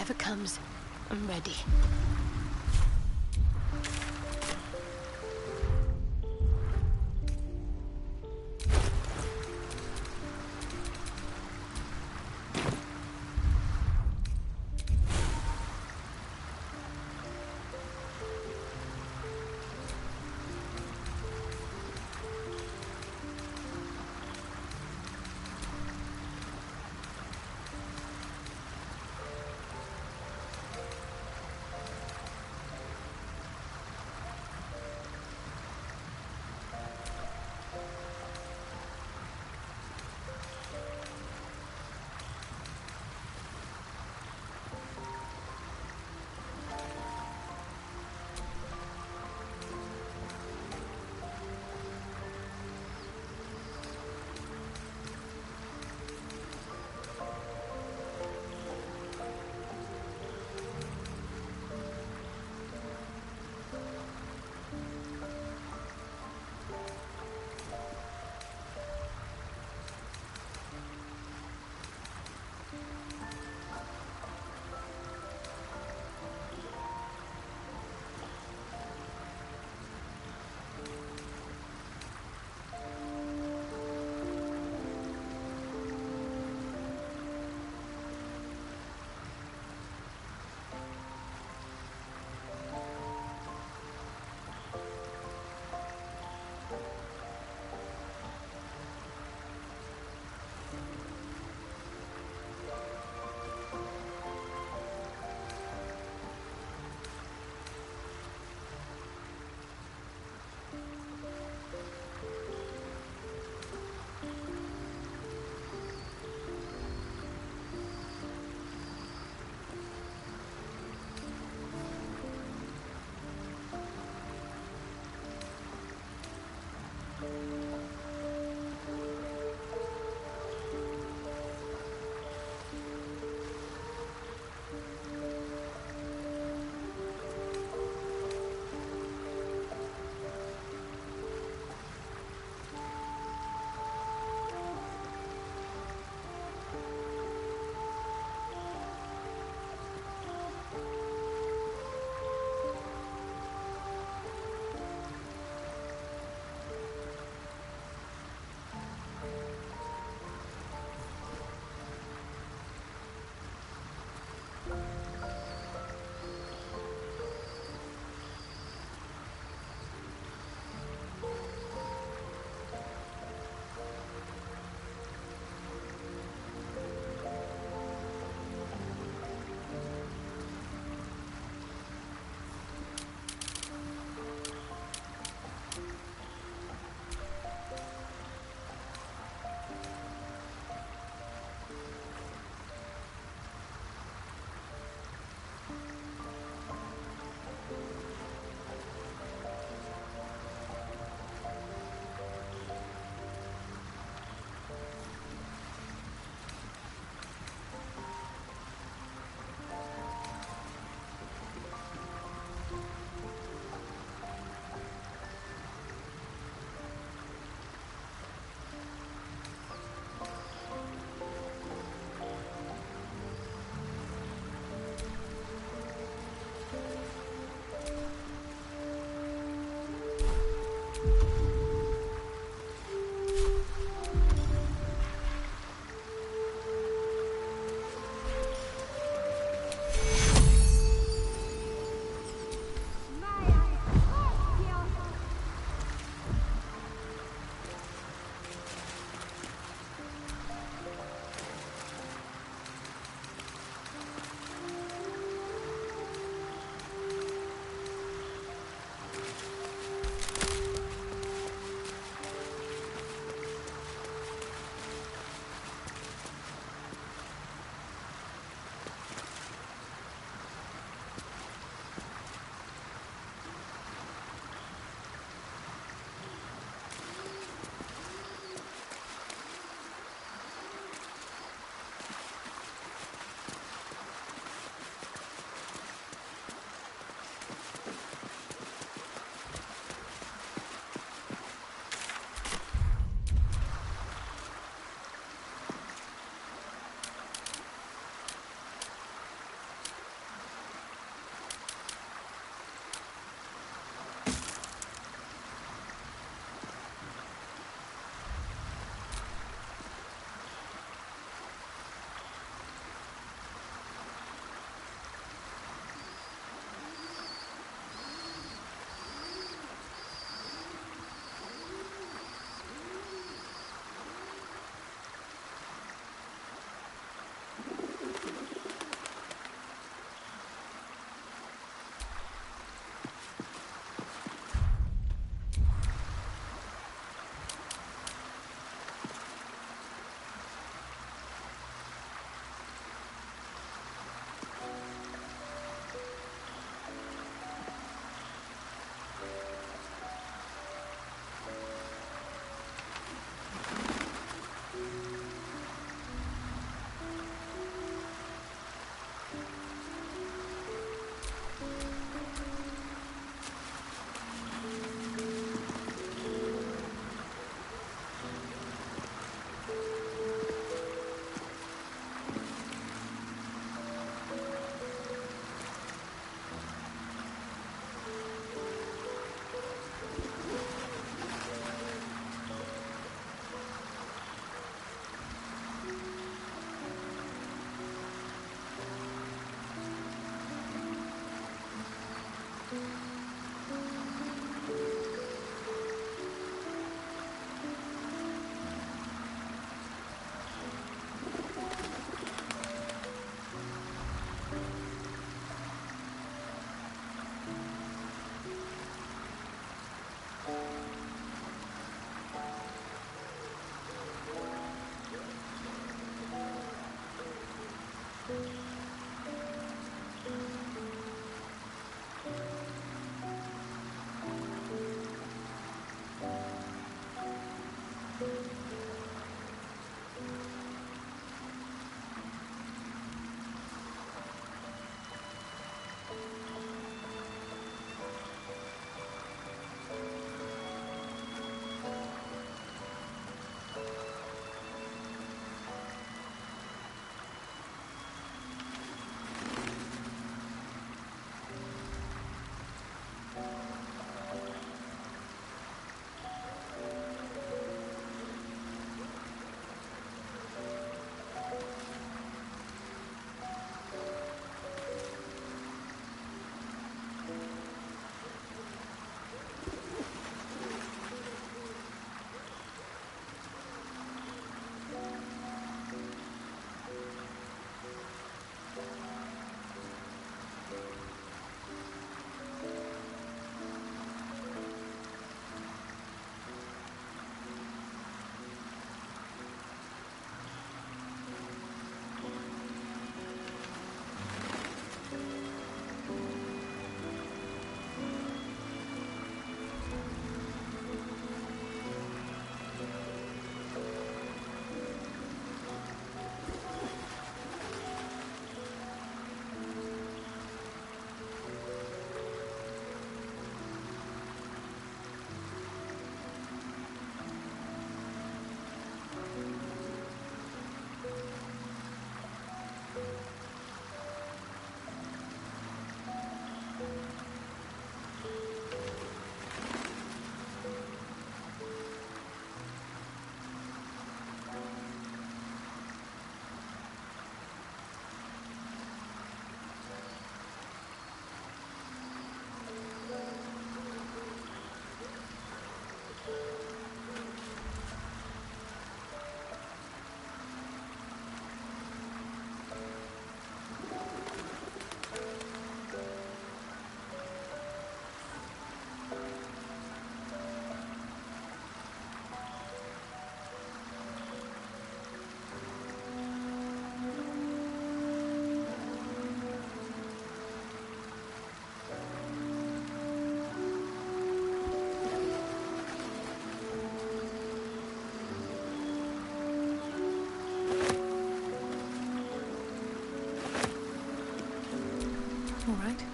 Whatever comes, I'm ready.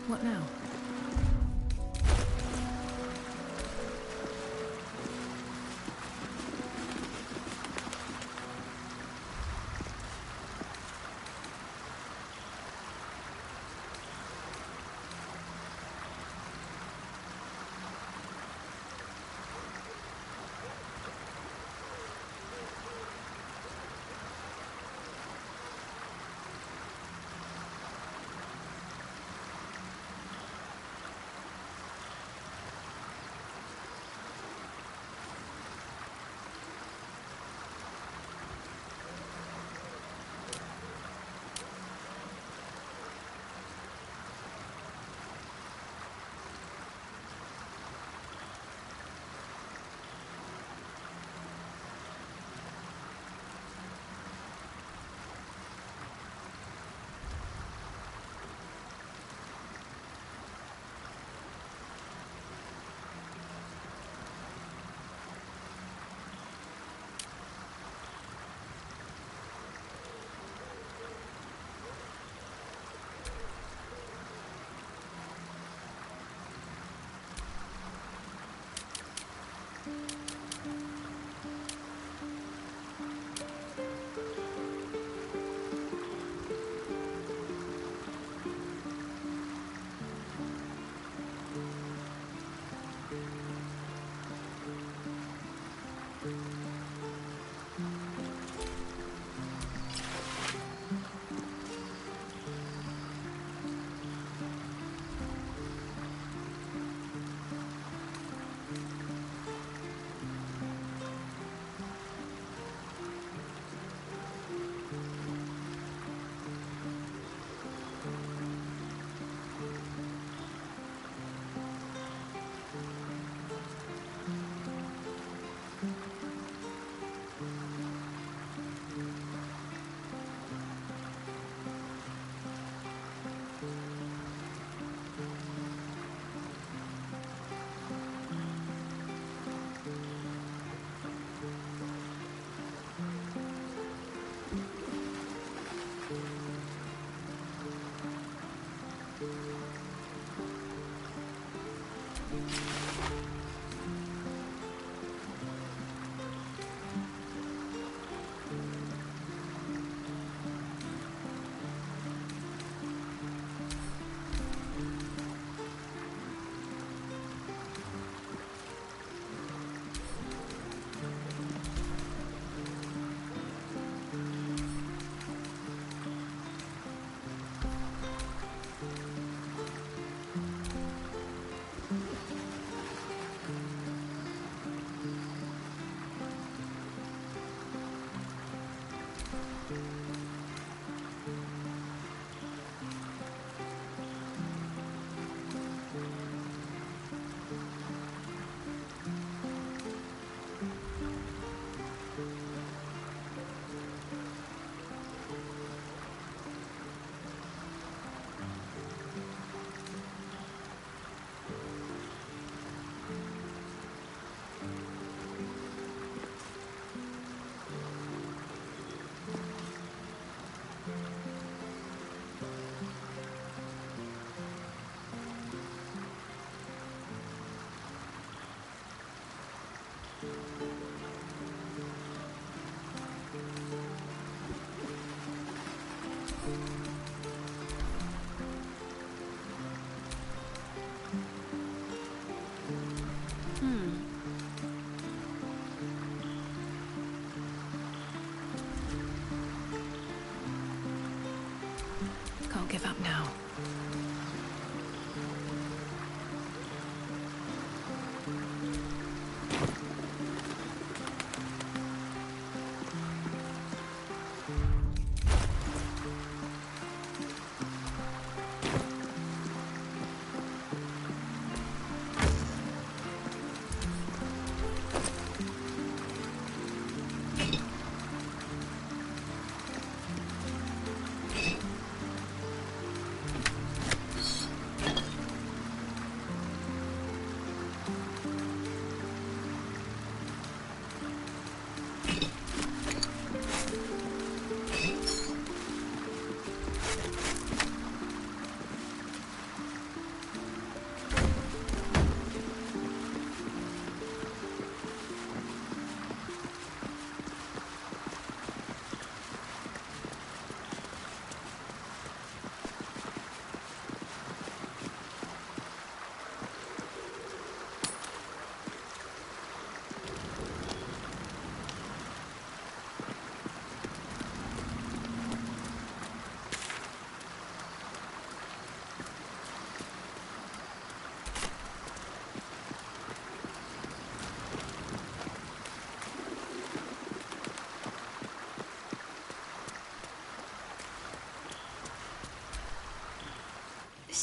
What now?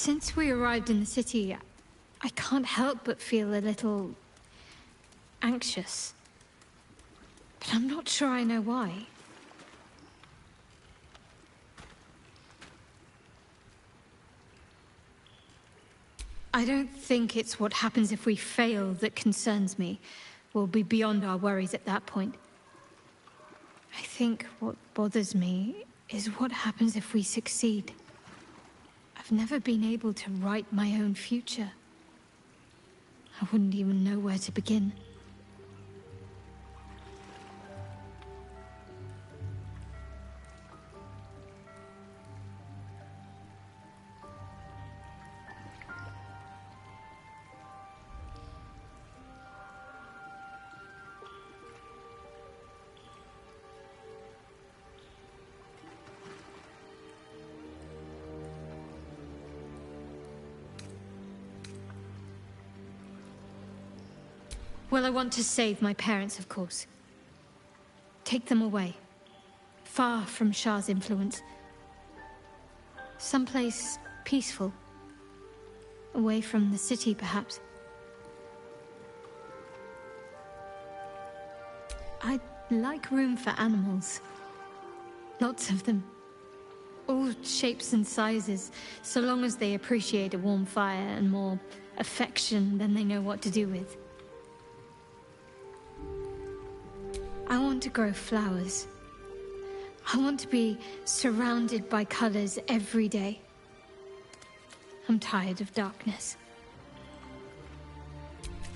Since we arrived in the city, I can't help but feel a little anxious. But I'm not sure I know why. I don't think it's what happens if we fail that concerns me. We'll be beyond our worries at that point. I think what bothers me is what happens if we succeed. I've never been able to write my own future. I wouldn't even know where to begin. Well, I want to save my parents, of course. Take them away. Far from Shah's influence. Someplace peaceful. Away from the city, perhaps. I'd like room for animals. Lots of them. All shapes and sizes, so long as they appreciate a warm fire and more affection than they know what to do with. I want to grow flowers. I want to be surrounded by colors every day. I'm tired of darkness.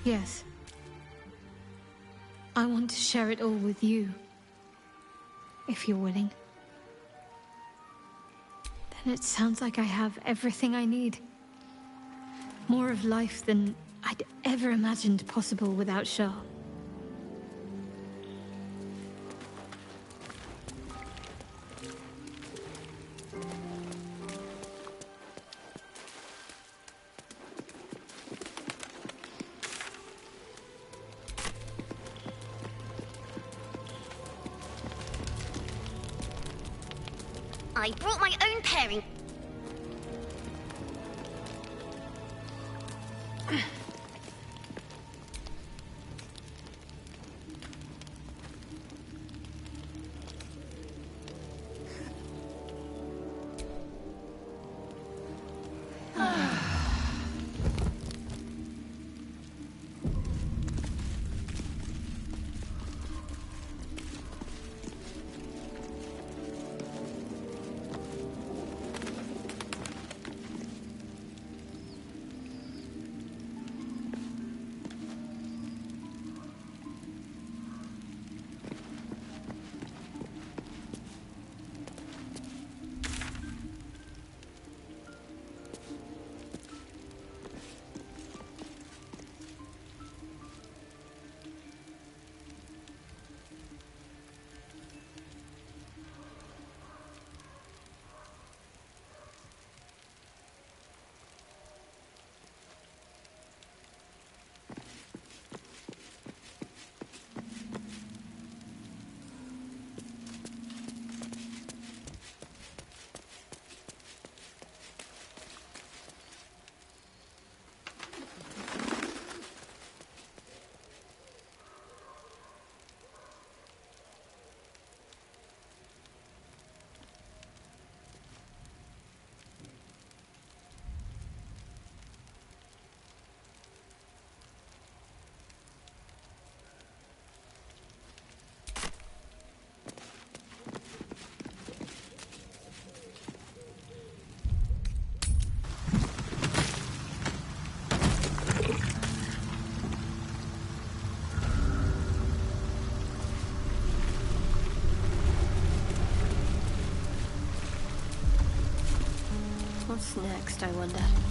Yes. I want to share it all with you. If you're willing. Then it sounds like I have everything I need. More of life than I'd ever imagined possible without Shah. I brought my own pairing. What's next, I wonder?